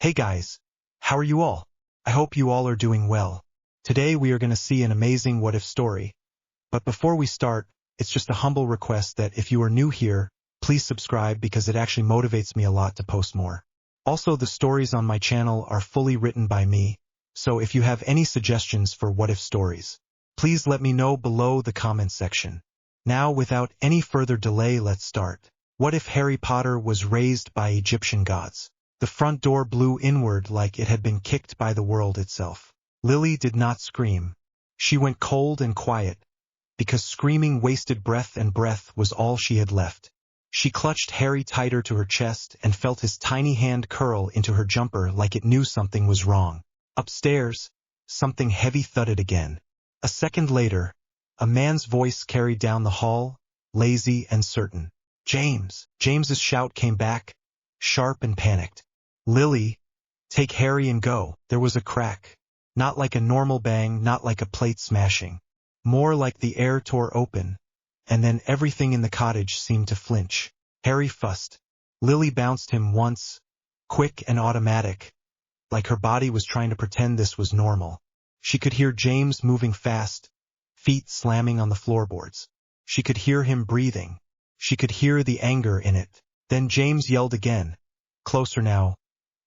Hey guys, how are you all? I hope you all are doing well. Today we are going to see an amazing what-if story. But before we start, it's just a humble request that if you are new here, please subscribe because it actually motivates me a lot to post more. Also, the stories on my channel are fully written by me, so if you have any suggestions for what-if stories, please let me know below the comment section. Now, without any further delay, let's start. What if Harry Potter was raised by Egyptian gods? The front door blew inward like it had been kicked by the world itself. Lily did not scream. She went cold and quiet, because screaming wasted breath and breath was all she had left. She clutched Harry tighter to her chest and felt his tiny hand curl into her jumper like it knew something was wrong. Upstairs, something heavy thudded again. A second later, a man's voice carried down the hall, lazy and certain. James! James's shout came back, sharp and panicked. Lily, take Harry and go. There was a crack. Not like a normal bang, not like a plate smashing. More like the air tore open, and then everything in the cottage seemed to flinch. Harry fussed. Lily bounced him once, quick and automatic, like her body was trying to pretend this was normal. She could hear James moving fast, feet slamming on the floorboards. She could hear him breathing. She could hear the anger in it. Then James yelled again. Closer now.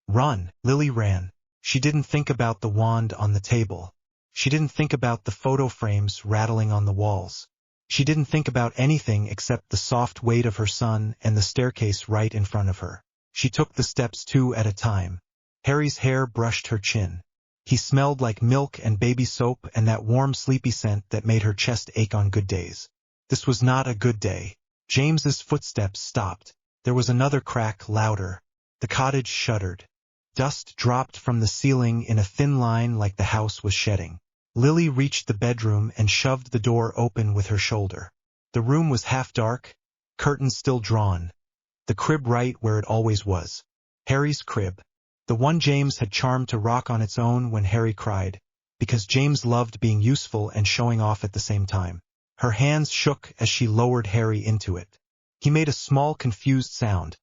Run! Lily ran. She didn't think about the wand on the table. She didn't think about the photo frames rattling on the walls. She didn't think about anything except the soft weight of her son and the staircase right in front of her. She took the steps 2 at a time. Harry's hair brushed her chin. He smelled like milk and baby soap and that warm sleepy scent that made her chest ache on good days. This was not a good day. James's footsteps stopped. There was another crack, louder. The cottage shuddered. Dust dropped from the ceiling in a thin line like the house was shedding. Lily reached the bedroom and shoved the door open with her shoulder. The room was half dark, curtains still drawn. The crib right where it always was. Harry's crib. The one James had charmed to rock on its own when Harry cried, because James loved being useful and showing off at the same time. Her hands shook as she lowered Harry into it. He made a small confused sound,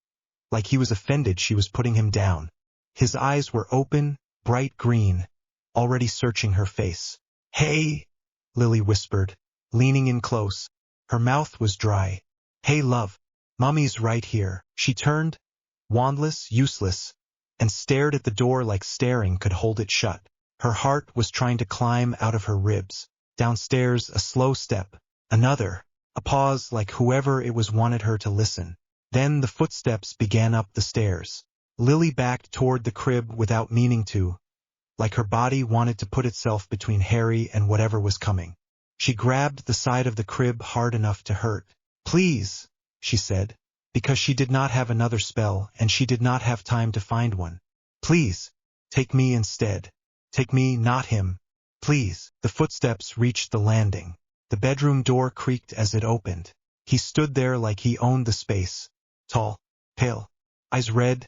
like he was offended she was putting him down. His eyes were open, bright green, already searching her face. Hey, Lily whispered, leaning in close. Her mouth was dry. Hey, love. Mummy's right here. She turned, wandless, useless, and stared at the door like staring could hold it shut. Her heart was trying to climb out of her ribs. Downstairs, a slow step, another, a pause like whoever it was wanted her to listen. Then the footsteps began up the stairs. Lily backed toward the crib without meaning to, like her body wanted to put itself between Harry and whatever was coming. She grabbed the side of the crib hard enough to hurt. Please, she said, because she did not have another spell and she did not have time to find one. Please, take me instead. Take me, not him. Please. The footsteps reached the landing. The bedroom door creaked as it opened. He stood there like he owned the space. Tall, pale, eyes red,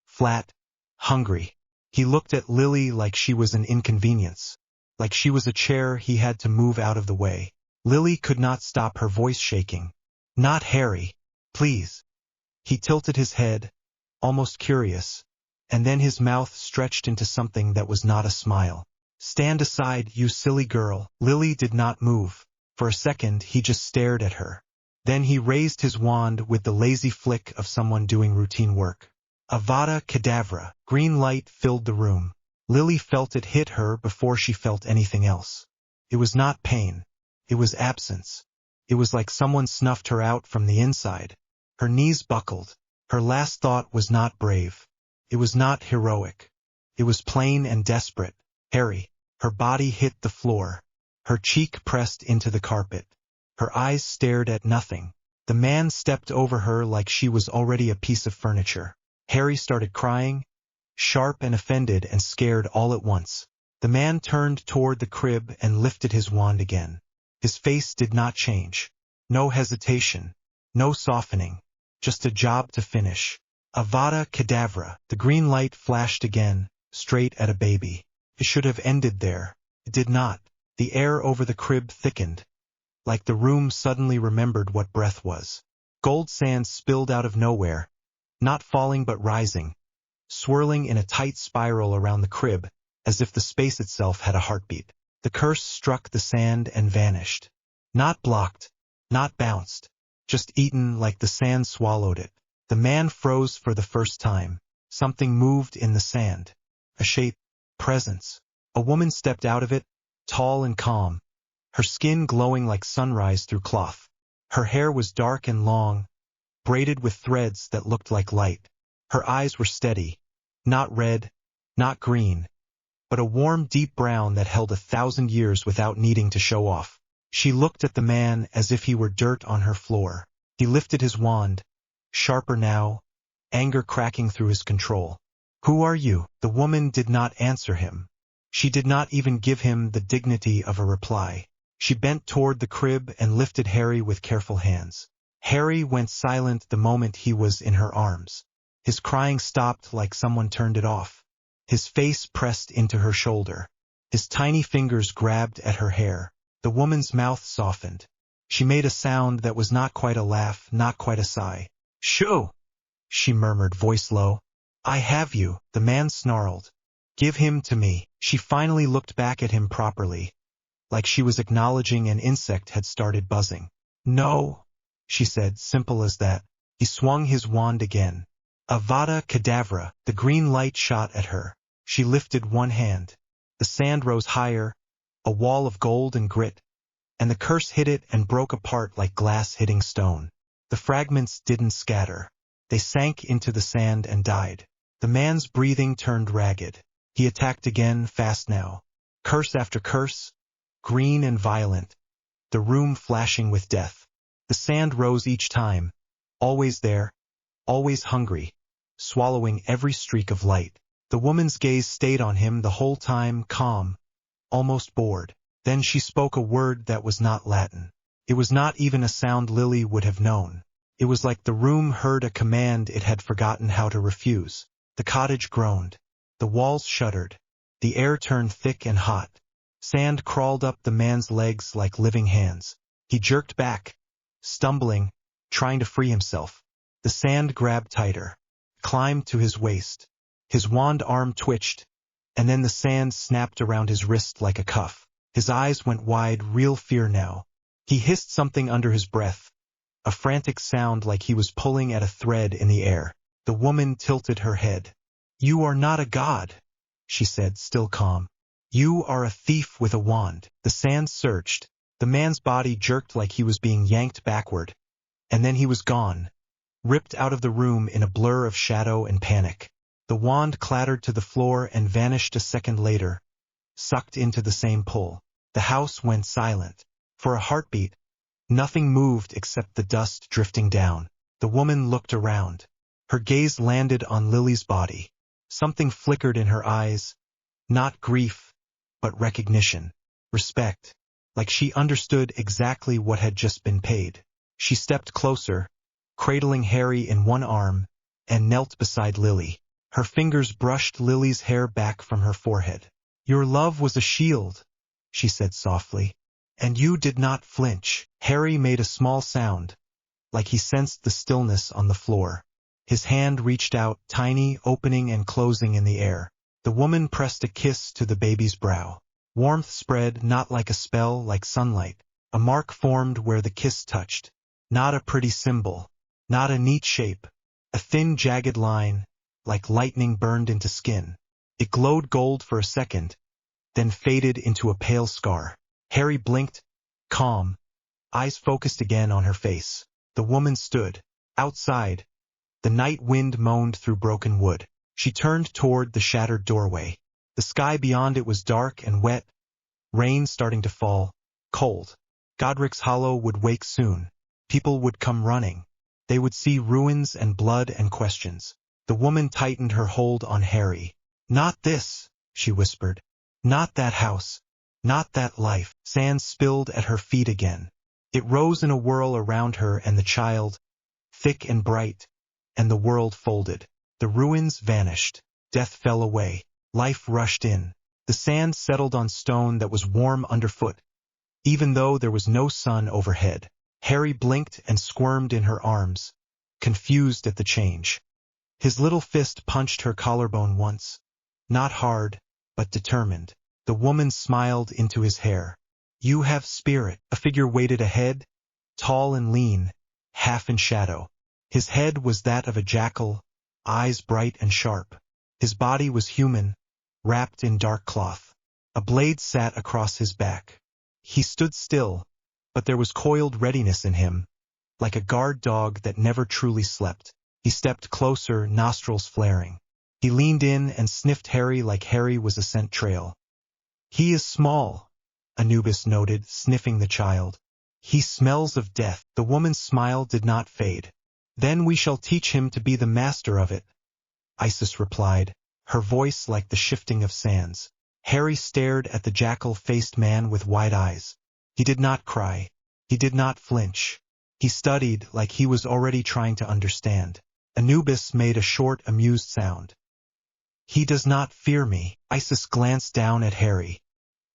flat, hungry. He looked at Lily like she was an inconvenience, like she was a chair he had to move out of the way. Lily could not stop her voice shaking. Not Harry, please. He tilted his head, almost curious, and then his mouth stretched into something that was not a smile. Stand aside, you silly girl. Lily did not move. For a second, he just stared at her. Then he raised his wand with the lazy flick of someone doing routine work. Avada Kedavra. Green light filled the room. Lily felt it hit her before she felt anything else. It was not pain. It was absence. It was like someone snuffed her out from the inside. Her knees buckled. Her last thought was not brave. It was not heroic. It was plain and desperate. Harry. Her body hit the floor. Her cheek pressed into the carpet. Her eyes stared at nothing. The man stepped over her like she was already a piece of furniture. Harry started crying, sharp and offended and scared all at once. The man turned toward the crib and lifted his wand again. His face did not change. No hesitation. No softening. Just a job to finish. Avada Kedavra. The green light flashed again, straight at a baby. It should have ended there. It did not. The air over the crib thickened, like the room suddenly remembered what breath was. Gold sand spilled out of nowhere, not falling but rising, swirling in a tight spiral around the crib, as if the space itself had a heartbeat. The curse struck the sand and vanished. Not blocked, not bounced, just eaten like the sand swallowed it. The man froze for the first time. Something moved in the sand. A shape, presence. A woman stepped out of it, tall and calm, her skin glowing like sunrise through cloth. Her hair was dark and long, braided with threads that looked like light. Her eyes were steady, not red, not green, but a warm, deep brown that held 1,000 years without needing to show off. She looked at the man as if he were dirt on her floor. He lifted his wand, sharper now, anger cracking through his control. "Who are you?" The woman did not answer him. She did not even give him the dignity of a reply. She bent toward the crib and lifted Harry with careful hands. Harry went silent the moment he was in her arms. His crying stopped like someone turned it off. His face pressed into her shoulder. His tiny fingers grabbed at her hair. The woman's mouth softened. She made a sound that was not quite a laugh, not quite a sigh. "Shoo!" she murmured, voice low. "I have you," the man snarled. "Give him to me." She finally looked back at him properly, like she was acknowledging an insect had started buzzing. "No," she said, simple as that. He swung his wand again. Avada Kedavra, the green light shot at her. She lifted one hand. The sand rose higher, a wall of gold and grit, and the curse hit it and broke apart like glass hitting stone. The fragments didn't scatter. They sank into the sand and died. The man's breathing turned ragged. He attacked again, fast now. Curse after curse, green and violent, the room flashing with death. The sand rose each time, always there, always hungry, swallowing every streak of light. The woman's gaze stayed on him the whole time, calm, almost bored. Then she spoke a word that was not Latin. It was not even a sound Lily would have known. It was like the room heard a command it had forgotten how to refuse. The cottage groaned. The walls shuddered. The air turned thick and hot. Sand crawled up the man's legs like living hands. He jerked back, stumbling, trying to free himself. The sand grabbed tighter, climbed to his waist. His wand arm twitched, and then the sand snapped around his wrist like a cuff. His eyes went wide, real fear now. He hissed something under his breath, a frantic sound like he was pulling at a thread in the air. The woman tilted her head. "You are not a god," she said, still calm. "You are a thief with a wand." The sand surged. The man's body jerked like he was being yanked backward, and then he was gone, ripped out of the room in a blur of shadow and panic. The wand clattered to the floor and vanished a second later, sucked into the same pull. The house went silent. For a heartbeat, nothing moved except the dust drifting down. The woman looked around. Her gaze landed on Lily's body. Something flickered in her eyes, not grief, but recognition, respect, like she understood exactly what had just been paid. She stepped closer, cradling Harry in one arm, and knelt beside Lily. Her fingers brushed Lily's hair back from her forehead. "Your love was a shield," she said softly, "and you did not flinch." Harry made a small sound, like he sensed the stillness on the floor. His hand reached out, tiny, opening and closing in the air. The woman pressed a kiss to the baby's brow. Warmth spread, not like a spell, like sunlight. A mark formed where the kiss touched. Not a pretty symbol, not a neat shape, a thin, jagged line, like lightning burned into skin. It glowed gold for a second, then faded into a pale scar. Harry blinked, calm, eyes focused again on her face. The woman stood. Outside, the night wind moaned through broken wood. She turned toward the shattered doorway. The sky beyond it was dark and wet, rain starting to fall, cold. Godric's Hollow would wake soon. People would come running. They would see ruins and blood and questions. The woman tightened her hold on Harry. "Not this," she whispered. "Not that house. Not that life." Sand spilled at her feet again. It rose in a whirl around her and the child, thick and bright, and the world folded. The ruins vanished. Death fell away. Life rushed in. The sand settled on stone that was warm underfoot, even though there was no sun overhead. Harry blinked and squirmed in her arms, confused at the change. His little fist punched her collarbone once. Not hard, but determined. The woman smiled into his hair. You have spirit. A figure waited ahead, tall and lean, half in shadow. His head was that of a jackal, eyes bright and sharp. His body was human, wrapped in dark cloth. A blade sat across his back. He stood still, but there was coiled readiness in him, like a guard dog that never truly slept. He stepped closer, nostrils flaring. He leaned in and sniffed Harry like Harry was a scent trail. He is small, Anubis noted, sniffing the child. He smells of death. The woman's smile did not fade. Then we shall teach him to be the master of it, Isis replied, her voice like the shifting of sands. Harry stared at the jackal-faced man with wide eyes. He did not cry. He did not flinch. He studied like he was already trying to understand. Anubis made a short, amused sound. He does not fear me. Isis glanced down at Harry.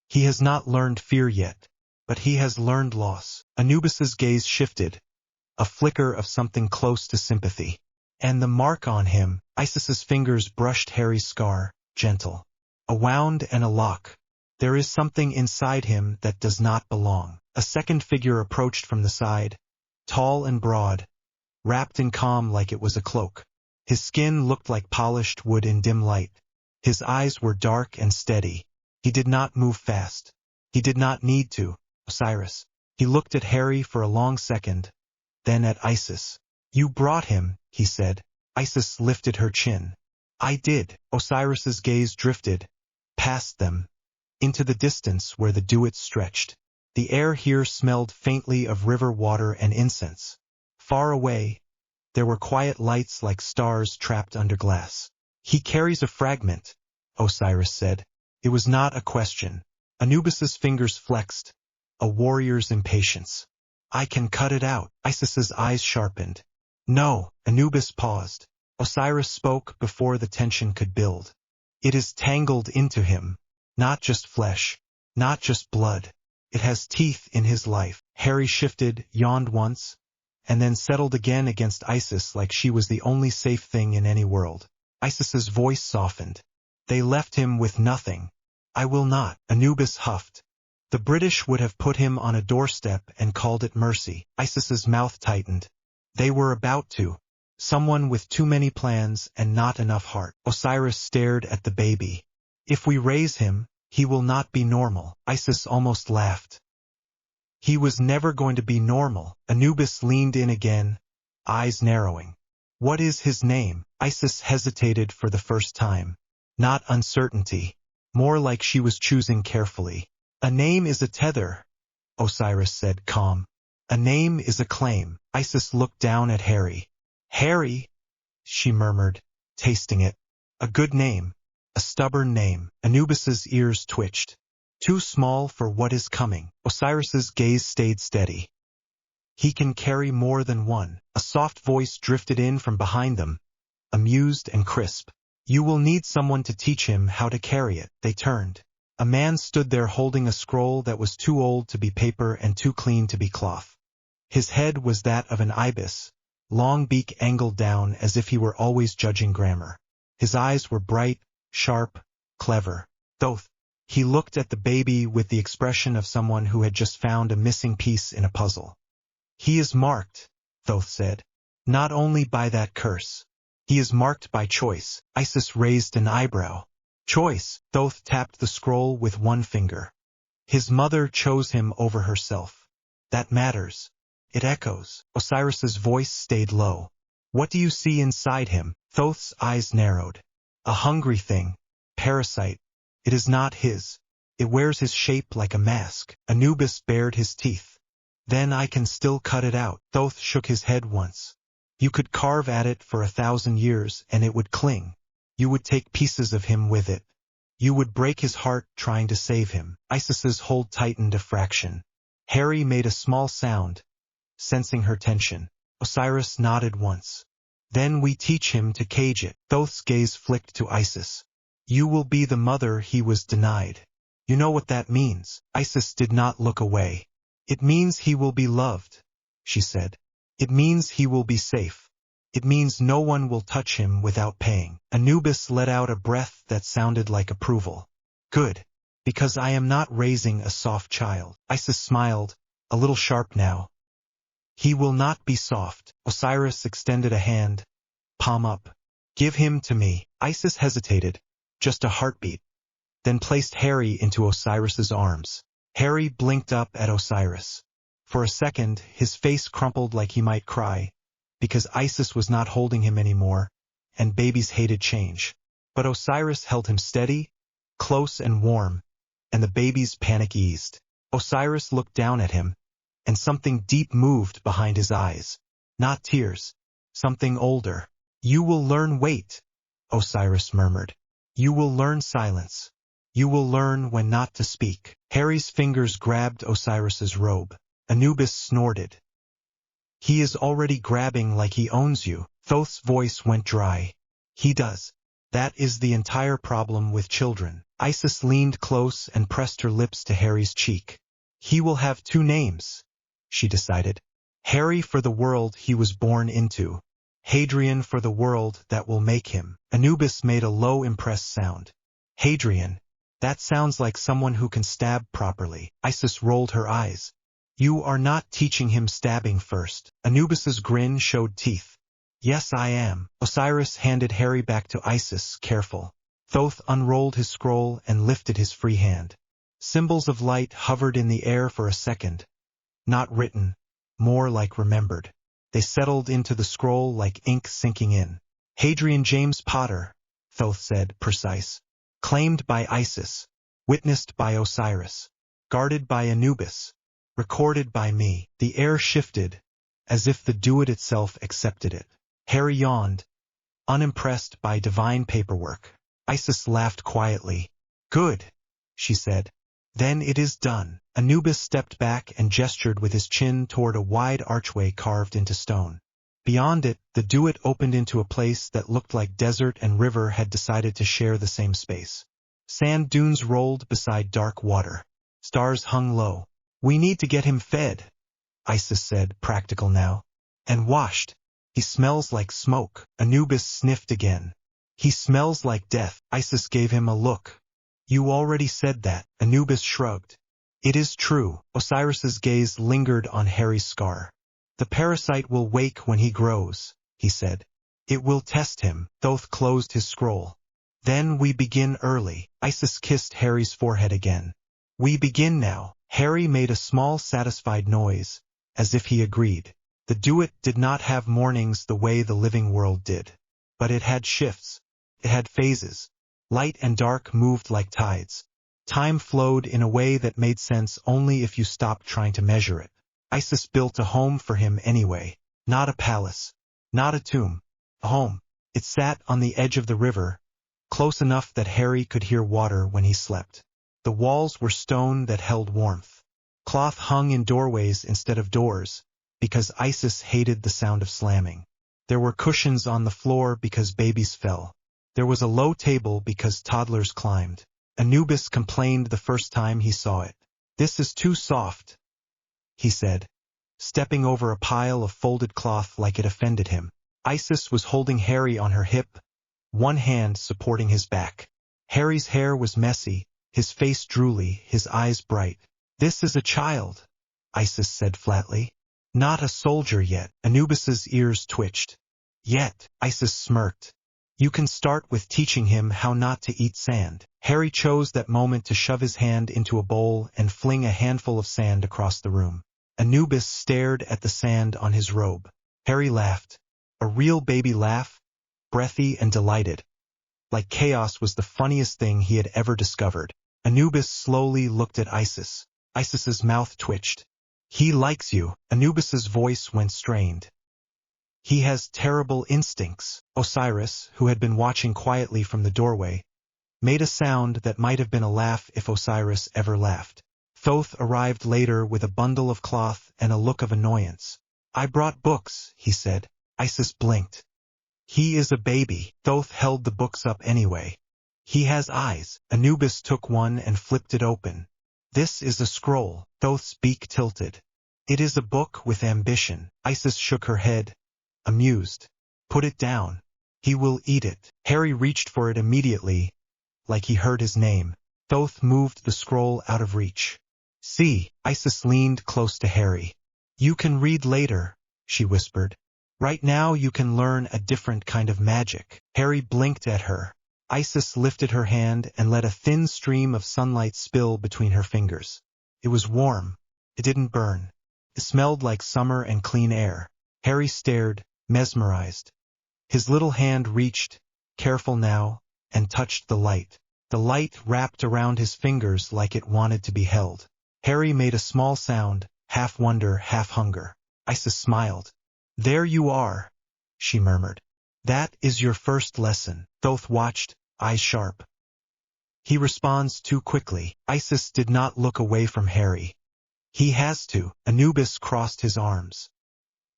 He has not learned fear yet, but he has learned loss. Anubis's gaze shifted, a flicker of something close to sympathy. And the mark on him, Isis's fingers brushed Harry's scar, gentle. A wound and a lock. There is something inside him that does not belong. A second figure approached from the side, tall and broad, wrapped in calm like it was a cloak. His skin looked like polished wood in dim light. His eyes were dark and steady. He did not move fast. He did not need to. Osiris. He looked at Harry for a long second, then at Isis. You brought him, he said. Isis lifted her chin. I did. Osiris's gaze drifted, past them, into the distance where the duet stretched. The air here smelled faintly of river water and incense. Far away, there were quiet lights like stars trapped under glass. He carries a fragment, Osiris said. It was not a question. Anubis's fingers flexed, a warrior's impatience. I can cut it out. Isis's eyes sharpened. No, Anubis paused. Osiris spoke before the tension could build. It is tangled into him, not just flesh, not just blood. It has teeth in his life. Harry shifted, yawned once, and then settled again against Isis like she was the only safe thing in any world. Isis's voice softened. They left him with nothing. I will not. Anubis huffed. The British would have put him on a doorstep and called it mercy. Isis's mouth tightened. They were about to. Someone with too many plans and not enough heart. Osiris stared at the baby. If we raise him, he will not be normal. Isis almost laughed. He was never going to be normal. Anubis leaned in again, eyes narrowing. What is his name? Isis hesitated for the first time. Not uncertainty. More like she was choosing carefully. A name is a tether, Osiris said, calm. A name is a claim. Isis looked down at Harry. Harry, she murmured, tasting it. A good name. A stubborn name. Anubis's ears twitched. Too small for what is coming. Osiris's gaze stayed steady. He can carry more than one. A soft voice drifted in from behind them, amused and crisp. You will need someone to teach him how to carry it. They turned. A man stood there holding a scroll that was too old to be paper and too clean to be cloth. His head was that of an ibis, long beak angled down as if he were always judging grammar. His eyes were bright, sharp, clever. Thoth. He looked at the baby with the expression of someone who had just found a missing piece in a puzzle. He is marked, Thoth said. Not only by that curse. He is marked by choice. Isis raised an eyebrow. Choice. Thoth tapped the scroll with one finger. His mother chose him over herself. That matters. It echoes. Osiris's voice stayed low. What do you see inside him? Thoth's eyes narrowed. A hungry thing. Parasite. It is not his. It wears his shape like a mask. Anubis bared his teeth. Then I can still cut it out. Thoth shook his head once. You could carve at it for 1,000 years and it would cling. You would take pieces of him with it. You would break his heart trying to save him. Isis's hold tightened a fraction. Harry made a small sound, sensing her tension. Osiris nodded once. Then we teach him to cage it. Thoth's gaze flicked to Isis. You will be the mother he was denied. You know what that means. Isis did not look away. It means he will be loved, she said. It means he will be safe. It means no one will touch him without paying. Anubis let out a breath that sounded like approval. Good. Because I am not raising a soft child. Isis smiled, a little sharp now. He will not be soft. Osiris extended a hand, palm up. Give him to me. Isis hesitated, just a heartbeat, then placed Harry into Osiris's arms. Harry blinked up at Osiris. For a second, his face crumpled like he might cry, because Isis was not holding him anymore, and babies hated change. But Osiris held him steady, close and warm, and the baby's panic eased. Osiris looked down at him, and something deep moved behind his eyes. Not tears, something older. You will learn wait, Osiris murmured. You will learn silence. You will learn when not to speak. Harry's fingers grabbed Osiris's robe. Anubis snorted. He is already grabbing like he owns you. Thoth's voice went dry. He does. That is the entire problem with children. Isis leaned close and pressed her lips to Harry's cheek. He will have two names, she decided. Harry for the world he was born into. Hadrian for the world that will make him. Anubis made a low impressed sound. Hadrian. That sounds like someone who can stab properly. Isis rolled her eyes. You are not teaching him stabbing first. Anubis's grin showed teeth. Yes, I am. Osiris handed Harry back to Isis, careful. Thoth unrolled his scroll and lifted his free hand. Symbols of light hovered in the air for a second. Not written, more like remembered. They settled into the scroll like ink sinking in. Hadrian James Potter, Thoth said, precise. Claimed by Isis. Witnessed by Osiris. Guarded by Anubis. Recorded by me. The air shifted, as if the do-it itself accepted it. Harry yawned, unimpressed by divine paperwork. Isis laughed quietly. Good, she said. Then it is done. Anubis stepped back and gestured with his chin toward a wide archway carved into stone. Beyond it, the do-it opened into a place that looked like desert and river had decided to share the same space. Sand dunes rolled beside dark water. Stars hung low. We need to get him fed, Isis said, practical now. And washed. He smells like smoke. Anubis sniffed again. He smells like death. Isis gave him a look. You already said that. Anubis shrugged. It is true. Osiris's gaze lingered on Harry's scar. The parasite will wake when he grows, he said. It will test him. Thoth closed his scroll. Then we begin early. Isis kissed Harry's forehead again. We begin now. Harry made a small satisfied noise, as if he agreed. The do-it did not have mornings the way the living world did. But it had shifts. It had phases. Light and dark moved like tides. Time flowed in a way that made sense only if you stopped trying to measure it. Isis built a home for him anyway. Not a palace. Not a tomb. A home. It sat on the edge of the river, close enough that Harry could hear water when he slept. The walls were stone that held warmth. Cloth hung in doorways instead of doors, because Isis hated the sound of slamming. There were cushions on the floor because babies fell. There was a low table because toddlers climbed. Anubis complained the first time he saw it. This is too soft, he said, stepping over a pile of folded cloth like it offended him. Isis was holding Harry on her hip, one hand supporting his back. Harry's hair was messy, his face drooly, his eyes bright. This is a child, Isis said flatly. Not a soldier yet. Anubis's ears twitched. Yet, Isis smirked. You can start with teaching him how not to eat sand. Harry chose that moment to shove his hand into a bowl and fling a handful of sand across the room. Anubis stared at the sand on his robe. Harry laughed. A real baby laugh, breathy and delighted. Like chaos was the funniest thing he had ever discovered. Anubis slowly looked at Isis. Isis's mouth twitched. He likes you. Anubis's voice went strained. He has terrible instincts. Osiris, who had been watching quietly from the doorway, made a sound that might have been a laugh if Osiris ever laughed. Thoth arrived later with a bundle of cloth and a look of annoyance. I brought books, he said. Isis blinked. He is a baby. Thoth held the books up anyway. He has eyes. Anubis took one and flipped it open. This is a scroll. Thoth's beak tilted. It is a book with ambition. Isis shook her head, amused. Put it down. He will eat it. Harry reached for it immediately, like he heard his name. Thoth moved the scroll out of reach. See, Isis leaned close to Harry. You can read later, she whispered. Right now you can learn a different kind of magic. Harry blinked at her. Isis lifted her hand and let a thin stream of sunlight spill between her fingers. It was warm. It didn't burn. It smelled like summer and clean air. Harry stared, mesmerized. His little hand reached, careful now, and touched the light. The light wrapped around his fingers like it wanted to be held. Harry made a small sound, half wonder, half hunger. Isis smiled. There you are, she murmured. That is your first lesson. Thoth watched, eyes sharp. He responds too quickly. Isis did not look away from Harry. He has to. Anubis crossed his arms.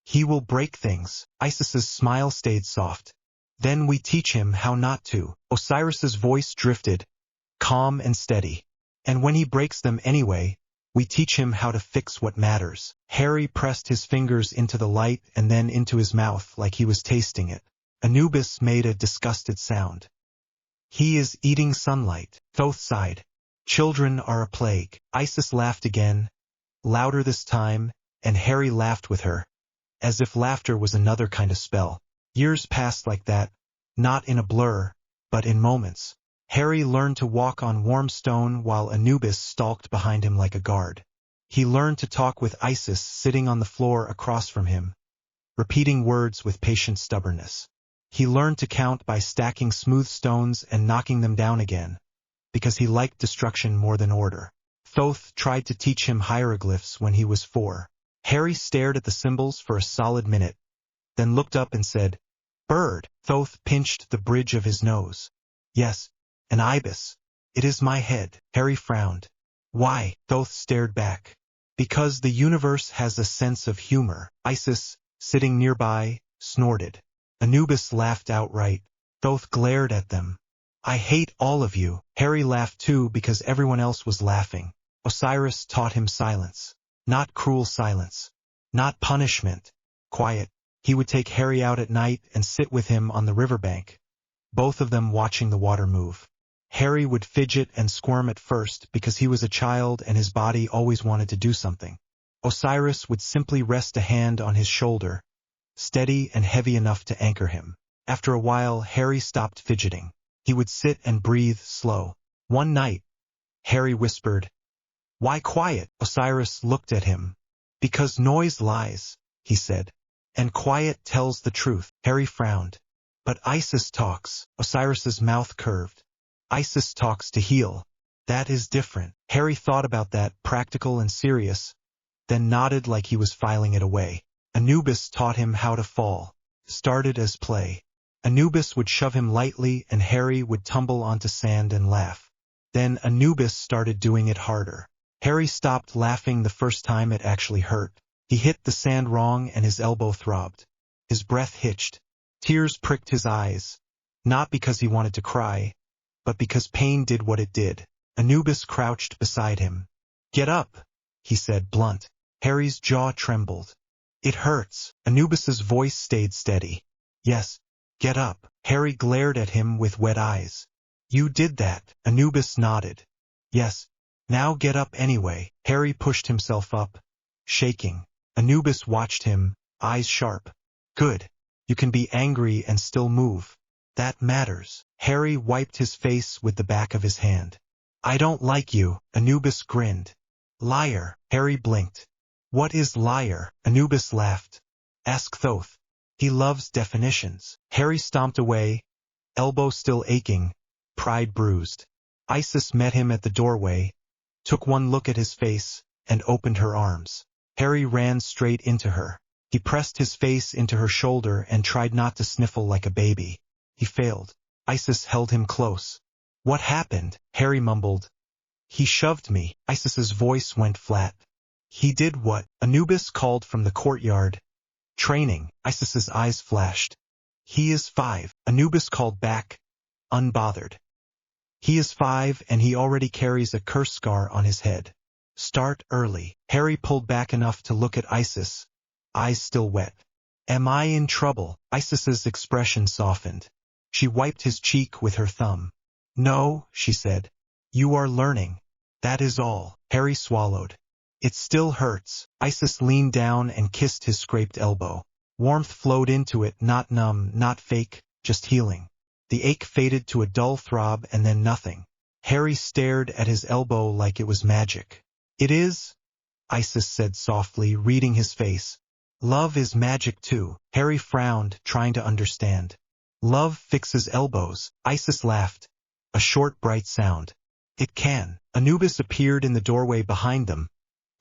He will break things. Isis's smile stayed soft. Then we teach him how not to. Osiris's voice drifted, calm and steady. And when he breaks them anyway, we teach him how to fix what matters. Harry pressed his fingers into the light and then into his mouth like he was tasting it. Anubis made a disgusted sound. He is eating sunlight. Thoth sighed. Children are a plague. Isis laughed again, louder this time, and Harry laughed with her, as if laughter was another kind of spell. Years passed like that, not in a blur, but in moments. Harry learned to walk on warm stone while Anubis stalked behind him like a guard. He learned to talk with Isis sitting on the floor across from him, repeating words with patient stubbornness. He learned to count by stacking smooth stones and knocking them down again, because he liked destruction more than order. Thoth tried to teach him hieroglyphs when he was 4. Harry stared at the symbols for a solid minute, then looked up and said, Bird. Thoth pinched the bridge of his nose. Yes, an ibis. It is my head. Harry frowned. Why? Thoth stared back. Because the universe has a sense of humor. Isis, sitting nearby, snorted. Anubis laughed outright. Thoth glared at them. I hate all of you. Harry laughed too because everyone else was laughing. Osiris taught him silence. Not cruel silence. Not punishment. Quiet. He would take Harry out at night and sit with him on the riverbank, both of them watching the water move. Harry would fidget and squirm at first because he was a child and his body always wanted to do something. Osiris would simply rest a hand on his shoulder, steady and heavy enough to anchor him. After a while, Harry stopped fidgeting. He would sit and breathe slow. One night, Harry whispered, Why quiet? Osiris looked at him. Because noise lies, he said. And quiet tells the truth. Harry frowned. But Isis talks. Osiris's mouth curved. Isis talks to heal. That is different. Harry thought about that, practical and serious, then nodded like he was filing it away. Anubis taught him how to fall. Started as play. Anubis would shove him lightly and Harry would tumble onto sand and laugh. Then Anubis started doing it harder. Harry stopped laughing the first time it actually hurt. He hit the sand wrong and his elbow throbbed. His breath hitched. Tears pricked his eyes. Not because he wanted to cry, but because pain did what it did. Anubis crouched beside him. Get up, he said, blunt. Harry's jaw trembled. It hurts. Anubis's voice stayed steady. Yes, get up. Harry glared at him with wet eyes. You did that. Anubis nodded. Yes, now get up anyway. Harry pushed himself up, shaking. Anubis watched him, eyes sharp. Good. You can be angry and still move. That matters. Harry wiped his face with the back of his hand. I don't like you. Anubis grinned. Liar. Harry blinked. What is liar? Anubis laughed. Ask Thoth. He loves definitions. Harry stomped away, elbow still aching, pride bruised. Isis met him at the doorway, took one look at his face, and opened her arms. Harry ran straight into her. He pressed his face into her shoulder and tried not to sniffle like a baby. He failed. Isis held him close. What happened? Harry mumbled. He shoved me. Isis's voice went flat. He did what? Anubis called from the courtyard. Training. Isis's eyes flashed. He is 5. Anubis called back, unbothered. He is 5 and he already carries a curse scar on his head. Start early. Harry pulled back enough to look at Isis, eyes still wet. Am I in trouble? Isis's expression softened. She wiped his cheek with her thumb. No, she said. You are learning. That is all. Harry swallowed. It still hurts. Isis leaned down and kissed his scraped elbow. Warmth flowed into it, not numb, not fake, just healing. The ache faded to a dull throb and then nothing. Harry stared at his elbow like it was magic. It is? Isis said softly, reading his face. Love is magic too. Harry frowned, trying to understand. Love fixes elbows. Isis laughed. A short, bright sound. It can. Anubis appeared in the doorway behind them,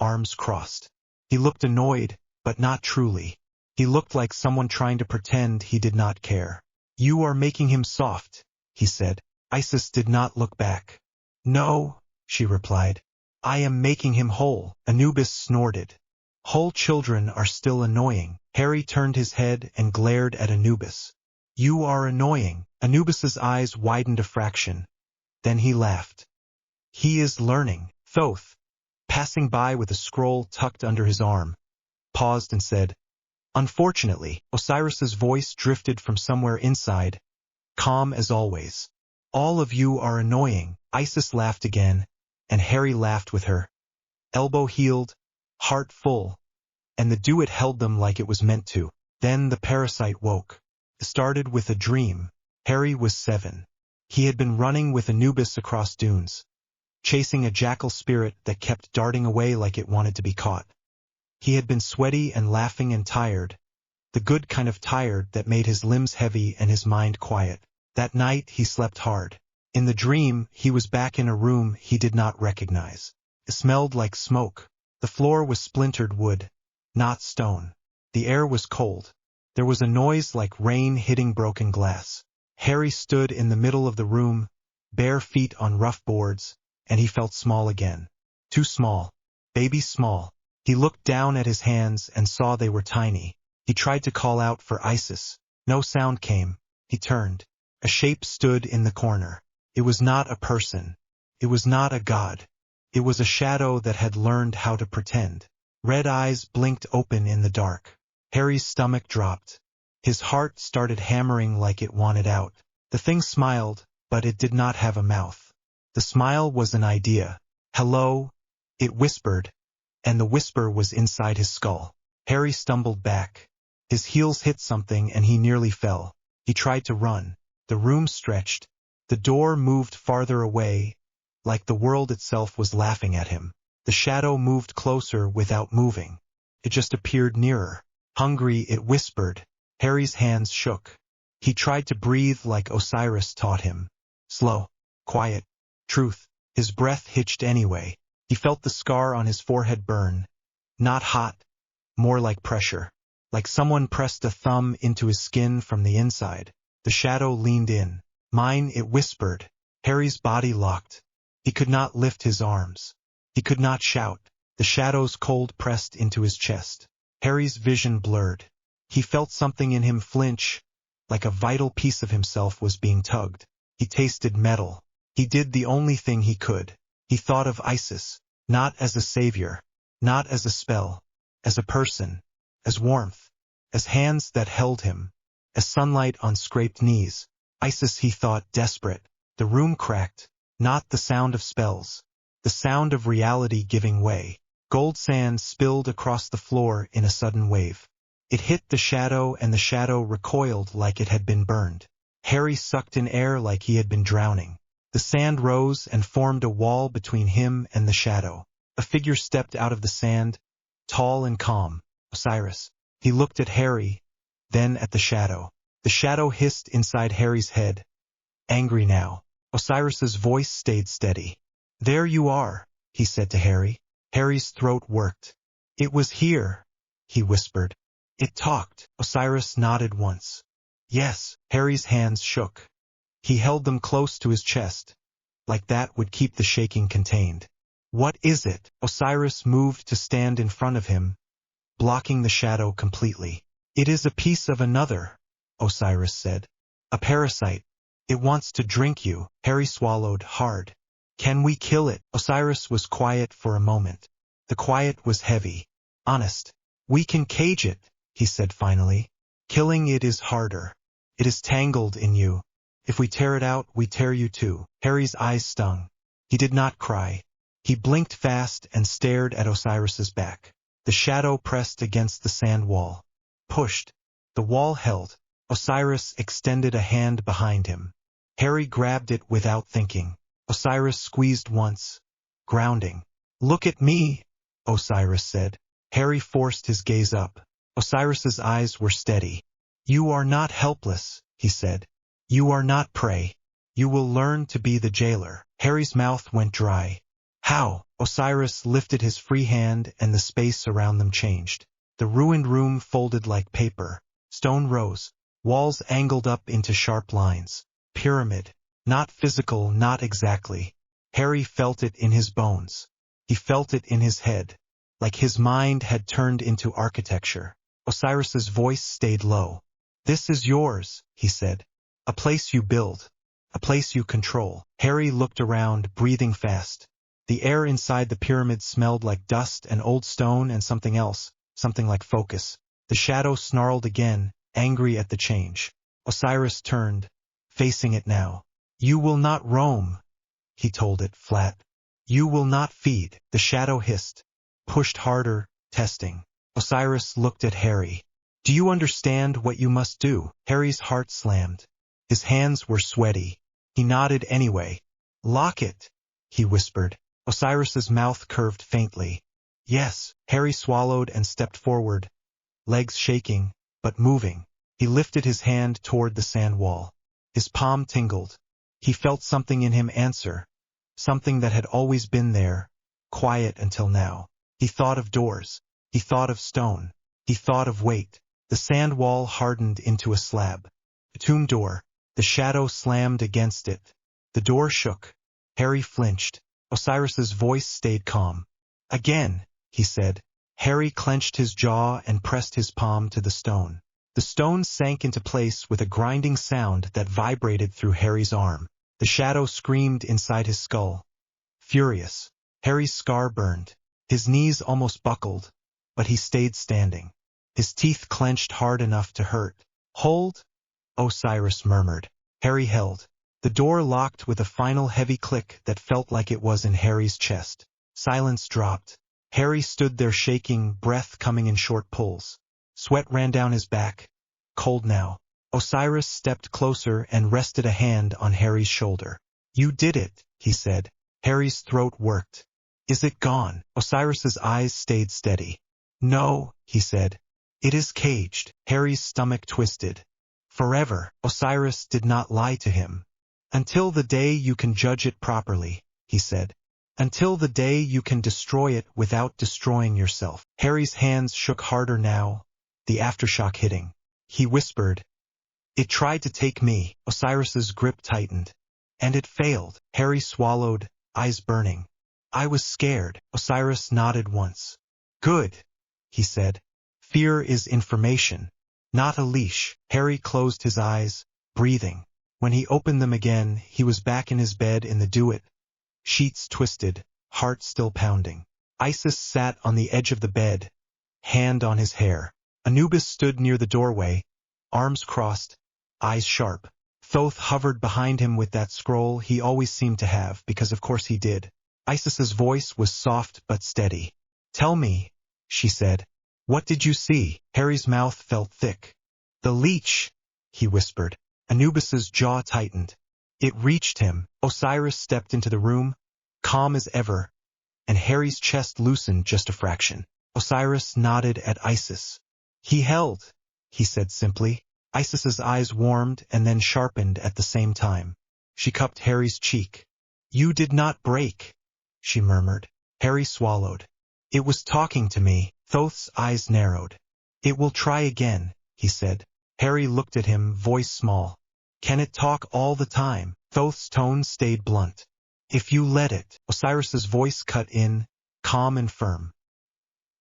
arms crossed. He looked annoyed, but not truly. He looked like someone trying to pretend he did not care. You are making him soft, he said. Isis did not look back. No, she replied. I am making him whole. Anubis snorted. Whole children are still annoying. Harry turned his head and glared at Anubis. You are annoying. Anubis's eyes widened a fraction. Then he laughed. He is learning. Thoth, passing by with a scroll tucked under his arm, paused and said, Unfortunately, Osiris's voice drifted from somewhere inside, calm as always. All of you are annoying. Isis laughed again, and Harry laughed with her. Elbow healed, heart full, and the duet held them like it was meant to. Then the parasite woke. It started with a dream. Harry was 7. He had been running with Anubis across dunes, chasing a jackal spirit that kept darting away like it wanted to be caught. He had been sweaty and laughing and tired, the good kind of tired that made his limbs heavy and his mind quiet. That night he slept hard. In the dream, he was back in a room he did not recognize. It smelled like smoke. The floor was splintered wood, not stone. The air was cold. There was a noise like rain hitting broken glass. Harry stood in the middle of the room, bare feet on rough boards, and he felt small again. Too small. Baby small. He looked down at his hands and saw they were tiny. He tried to call out for Isis. No sound came. He turned. A shape stood in the corner. It was not a person. It was not a god. It was a shadow that had learned how to pretend. Red eyes blinked open in the dark. Harry's stomach dropped. His heart started hammering like it wanted out. The thing smiled, but it did not have a mouth. The smile was an idea. Hello, it whispered, and the whisper was inside his skull. Harry stumbled back. His heels hit something and he nearly fell. He tried to run. The room stretched. The door moved farther away, like the world itself was laughing at him. The shadow moved closer without moving. It just appeared nearer. Hungry, it whispered. Harry's hands shook. He tried to breathe like Osiris taught him. Slow, quiet, truth. His breath hitched anyway. He felt the scar on his forehead burn. Not hot, more like pressure. Like someone pressed a thumb into his skin from the inside. The shadow leaned in. Mine, it whispered. Harry's body locked. He could not lift his arms. He could not shout. The shadow's cold pressed into his chest. Harry's vision blurred. He felt something in him flinch, like a vital piece of himself was being tugged. He tasted metal. He did the only thing he could. He thought of Isis, not as a savior, not as a spell, as a person, as warmth, as hands that held him, as sunlight on scraped knees. Isis, he thought, desperate. The room cracked, not the sound of spells, the sound of reality giving way. Gold sand spilled across the floor in a sudden wave. It hit the shadow and the shadow recoiled like it had been burned. Harry sucked in air like he had been drowning. The sand rose and formed a wall between him and the shadow. A figure stepped out of the sand, tall and calm. Osiris. He looked at Harry, then at the shadow. The shadow hissed inside Harry's head. Angry now. Osiris's voice stayed steady. There you are, he said to Harry. Harry's throat worked. It was here, he whispered. It talked. Osiris nodded once. Yes. Harry's hands shook. He held them close to his chest, like that would keep the shaking contained. What is it? Osiris moved to stand in front of him, blocking the shadow completely. It is a piece of another, Osiris said. A parasite. It wants to drink you. Harry swallowed hard. Can we kill it? Osiris was quiet for a moment. The quiet was heavy. Honest. We can cage it, he said finally. Killing it is harder. It is tangled in you. If we tear it out, we tear you too. Harry's eyes stung. He did not cry. He blinked fast and stared at Osiris's back. The shadow pressed against the sand wall. Pushed. The wall held. Osiris extended a hand behind him. Harry grabbed it without thinking. Osiris squeezed once. Grounding. Look at me, Osiris said. Harry forced his gaze up. Osiris's eyes were steady. You are not helpless, he said. You are not prey. You will learn to be the jailer. Harry's mouth went dry. How? Osiris lifted his free hand and the space around them changed. The ruined room folded like paper. Stone rose. Walls angled up into sharp lines. Pyramid. Not physical, not exactly. Harry felt it in his bones. He felt it in his head. Like his mind had turned into architecture. Osiris's voice stayed low. This is yours, he said. A place you build. A place you control. Harry looked around, breathing fast. The air inside the pyramid smelled like dust and old stone and something else, something like focus. The shadow snarled again, angry at the change. Osiris turned, facing it now. You will not roam, he told it flat. You will not feed. The shadow hissed. Pushed harder, testing. Osiris looked at Harry. Do you understand what you must do? Harry's heart slammed. His hands were sweaty. He nodded anyway. Lock it, he whispered. Osiris's mouth curved faintly. Yes. Harry swallowed and stepped forward, legs shaking, but moving. He lifted his hand toward the sand wall. His palm tingled. He felt something in him answer. Something that had always been there, quiet until now. He thought of doors. He thought of stone. He thought of weight. The sand wall hardened into a slab. A tomb door. The shadow slammed against it. The door shook. Harry flinched. Osiris's voice stayed calm. Again, he said. Harry clenched his jaw and pressed his palm to the stone. The stone sank into place with a grinding sound that vibrated through Harry's arm. The shadow screamed inside his skull. Furious. Harry's scar burned. His knees almost buckled, but he stayed standing. His teeth clenched hard enough to hurt. Hold, Osiris murmured. Harry held. The door locked with a final heavy click that felt like it was in Harry's chest. Silence dropped. Harry stood there shaking, breath coming in short pulls. Sweat ran down his back. Cold now. Osiris stepped closer and rested a hand on Harry's shoulder. You did it, he said. Harry's throat worked. Is it gone? Osiris's eyes stayed steady. No, he said. It is caged. Harry's stomach twisted. Forever. Osiris did not lie to him. Until the day you can judge it properly, he said. Until the day you can destroy it without destroying yourself. Harry's hands shook harder now, the aftershock hitting. He whispered. It tried to take me. Osiris's grip tightened. And it failed. Harry swallowed, eyes burning. I was scared. Osiris nodded once. Good, he said. Fear is information, not a leash. Harry closed his eyes, breathing. When he opened them again, he was back in his bed in the duet. Sheets twisted, heart still pounding. Isis sat on the edge of the bed, hand on his hair. Anubis stood near the doorway, arms crossed, eyes sharp. Thoth hovered behind him with that scroll he always seemed to have, because of course he did. Isis's voice was soft but steady. Tell me, she said. What did you see? Harry's mouth felt thick. The leech, he whispered. Anubis's jaw tightened. It reached him. Osiris stepped into the room, calm as ever, and Harry's chest loosened just a fraction. Osiris nodded at Isis. He held, he said simply. Isis's eyes warmed and then sharpened at the same time. She cupped Harry's cheek. You did not break, she murmured. Harry swallowed. It was talking to me. Thoth's eyes narrowed. It will try again, he said. Harry looked at him, voice small. Can it talk all the time? Thoth's tone stayed blunt. If you let it. Osiris's voice cut in, calm and firm.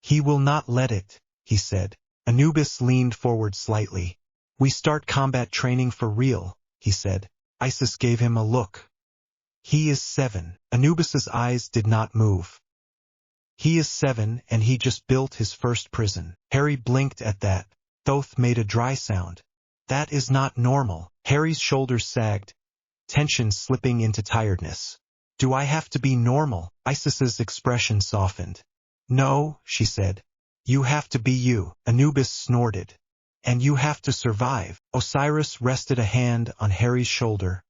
He will not let it, he said. Anubis leaned forward slightly. We start combat training for real, he said. Isis gave him a look. He is 7. Anubis's eyes did not move. He is 7 and he just built his first prison. Harry blinked at that, Thoth made a dry sound. That is not normal. Harry's shoulders sagged, tension slipping into tiredness. Do I have to be normal? Isis's expression softened. No, she said. You have to be you. Anubis snorted. And you have to survive. Osiris rested a hand on Harry's shoulder,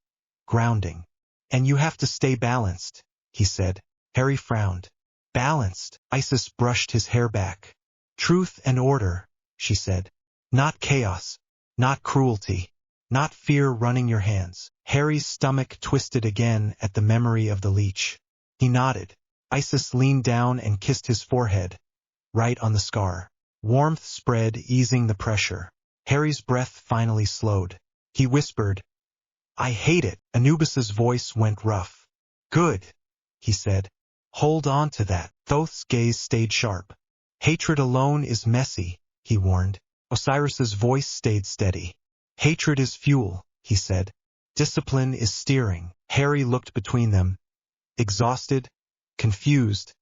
grounding. And you have to stay balanced, he said. Harry frowned. Balanced. Isis brushed his hair back. Truth and order, she said. Not chaos. Not cruelty. Not fear running your hands. Harry's stomach twisted again at the memory of the leech. He nodded. Isis leaned down and kissed his forehead, right on the scar. Warmth spread, easing the pressure. Harry's breath finally slowed. He whispered, I hate it. Anubis's voice went rough. Good, he said. Hold on to that. Thoth's gaze stayed sharp. Hatred alone is messy, he warned. Osiris's voice stayed steady. Hatred is fuel, he said. Discipline is steering. Harry looked between them, exhausted, confused,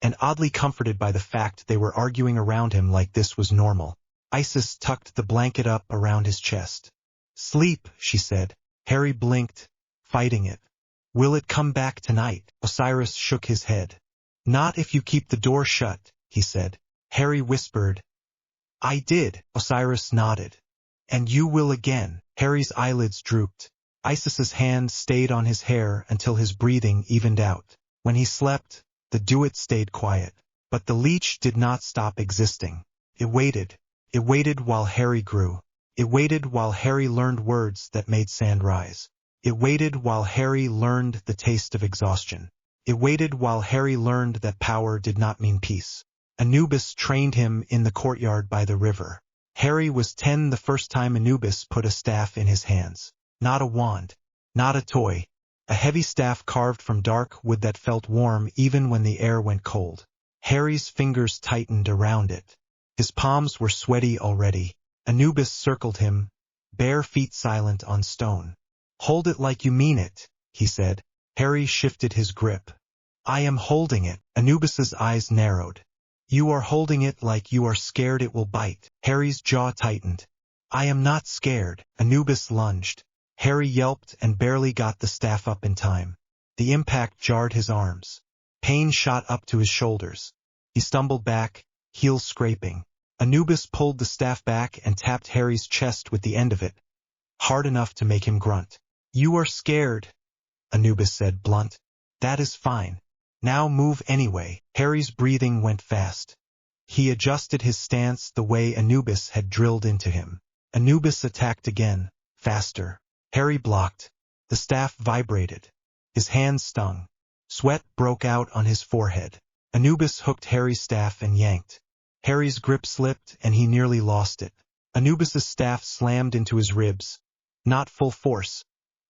and oddly comforted by the fact they were arguing around him like this was normal. Isis tucked the blanket up around his chest. Sleep, she said. Harry blinked, fighting it. Will it come back tonight? Osiris shook his head. Not if you keep the door shut, he said. Harry whispered. I did. Osiris nodded. And you will again. Harry's eyelids drooped. Isis's hand stayed on his hair until his breathing evened out. When he slept, the duet stayed quiet. But the leech did not stop existing. It waited. It waited while Harry grew. It waited while Harry learned words that made sand rise. It waited while Harry learned the taste of exhaustion. It waited while Harry learned that power did not mean peace. Anubis trained him in the courtyard by the river. Harry was 10 the first time Anubis put a staff in his hands. Not a wand. Not a toy. A heavy staff carved from dark wood that felt warm even when the air went cold. Harry's fingers tightened around it. His palms were sweaty already. Anubis circled him, bare feet silent on stone. Hold it like you mean it, he said. Harry shifted his grip. I am holding it. Anubis's eyes narrowed. You are holding it like you are scared it will bite. Harry's jaw tightened. I am not scared. Anubis lunged. Harry yelped and barely got the staff up in time. The impact jarred his arms. Pain shot up to his shoulders. He stumbled back, heels scraping. Anubis pulled the staff back and tapped Harry's chest with the end of it, hard enough to make him grunt. You are scared, Anubis said blunt. That is fine. Now move anyway. Harry's breathing went fast. He adjusted his stance the way Anubis had drilled into him. Anubis attacked again, faster. Harry blocked. The staff vibrated. His hands stung. Sweat broke out on his forehead. Anubis hooked Harry's staff and yanked. Harry's grip slipped and he nearly lost it. Anubis's staff slammed into his ribs. Not full force,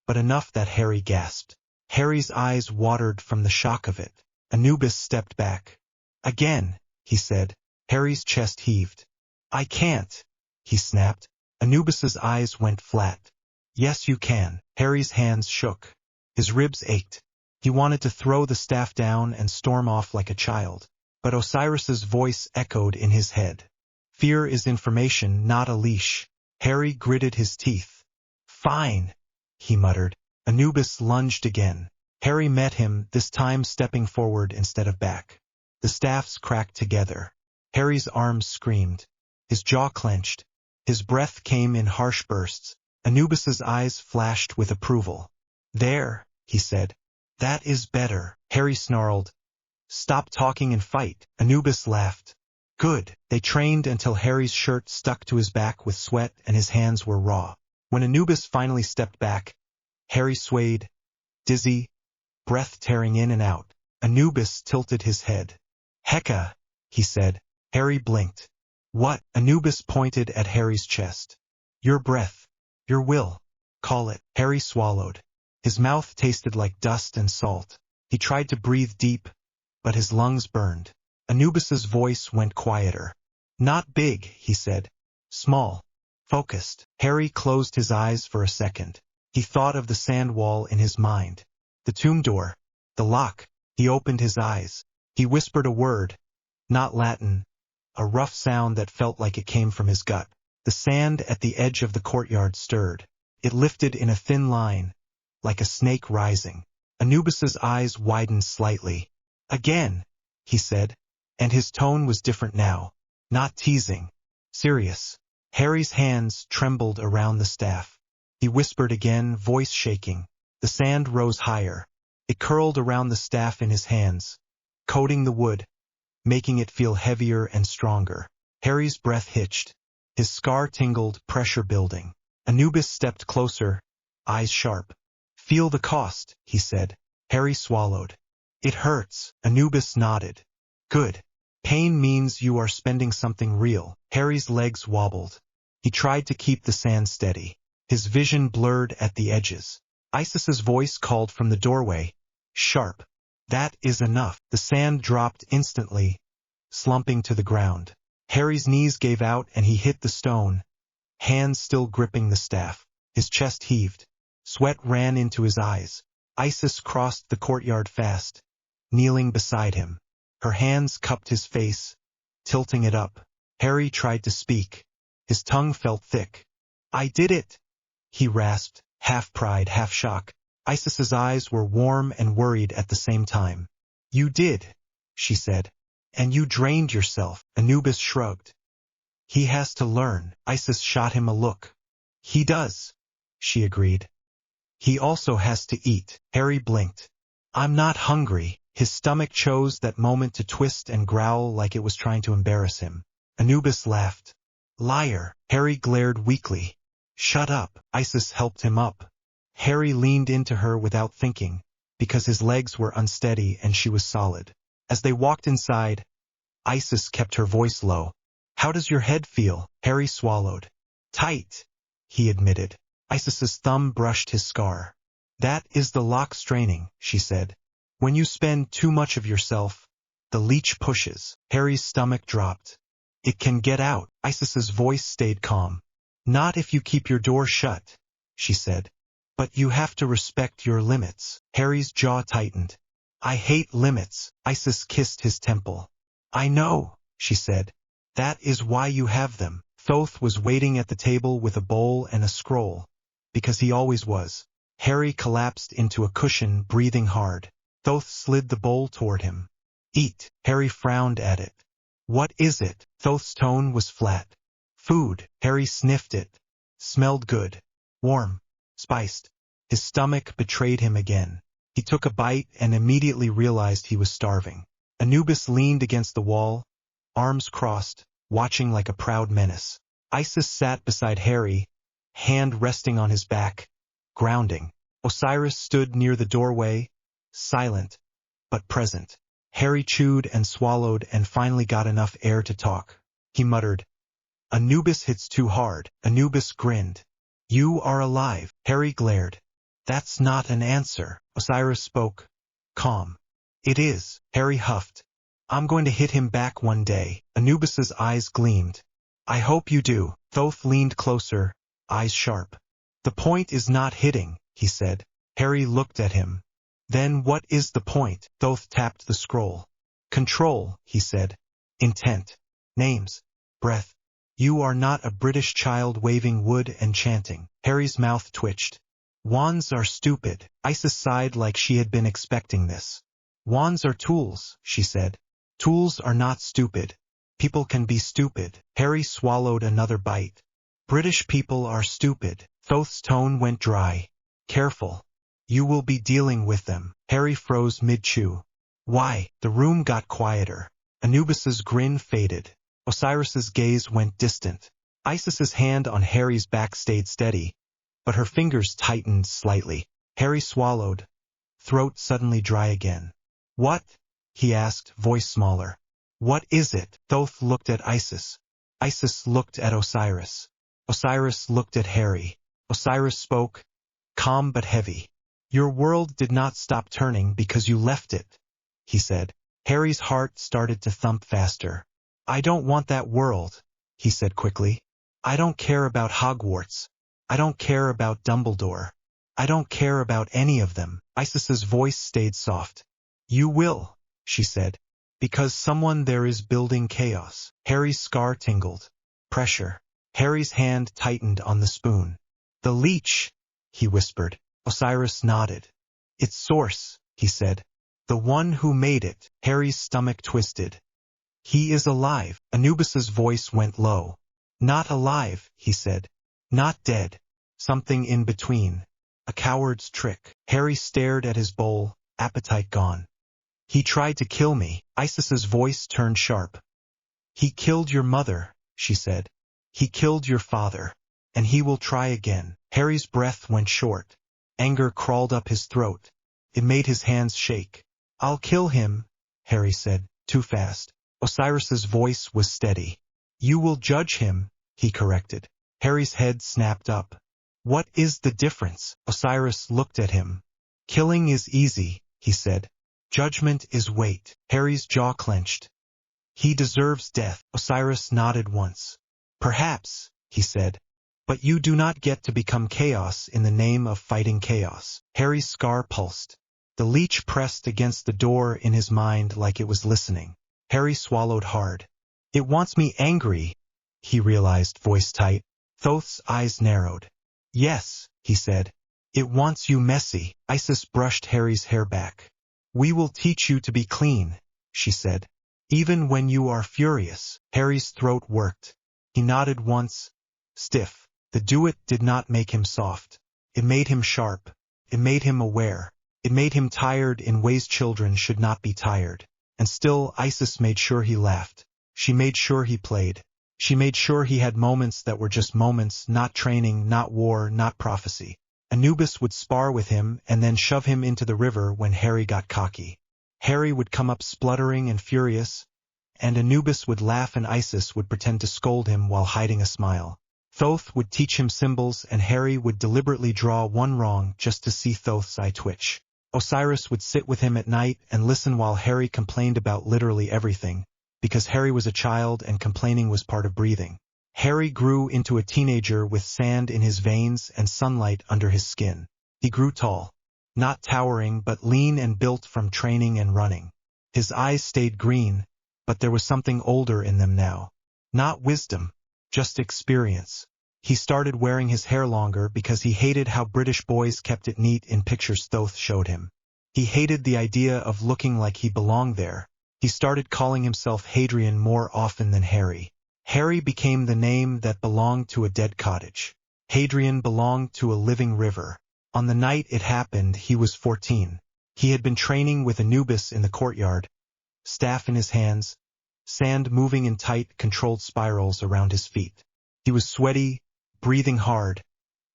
but enough that Harry gasped. Harry's eyes watered from the shock of it. Anubis stepped back. Again, he said. Harry's chest heaved. I can't, he snapped. Anubis's eyes went flat. Yes, you can. Harry's hands shook. His ribs ached. He wanted to throw the staff down and storm off like a child. But Osiris's voice echoed in his head. Fear is information, not a leash. Harry gritted his teeth. Fine, he muttered. Anubis lunged again. Harry met him, this time stepping forward instead of back. The staffs cracked together. Harry's arms screamed. His jaw clenched. His breath came in harsh bursts. Anubis's eyes flashed with approval. There, he said. That is better. Harry snarled. Stop talking and fight. Anubis laughed. Good. They trained until Harry's shirt stuck to his back with sweat and his hands were raw. When Anubis finally stepped back, Harry swayed, dizzy, breath tearing in and out. Anubis tilted his head. Heka, he said. Harry blinked. What? Anubis pointed at Harry's chest. Your breath. Your will. Call it. Harry swallowed. His mouth tasted like dust and salt. He tried to breathe deep, but his lungs burned. Anubis's voice went quieter. Not big, he said. Small. Focused. Harry closed his eyes for a second. He thought of the sand wall in his mind. The tomb door. The lock. He opened his eyes. He whispered a word. Not Latin. A rough sound that felt like it came from his gut. The sand at the edge of the courtyard stirred. It lifted in a thin line, like a snake rising. Anubis's eyes widened slightly. Again, he said, and his tone was different now. Not teasing. Serious. Harry's hands trembled around the staff. He whispered again, voice shaking. The sand rose higher. It curled around the staff in his hands, coating the wood, making it feel heavier and stronger. Harry's breath hitched. His scar tingled, pressure building. Anubis stepped closer, eyes sharp. Feel the cost, he said. Harry swallowed. It hurts. Anubis nodded. Good. Pain means you are spending something real. Harry's legs wobbled. He tried to keep the sand steady. His vision blurred at the edges. Isis's voice called from the doorway. Sharp. That is enough. The sand dropped instantly, slumping to the ground. Harry's knees gave out and he hit the stone, hands still gripping the staff. His chest heaved. Sweat ran into his eyes. Isis crossed the courtyard fast, kneeling beside him. Her hands cupped his face, tilting it up. Harry tried to speak. His tongue felt thick. I did it, he rasped, half pride, half shock. Isis's eyes were warm and worried at the same time. You did, she said. And you drained yourself. Anubis shrugged. He has to learn. Isis shot him a look. He does, she agreed. He also has to eat. Harry blinked. I'm not hungry. His stomach chose that moment to twist and growl like it was trying to embarrass him. Anubis laughed. Liar. Harry glared weakly. Shut up. Isis helped him up. Harry leaned into her without thinking, because his legs were unsteady and she was solid. As they walked inside, Isis kept her voice low. How does your head feel? Harry swallowed. Tight, he admitted. Isis's thumb brushed his scar. That is the lock straining, she said. When you spend too much of yourself, the leech pushes. Harry's stomach dropped. It can get out. Isis's voice stayed calm. Not if you keep your door shut, she said. But you have to respect your limits. Harry's jaw tightened. I hate limits. Isis kissed his temple. I know, she said. That is why you have them. Thoth was waiting at the table with a bowl and a scroll, because he always was. Harry collapsed into a cushion, breathing hard. Thoth slid the bowl toward him. Eat. Harry frowned at it. What is it? Thoth's tone was flat. Food. Harry sniffed it. Smelled good. Warm. Spiced. His stomach betrayed him again. He took a bite and immediately realized he was starving. Anubis leaned against the wall, arms crossed, watching like a proud menace. Isis sat beside Harry, hand resting on his back, grounding. Osiris stood near the doorway, silent, but present. Harry chewed and swallowed and finally got enough air to talk. He muttered, Anubis hits too hard. Anubis grinned. You are alive. Harry glared. That's not an answer. Osiris spoke, calm. It is. Harry huffed. I'm going to hit him back one day. Anubis's eyes gleamed. I hope you do. Thoth leaned closer, eyes sharp. The point is not hitting, he said. Harry looked at him. Then what is the point? Thoth tapped the scroll. Control, he said. Intent. Names. Breath. You are not a British child waving wood and chanting. Harry's mouth twitched. Wands are stupid. Isis sighed like she had been expecting this. Wands are tools, she said. Tools are not stupid. People can be stupid. Harry swallowed another bite. British people are stupid. Thoth's tone went dry. Careful. You will be dealing with them. Harry froze mid-chew. Why? The room got quieter. Anubis's grin faded. Osiris's gaze went distant. Isis's hand on Harry's back stayed steady, but her fingers tightened slightly. Harry swallowed, throat suddenly dry again. What? He asked, voice smaller. What is it? Thoth looked at Isis. Isis looked at Osiris. Osiris looked at Harry. Osiris spoke, calm but heavy. Your world did not stop turning because you left it, he said. Harry's heart started to thump faster. I don't want that world, he said quickly. I don't care about Hogwarts. I don't care about Dumbledore. I don't care about any of them. Isis's voice stayed soft. You will, she said, because someone there is building chaos. Harry's scar tingled. Pressure. Harry's hand tightened on the spoon. The leech, he whispered. Osiris nodded. Its source, he said. The one who made it. Harry's stomach twisted. He is alive. Anubis's voice went low. Not alive, he said. Not dead. Something in between. A coward's trick. Harry stared at his bowl, appetite gone. He tried to kill me. Isis's voice turned sharp. He killed your mother, she said. He killed your father. And he will try again. Harry's breath went short. Anger crawled up his throat. It made his hands shake. I'll kill him, Harry said, too fast. Osiris's voice was steady. You will judge him, he corrected. Harry's head snapped up. What is the difference? Osiris looked at him. Killing is easy, he said. Judgment is weight. Harry's jaw clenched. He deserves death. Osiris nodded once. Perhaps, he said. But you do not get to become chaos in the name of fighting chaos. Harry's scar pulsed. The leech pressed against the door in his mind like it was listening. Harry swallowed hard. It wants me angry, he realized, voice tight. Thoth's eyes narrowed. Yes, he said. It wants you messy. Isis brushed Harry's hair back. We will teach you to be clean, she said. Even when you are furious. Harry's throat worked. He nodded once. Stiff. The do-it did not make him soft. It made him sharp. It made him aware. It made him tired in ways children should not be tired. And still Isis made sure he laughed. She made sure he played. She made sure he had moments that were just moments, not training, not war, not prophecy. Anubis would spar with him and then shove him into the river when Harry got cocky. Harry would come up spluttering and furious, and Anubis would laugh and Isis would pretend to scold him while hiding a smile. Thoth would teach him symbols and Harry would deliberately draw one wrong just to see Thoth's eye twitch. Osiris would sit with him at night and listen while Harry complained about literally everything, because Harry was a child and complaining was part of breathing. Harry grew into a teenager with sand in his veins and sunlight under his skin. He grew tall. Not towering but lean and built from training and running. His eyes stayed green, but there was something older in them now. Not wisdom, just experience. He started wearing his hair longer because he hated how British boys kept it neat in pictures Thoth showed him. He hated the idea of looking like he belonged there. He started calling himself Hadrian more often than Harry. Harry became the name that belonged to a dead cottage. Hadrian belonged to a living river. On the night it happened, he was 14. He had been training with Anubis in the courtyard, staff in his hands, sand moving in tight, controlled spirals around his feet. He was sweaty, breathing hard,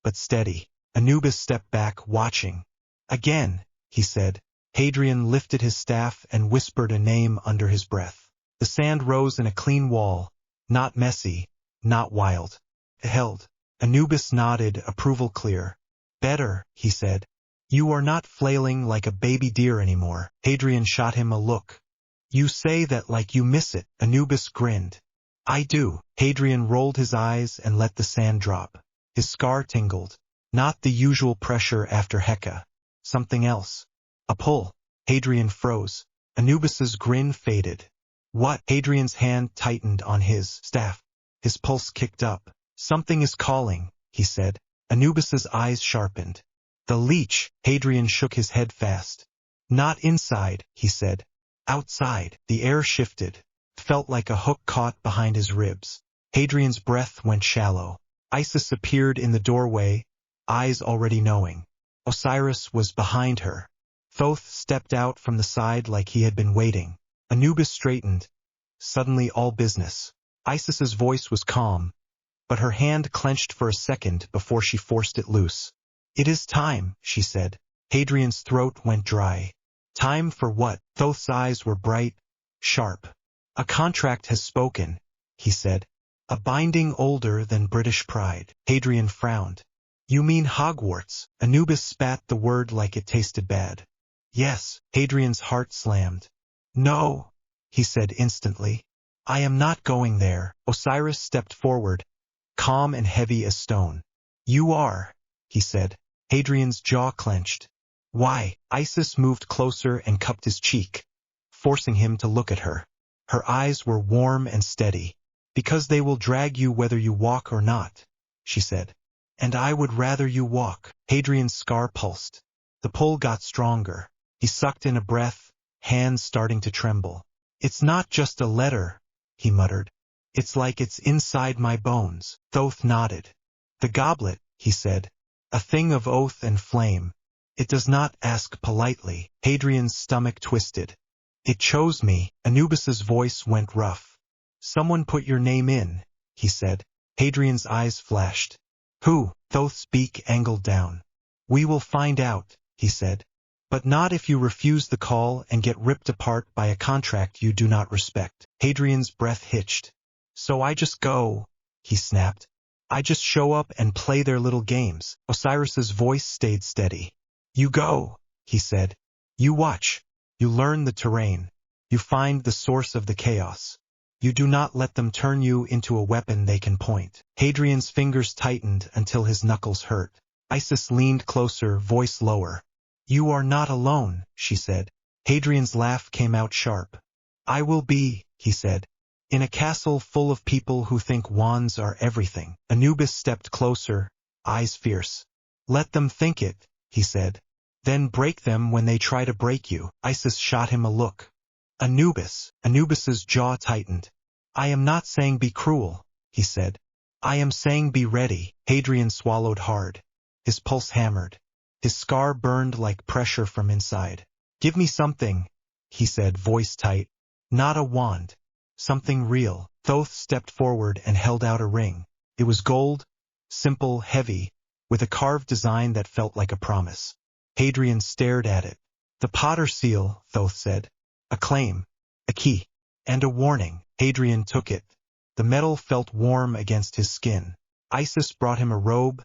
but steady. Anubis stepped back, watching. Again, he said. Hadrian lifted his staff and whispered a name under his breath. The sand rose in a clean wall, not messy, not wild. It held. Anubis nodded, approval clear. Better, he said. You are not flailing like a baby deer anymore. Hadrian shot him a look. You say that like you miss it. Anubis grinned. I do. Hadrian rolled his eyes and let the sand drop. His scar tingled. Not the usual pressure after Heka. Something else. A pull. Hadrian froze. Anubis's grin faded. What? Hadrian's hand tightened on his staff. His pulse kicked up. Something is calling, he said. Anubis's eyes sharpened. The leech. Hadrian shook his head fast. Not inside, he said. Outside. The air shifted. Felt like a hook caught behind his ribs. Hadrian's breath went shallow. Isis appeared in the doorway, eyes already knowing. Osiris was behind her. Thoth stepped out from the side like he had been waiting. Anubis straightened. Suddenly all business. Isis's voice was calm, but her hand clenched for a second before she forced it loose. It is time, she said. Hadrian's throat went dry. Time for what? Thoth's eyes were bright, sharp. A contract has spoken, he said. A binding older than British pride. Hadrian frowned. You mean Hogwarts? Anubis spat the word like it tasted bad. Yes. Hadrian's heart slammed. No, he said instantly. I am not going there. Osiris stepped forward, calm and heavy as stone. You are, he said. Hadrian's jaw clenched. Why? Isis moved closer and cupped his cheek, forcing him to look at her. Her eyes were warm and steady. Because they will drag you whether you walk or not, she said. And I would rather you walk. Hadrian's scar pulsed. The pull got stronger. He sucked in a breath, hands starting to tremble. It's not just a letter, he muttered. It's like it's inside my bones. Thoth nodded. The goblet, he said. A thing of oath and flame. It does not ask politely. Hadrian's stomach twisted. It chose me. Anubis's voice went rough. Someone put your name in, he said. Hadrian's eyes flashed. Who? Thoth's beak angled down. We will find out, he said. But not if you refuse the call and get ripped apart by a contract you do not respect. Hadrian's breath hitched. So I just go, he snapped. I just show up and play their little games. Osiris's voice stayed steady. You go, he said. You watch. You learn the terrain. You find the source of the chaos. You do not let them turn you into a weapon they can point. Hadrian's fingers tightened until his knuckles hurt. Isis leaned closer, voice lower. You are not alone, she said. Hadrian's laugh came out sharp. I will be, he said. In a castle full of people who think wands are everything. Anubis stepped closer, eyes fierce. Let them think it, he said. Then break them when they try to break you. Isis shot him a look. Anubis's jaw tightened. I am not saying be cruel, he said. I am saying be ready. Hadrian swallowed hard. His pulse hammered. His scar burned like pressure from inside. Give me something, he said, voice tight. Not a wand. Something real. Thoth stepped forward and held out a ring. It was gold, simple, heavy, with a carved design that felt like a promise. Hadrian stared at it. The Potter seal, Thoth said. A claim, a key, and a warning. Hadrian took it. The metal felt warm against his skin. Isis brought him a robe,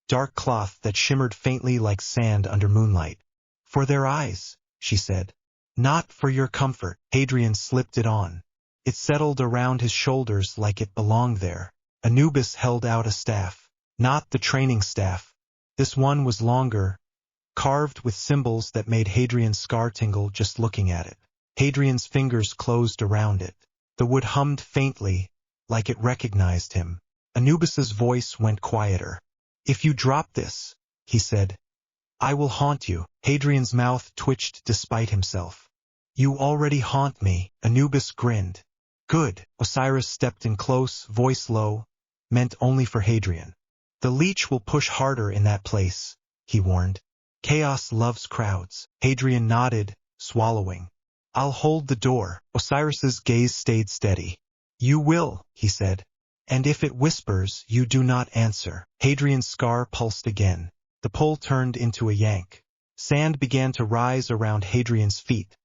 dark cloth that shimmered faintly like sand under moonlight. For their eyes, she said. Not for your comfort. Hadrian slipped it on. It settled around his shoulders like it belonged there. Anubis held out a staff. Not the training staff. This one was longer, carved with symbols that made Hadrian's scar tingle just looking at it. Hadrian's fingers closed around it. The wood hummed faintly, like it recognized him. Anubis's voice went quieter. If you drop this, he said, I will haunt you. Hadrian's mouth twitched despite himself. You already haunt me. Anubis grinned. Good. Osiris stepped in close, voice low, meant only for Hadrian. The leech will push harder in that place, he warned. Chaos loves crowds. Hadrian nodded, swallowing. I'll hold the door. Osiris's gaze stayed steady. You will, he said. And if it whispers, you do not answer. Hadrian's scar pulsed again. The pull turned into a yank. Sand began to rise around Hadrian's feet.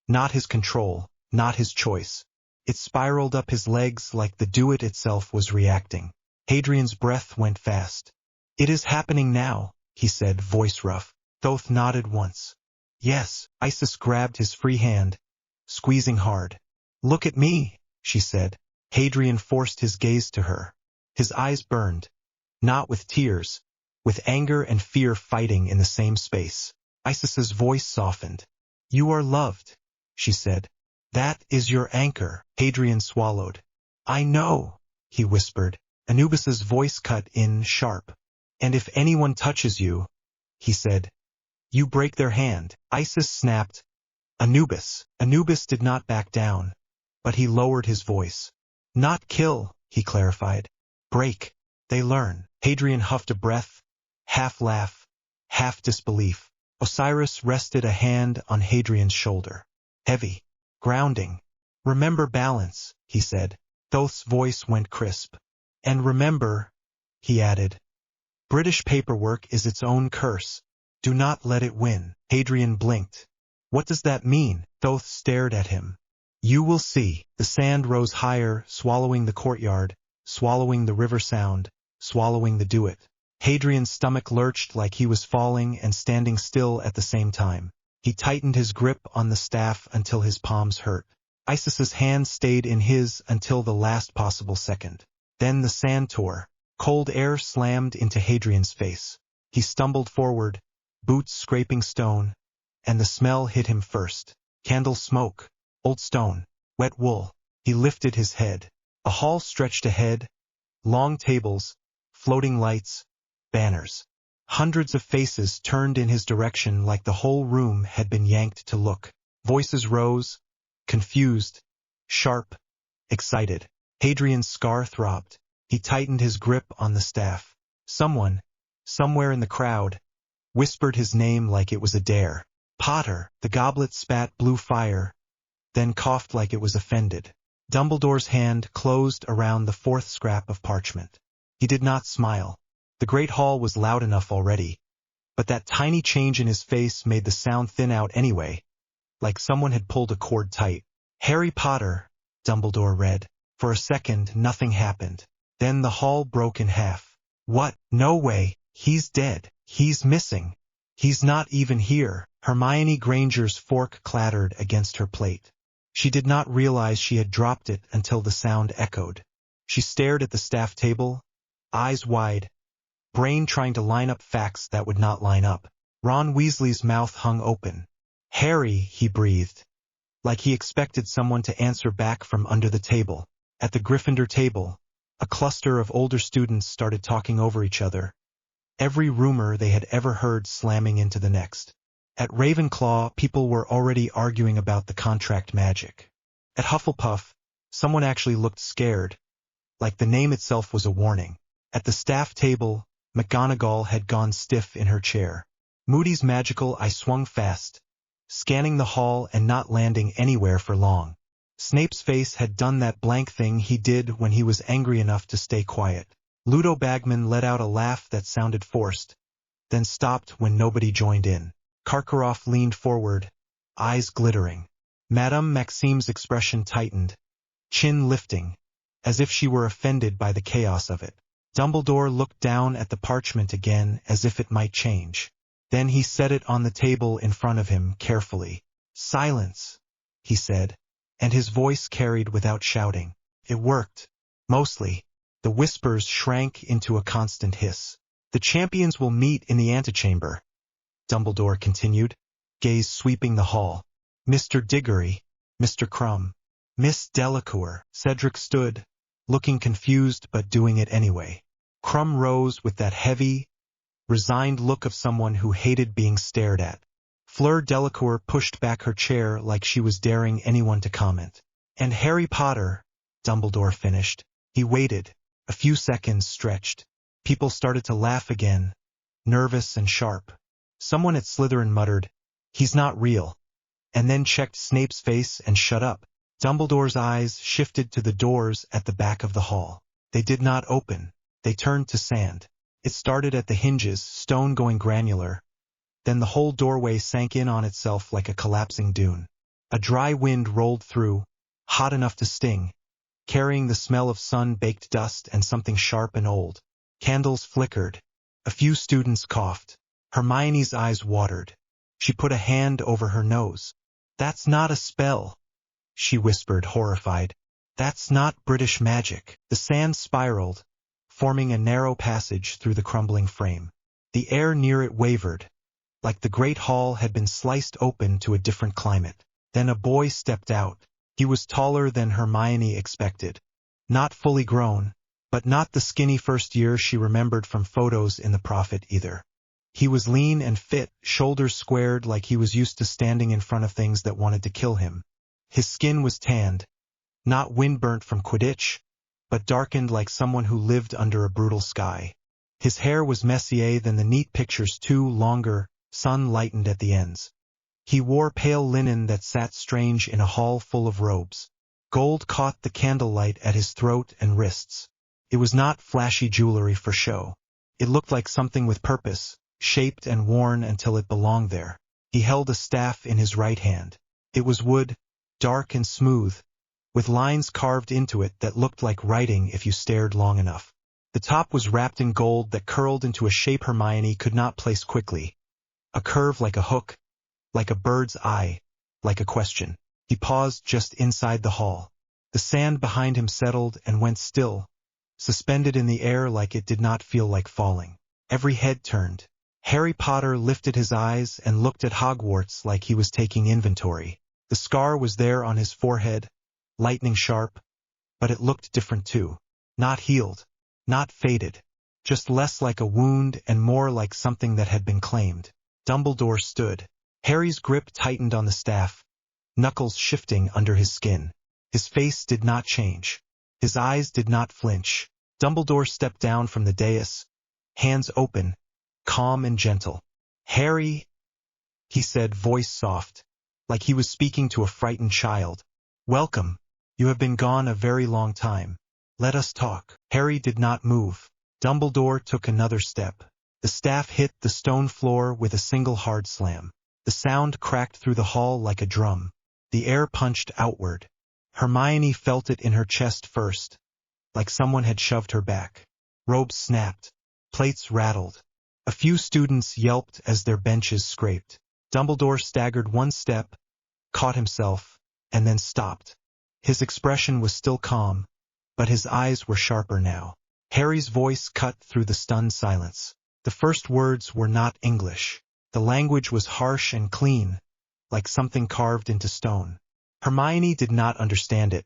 Not his control, not his choice. It spiraled up his legs like the do-it itself was reacting. Hadrian's breath went fast. It is happening now, he said, voice rough. Thoth nodded once. Yes. Isis grabbed his free hand, squeezing hard. Look at me, she said. Hadrian forced his gaze to her. His eyes burned. Not with tears, with anger and fear fighting in the same space. Isis's voice softened. You are loved, she said. That is your anchor. Hadrian swallowed. I know, he whispered. Anubis's voice cut in sharp. And if anyone touches you, he said, you break their hand. Isis snapped. Anubis. Anubis did not back down, but he lowered his voice. Not kill, he clarified. Break. They learn. Hadrian huffed a breath, half laugh, half disbelief. Osiris rested a hand on Hadrian's shoulder. Heavy. Grounding. Remember balance, he said. Thoth's voice went crisp. And remember, he added, British paperwork is its own curse. Do not let it win. Hadrian blinked. What does that mean? Thoth stared at him. You will see. The sand rose higher, swallowing the courtyard, swallowing the river sound, swallowing the do-it. Hadrian's stomach lurched like he was falling and standing still at the same time. He tightened his grip on the staff until his palms hurt. Isis's hand stayed in his until the last possible second. Then the sand tore. Cold air slammed into Hadrian's face. He stumbled forward, boots scraping stone, and the smell hit him first. Candle smoke, old stone, wet wool. He lifted his head. A hall stretched ahead, long tables, floating lights, banners. Hundreds of faces turned in his direction like the whole room had been yanked to look. Voices rose, confused, sharp, excited. Hadrian's scar throbbed. He tightened his grip on the staff. Someone, somewhere in the crowd, whispered his name like it was a dare. Potter. The goblet spat blue fire, then coughed like it was offended. Dumbledore's hand closed around the fourth scrap of parchment. He did not smile. The great hall was loud enough already, but that tiny change in his face made the sound thin out anyway, like someone had pulled a cord tight. Harry Potter, Dumbledore read. For a second, nothing happened. Then the hall broke in half. What? No way. He's dead. He's missing. He's not even here. Hermione Granger's fork clattered against her plate. She did not realize she had dropped it until the sound echoed. She stared at the staff table, eyes wide, brain trying to line up facts that would not line up. Ron Weasley's mouth hung open. Harry, he breathed, like he expected someone to answer back from under the table. At the Gryffindor table, a cluster of older students started talking over each other, every rumor they had ever heard slamming into the next. At Ravenclaw, people were already arguing about the contract magic. At Hufflepuff, someone actually looked scared, like the name itself was a warning. At the staff table, McGonagall had gone stiff in her chair. Moody's magical eye swung fast, scanning the hall and not landing anywhere for long. Snape's face had done that blank thing he did when he was angry enough to stay quiet. Ludo Bagman let out a laugh that sounded forced, then stopped when nobody joined in. Karkaroff leaned forward, eyes glittering. Madame Maxime's expression tightened, chin lifting, as if she were offended by the chaos of it. Dumbledore looked down at the parchment again as if it might change. Then he set it on the table in front of him carefully. Silence, he said, and his voice carried without shouting. It worked. Mostly. The whispers shrank into a constant hiss. The champions will meet in the antechamber, Dumbledore continued, gaze sweeping the hall. Mr. Diggory, Mr. Crumb, Miss Delacour. Cedric stood, looking confused but doing it anyway. Crumb rose with that heavy, resigned look of someone who hated being stared at. Fleur Delacour pushed back her chair like she was daring anyone to comment. And Harry Potter, Dumbledore finished. He waited. A few seconds stretched. People started to laugh again, nervous and sharp. Someone at Slytherin muttered, "He's not real," and then checked Snape's face and shut up. Dumbledore's eyes shifted to the doors at the back of the hall. They did not open. They turned to sand. It started at the hinges, stone going granular. Then the whole doorway sank in on itself like a collapsing dune. A dry wind rolled through, hot enough to sting, carrying the smell of sun-baked dust and something sharp and old. Candles flickered. A few students coughed. Hermione's eyes watered. She put a hand over her nose. "That's not a spell," she whispered, horrified. "That's not British magic." The sand spiraled, forming a narrow passage through the crumbling frame. The air near it wavered, like the great hall had been sliced open to a different climate. Then a boy stepped out. He was taller than Hermione expected. Not fully grown, but not the skinny first year she remembered from photos in the Prophet either. He was lean and fit, shoulders squared like he was used to standing in front of things that wanted to kill him. His skin was tanned, not windburnt from Quidditch, but darkened like someone who lived under a brutal sky. His hair was messier than the neat pictures too, longer, sun-lightened at the ends. He wore pale linen that sat strange in a hall full of robes. Gold caught the candlelight at his throat and wrists. It was not flashy jewelry for show. It looked like something with purpose, shaped and worn until it belonged there. He held a staff in his right hand. It was wood, dark and smooth, with lines carved into it that looked like writing if you stared long enough. The top was wrapped in gold that curled into a shape Hermione could not place quickly. A curve like a hook, like a bird's eye, like a question. He paused just inside the hall. The sand behind him settled and went still, suspended in the air like it did not feel like falling. Every head turned. Harry Potter lifted his eyes and looked at Hogwarts like he was taking inventory. The scar was there on his forehead, lightning sharp, but it looked different too. Not healed, not faded, just less like a wound and more like something that had been claimed. Dumbledore stood. Harry's grip tightened on the staff, knuckles shifting under his skin. His face did not change. His eyes did not flinch. Dumbledore stepped down from the dais, hands open, calm and gentle. "Harry," he said, voice soft, like he was speaking to a frightened child. "Welcome. You have been gone a very long time. Let us talk." Harry did not move. Dumbledore took another step. The staff hit the stone floor with a single hard slam. The sound cracked through the hall like a drum. The air punched outward. Hermione felt it in her chest first, like someone had shoved her back. Robes snapped. Plates rattled. A few students yelped as their benches scraped. Dumbledore staggered one step, caught himself, and then stopped. His expression was still calm, but his eyes were sharper now. Harry's voice cut through the stunned silence. The first words were not English. The language was harsh and clean, like something carved into stone. Hermione did not understand it,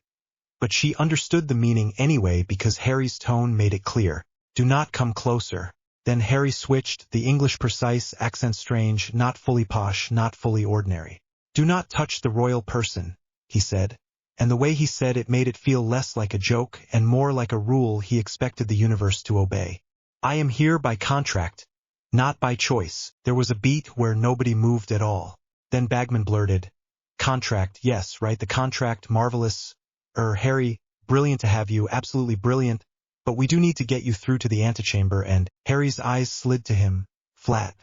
but she understood the meaning anyway because Harry's tone made it clear. "Do not come closer." Then Harry switched, the English precise, accent strange, not fully posh, not fully ordinary. "Do not touch the royal person," he said, and the way he said it made it feel less like a joke and more like a rule he expected the universe to obey. "I am here by contract, not by choice." There was a beat where nobody moved at all. Then Bagman blurted, "Contract, yes, right, the contract, marvelous. Harry, brilliant to have you, absolutely brilliant, but we do need to get you through to the antechamber," and Harry's eyes slid to him, flat.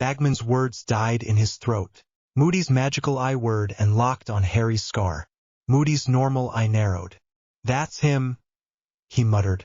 Bagman's words died in his throat. Moody's magical eye word and locked on Harry's scar. Moody's normal eye narrowed. "That's him," he muttered,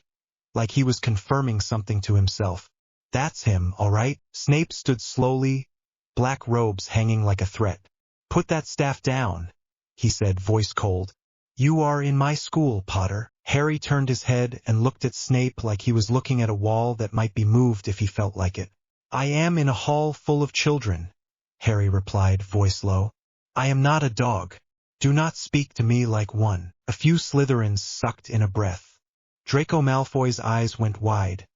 like he was confirming something to himself. "That's him, all right." Snape stood slowly, black robes hanging like a threat. "Put that staff down," he said, voice cold. "You are in my school, Potter." Harry turned his head and looked at Snape like he was looking at a wall that might be moved if he felt like it. "I am in a hall full of children," Harry replied, voice low. "I am not a dog. Do not speak to me like one." A few Slytherins sucked in a breath. Draco Malfoy's eyes went wide,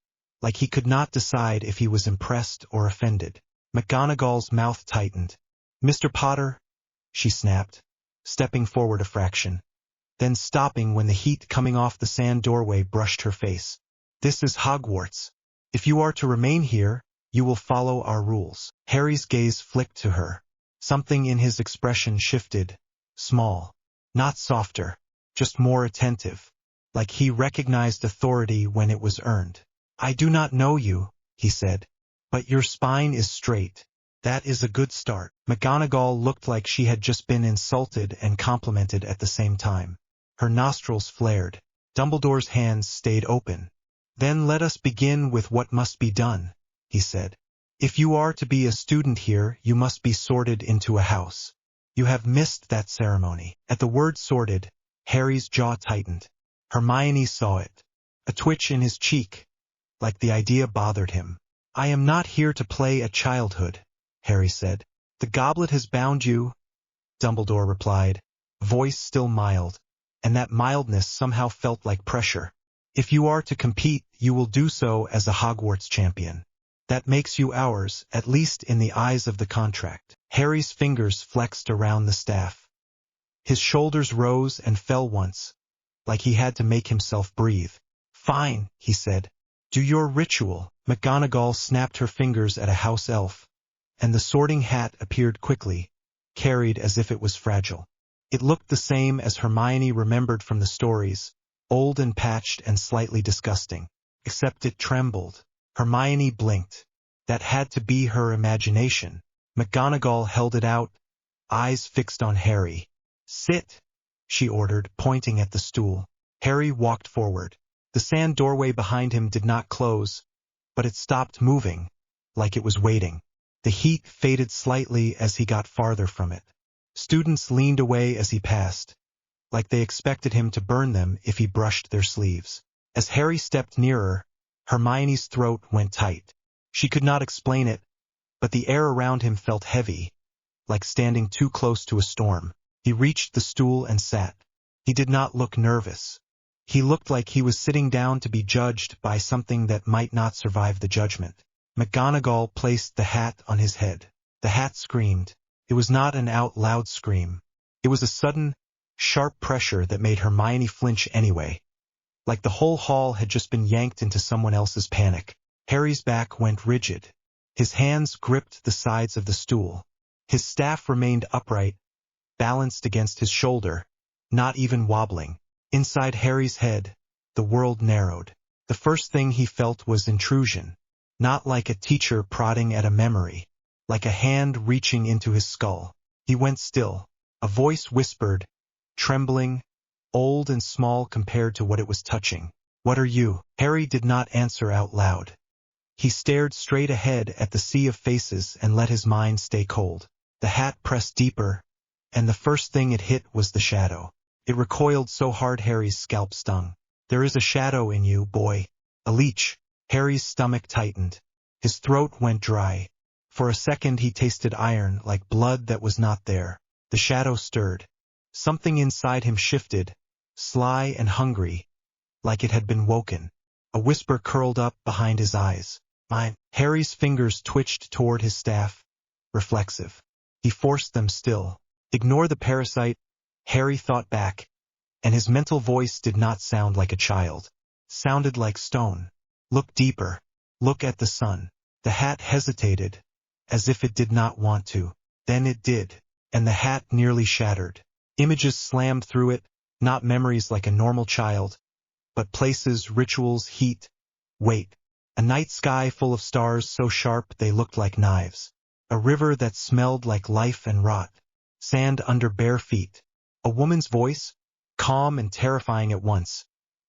like he could not decide if he was impressed or offended. McGonagall's mouth tightened. "Mr. Potter," she snapped, stepping forward a fraction, then stopping when the heat coming off the sand doorway brushed her face. "This is Hogwarts. If you are to remain here, you will follow our rules." Harry's gaze flicked to her. Something in his expression shifted, small, not softer, just more attentive, like he recognized authority when it was earned. "I do not know you," he said, "but your spine is straight. That is a good start." McGonagall looked like she had just been insulted and complimented at the same time. Her nostrils flared. Dumbledore's hands stayed open. "Then let us begin with what must be done," he said. "If you are to be a student here, you must be sorted into a house. You have missed that ceremony." At the word sorted, Harry's jaw tightened. Hermione saw it. A twitch in his cheek, like the idea bothered him. "I am not here to play at childhood," Harry said. "The goblet has bound you," Dumbledore replied, voice still mild, and that mildness somehow felt like pressure. "If you are to compete, you will do so as a Hogwarts champion. That makes you ours, at least in the eyes of the contract." Harry's fingers flexed around the staff. His shoulders rose and fell once, like he had to make himself breathe. "Fine," he said. "Do your ritual." McGonagall snapped her fingers at a house elf, and the sorting hat appeared quickly, carried as if it was fragile. It looked the same as Hermione remembered from the stories, old and patched and slightly disgusting, except it trembled. Hermione blinked. That had to be her imagination. McGonagall held it out, eyes fixed on Harry. "Sit," she ordered, pointing at the stool. Harry walked forward. The sand doorway behind him did not close, but it stopped moving, like it was waiting. The heat faded slightly as he got farther from it. Students leaned away as he passed, like they expected him to burn them if he brushed their sleeves. As Harry stepped nearer, Hermione's throat went tight. She could not explain it, but the air around him felt heavy, like standing too close to a storm. He reached the stool and sat. He did not look nervous, He looked like he was sitting down to be judged by something that might not survive the judgment. McGonagall placed the hat on his head. The hat screamed. It was not an out-loud scream. It was a sudden, sharp pressure that made Hermione flinch anyway. Like the whole hall had just been yanked into someone else's panic. Harry's back went rigid. His hands gripped the sides of the stool. His staff remained upright, balanced against his shoulder, not even wobbling. Inside Harry's head, the world narrowed. The first thing he felt was intrusion. Not like a teacher prodding at a memory. Like a hand reaching into his skull. He went still. A voice whispered, trembling, old and small compared to what it was touching. "What are you?" Harry did not answer out loud. He stared straight ahead at the sea of faces and let his mind stay cold. The hat pressed deeper, and the first thing it hit was the shadow. It recoiled so hard Harry's scalp stung. "There is a shadow in you, boy. A leech." Harry's stomach tightened. His throat went dry. For a second he tasted iron, like blood that was not there. The shadow stirred. Something inside him shifted, sly and hungry, like it had been woken. A whisper curled up behind his eyes. "Mine." Harry's fingers twitched toward his staff, reflexive. He forced them still. "Ignore the parasite," Harry thought back, and his mental voice did not sound like a child. Sounded like stone. "Look deeper. Look at the sun." The hat hesitated, as if it did not want to. Then it did, and the hat nearly shattered. Images slammed through it, not memories like a normal child, but places, rituals, heat, weight. A night sky full of stars so sharp they looked like knives. A river that smelled like life and rot. Sand under bare feet. A woman's voice, calm and terrifying at once,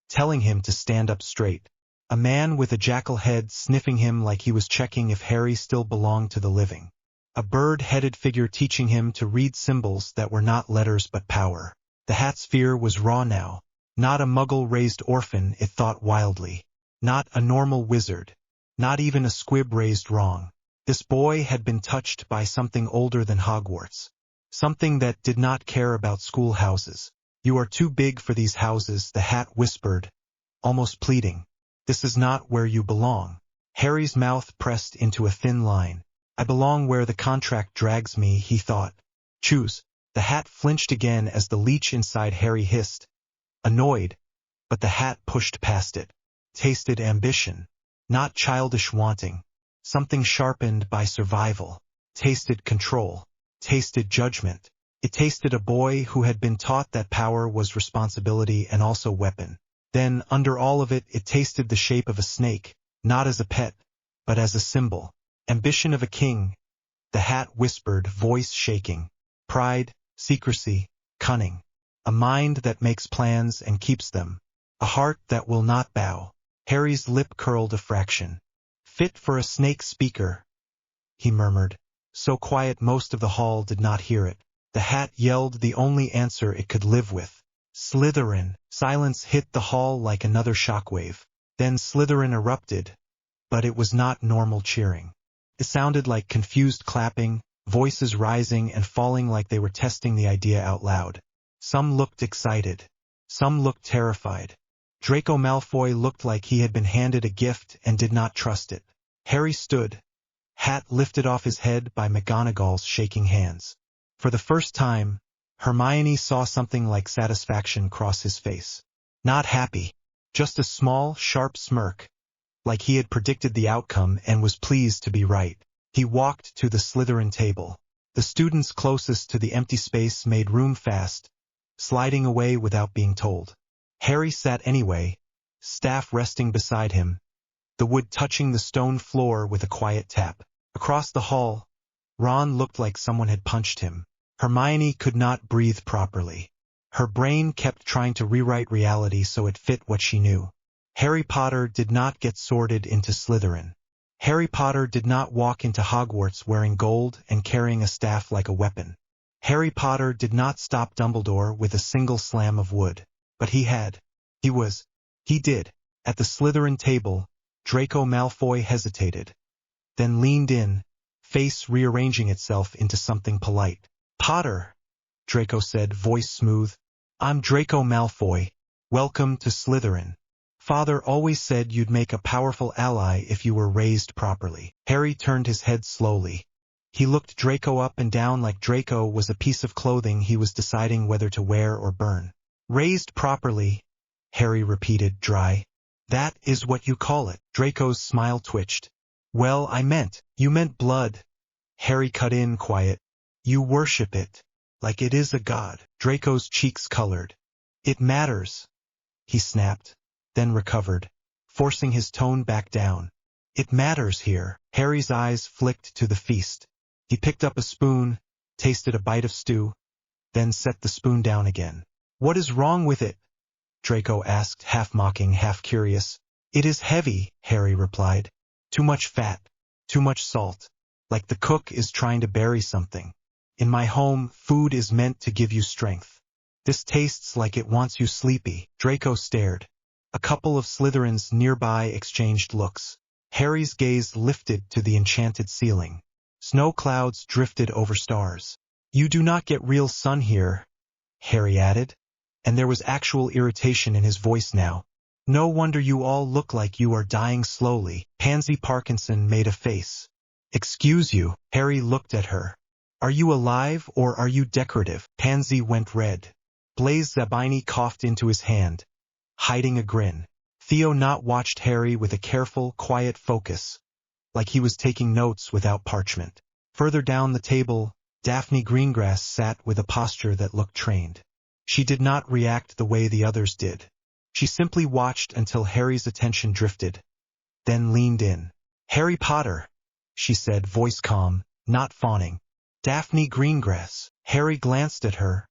telling him to stand up straight. A man with a jackal head sniffing him like he was checking if Harry still belonged to the living. A bird-headed figure teaching him to read symbols that were not letters but power. The hat's fear was raw now. Not a muggle-raised orphan, it thought wildly. Not a normal wizard. Not even a squib raised wrong. This boy had been touched by something older than Hogwarts. Something that did not care about schoolhouses. "You are too big for these houses," the hat whispered, almost pleading. "This is not where you belong." Harry's mouth pressed into a thin line. "I belong where the contract drags me," he thought. "Choose." The hat flinched again as the leech inside Harry hissed. Annoyed, but the hat pushed past it. Tasted ambition. Not childish wanting. Something sharpened by survival. Tasted control. Tasted judgment. It tasted a boy who had been taught that power was responsibility and also weapon. Then, under all of it, it tasted the shape of a snake, not as a pet, but as a symbol. Ambition of a king. The hat whispered, voice shaking. Pride, secrecy, cunning. A mind that makes plans and keeps them. A heart that will not bow. Harry's lip curled a fraction. "Fit for a snake speaker," he murmured, so quiet most of the hall did not hear it. The hat yelled the only answer it could live with. "Slytherin." Silence hit the hall like another shockwave. Then Slytherin erupted, but it was not normal cheering. It sounded like confused clapping, voices rising and falling like they were testing the idea out loud. Some looked excited. Some looked terrified. Draco Malfoy looked like he had been handed a gift and did not trust it. Harry stood, hat lifted off his head by McGonagall's shaking hands. For the first time, Hermione saw something like satisfaction cross his face. Not happy, just a small, sharp smirk, like he had predicted the outcome and was pleased to be right. He walked to the Slytherin table. The students closest to the empty space made room fast, sliding away without being told. Harry sat anyway, staff resting beside him, the wood touching the stone floor with a quiet tap. Across the hall, Ron looked like someone had punched him. Hermione could not breathe properly. Her brain kept trying to rewrite reality so it fit what she knew. Harry Potter did not get sorted into Slytherin. Harry Potter did not walk into Hogwarts wearing gold and carrying a staff like a weapon. Harry Potter did not stop Dumbledore with a single slam of wood. But he had. He did. At the Slytherin table, Draco Malfoy hesitated, then leaned in, face rearranging itself into something polite. "Potter," Draco said, voice smooth. "I'm Draco Malfoy. Welcome to Slytherin. Father always said you'd make a powerful ally if you were raised properly. Harry turned his head slowly. He looked Draco up and down like Draco was a piece of clothing he was deciding whether to wear or burn. Raised properly, Harry repeated, dry. That is what you call it. Draco's smile twitched. Well, you meant blood. Harry cut in quiet. You worship it, like it is a god. Draco's cheeks colored. It matters, he snapped, then recovered, forcing his tone back down. It matters here. Harry's eyes flicked to the feast. He picked up a spoon, tasted a bite of stew, then set the spoon down again. What is wrong with it? Draco asked, half mocking, half curious. It is heavy, Harry replied. Too much fat, too much salt, like the cook is trying to bury something. In my home, food is meant to give you strength. This tastes like it wants you sleepy. Draco stared. A couple of Slytherins nearby exchanged looks. Harry's gaze lifted to the enchanted ceiling. Snow clouds drifted over stars. You do not get real sun here, Harry added, and there was actual irritation in his voice now. No wonder you all look like you are dying slowly. Pansy Parkinson made a face. Excuse you. Harry looked at her. Are you alive or are you decorative? Pansy went red. Blaise Zabini coughed into his hand, hiding a grin. Theo Knott watched Harry with a careful, quiet focus, like he was taking notes without parchment. Further down the table, Daphne Greengrass sat with a posture that looked trained. She did not react the way the others did. She simply watched until Harry's attention drifted, then leaned in. Harry Potter, she said, voice calm, not fawning. Daphne Greengrass. Harry glanced at her,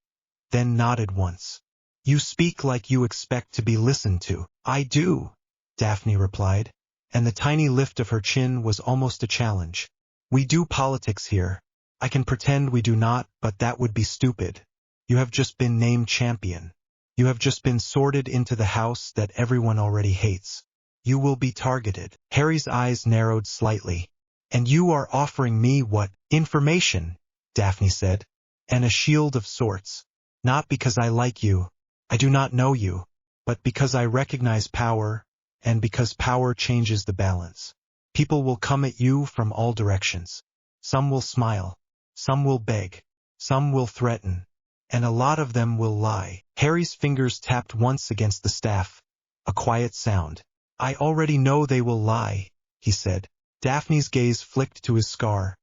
then nodded once. You speak like you expect to be listened to. I do, Daphne replied, and the tiny lift of her chin was almost a challenge. We do politics here. I can pretend we do not, but that would be stupid. You have just been named champion. You have just been sorted into the house that everyone already hates. You will be targeted. Harry's eyes narrowed slightly. And you are offering me what? Information, Daphne said, and a shield of sorts. Not because I like you, I do not know you, but because I recognize power, and because power changes the balance. People will come at you from all directions. Some will smile, some will beg, some will threaten, and a lot of them will lie. Harry's fingers tapped once against the staff, a quiet sound. I already know they will lie, he said. Daphne's gaze flicked to his scar,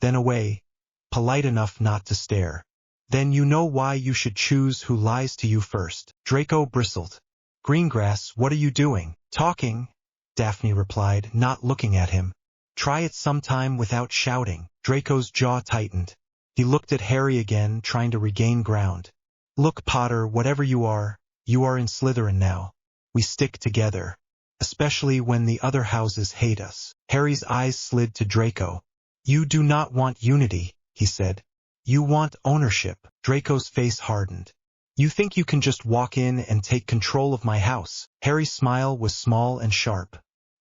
then away, polite enough not to stare. Then you know why you should choose who lies to you first. Draco bristled. Greengrass, what are you doing? Talking, Daphne replied, not looking at him. Try it sometime without shouting. Draco's jaw tightened. He looked at Harry again, trying to regain ground. Look, Potter, whatever you are in Slytherin now. We stick together, especially when the other houses hate us. Harry's eyes slid to Draco. You do not want unity, he said. You want ownership. Draco's face hardened. You think you can just walk in and take control of my house? Harry's smile was small and sharp.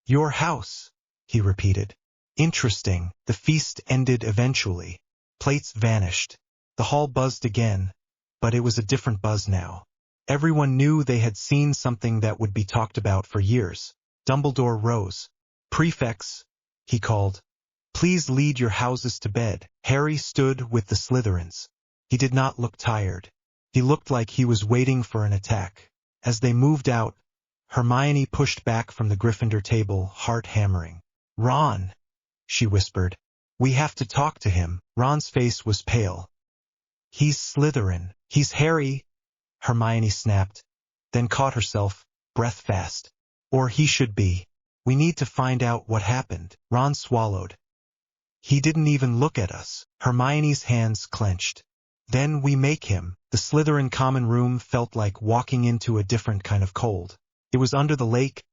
Your house, he repeated. Interesting. The feast ended eventually. Plates vanished. The hall buzzed again, but it was a different buzz now. Everyone knew they had seen something that would be talked about for years. Dumbledore rose. Prefects, he called. Please lead your houses to bed. Harry stood with the Slytherins. He did not look tired. He looked like he was waiting for an attack. As they moved out, Hermione pushed back from the Gryffindor table, heart hammering. Ron, she whispered. We have to talk to him. Ron's face was pale. He's Slytherin. He's Harry, Hermione snapped, then caught herself, breath fast. Or he should be. We need to find out what happened. Ron swallowed. He didn't even look at us. Hermione's hands clenched. Then we make him. The Slytherin common room felt like walking into a different kind of cold. It was under the lake,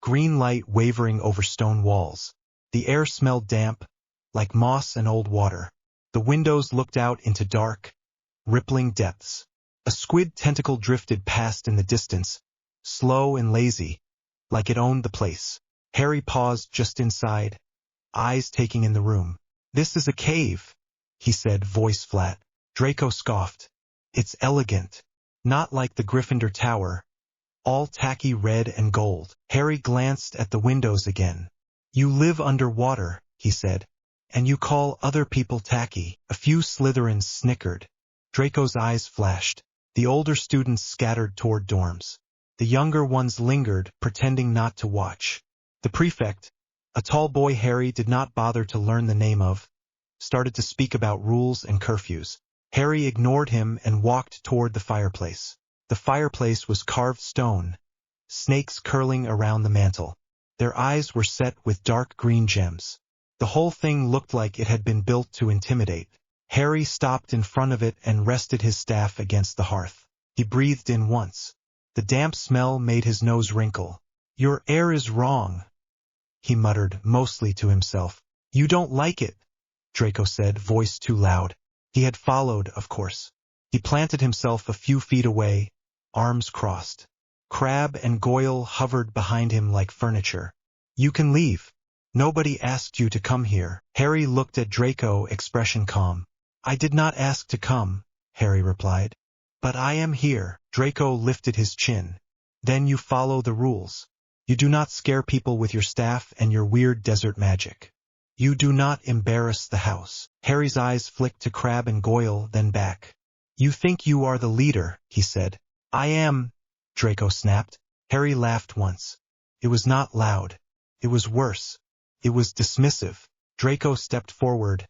green light wavering over stone walls. The air smelled damp, like moss and old water. The windows looked out into dark, rippling depths. A squid tentacle drifted past in the distance, slow and lazy, like it owned the place. Harry paused just inside, eyes taking in the room. This is a cave, he said, voice flat. Draco scoffed. It's elegant. Not like the Gryffindor Tower, all tacky red and gold. Harry glanced at the windows again. You live underwater, he said, and you call other people tacky. A few Slytherins snickered. Draco's eyes flashed. The older students scattered toward dorms. The younger ones lingered, pretending not to watch. The prefect, a tall boy Harry did not bother to learn the name of, started to speak about rules and curfews. Harry ignored him and walked toward the fireplace. The fireplace was carved stone, snakes curling around the mantel. Their eyes were set with dark green gems. The whole thing looked like it had been built to intimidate. Harry stopped in front of it and rested his staff against the hearth. He breathed in once. The damp smell made his nose wrinkle. Your air is wrong, he muttered, mostly to himself. You don't like it, Draco said, voice too loud. He had followed, of course. He planted himself a few feet away, arms crossed. Crabbe and Goyle hovered behind him like furniture. You can leave. Nobody asked you to come here. Harry looked at Draco, expression calm. I did not ask to come, Harry replied. But I am here. Draco lifted his chin. Then you follow the rules. You do not scare people with your staff and your weird desert magic. You do not embarrass the house. Harry's eyes flicked to Crabbe and Goyle, then back. You think you are the leader, he said. I am, Draco snapped. Harry laughed once. It was not loud. It was worse. It was dismissive. Draco stepped forward,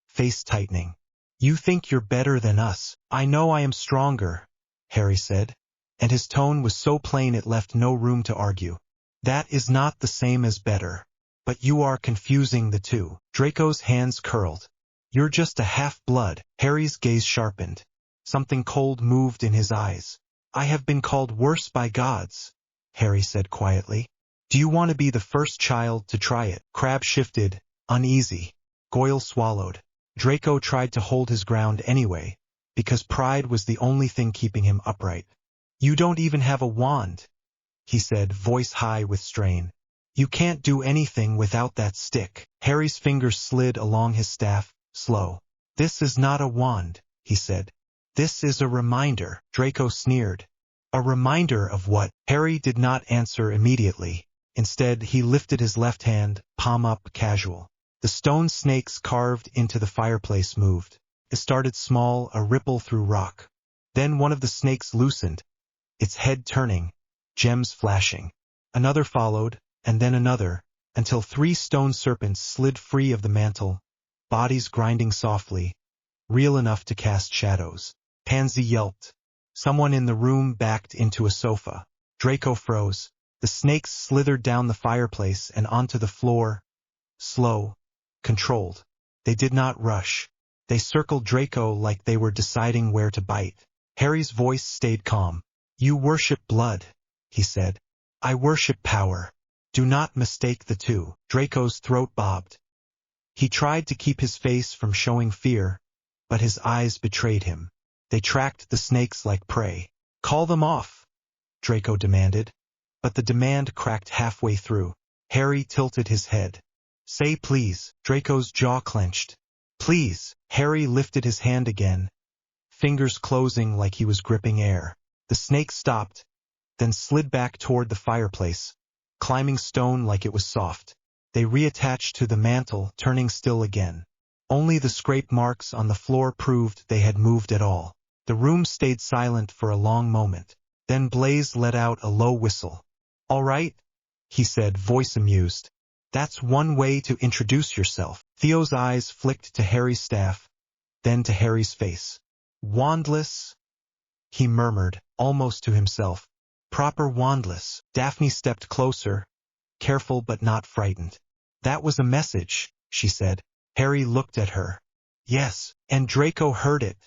face tightening. You think you're better than us. I know I am stronger, Harry said, and his tone was so plain it left no room to argue. That is not the same as better. But you are confusing the two. Draco's hands curled. You're just a half-blood. Harry's gaze sharpened. Something cold moved in his eyes. I have been called worse by gods, Harry said quietly. Do you want to be the first child to try it? Crabbe shifted, uneasy. Goyle swallowed. Draco tried to hold his ground anyway, because pride was the only thing keeping him upright. You don't even have a wand, he said, voice high with strain. You can't do anything without that stick. Harry's fingers slid along his staff, slow. This is not a wand, he said. This is a reminder. Draco sneered. A reminder of what? Harry did not answer immediately. Instead, he lifted his left hand, palm up, casual. The stone snakes carved into the fireplace moved. It started small, a ripple through rock. Then one of the snakes loosened, its head turning, gems flashing. Another followed, and then another, until 3 stone serpents slid free of the mantle, bodies grinding softly, real enough to cast shadows. Pansy yelped. Someone in the room backed into a sofa. Draco froze. The snakes slithered down the fireplace and onto the floor, slow, controlled. They did not rush. They circled Draco like they were deciding where to bite. Harry's voice stayed calm. You worship blood, he said. I worship power. Do not mistake the two. Draco's throat bobbed. He tried to keep his face from showing fear, but his eyes betrayed him. They tracked the snakes like prey. Call them off, Draco demanded. But the demand cracked halfway through. Harry tilted his head. Say please. Draco's jaw clenched. Please. Harry lifted his hand again, fingers closing like he was gripping air. The snake stopped, then slid back toward the fireplace, climbing stone like it was soft. They reattached to the mantle, turning still again. Only the scrape marks on the floor proved they had moved at all. The room stayed silent for a long moment. Then Blaze let out a low whistle. All right, he said, voice amused. That's one way to introduce yourself. Theo's eyes flicked to Harry's staff, then to Harry's face. Wandless, he murmured, almost to himself. Proper wandless. Daphne stepped closer, careful but not frightened. That was a message, she said. Harry looked at her. Yes, and Draco heard it,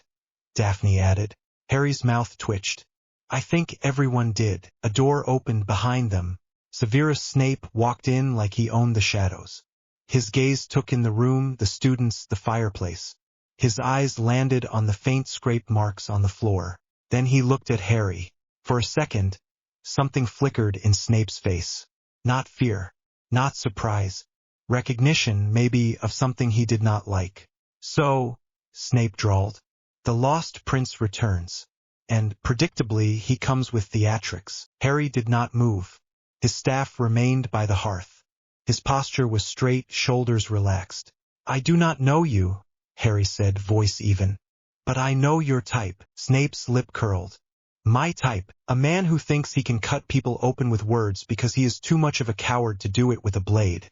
Daphne added. Harry's mouth twitched. I think everyone did. A door opened behind them. Severus Snape walked in like he owned the shadows. His gaze took in the room, the students, the fireplace. His eyes landed on the faint scrape marks on the floor. Then he looked at Harry. For a second, something flickered in Snape's face. Not fear, not surprise. Recognition, maybe, of something he did not like. So, Snape drawled, the Lost Prince returns. And, predictably, he comes with theatrics. Harry did not move. His staff remained by the hearth. His posture was straight, shoulders relaxed. "I do not know you," Harry said, voice even. "But I know your type." Snape's lip curled. "My type, a man who thinks he can cut people open with words because he is too much of a coward to do it with a blade,"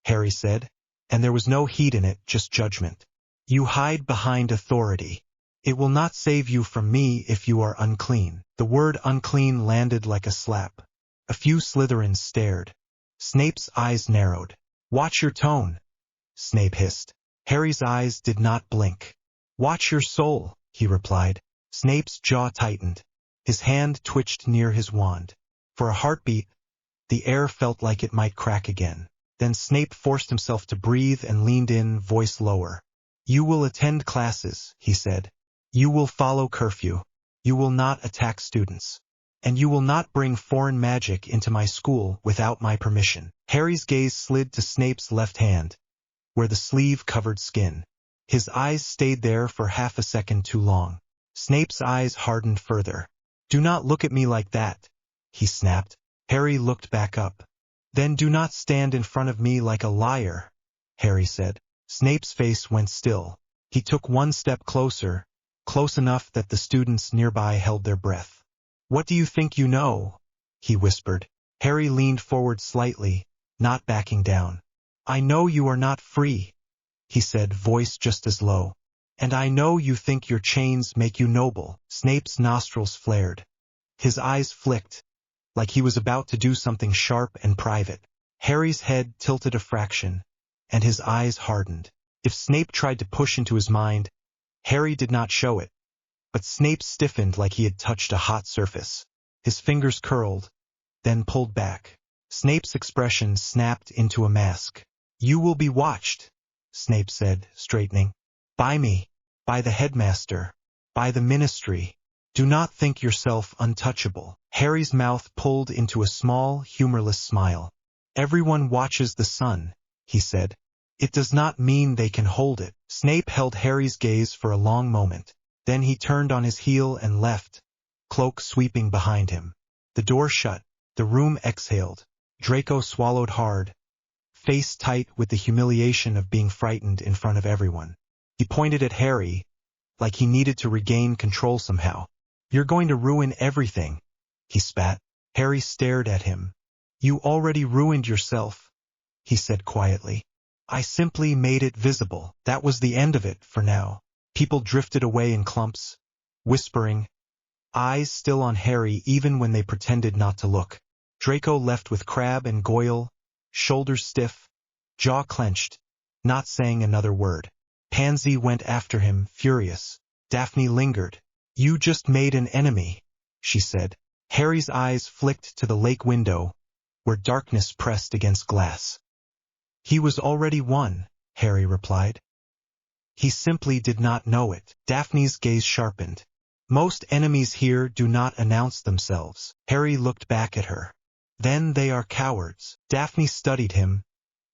Harry said, and there was no heat in it, just judgment. "You hide behind authority. It will not save you from me if you are unclean." The word unclean landed like a slap. A few Slytherins stared. Snape's eyes narrowed. "Watch your tone," Snape hissed. Harry's eyes did not blink. "Watch your soul," he replied. Snape's jaw tightened. His hand twitched near his wand. For a heartbeat, the air felt like it might crack again. Then Snape forced himself to breathe and leaned in, voice lower. "You will attend classes," he said. "You will follow curfew. You will not attack students. And you will not bring foreign magic into my school without my permission." Harry's gaze slid to Snape's left hand, where the sleeve covered skin. His eyes stayed there for half a second too long. Snape's eyes hardened further. "Do not look at me like that," he snapped. Harry looked back up. "Then do not stand in front of me like a liar," Harry said. Snape's face went still. He took one step closer, close enough that the students nearby held their breath. "What do you think you know?" he whispered. Harry leaned forward slightly, not backing down. "I know you are not free," he said, voice just as low. "And I know you think your chains make you noble." Snape's nostrils flared. His eyes flicked, like he was about to do something sharp and private. Harry's head tilted a fraction, and his eyes hardened. If Snape tried to push into his mind, Harry did not show it. But Snape stiffened like he had touched a hot surface. His fingers curled, then pulled back. Snape's expression snapped into a mask. "You will be watched," Snape said, straightening. "By me, by the headmaster, by the ministry. Do not think yourself untouchable." Harry's mouth pulled into a small, humorless smile. "Everyone watches the sun," he said. "It does not mean they can hold it." Snape held Harry's gaze for a long moment. Then he turned on his heel and left, cloak sweeping behind him. The door shut. The room exhaled. Draco swallowed hard, face tight with the humiliation of being frightened in front of everyone. He pointed at Harry, like he needed to regain control somehow. "You're going to ruin everything," he spat. Harry stared at him. "You already ruined yourself," he said quietly. "I simply made it visible." That was the end of it for now. People drifted away in clumps, whispering, eyes still on Harry even when they pretended not to look. Draco left with Crabbe and Goyle, shoulders stiff, jaw clenched, not saying another word. Pansy went after him, furious. Daphne lingered. "You just made an enemy," she said. Harry's eyes flicked to the lake window, where darkness pressed against glass. "He was already one," Harry replied. "He simply did not know it." Daphne's gaze sharpened. "Most enemies here do not announce themselves." Harry looked back at her. "Then they are cowards." Daphne studied him,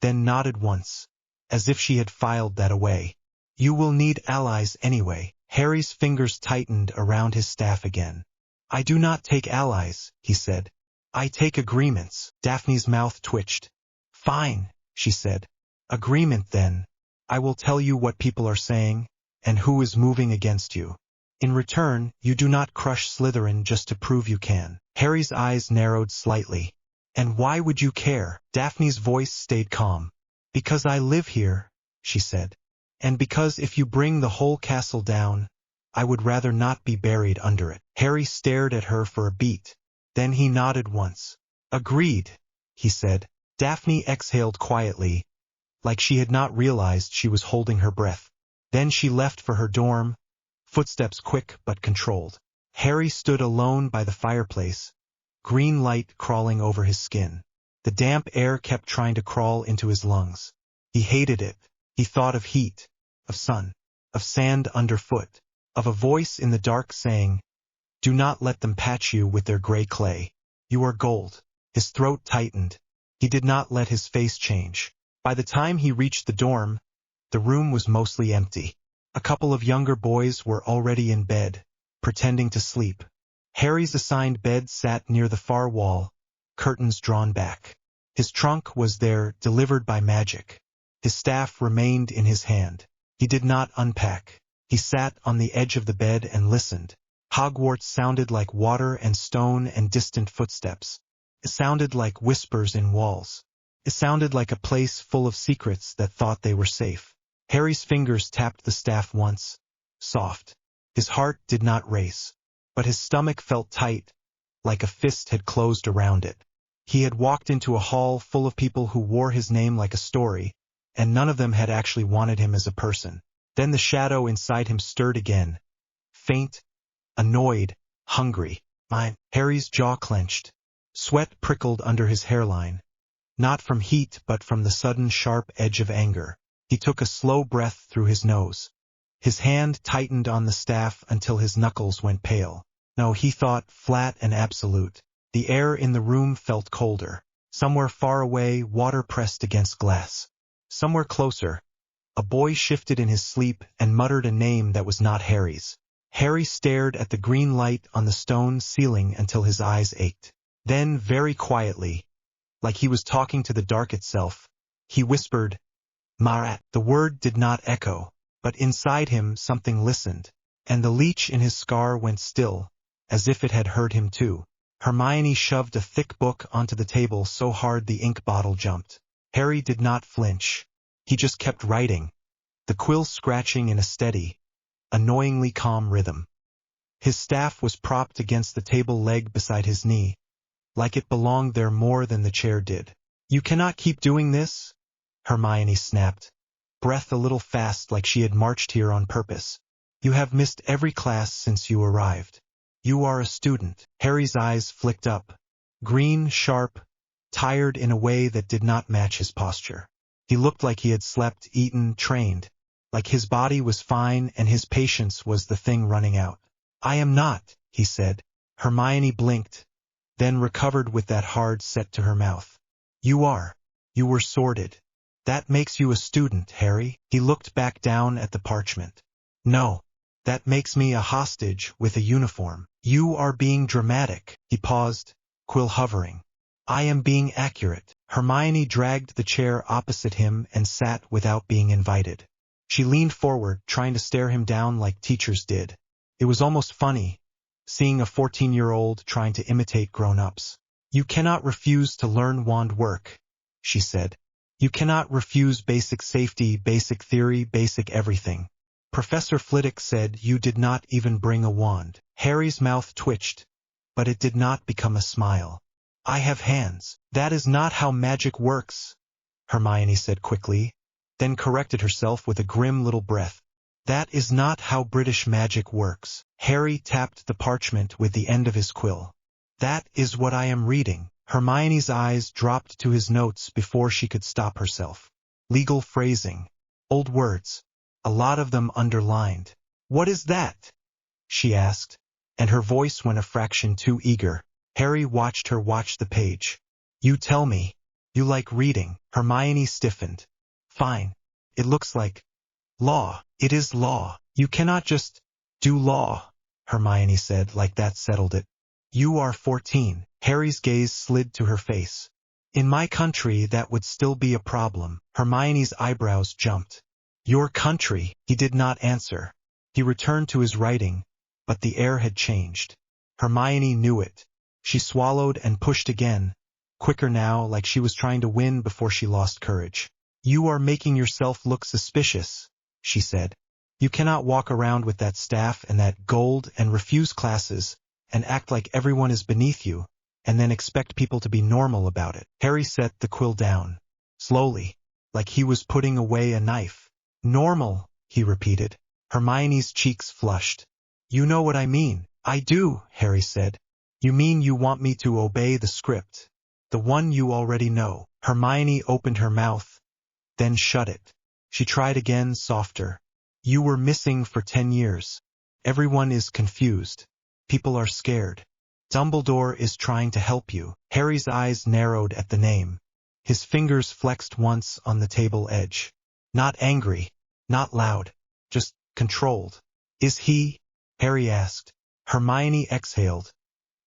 then nodded once, as if she had filed that away. "You will need allies anyway." Harry's fingers tightened around his staff again. "I do not take allies," he said. "I take agreements." Daphne's mouth twitched. "Fine," she said. "Agreement then. I will tell you what people are saying, and who is moving against you. In return, you do not crush Slytherin just to prove you can." Harry's eyes narrowed slightly. "And why would you care?" Daphne's voice stayed calm. "Because I live here," she said. "And because if you bring the whole castle down, I would rather not be buried under it." Harry stared at her for a beat. Then he nodded once. "Agreed," he said. Daphne exhaled quietly, like she had not realized she was holding her breath. Then she left for her dorm, footsteps quick but controlled. Harry stood alone by the fireplace, green light crawling over his skin. The damp air kept trying to crawl into his lungs. He hated it. He thought of heat, of sun, of sand underfoot, of a voice in the dark saying, "Do not let them patch you with their gray clay. You are gold." His throat tightened. He did not let his face change. By the time he reached the dorm, the room was mostly empty. A couple of younger boys were already in bed, pretending to sleep. Harry's assigned bed sat near the far wall, curtains drawn back. His trunk was there, delivered by magic. His staff remained in his hand. He did not unpack. He sat on the edge of the bed and listened. Hogwarts sounded like water and stone and distant footsteps. It sounded like whispers in walls. It sounded like a place full of secrets that thought they were safe. Harry's fingers tapped the staff once. Soft. His heart did not race, but his stomach felt tight, like a fist had closed around it. He had walked into a hall full of people who wore his name like a story, and none of them had actually wanted him as a person. Then the shadow inside him stirred again. Faint, annoyed, hungry. Mine. Harry's jaw clenched. Sweat prickled under his hairline. Not from heat but from the sudden sharp edge of anger. He took a slow breath through his nose. His hand tightened on the staff until his knuckles went pale. No, he thought, flat and absolute. The air in the room felt colder. Somewhere far away, water pressed against glass. Somewhere closer, a boy shifted in his sleep and muttered a name that was not Harry's. Harry stared at the green light on the stone ceiling until his eyes ached. Then, very quietly, like he was talking to the dark itself, he whispered, Marat. The word did not echo, but inside him something listened, and the leech in his scar went still, as if it had heard him too. Hermione shoved a thick book onto the table so hard the ink bottle jumped. Harry did not flinch. He just kept writing, the quill scratching in a steady, annoyingly calm rhythm. His staff was propped against the table leg beside his knee, like it belonged there more than the chair did. You cannot keep doing this, Hermione snapped, breath a little fast like she had marched here on purpose. You have missed every class since you arrived. You are a student. Harry's eyes flicked up, green, sharp, tired in a way that did not match his posture. He looked like he had slept, eaten, trained, like his body was fine and his patience was the thing running out. I am not, he said. Hermione blinked, then recovered with that hard set to her mouth. You are. You were sorted. That makes you a student, Harry. He looked back down at the parchment. No. That makes me a hostage with a uniform. You are being dramatic. He paused, quill hovering. I am being accurate. Hermione dragged the chair opposite him and sat without being invited. She leaned forward, trying to stare him down like teachers did. It was almost funny, seeing a 14-year-old trying to imitate grown-ups. You cannot refuse to learn wand work, she said. You cannot refuse basic safety, basic theory, basic everything. Professor Flitwick said you did not even bring a wand. Harry's mouth twitched, but it did not become a smile. I have hands. That is not how magic works, Hermione said quickly, then corrected herself with a grim little breath. That is not how British magic works. Harry tapped the parchment with the end of his quill. That is what I am reading. Hermione's eyes dropped to his notes before she could stop herself. Legal phrasing. Old words. A lot of them underlined. What is that? She asked, and her voice went a fraction too eager. Harry watched her watch the page. You tell me. You like reading. Hermione stiffened. Fine. It looks like law. It is law. You cannot just do law, Hermione said, like that settled it. You are 14. Harry's gaze slid to her face. In my country that would still be a problem. Hermione's eyebrows jumped. Your country. He did not answer. He returned to his writing, but the air had changed. Hermione knew it. She swallowed and pushed again, quicker now, like she was trying to win before she lost courage. You are making yourself look suspicious, she said. You cannot walk around with that staff and that gold and refuse classes and act like everyone is beneath you, and then expect people to be normal about it. Harry set the quill down, slowly, like he was putting away a knife. Normal, he repeated. Hermione's cheeks flushed. You know what I mean. I do, Harry said. You mean you want me to obey the script, the one you already know. Hermione opened her mouth, then shut it. She tried again, softer. You were missing for 10 years. Everyone is confused. People are scared. Dumbledore is trying to help you. Harry's eyes narrowed at the name. His fingers flexed once on the table edge. Not angry, not loud, just controlled. Is he? Harry asked. Hermione exhaled,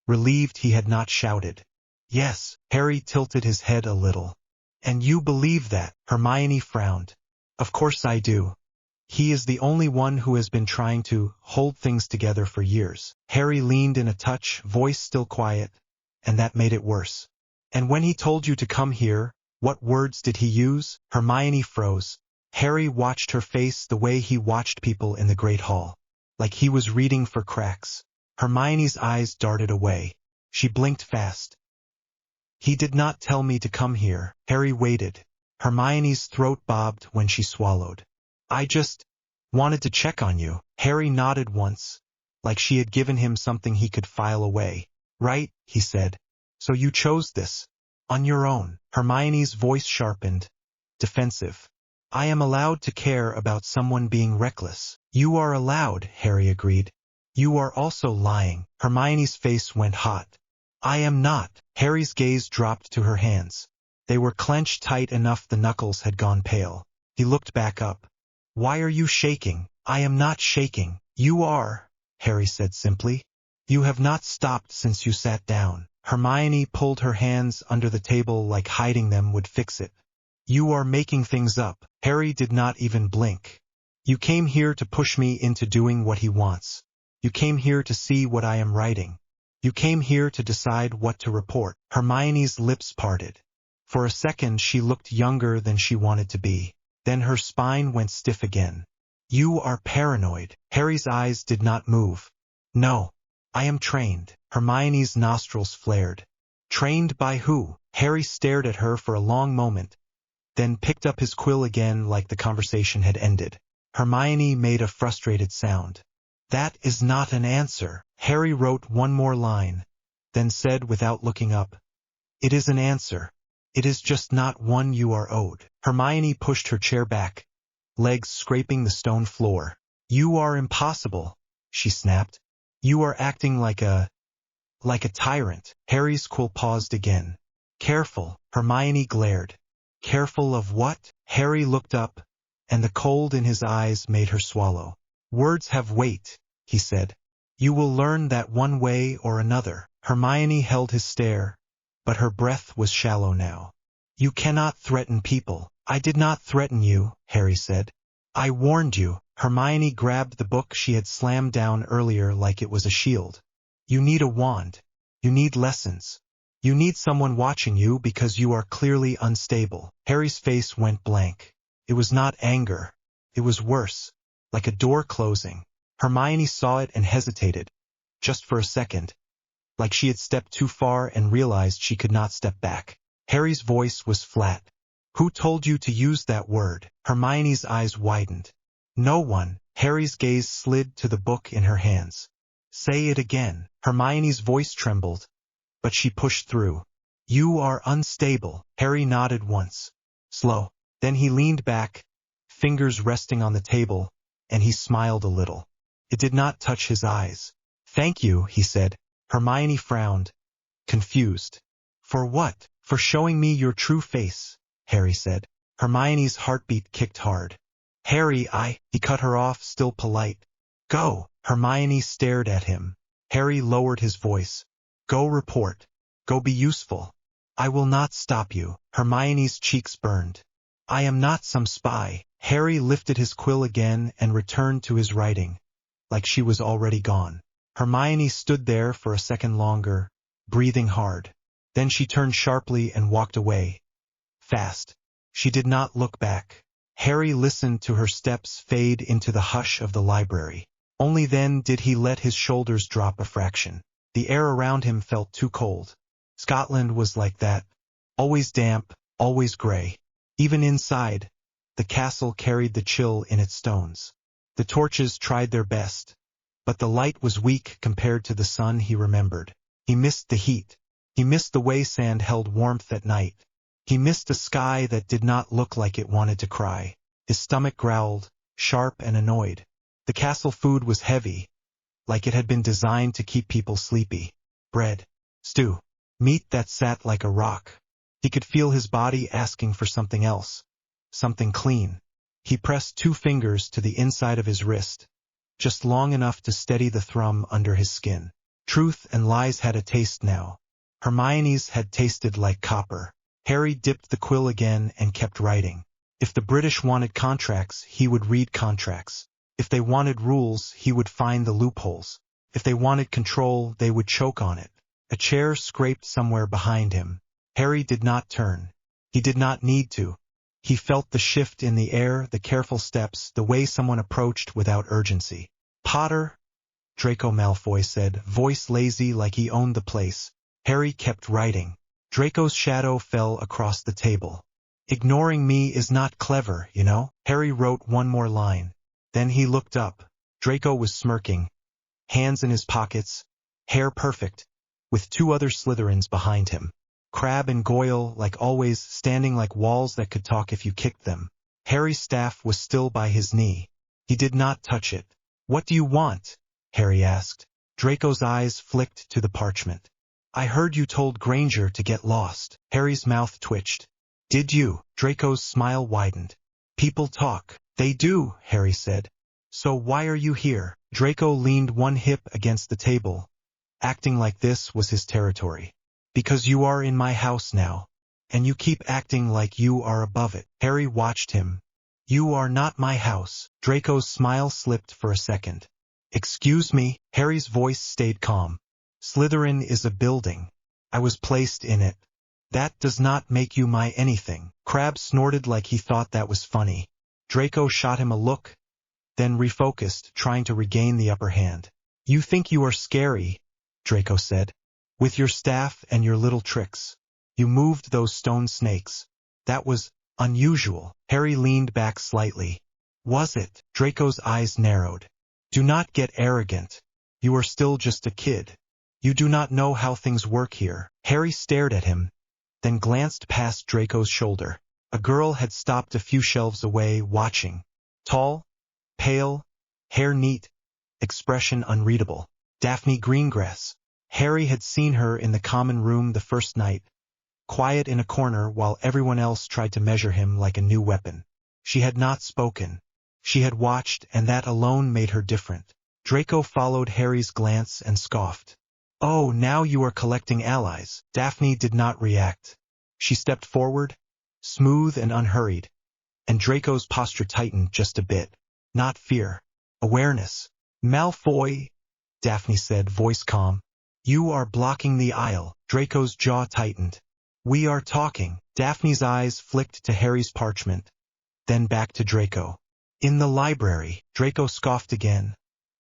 relieved he had not shouted. Yes, Harry tilted his head a little. And you believe that? Hermione frowned. Of course I do. He is the only one who has been trying to hold things together for years. Harry leaned in a touch, voice still quiet, and that made it worse. And when he told you to come here, what words did he use? Hermione froze. Harry watched her face the way he watched people in the Great Hall, like he was reading for cracks. Hermione's eyes darted away. She blinked fast. He did not tell me to come here. Harry waited. Hermione's throat bobbed when she swallowed. I just wanted to check on you. Harry nodded once, like she had given him something he could file away. Right, he said. So you chose this? On your own. Hermione's voice sharpened, defensive. I am allowed to care about someone being reckless. You are allowed, Harry agreed. You are also lying. Hermione's face went hot. I am not. Harry's gaze dropped to her hands. They were clenched tight enough the knuckles had gone pale. He looked back up. Why are you shaking? I am not shaking. You are, Harry said simply. You have not stopped since you sat down. Hermione pulled her hands under the table like hiding them would fix it. You are making things up. Harry did not even blink. You came here to push me into doing what he wants. You came here to see what I am writing. You came here to decide what to report. Hermione's lips parted. For a second she looked younger than she wanted to be. Then her spine went stiff again. You are paranoid. Harry's eyes did not move. No. I am trained. Hermione's nostrils flared. Trained by who? Harry stared at her for a long moment, then picked up his quill again like the conversation had ended. Hermione made a frustrated sound. That is not an answer. Harry wrote one more line, then said without looking up. It is an answer. It is just not one you are owed. Hermione pushed her chair back, legs scraping the stone floor. You are impossible, she snapped. You are acting like a tyrant. Harry's quill paused again. Careful, Hermione glared. Careful of what? Harry looked up, and the cold in his eyes made her swallow. Words have weight, he said. You will learn that one way or another. Hermione held his stare, but her breath was shallow now. You cannot threaten people. I did not threaten you, Harry said. I warned you. Hermione grabbed the book she had slammed down earlier like it was a shield. You need a wand. You need lessons. You need someone watching you because you are clearly unstable. Harry's face went blank. It was not anger. It was worse, like a door closing. Hermione saw it and hesitated, just for a second, like she had stepped too far and realized she could not step back. Harry's voice was flat. Who told you to use that word? Hermione's eyes widened. No one. Harry's gaze slid to the book in her hands. Say it again. Hermione's voice trembled, but she pushed through. You are unstable. Harry nodded once. Slow. Then he leaned back, fingers resting on the table, and he smiled a little. It did not touch his eyes. Thank you, he said. Hermione frowned, confused. For what? For showing me your true face, Harry said. Hermione's heartbeat kicked hard. Harry, he cut her off, still polite. Go. Hermione stared at him. Harry lowered his voice. Go report. Go be useful. I will not stop you. Hermione's cheeks burned. I am not some spy. Harry lifted his quill again and returned to his writing, like she was already gone. Hermione stood there for a second longer, breathing hard. Then she turned sharply and walked away. Fast. She did not look back. Harry listened to her steps fade into the hush of the library. Only then did he let his shoulders drop a fraction. The air around him felt too cold. Scotland was like that. Always damp, always gray. Even inside, the castle carried the chill in its stones. The torches tried their best, but the light was weak compared to the sun he remembered. He missed the heat. He missed the way sand held warmth at night. He missed a sky that did not look like it wanted to cry. His stomach growled, sharp and annoyed. The castle food was heavy, like it had been designed to keep people sleepy. Bread, stew, meat that sat like a rock. He could feel his body asking for something else, something clean. He pressed 2 fingers to the inside of his wrist. just long enough to steady the thrum under his skin. Truth and lies had a taste now. Hermione's had tasted like copper. Harry dipped the quill again and kept writing. If the British wanted contracts, he would read contracts. If they wanted rules, he would find the loopholes. If they wanted control, they would choke on it. A chair scraped somewhere behind him. Harry did not turn. He did not need to. He felt the shift in the air, the careful steps, the way someone approached without urgency. "Potter," Draco Malfoy said, voice lazy like he owned the place. Harry kept writing. Draco's shadow fell across the table. "Ignoring me is not clever, you know." Harry wrote one more line. Then he looked up. Draco was smirking, hands in his pockets, hair perfect, with two other Slytherins behind him. Crabbe and Goyle, like always, standing like walls that could talk if you kicked them. Harry's staff was still by his knee. He did not touch it. "What do you want?" Harry asked. Draco's eyes flicked to the parchment. "I heard you told Granger to get lost." Harry's mouth twitched. "Did you?" Draco's smile widened. "People talk." "They do," Harry said. "So why are you here?" Draco leaned one hip against the table, acting like this was his territory. "Because you are in my house now, and you keep acting like you are above it." Harry watched him. "You are not my house." Draco's smile slipped for a second. "Excuse me?" Harry's voice stayed calm. "Slytherin is a building. I was placed in it. That does not make you my anything." Crabbe snorted like he thought that was funny. Draco shot him a look, then refocused, trying to regain the upper hand. "You think you are scary," Draco said. "With your staff and your little tricks. You moved those stone snakes. That was unusual." Harry leaned back slightly. "Was it?" Draco's eyes narrowed. "Do not get arrogant. You are still just a kid. You do not know how things work here." Harry stared at him, then glanced past Draco's shoulder. A girl had stopped a few shelves away, watching. Tall, pale, hair neat, expression unreadable. Daphne Greengrass. Harry had seen her in the common room the first night, quiet in a corner while everyone else tried to measure him like a new weapon. She had not spoken. She had watched, and that alone made her different. Draco followed Harry's glance and scoffed. "Oh, now you are collecting allies." Daphne did not react. She stepped forward, smooth and unhurried, and Draco's posture tightened just a bit. Not fear. Awareness. "Malfoy," Daphne said, voice calm. "You are blocking the aisle." Draco's jaw tightened. "We are talking." Daphne's eyes flicked to Harry's parchment, then back to Draco. "In the library." Draco scoffed again,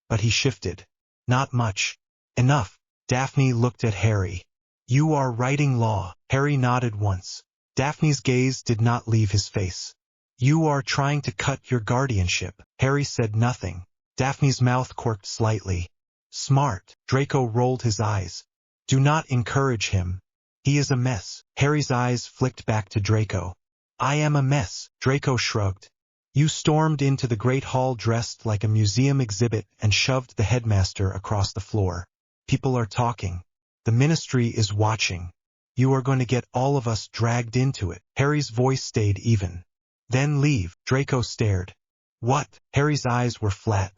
but he shifted. "Not much." "Enough." Daphne looked at Harry. "You are writing law." Harry nodded once. Daphne's gaze did not leave his face. "You are trying to cut your guardianship." Harry said nothing. Daphne's mouth quirked slightly. "Smart." Draco rolled his eyes. "Do not encourage him. He is a mess." Harry's eyes flicked back to Draco. "I am a mess." Draco shrugged. "You stormed into the Great Hall dressed like a museum exhibit and shoved the headmaster across the floor. People are talking. The ministry is watching. You are going to get all of us dragged into it." Harry's voice stayed even. "Then leave." Draco stared. "What?" Harry's eyes were flat.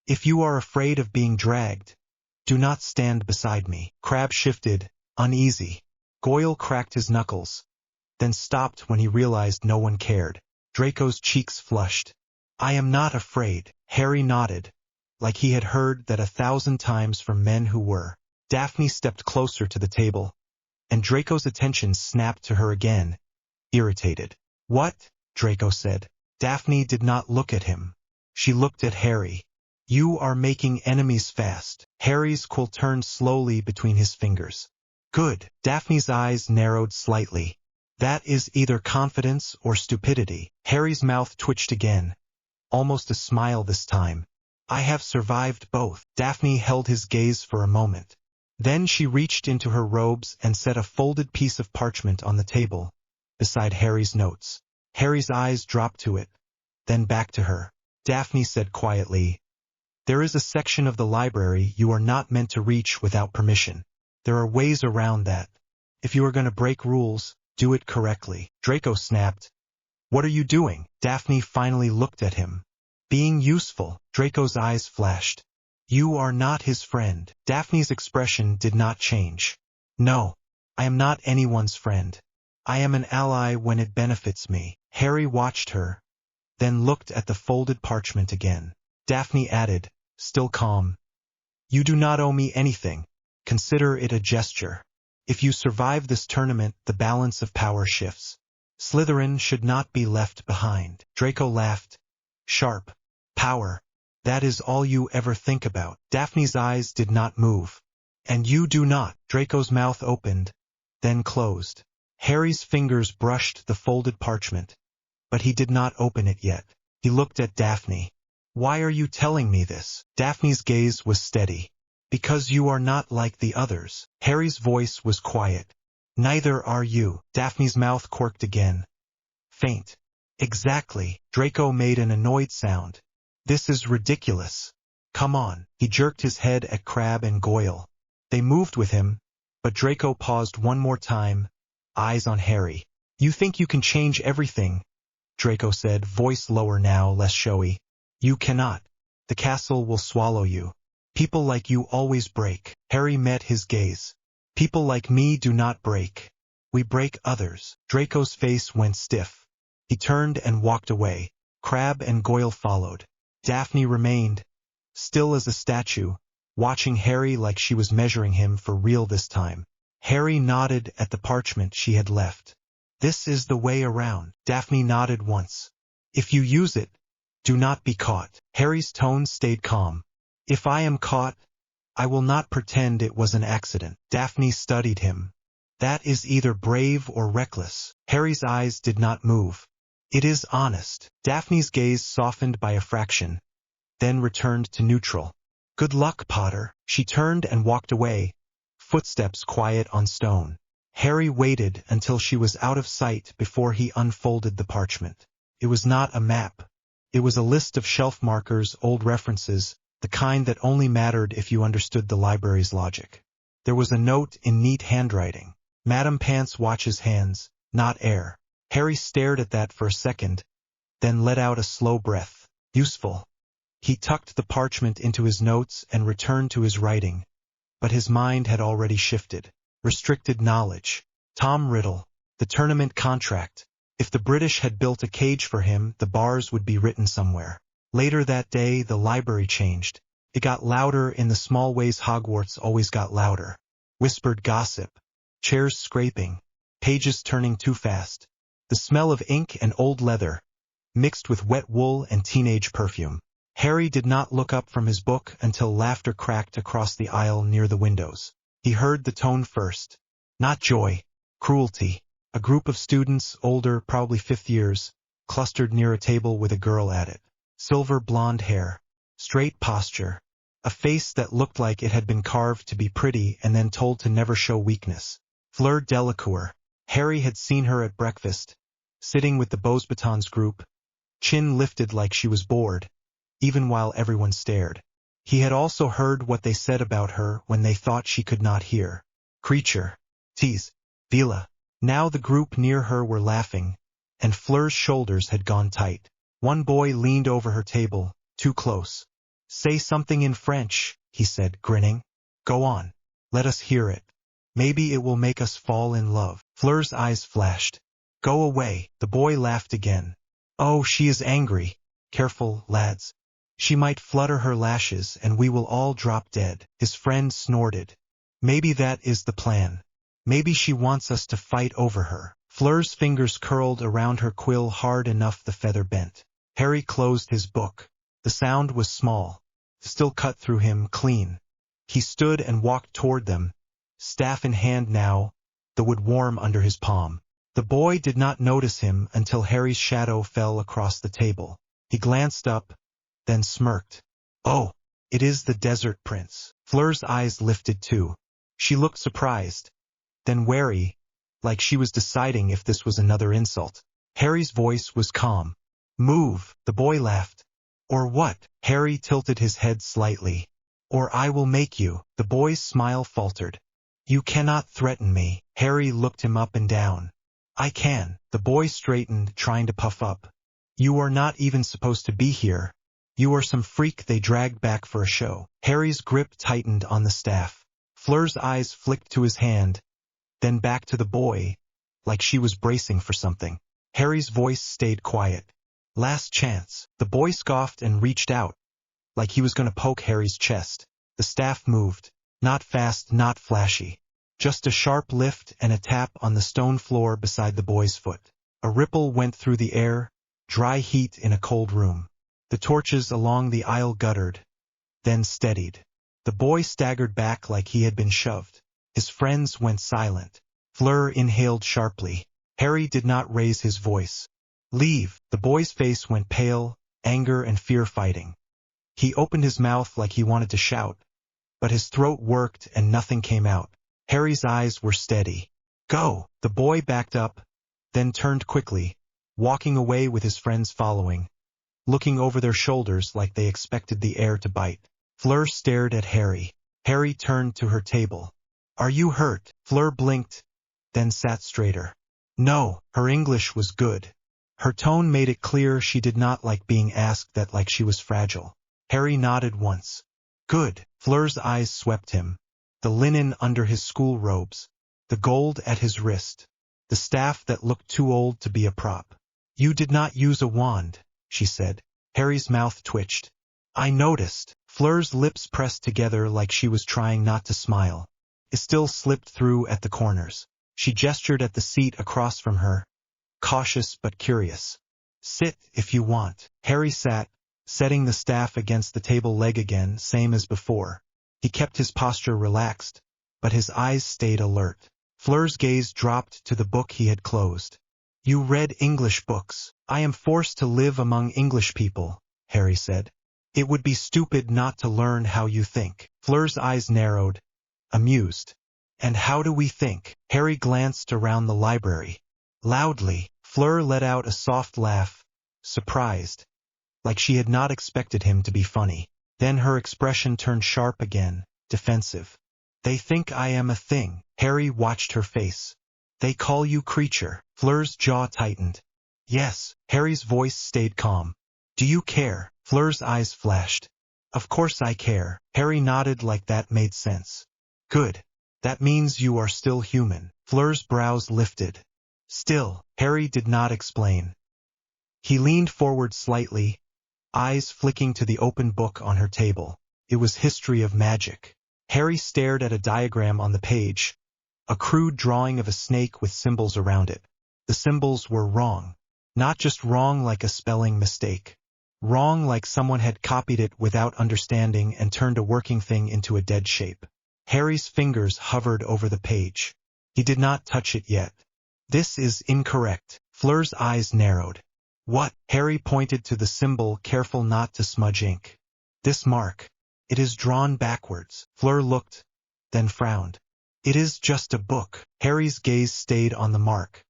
"If you are afraid of being dragged, do not stand beside me." Crabbe shifted, uneasy. Goyle cracked his knuckles, then stopped when he realized no one cared. Draco's cheeks flushed. "I am not afraid." Harry nodded, like he had heard that 1,000 times from men who were. Daphne stepped closer to the table, and Draco's attention snapped to her again, irritated. "What?" Draco said. Daphne did not look at him. She looked at Harry. "You are making enemies fast." Harry's quill turned slowly between his fingers. "Good." Daphne's eyes narrowed slightly. "That is either confidence or stupidity." Harry's mouth twitched again, almost a smile this time. "I have survived both." Daphne held his gaze for a moment. Then she reached into her robes and set a folded piece of parchment on the table, beside Harry's notes. Harry's eyes dropped to it, then back to her. Daphne said quietly, "There is a section of the library you are not meant to reach without permission. There are ways around that. If you are going to break rules, do it correctly." Draco snapped. "What are you doing?" Daphne finally looked at him. Being useful. Draco's eyes flashed. You are not his friend. Daphne's expression did not change. No, I am not anyone's friend. I am an ally when it benefits me. Harry watched her, then looked at the folded parchment again. Daphne added, still calm. You do not owe me anything. Consider it a gesture. If you survive this tournament, the balance of power shifts. Slytherin should not be left behind. Draco laughed. Sharp. Power. That is all you ever think about. Daphne's eyes did not move. And you do not. Draco's mouth opened, then closed. Harry's fingers brushed the folded parchment, but he did not open it yet. He looked at Daphne. Why are you telling me this? Daphne's gaze was steady. Because you are not like the others. Harry's voice was quiet. Neither are you. Daphne's mouth quirked again. Faint. Exactly. Draco made an annoyed sound. This is ridiculous. Come on. He jerked his head at Crabbe and Goyle. They moved with him, but Draco paused one more time, eyes on Harry. You think you can change everything? Draco said, voice lower now, less showy. You cannot. The castle will swallow you. People like you always break. Harry met his gaze. People like me do not break. We break others. Draco's face went stiff. He turned and walked away. Crabbe and Goyle followed. Daphne remained, still as a statue, watching Harry like she was measuring him for real this time. Harry nodded at the parchment she had left. This is the way around. Daphne nodded once. If you use it, do not be caught. Harry's tone stayed calm. If I am caught, I will not pretend it was an accident. Daphne studied him. That is either brave or reckless. Harry's eyes did not move. It is honest. Daphne's gaze softened by a fraction, then returned to neutral. Good luck, Potter. She turned and walked away, footsteps quiet on stone. Harry waited until she was out of sight before he unfolded the parchment. It was not a map. It was a list of shelf markers, old references, the kind that only mattered if you understood the library's logic. There was a note in neat handwriting. Madam Pants watches hands, not air. Harry stared at that for a second, then let out a slow breath. Useful. He tucked the parchment into his notes and returned to his writing, but his mind had already shifted. Restricted knowledge. Tom Riddle. The tournament contract. If the British had built a cage for him, the bars would be written somewhere. Later that day, the library changed. It got louder in the small ways Hogwarts always got louder. Whispered gossip. Chairs scraping. Pages turning too fast. The smell of ink and old leather, mixed with wet wool and teenage perfume. Harry did not look up from his book until laughter cracked across the aisle near the windows. He heard the tone first. Not joy. Cruelty. A group of students, older, probably fifth years, clustered near a table with a girl at it. Silver blonde hair. Straight posture. A face that looked like it had been carved to be pretty and then told to never show weakness. Fleur Delacour. Harry had seen her at breakfast, sitting with the Beauxbatons group, chin lifted like she was bored, even while everyone stared. He had also heard what they said about her when they thought she could not hear. Creature. Tease. Vila. Now the group near her were laughing, and Fleur's shoulders had gone tight. One boy leaned over her table, too close. Say something in French, he said, grinning. Go on. Let us hear it. Maybe it will make us fall in love. Fleur's eyes flashed. Go away. The boy laughed again. Oh, she is angry. Careful, lads. She might flutter her lashes and we will all drop dead. His friend snorted. Maybe that is the plan. Maybe she wants us to fight over her. Fleur's fingers curled around her quill hard enough the feather bent. Harry closed his book. The sound was small, still cut through him clean. He stood and walked toward them, staff in hand now, the wood warm under his palm. The boy did not notice him until Harry's shadow fell across the table. He glanced up, then smirked. Oh, it is the Desert Prince. Fleur's eyes lifted too. She looked surprised, then wary, like she was deciding if this was another insult. Harry's voice was calm. Move, the boy laughed. Or what? Harry tilted his head slightly. Or I will make you. The boy's smile faltered. You cannot threaten me. Harry looked him up and down. I can. The boy straightened, trying to puff up. You are not even supposed to be here. You are some freak they dragged back for a show. Harry's grip tightened on the staff. Fleur's eyes flicked to his hand, then back to the boy, like she was bracing for something. Harry's voice stayed quiet. Last chance. The boy scoffed and reached out, like he was going to poke Harry's chest. The staff moved. Not fast, not flashy. Just a sharp lift and a tap on the stone floor beside the boy's foot. A ripple went through the air, dry heat in a cold room. The torches along the aisle guttered, then steadied. The boy staggered back like he had been shoved. His friends went silent. Fleur inhaled sharply. Harry did not raise his voice. Leave. The boy's face went pale, anger and fear fighting. He opened his mouth like he wanted to shout, but his throat worked and nothing came out. Harry's eyes were steady. Go! The boy backed up, then turned quickly, walking away with his friends following, looking over their shoulders like they expected the air to bite. Fleur stared at Harry. Harry turned to her table. Are you hurt? Fleur blinked, then sat straighter. No, her English was good. Her tone made it clear she did not like being asked that like she was fragile. Harry nodded once. Good. Fleur's eyes swept him. The linen under his school robes, the gold at his wrist, the staff that looked too old to be a prop. You did not use a wand, she said. Harry's mouth twitched. I noticed. Fleur's lips pressed together like she was trying not to smile. It still slipped through at the corners. She gestured at the seat across from her, cautious but curious. Sit if you want. Harry sat, setting the staff against the table leg again, same as before. He kept his posture relaxed, but his eyes stayed alert. Fleur's gaze dropped to the book he had closed. You read English books. I am forced to live among English people, Harry said. It would be stupid not to learn how you think. Fleur's eyes narrowed, amused. And how do we think? Harry glanced around the library. Loudly, Fleur let out a soft laugh, surprised, like she had not expected him to be funny. Then her expression turned sharp again, defensive. They think I am a thing. Harry watched her face. They call you creature. Fleur's jaw tightened. Yes. Harry's voice stayed calm. Do you care? Fleur's eyes flashed. Of course I care. Harry nodded like that made sense. Good. That means you are still human. Fleur's brows lifted. Still, Harry did not explain. He leaned forward slightly, eyes flicking to the open book on her table. It was History of Magic. Harry stared at a diagram on the page, a crude drawing of a snake with symbols around it. The symbols were wrong. Not just wrong like a spelling mistake. Wrong like someone had copied it without understanding and turned a working thing into a dead shape. Harry's fingers hovered over the page. He did not touch it yet. This is incorrect. Fleur's eyes narrowed. What? Harry pointed to the symbol, careful not to smudge ink. This mark. It is drawn backwards. Fleur looked, then frowned. It is just a book. Harry's gaze stayed on the mark.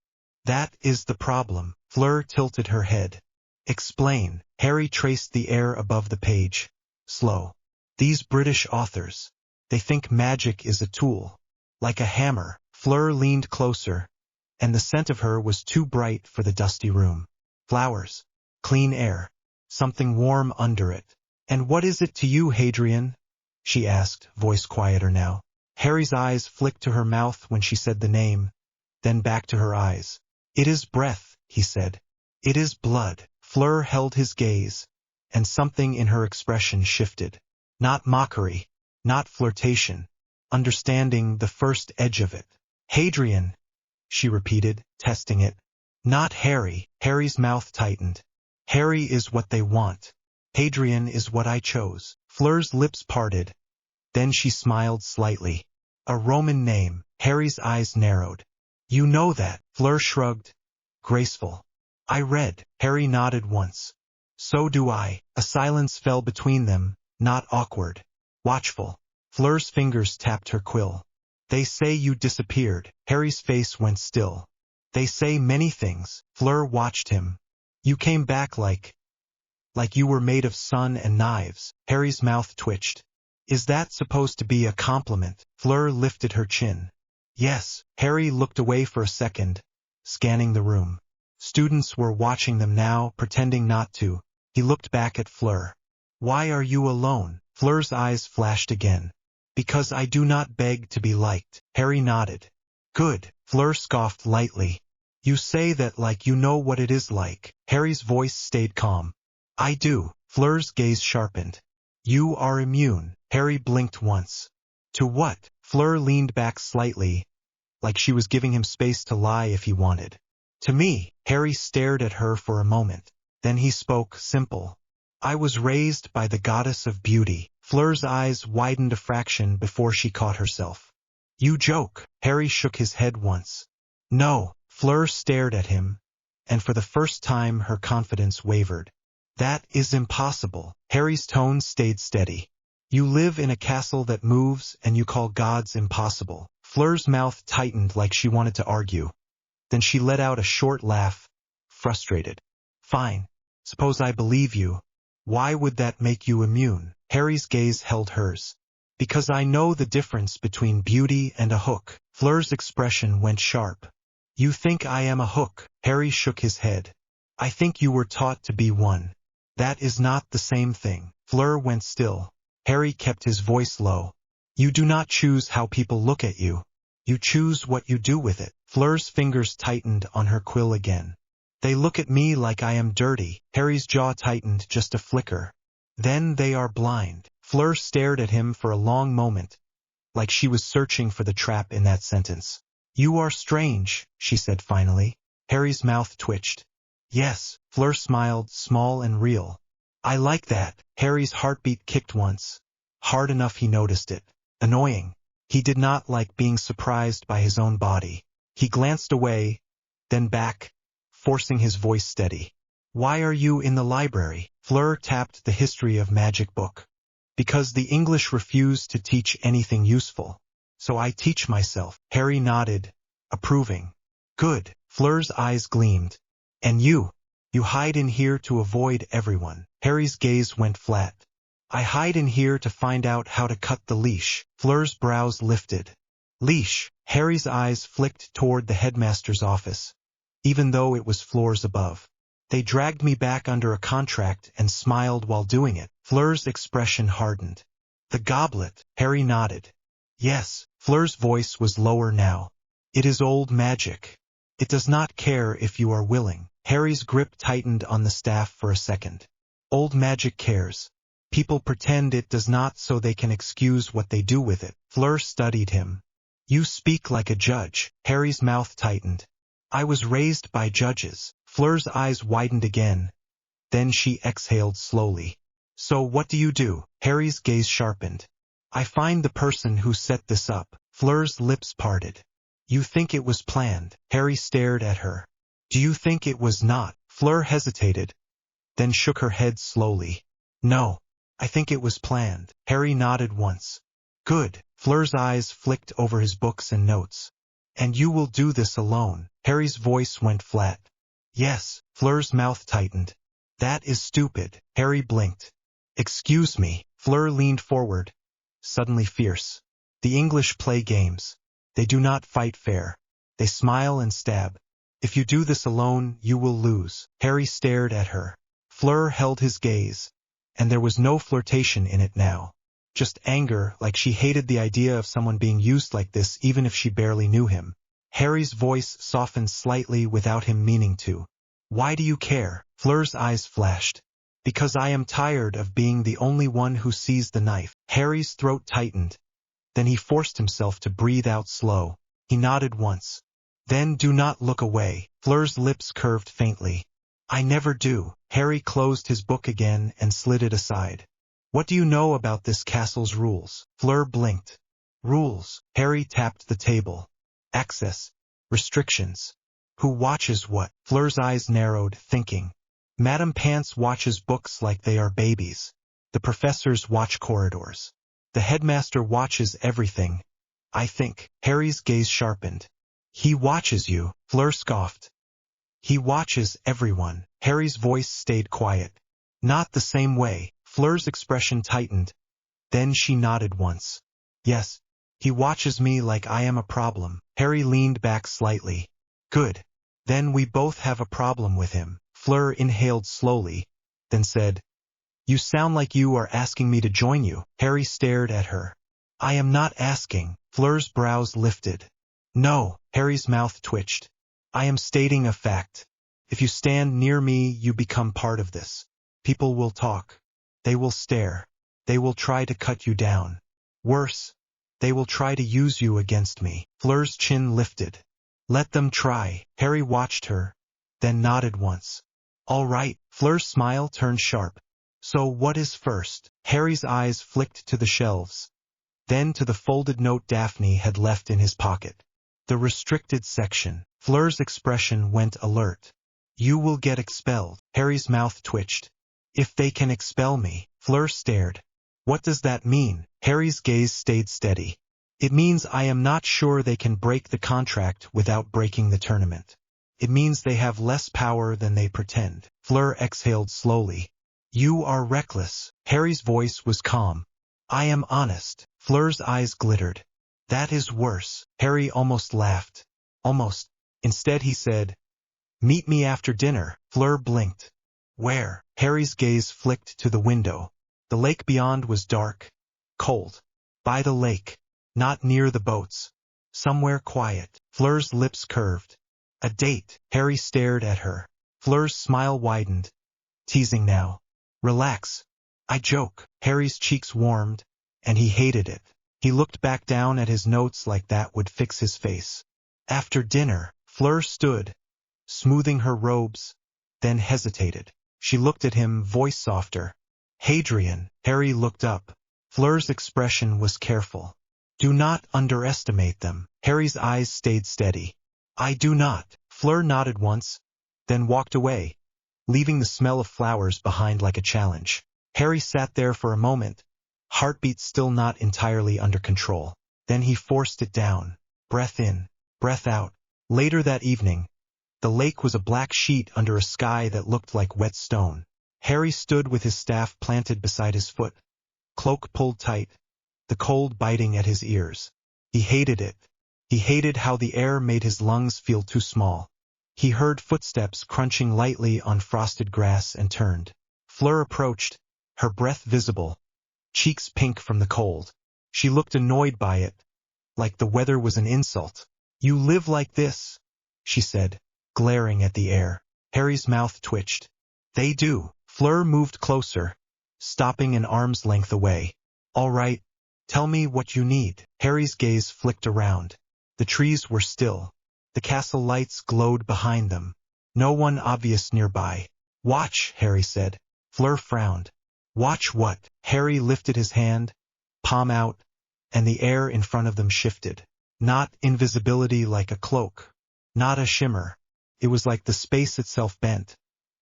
That is the problem. Fleur tilted her head. Explain. Harry traced the air above the page. Slow. These British authors. They think magic is a tool. Like a hammer. Fleur leaned closer, and the scent of her was too bright for the dusty room. Flowers. Clean air. Something warm under it. And what is it to you, Hadrian? She asked, voice quieter now. Harry's eyes flicked to her mouth when she said the name, then back to her eyes. It is breath, he said. It is blood. Fleur held his gaze, and something in her expression shifted. Not mockery, not flirtation, understanding the first edge of it. Hadrian, she repeated, testing it. Not Harry. Harry's mouth tightened. Harry is what they want. Hadrian is what I chose. Fleur's lips parted. Then she smiled slightly. A Roman name. Harry's eyes narrowed. You know that. Fleur shrugged. Graceful. I read. Harry nodded once. So do I. A silence fell between them, not awkward. Watchful. Fleur's fingers tapped her quill. They say you disappeared. Harry's face went still. They say many things. Fleur watched him. You came back like you were made of sun and knives. Harry's mouth twitched. Is that supposed to be a compliment? Fleur lifted her chin. Yes. Harry looked away for a second, scanning the room. Students were watching them now, pretending not to. He looked back at Fleur. Why are you alone? Fleur's eyes flashed again. Because I do not beg to be liked. Harry nodded. Good. Fleur scoffed lightly. You say that like you know what it is like. Harry's voice stayed calm. I do. Fleur's gaze sharpened. You are immune. Harry blinked once. To what? Fleur leaned back slightly, like she was giving him space to lie if he wanted. To me. Harry stared at her for a moment. Then he spoke, simple. I was raised by the goddess of beauty. Fleur's eyes widened a fraction before she caught herself. You joke. Harry shook his head once. No. Fleur stared at him, and for the first time her confidence wavered. That is impossible. Harry's tone stayed steady. You live in a castle that moves and you call gods impossible. Fleur's mouth tightened like she wanted to argue. Then she let out a short laugh, frustrated. Fine. Suppose I believe you. Why would that make you immune? Harry's gaze held hers. Because I know the difference between beauty and a hook. Fleur's expression went sharp. You think I am a hook? Harry shook his head. I think you were taught to be one. That is not the same thing. Fleur went still. Harry kept his voice low. You do not choose how people look at you. You choose what you do with it. Fleur's fingers tightened on her quill again. They look at me like I am dirty. Harry's jaw tightened just a flicker. Then they are blind. Fleur stared at him for a long moment, like she was searching for the trap in that sentence. You are strange, she said finally. Harry's mouth twitched. Yes, Fleur smiled, small and real. I like that. Harry's heartbeat kicked once. Hard enough he noticed it. Annoying. He did not like being surprised by his own body. He glanced away, then back, forcing his voice steady. Why are you in the library? Fleur tapped the history of magic book. Because the English refuse to teach anything useful. So I teach myself. Harry nodded, approving. Good. Fleur's eyes gleamed. And you hide in here to avoid everyone. Harry's gaze went flat. I hide in here to find out how to cut the leash. Fleur's brows lifted. Leash. Harry's eyes flicked toward the headmaster's office, even though it was floors above. They dragged me back under a contract and smiled while doing it. Fleur's expression hardened. The goblet. Harry nodded. Yes. Fleur's voice was lower now. It is old magic. It does not care if you are willing. Harry's grip tightened on the staff for a second. Old magic cares. People pretend it does not so they can excuse what they do with it. Fleur studied him. You speak like a judge. Harry's mouth tightened. I was raised by judges. Fleur's eyes widened again. Then she exhaled slowly. So what do you do? Harry's gaze sharpened. I find the person who set this up. Fleur's lips parted. You think it was planned? Harry stared at her. Do you think it was not? Fleur hesitated, then shook her head slowly. No, I think it was planned. Harry nodded once. Good. Fleur's eyes flicked over his books and notes. And you will do this alone. Harry's voice went flat. Yes. Fleur's mouth tightened. That is stupid. Harry blinked. Excuse me. Fleur leaned forward, suddenly fierce. The English play games. They do not fight fair. They smile and stab. If you do this alone, you will lose. Harry stared at her. Fleur held his gaze, and there was no flirtation in it now. Just anger, like she hated the idea of someone being used like this even if she barely knew him. Harry's voice softened slightly without him meaning to. Why do you care? Fleur's eyes flashed. Because I am tired of being the only one who sees the knife. Harry's throat tightened. Then he forced himself to breathe out slow. He nodded once. Then do not look away. Fleur's lips curved faintly. I never do. Harry closed his book again and slid it aside. What do you know about this castle's rules? Fleur blinked. Rules. Harry tapped the table. Access. Restrictions. Who watches what? Fleur's eyes narrowed, thinking. Madame Pants watches books like they are babies. The professors watch corridors. The headmaster watches everything. I think. Harry's gaze sharpened. He watches you. Fleur scoffed. He watches everyone. Harry's voice stayed quiet. Not the same way. Fleur's expression tightened. Then she nodded once. Yes. He watches me like I am a problem. Harry leaned back slightly. Good. Then we both have a problem with him. Fleur inhaled slowly, then said, You sound like you are asking me to join you. Harry stared at her. I am not asking. Fleur's brows lifted. No, Harry's mouth twitched. I am stating a fact. If you stand near me, you become part of this. People will talk. They will stare. They will try to cut you down. Worse, they will try to use you against me. Fleur's chin lifted. Let them try. Harry watched her, then nodded once. All right. Fleur's smile turned sharp. So what is first? Harry's eyes flicked to the shelves, then to the folded note Daphne had left in his pocket. The restricted section. Fleur's expression went alert. You will get expelled. Harry's mouth twitched. If they can expel me. Fleur stared. What does that mean? Harry's gaze stayed steady. It means I am not sure they can break the contract without breaking the tournament. It means they have less power than they pretend. Fleur exhaled slowly. You are reckless. Harry's voice was calm. I am honest. Fleur's eyes glittered. That is worse. Harry almost laughed. Almost. Instead he said, meet me after dinner. Fleur blinked. Where? Harry's gaze flicked to the window. The lake beyond was dark, cold. By the lake, not near the boats. Somewhere quiet. Fleur's lips curved. A date. Harry stared at her. Fleur's smile widened. Teasing now. Relax. I joke. Harry's cheeks warmed, and he hated it. He looked back down at his notes like that would fix his face. After dinner, Fleur stood, smoothing her robes, then hesitated. She looked at him, voice softer. Hadrian. Harry looked up. Fleur's expression was careful. Do not underestimate them. Harry's eyes stayed steady. I do not. Fleur nodded once, then walked away, leaving the smell of flowers behind like a challenge. Harry sat there for a moment, heartbeat still not entirely under control. Then he forced it down. Breath in, breath out. Later that evening, the lake was a black sheet under a sky that looked like wet stone. Harry stood with his staff planted beside his foot, cloak pulled tight, the cold biting at his ears. He hated it. He hated how the air made his lungs feel too small. He heard footsteps crunching lightly on frosted grass and turned. Fleur approached, her breath visible, cheeks pink from the cold. She looked annoyed by it, like the weather was an insult. You live like this, she said, glaring at the air. Harry's mouth twitched. They do. Fleur moved closer, stopping an arm's length away. All right, tell me what you need. Harry's gaze flicked around. The trees were still. The castle lights glowed behind them. No one obvious nearby. Watch, Harry said. Fleur frowned. Watch what? Harry lifted his hand, palm out, and the air in front of them shifted. Not invisibility like a cloak. Not a shimmer. It was like the space itself bent,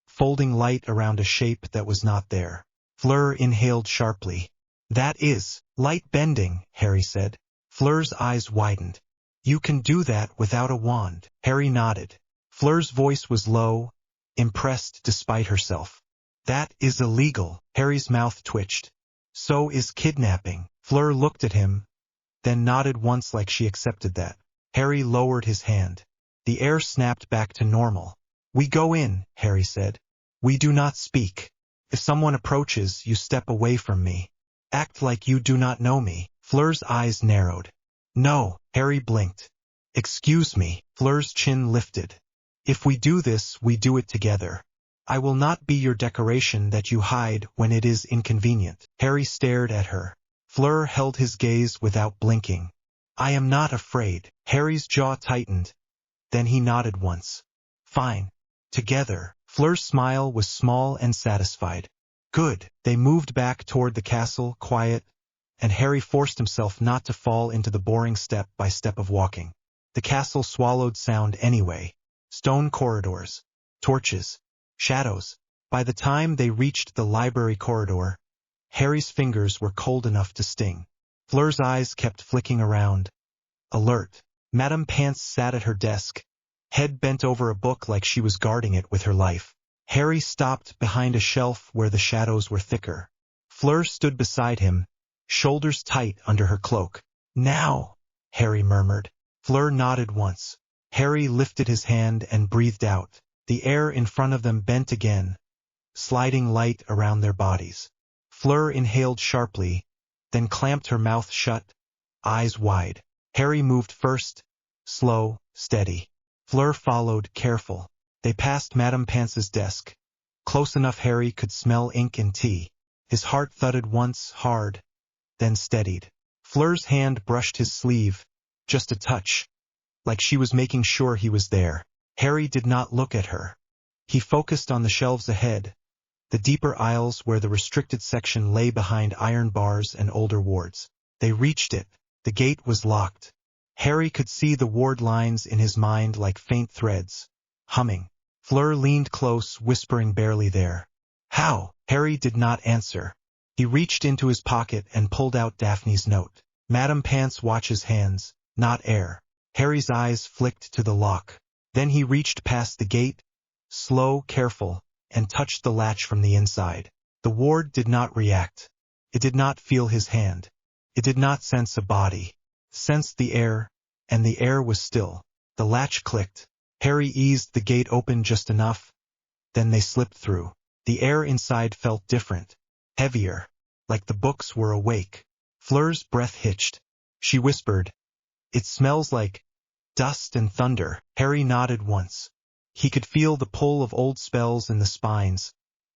folding light around a shape that was not there. Fleur inhaled sharply. That is light bending, Harry said. Fleur's eyes widened. You can do that without a wand. Harry nodded. Fleur's voice was low, impressed despite herself. That is illegal. Harry's mouth twitched. So is kidnapping. Fleur looked at him, then nodded once like she accepted that. Harry lowered his hand. The air snapped back to normal. We go in, Harry said. We do not speak. If someone approaches, you step away from me. Act like you do not know me. Fleur's eyes narrowed. No, Harry blinked. Excuse me. Fleur's chin lifted. If we do this, we do it together. I will not be your decoration that you hide when it is inconvenient. Harry stared at her. Fleur held his gaze without blinking. I am not afraid. Harry's jaw tightened. Then he nodded once. Fine. Together. Fleur's smile was small and satisfied. Good. They moved back toward the castle, quiet, and Harry forced himself not to fall into the boring step by step of walking. The castle swallowed sound anyway. Stone corridors, torches, shadows. By the time they reached the library corridor, Harry's fingers were cold enough to sting. Fleur's eyes kept flicking around, alert. Madame Pants sat at her desk, head bent over a book like she was guarding it with her life. Harry stopped behind a shelf where the shadows were thicker. Fleur stood beside him, shoulders tight under her cloak. Now, Harry murmured. Fleur nodded once. Harry lifted his hand and breathed out. The air in front of them bent again, sliding light around their bodies. Fleur inhaled sharply, then clamped her mouth shut, eyes wide. Harry moved first, slow, steady. Fleur followed, careful. They passed Madame Pance's desk. Close enough Harry could smell ink and tea. His heart thudded once, hard, then steadied. Fleur's hand brushed his sleeve, just a touch, like she was making sure he was there. Harry did not look at her. He focused on the shelves ahead, the deeper aisles where the restricted section lay behind iron bars and older wards. They reached it. The gate was locked. Harry could see the ward lines in his mind like faint threads, humming. Fleur leaned close, whispering barely there. How? Harry did not answer. He reached into his pocket and pulled out Daphne's note. Madame Pance watches hands, not air. Harry's eyes flicked to the lock. Then he reached past the gate, slow, careful, and touched the latch from the inside. The ward did not react. It did not feel his hand. It did not sense a body. Sensed the air, and the air was still. The latch clicked. Harry eased the gate open just enough. Then they slipped through. The air inside felt different, heavier, like the books were awake. Fleur's breath hitched. She whispered, "It smells like dust and thunder." Harry nodded once. He could feel the pull of old spells in the spines,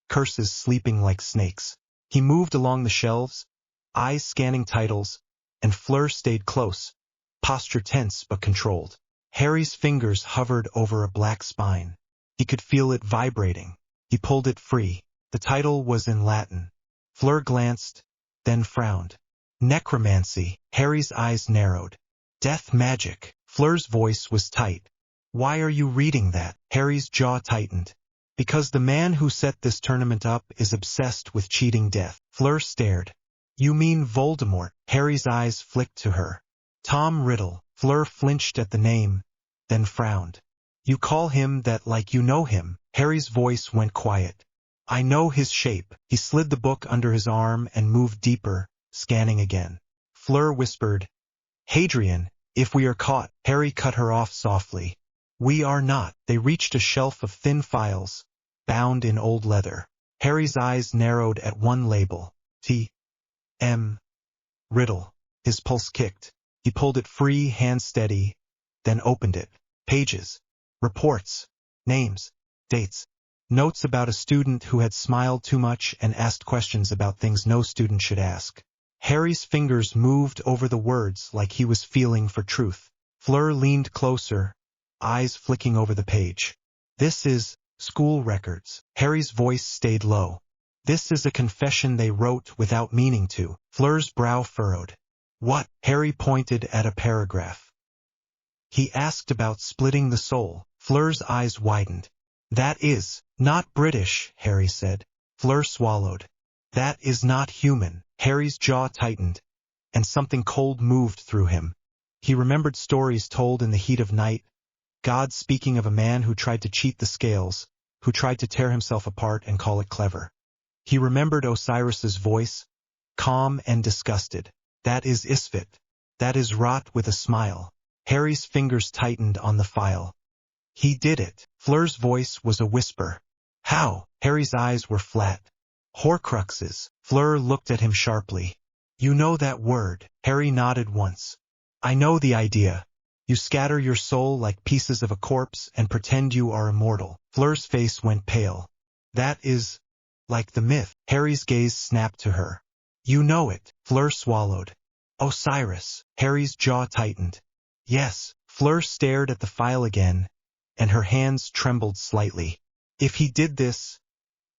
curses sleeping like snakes. He moved along the shelves, eyes scanning titles, and Fleur stayed close, posture tense but controlled. Harry's fingers hovered over a black spine. He could feel it vibrating. He pulled it free. The title was in Latin. Fleur glanced, then frowned. Necromancy. Harry's eyes narrowed. Death magic. Fleur's voice was tight. Why are you reading that? Harry's jaw tightened. Because the man who set this tournament up is obsessed with cheating death. Fleur stared. You mean Voldemort? Harry's eyes flicked to her. Tom Riddle. Fleur flinched at the name, then frowned. You call him that like you know him. Harry's voice went quiet. I know his shape. He slid the book under his arm and moved deeper, scanning again. Fleur whispered, Hadrian, if we are caught. Harry cut her off softly. We are not. They reached a shelf of thin files, bound in old leather. Harry's eyes narrowed at one label. T.M. Riddle. His pulse kicked. He pulled it free, hand steady, then opened it. Pages. Reports. Names. Dates. Notes about a student who had smiled too much and asked questions about things no student should ask. Harry's fingers moved over the words like he was feeling for truth. Fleur leaned closer, eyes flicking over the page. This is school records. Harry's voice stayed low. This is a confession they wrote without meaning to. Fleur's brow furrowed. What? Harry pointed at a paragraph. He asked about splitting the soul. Fleur's eyes widened. That is not British, Harry said. Fleur swallowed. That is not human. Harry's jaw tightened, and something cold moved through him. He remembered stories told in the heat of night, God speaking of a man who tried to cheat the scales, who tried to tear himself apart and call it clever. He remembered Osiris's voice, calm and disgusted. That is Isfit. That is rot with a smile. Harry's fingers tightened on the file. He did it. Fleur's voice was a whisper. How? Harry's eyes were flat. Horcruxes. Fleur looked at him sharply. You know that word. Harry nodded once. I know the idea. You scatter your soul like pieces of a corpse and pretend you are immortal. Fleur's face went pale. That is like the myth. Harry's gaze snapped to her. You know it. Fleur swallowed. Osiris. Harry's jaw tightened. Yes. Fleur stared at the file again, and her hands trembled slightly. If he did this,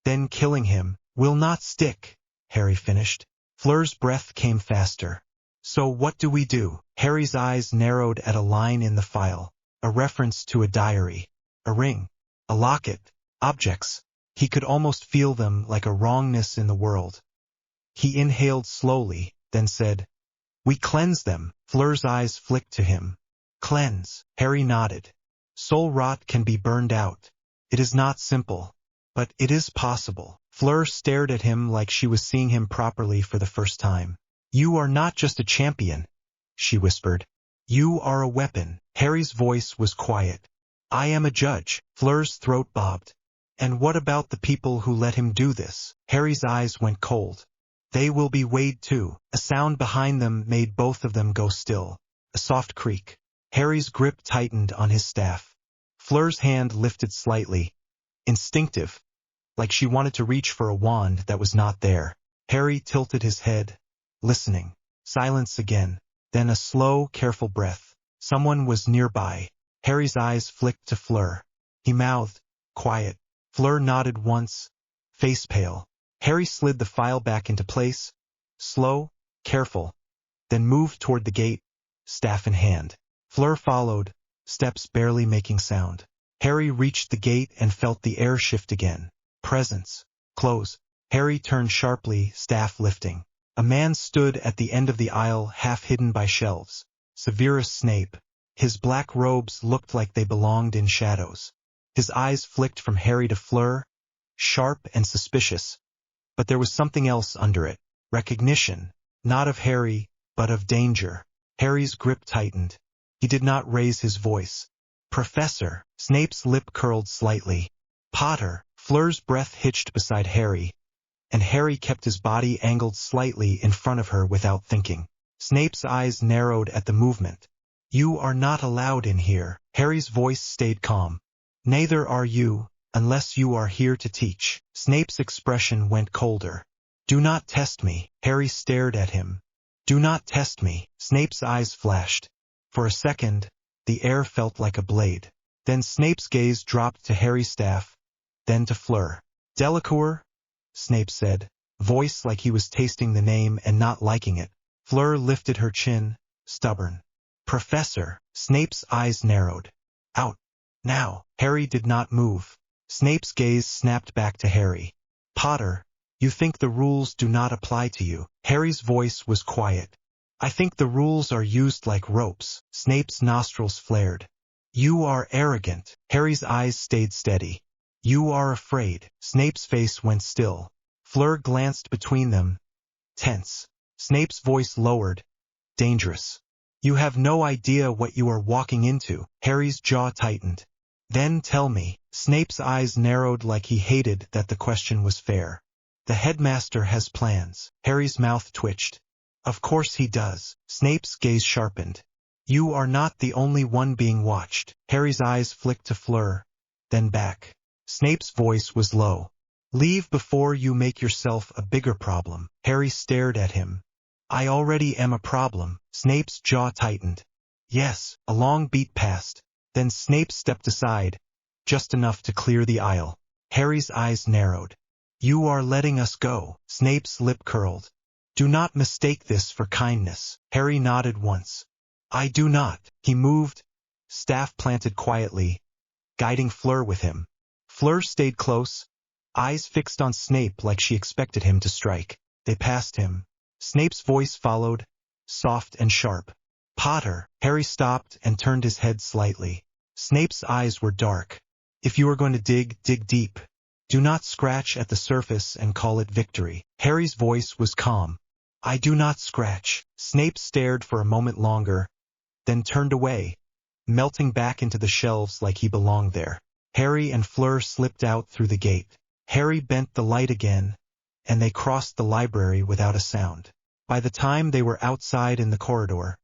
then killing him will not stick, Harry finished. Fleur's breath came faster. So what do we do? Harry's eyes narrowed at a line in the file, a reference to a diary, a ring, a locket, objects. He could almost feel them like a wrongness in the world. He inhaled slowly, then said, We cleanse them. Fleur's eyes flicked to him. Cleanse. Harry nodded. Soul rot can be burned out. It is not simple, but it is possible. Fleur stared at him like she was seeing him properly for the first time. You are not just a champion, she whispered. You are a weapon. Harry's voice was quiet. I am a judge. Fleur's throat bobbed. And what about the people who let him do this? Harry's eyes went cold. They will be weighed too. A sound behind them made both of them go still. A soft creak. Harry's grip tightened on his staff. Fleur's hand lifted slightly. Instinctive, like she wanted to reach for a wand that was not there. Harry tilted his head, listening. Silence again. Then a slow, careful breath. Someone was nearby. Harry's eyes flicked to Fleur. He mouthed, "Quiet." Fleur nodded once, face pale. Harry slid the file back into place, slow, careful, then moved toward the gate, staff in hand. Fleur followed, steps barely making sound. Harry reached the gate and felt the air shift again. Presence. Close. Harry turned sharply, staff lifting. A man stood at the end of the aisle, half hidden by shelves. Severus Snape. His black robes looked like they belonged in shadows. His eyes flicked from Harry to Fleur, sharp and suspicious. But there was something else under it. Recognition. Not of Harry, but of danger. Harry's grip tightened. He did not raise his voice. "Professor." Snape's lip curled slightly. "Potter." Fleur's breath hitched beside Harry, and Harry kept his body angled slightly in front of her without thinking. Snape's eyes narrowed at the movement. "You are not allowed in here." Harry's voice stayed calm. "Neither are you, unless you are here to teach." Snape's expression went colder. "Do not test me." Harry stared at him. "Do not test me." Snape's eyes flashed. For a second, the air felt like a blade. Then Snape's gaze dropped to Harry's staff, then to Fleur. "Delacour?" Snape said, voice like he was tasting the name and not liking it. Fleur lifted her chin, stubborn. "Professor." Snape's eyes narrowed. "Out. Now." Harry did not move. Snape's gaze snapped back to Harry. "Potter, you think the rules do not apply to you." Harry's voice was quiet. "I think the rules are used like ropes." Snape's nostrils flared. "You are arrogant." Harry's eyes stayed steady. "You are afraid." Snape's face went still. Fleur glanced between them, tense. Snape's voice lowered. "Dangerous. You have no idea what you are walking into." Harry's jaw tightened. "Then tell me." Snape's eyes narrowed like he hated that the question was fair. "The headmaster has plans." Harry's mouth twitched. "Of course he does." Snape's gaze sharpened. "You are not the only one being watched." Harry's eyes flicked to Fleur, then back. Snape's voice was low. "Leave before you make yourself a bigger problem." Harry stared at him. "I already am a problem." Snape's jaw tightened. "Yes." A long beat passed. Then Snape stepped aside, just enough to clear the aisle. Harry's eyes narrowed. "You are letting us go." Snape's lip curled. "Do not mistake this for kindness." Harry nodded once. "I do not." He moved, staff planted quietly, guiding Fleur with him. Fleur stayed close, eyes fixed on Snape like she expected him to strike. They passed him. Snape's voice followed, soft and sharp. "Potter." Harry stopped and turned his head slightly. Snape's eyes were dark. "If you are going to dig, dig deep. Do not scratch at the surface and call it victory." Harry's voice was calm. "I do not scratch." Snape stared for a moment longer, then turned away, melting back into the shelves like he belonged there. Harry and Fleur slipped out through the gate. Harry bent the light again, and they crossed the library without a sound. By the time they were outside in the corridor,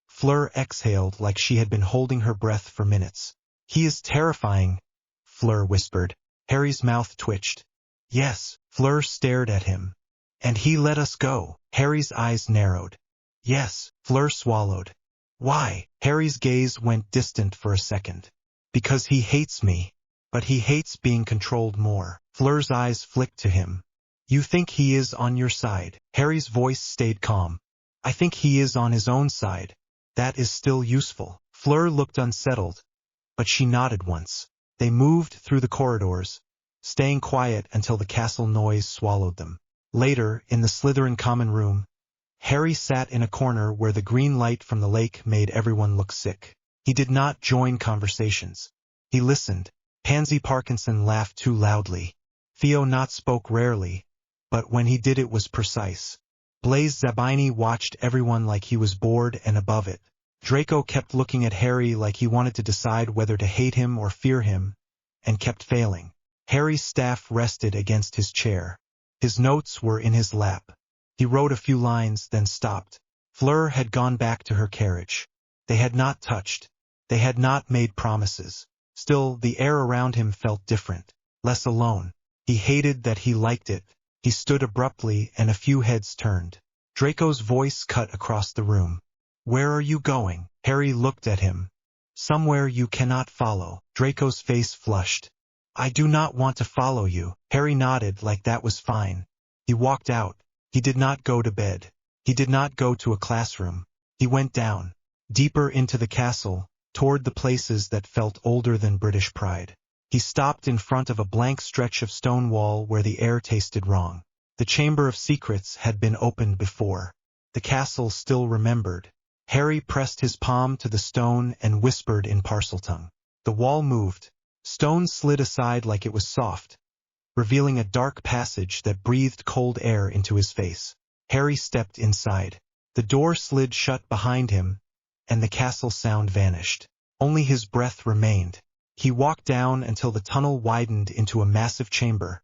Fleur exhaled like she had been holding her breath for minutes. "He is terrifying," Fleur whispered. Harry's mouth twitched. "Yes." Fleur stared at him. "And he let us go." Harry's eyes narrowed. "Yes." Fleur swallowed. "Why?" Harry's gaze went distant for a second. "Because he hates me. But he hates being controlled more." Fleur's eyes flicked to him. "You think he is on your side?" Harry's voice stayed calm. "I think he is on his own side. That is still useful." Fleur looked unsettled, but she nodded once. They moved through the corridors, staying quiet until the castle noise swallowed them. Later, in the Slytherin common room, Harry sat in a corner where the green light from the lake made everyone look sick. He did not join conversations. He listened. Pansy Parkinson laughed too loudly. Theo Knott spoke rarely, but when he did it was precise. Blaise Zabini watched everyone like he was bored and above it. Draco kept looking at Harry like he wanted to decide whether to hate him or fear him, and kept failing. Harry's staff rested against his chair. His notes were in his lap. He wrote a few lines, then stopped. Fleur had gone back to her carriage. They had not touched. They had not made promises. Still, the air around him felt different, less alone. He hated that he liked it. He stood abruptly, and a few heads turned. Draco's voice cut across the room. "Where are you going?" Harry looked at him. "Somewhere you cannot follow." Draco's face flushed. "I do not want to follow you." Harry nodded like that was fine. He walked out. He did not go to bed. He did not go to a classroom. He went down, deeper into the castle, toward the places that felt older than British pride. He stopped in front of a blank stretch of stone wall where the air tasted wrong. The Chamber of Secrets had been opened before. The castle still remembered. Harry pressed his palm to the stone and whispered in Parseltongue. The wall moved. Stone slid aside like it was soft, revealing a dark passage that breathed cold air into his face. Harry stepped inside. The door slid shut behind him, and the castle sound vanished. Only his breath remained. He walked down until the tunnel widened into a massive chamber,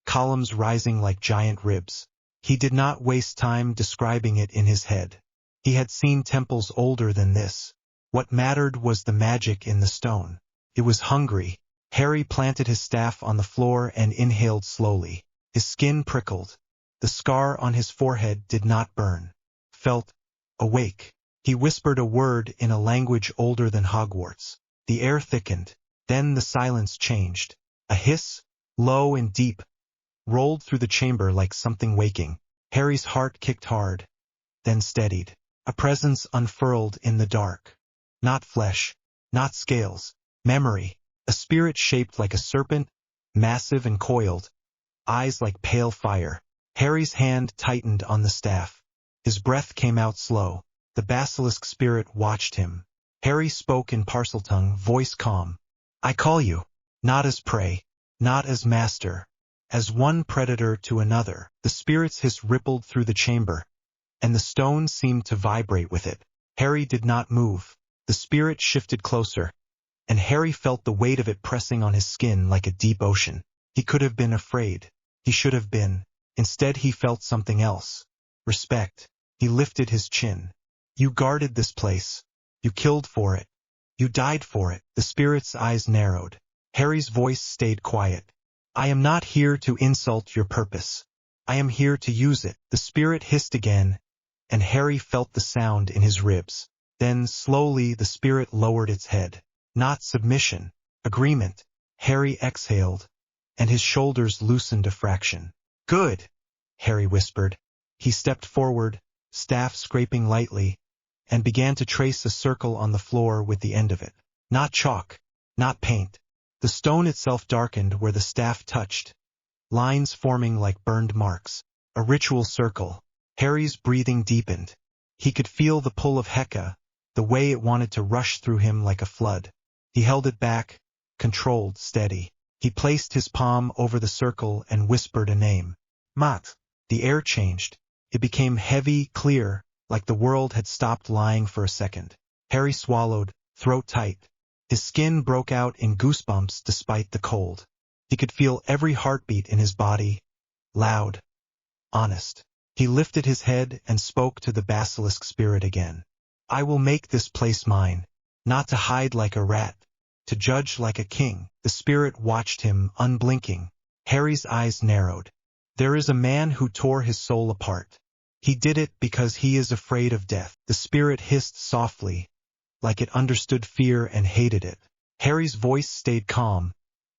columns rising like giant ribs. He did not waste time describing it in his head. He had seen temples older than this. What mattered was the magic in the stone. It was hungry. Harry planted his staff on the floor and inhaled slowly. His skin prickled. The scar on his forehead did not burn. Felt awake. He whispered a word in a language older than Hogwarts. The air thickened. Then the silence changed. A hiss, low and deep, rolled through the chamber like something waking. Harry's heart kicked hard, then steadied. A presence unfurled in the dark. Not flesh, not scales, memory. A spirit shaped like a serpent, massive and coiled, eyes like pale fire. Harry's hand tightened on the staff. His breath came out slow. The basilisk spirit watched him. Harry spoke in Parseltongue, voice calm. "I call you, not as prey, not as master, as one predator to another." The spirit's hiss rippled through the chamber, and the stone seemed to vibrate with it. Harry did not move. The spirit shifted closer, and Harry felt the weight of it pressing on his skin like a deep ocean. He could have been afraid. He should have been. Instead he felt something else. Respect. He lifted his chin. "You guarded this place. You killed for it. You died for it." The spirit's eyes narrowed. Harry's voice stayed quiet. "I am not here to insult your purpose. I am here to use it." The spirit hissed again, and Harry felt the sound in his ribs. Then slowly the spirit lowered its head. Not submission, agreement. Harry exhaled, and his shoulders loosened a fraction. "Good," Harry whispered. He stepped forward, staff scraping lightly, and began to trace a circle on the floor with the end of it. Not chalk, not paint. The stone itself darkened where the staff touched, lines forming like burned marks. A ritual circle. Harry's breathing deepened. He could feel the pull of Heka, the way it wanted to rush through him like a flood. He held it back, controlled, steady. He placed his palm over the circle and whispered a name. Mat. The air changed. It became heavy, clear, like the world had stopped lying for a second. Harry swallowed, throat tight. His skin broke out in goosebumps despite the cold. He could feel every heartbeat in his body, loud, honest. He lifted his head and spoke to the basilisk spirit again. "I will make this place mine, not to hide like a rat, to judge like a king." The spirit watched him, unblinking. Harry's eyes narrowed. "There is a man who tore his soul apart. He did it because he is afraid of death." The spirit hissed softly, like it understood fear and hated it. Harry's voice stayed calm,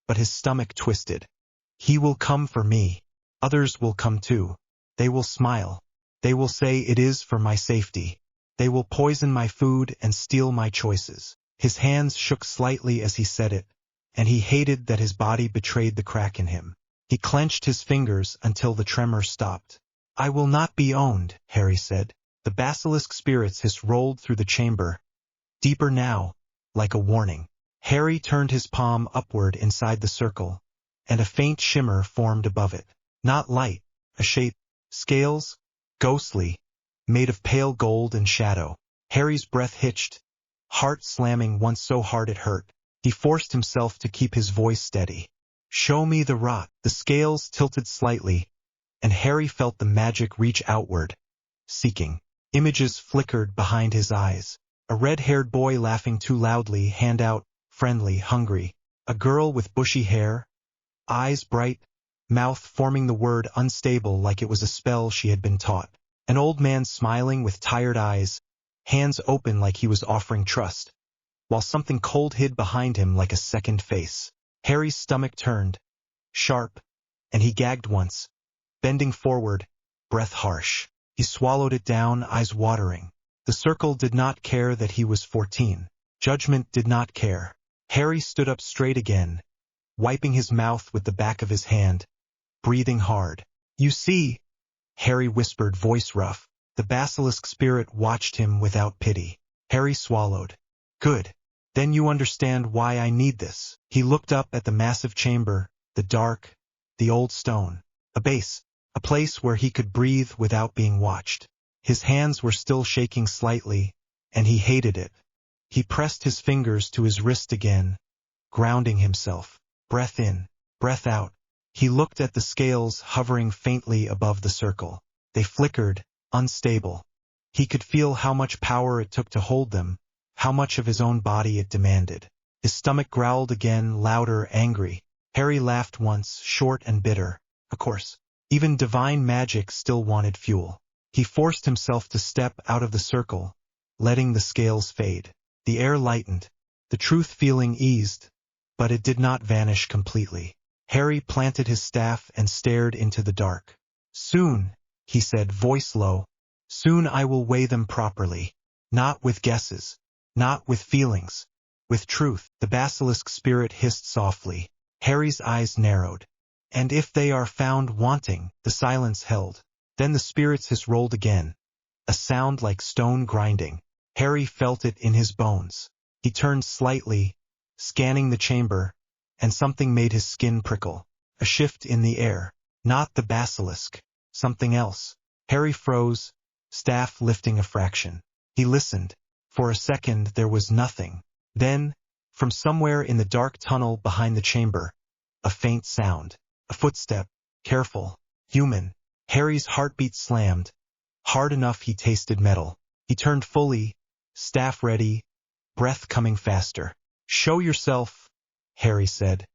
but his stomach twisted. "He will come for me. Others will come too. They will smile. They will say it is for my safety. They will poison my food and steal my choices." His hands shook slightly as he said it, and he hated that his body betrayed the crack in him. He clenched his fingers until the tremor stopped. "I will not be owned," Harry said. The basilisk spirit's hiss rolled through the chamber, deeper now, like a warning. Harry turned his palm upward inside the circle, and a faint shimmer formed above it. Not light, a shape, scales, ghostly, made of pale gold and shadow. Harry's breath hitched, heart slamming once so hard it hurt. He forced himself to keep his voice steady. Show me the rot. The scales tilted slightly, and Harry felt the magic reach outward, seeking. Images flickered behind his eyes. A red-haired boy laughing too loudly, hand out, friendly, hungry. A girl with bushy hair, eyes bright, mouth forming the word unstable like it was a spell she had been taught. An old man smiling with tired eyes, hands open like he was offering trust, while something cold hid behind him like a second face. Harry's stomach turned, sharp, and he gagged once, bending forward, breath harsh. He swallowed it down, eyes watering. The circle did not care that he was 14. Judgment did not care. Harry stood up straight again, wiping his mouth with the back of his hand, breathing hard. You see, Harry whispered, voice rough. The basilisk spirit watched him without pity. Harry swallowed. Good. Then you understand why I need this. He looked up at the massive chamber, the dark, the old stone. A base, a place where he could breathe without being watched. His hands were still shaking slightly, and he hated it. He pressed his fingers to his wrist again, grounding himself. Breath in, breath out. He looked at the scales hovering faintly above the circle. They flickered, unstable. He could feel how much power it took to hold them, how much of his own body it demanded. His stomach growled again, louder, angry. Harry laughed once, short and bitter. Of course, even divine magic still wanted fuel. He forced himself to step out of the circle, letting the scales fade. The air lightened, the truth feeling eased, but it did not vanish completely. Harry planted his staff and stared into the dark. Soon, he said, voice low, soon I will weigh them properly. Not with guesses, not with feelings, with truth. The basilisk spirit hissed softly. Harry's eyes narrowed. And if they are found wanting, the silence held. Then the spirit's hiss rolled again, a sound like stone grinding. Harry felt it in his bones. He turned slightly, scanning the chamber, and something made his skin prickle. A shift in the air. Not the basilisk. Something else. Harry froze, staff lifting a fraction. He listened. For a second there was nothing. Then, from somewhere in the dark tunnel behind the chamber, a faint sound. A footstep. Careful. Human. Harry's heartbeat slammed. Hard enough he tasted metal. He turned fully, staff ready, breath coming faster. Show yourself, Harry said,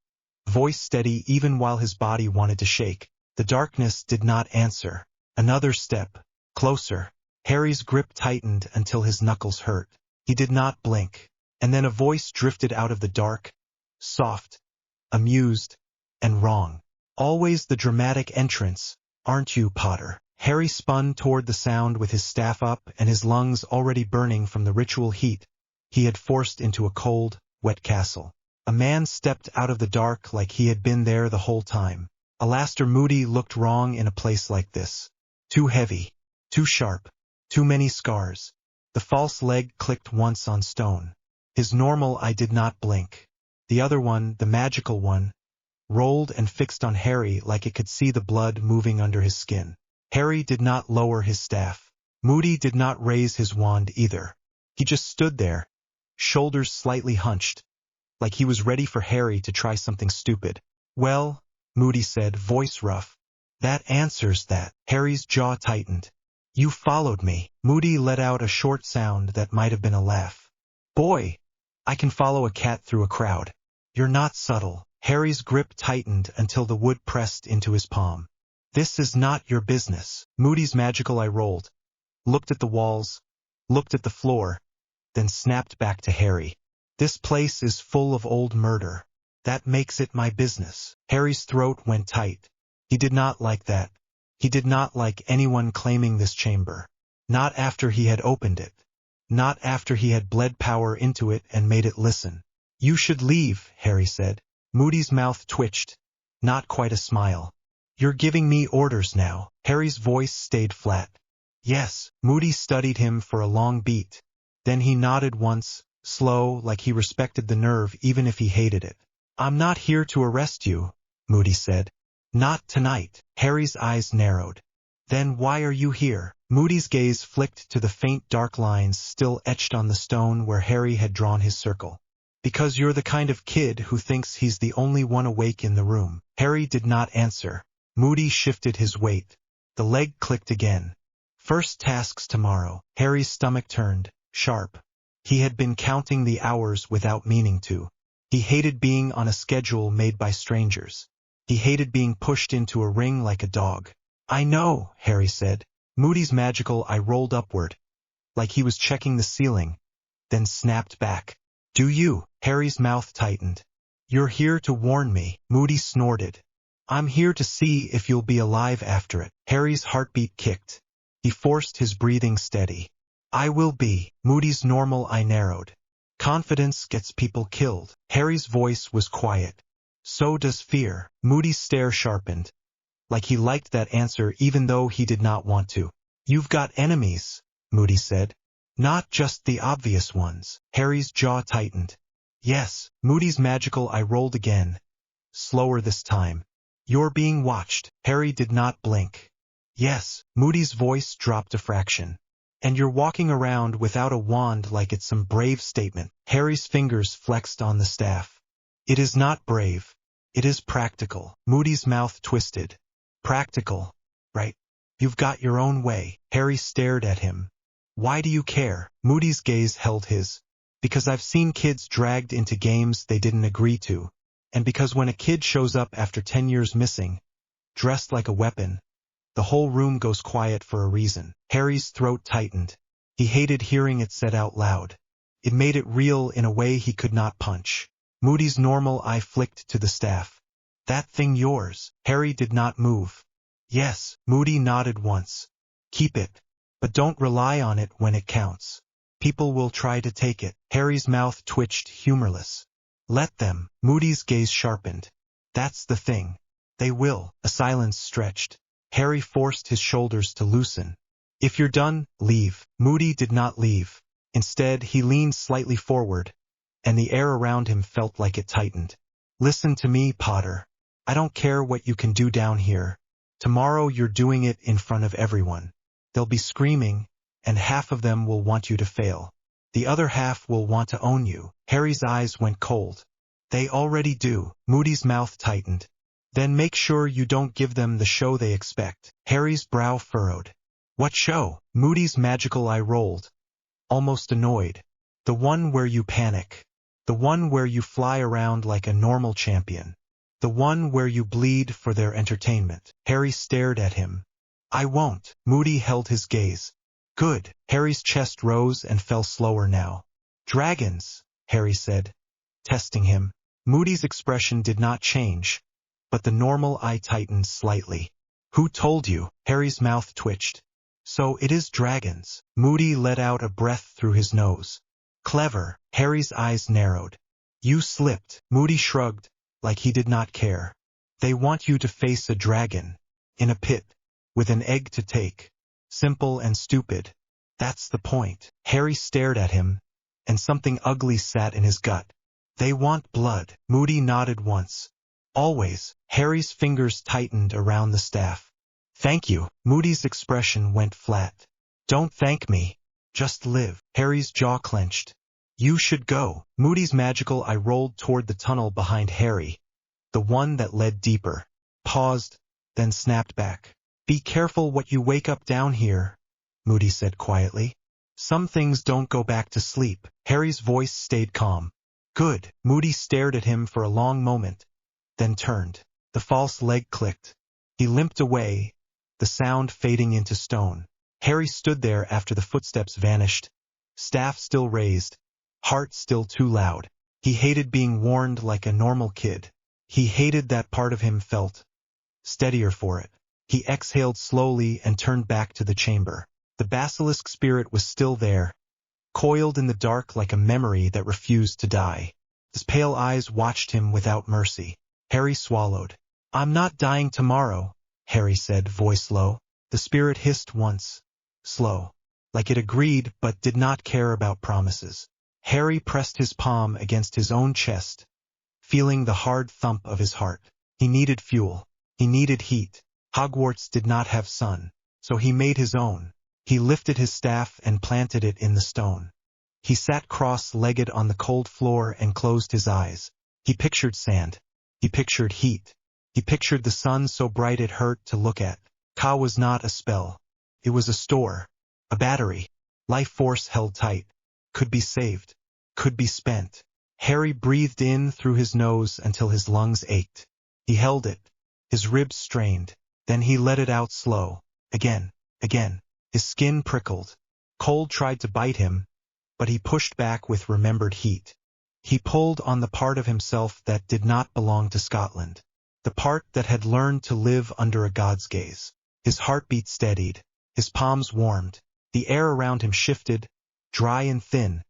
voice steady even while his body wanted to shake. The darkness did not answer. Another step, closer. Harry's grip tightened until his knuckles hurt. He did not blink. And then a voice drifted out of the dark, soft, amused, and wrong. Always the dramatic entrance, aren't you, Potter? Harry spun toward the sound with his staff up and his lungs already burning from the ritual heat he had forced into a cold, wet castle. A man stepped out of the dark like he had been there the whole time. Alastair Moody looked wrong in a place like this. Too heavy, too sharp, too many scars. The false leg clicked once on stone. His normal eye did not blink. The other one, the magical one, rolled and fixed on Harry like it could see the blood moving under his skin. Harry did not lower his staff. Moody did not raise his wand either. He just stood there, shoulders slightly hunched, like he was ready for Harry to try something stupid. Well, Moody said, voice rough. That answers that. Harry's jaw tightened. You followed me. Moody let out a short sound that might have been a laugh. Boy, I can follow a cat through a crowd. You're not subtle. Harry's grip tightened until the wood pressed into his palm. This is not your business. Moody's magical eye rolled, looked at the walls, looked at the floor, then snapped back to Harry. This place is full of old murder. That makes it my business. Harry's throat went tight. He did not like that. He did not like anyone claiming this chamber. Not after he had opened it. Not after he had bled power into it and made it listen. You should leave, Harry said. Moody's mouth twitched. Not quite a smile. You're giving me orders now. Harry's voice stayed flat. Yes. Moody studied him for a long beat. Then he nodded once, slow, like he respected the nerve even if he hated it. I'm not here to arrest you, Moody said. Not tonight. Harry's eyes narrowed. Then why are you here? Moody's gaze flicked to the faint dark lines still etched on the stone where Harry had drawn his circle. Because you're the kind of kid who thinks he's the only one awake in the room. Harry did not answer. Moody shifted his weight. The leg clicked again. First tasks tomorrow. Harry's stomach turned sharp. He had been counting the hours without meaning to. He hated being on a schedule made by strangers. He hated being pushed into a ring like a dog. I know, Harry said. Moody's magical eye rolled upward, like he was checking the ceiling, then snapped back. Do you? Harry's mouth tightened. You're here to warn me, Moody snorted. I'm here to see if you'll be alive after it. Harry's heartbeat kicked. He forced his breathing steady. I will be. Moody's normal eye narrowed. Confidence gets people killed. Harry's voice was quiet. So does fear. Moody's stare sharpened, like he liked that answer even though he did not want to. You've got enemies, Moody said. Not just the obvious ones. Harry's jaw tightened. Yes. Moody's magical eye rolled again. Slower this time. You're being watched. Harry did not blink. Yes. Moody's voice dropped a fraction. And you're walking around without a wand like it's some brave statement. Harry's fingers flexed on the staff. It is not brave. It is practical. Moody's mouth twisted. Practical, right? You've got your own way. Harry stared at him. Why do you care? Moody's gaze held his. Because I've seen kids dragged into games they didn't agree to. And because when a kid shows up after 10 years missing, dressed like a weapon, the whole room goes quiet for a reason. Harry's throat tightened. He hated hearing it said out loud. It made it real in a way he could not punch. Moody's normal eye flicked to the staff. That thing yours. Harry did not move. Yes. Moody nodded once. Keep it. But don't rely on it when it counts. People will try to take it. Harry's mouth twitched humorless. Let them. Moody's gaze sharpened. That's the thing. They will. A silence stretched. Harry forced his shoulders to loosen. If you're done, leave. Moody did not leave. Instead, he leaned slightly forward, and the air around him felt like it tightened. Listen to me, Potter. I don't care what you can do down here. Tomorrow you're doing it in front of everyone. They'll be screaming, and half of them will want you to fail. The other half will want to own you. Harry's eyes went cold. They already do. Moody's mouth tightened. Then make sure you don't give them the show they expect. Harry's brow furrowed. What show? Moody's magical eye rolled. Almost annoyed. The one where you panic. The one where you fly around like a normal champion. The one where you bleed for their entertainment. Harry stared at him. I won't. Moody held his gaze. Good. Harry's chest rose and fell slower now. Dragons, Harry said, testing him. Moody's expression did not change, but the normal eye tightened slightly. Who told you? Harry's mouth twitched. So it is dragons. Moody let out a breath through his nose. Clever. Harry's eyes narrowed. You slipped. Moody shrugged, like he did not care. They want you to face a dragon. In a pit. With an egg to take. Simple and stupid. That's the point. Harry stared at him, and something ugly sat in his gut. They want blood. Moody nodded once. Always. Harry's fingers tightened around the staff. Thank you. Moody's expression went flat. Don't thank me. Just live. Harry's jaw clenched. You should go. Moody's magical eye rolled toward the tunnel behind Harry, the one that led deeper. Paused, then snapped back. Be careful what you wake up down here, Moody said quietly. Some things don't go back to sleep. Harry's voice stayed calm. Good. Moody stared at him for a long moment, then turned. The false leg clicked. He limped away, the sound fading into stone. Harry stood there after the footsteps vanished, staff still raised, heart still too loud. He hated being warned like a normal kid. He hated that part of him felt steadier for it. He exhaled slowly and turned back to the chamber. The basilisk spirit was still there, coiled in the dark like a memory that refused to die. His pale eyes watched him without mercy. Harry swallowed. I'm not dying tomorrow, Harry said, voice low. The spirit hissed once, slow, like it agreed but did not care about promises. Harry pressed his palm against his own chest, feeling the hard thump of his heart. He needed fuel. He needed heat. Hogwarts did not have sun, so he made his own. He lifted his staff and planted it in the stone. He sat cross-legged on the cold floor and closed his eyes. He pictured sand. He pictured heat. He pictured the sun so bright it hurt to look at. Ka was not a spell. It was a store. A battery. Life force held tight. Could be saved. Could be spent. Harry breathed in through his nose until his lungs ached. He held it. His ribs strained. Then he let it out slow. Again. Again. His skin prickled. Cold tried to bite him, but he pushed back with remembered heat. He pulled on the part of himself that did not belong to Scotland. The part that had learned to live under a god's gaze. His heartbeat steadied. His palms warmed. The air around him shifted, dry and thin,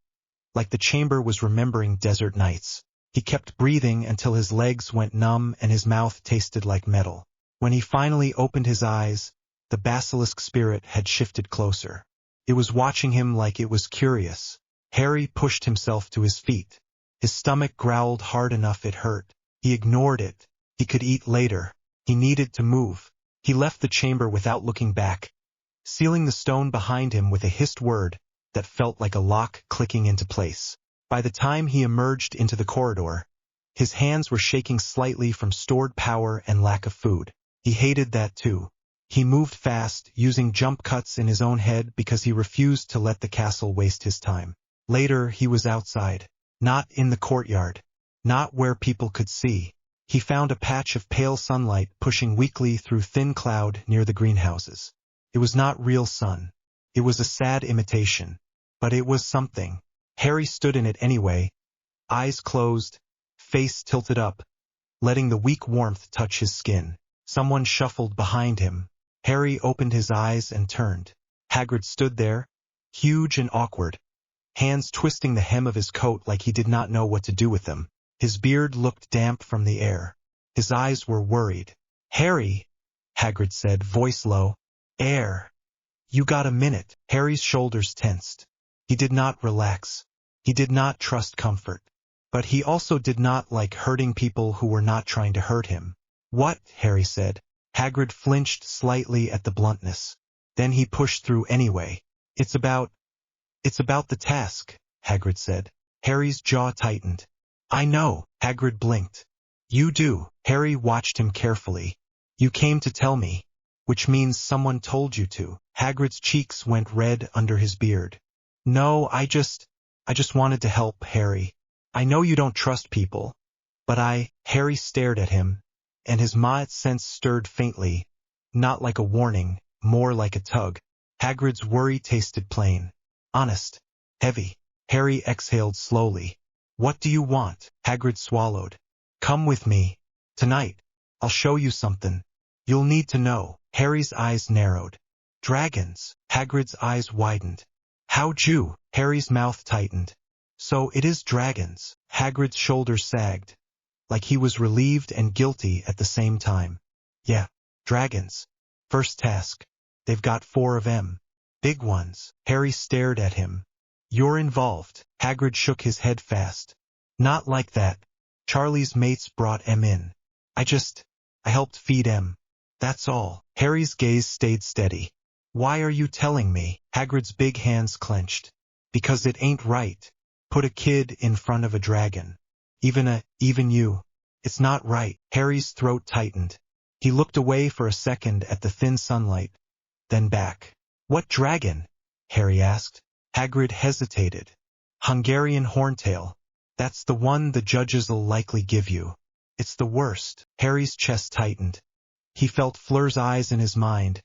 like the chamber was remembering desert nights. He kept breathing until his legs went numb and his mouth tasted like metal. When he finally opened his eyes, the basilisk spirit had shifted closer. It was watching him like it was curious. Harry pushed himself to his feet. His stomach growled hard enough it hurt. He ignored it. He could eat later. He needed to move. He left the chamber without looking back, sealing the stone behind him with a hissed word that felt like a lock clicking into place. By the time he emerged into the corridor, his hands were shaking slightly from stored power and lack of food. He hated that too. He moved fast, using jump cuts in his own head because he refused to let the castle waste his time. Later, he was outside. Not in the courtyard. Not where people could see. He found a patch of pale sunlight pushing weakly through thin cloud near the greenhouses. It was not real sun. It was a sad imitation. But it was something. Harry stood in it anyway, eyes closed, face tilted up, letting the weak warmth touch his skin. Someone shuffled behind him. Harry opened his eyes and turned. Hagrid stood there, huge and awkward, hands twisting the hem of his coat like he did not know what to do with them. His beard looked damp from the air. His eyes were worried. "Harry," Hagrid said, voice low. "Air. You got a minute?" Harry's shoulders tensed. He did not relax. He did not trust comfort. But he also did not like hurting people who were not trying to hurt him. "What?" Harry said. Hagrid flinched slightly at the bluntness. Then he pushed through anyway. It's about the task," Hagrid said. Harry's jaw tightened. "I know," Hagrid blinked. "You do." Harry watched him carefully. "You came to tell me, which means someone told you to." Hagrid's cheeks went red under his beard. "No, I just wanted to help, Harry. I know you don't trust people, but Harry stared at him, and his Ma'at sense stirred faintly, not like a warning, more like a tug. Hagrid's worry tasted plain. Honest. Heavy. Harry exhaled slowly. "What do you want?" Hagrid swallowed. "Come with me. Tonight. I'll show you something. You'll need to know." Harry's eyes narrowed. "Dragons." Hagrid's eyes widened. "How'd you?" Harry's mouth tightened. "So it is dragons." Hagrid's shoulders sagged, like he was relieved and guilty at the same time. "Yeah, dragons. First task. They've got 4 of 'em. Big ones." Harry stared at him. "You're involved." Hagrid shook his head fast. "Not like that. Charlie's mates brought 'em in. I helped feed 'em. That's all." Harry's gaze stayed steady. "Why are you telling me?" Hagrid's big hands clenched. "Because it ain't right. Put a kid in front of a dragon. Even you. It's not right." Harry's throat tightened. He looked away for a second at the thin sunlight, then back. "What dragon?" Harry asked. Hagrid hesitated. "Hungarian horntail. That's the one the judges'll likely give you. It's the worst." Harry's chest tightened. He felt Fleur's eyes in his mind,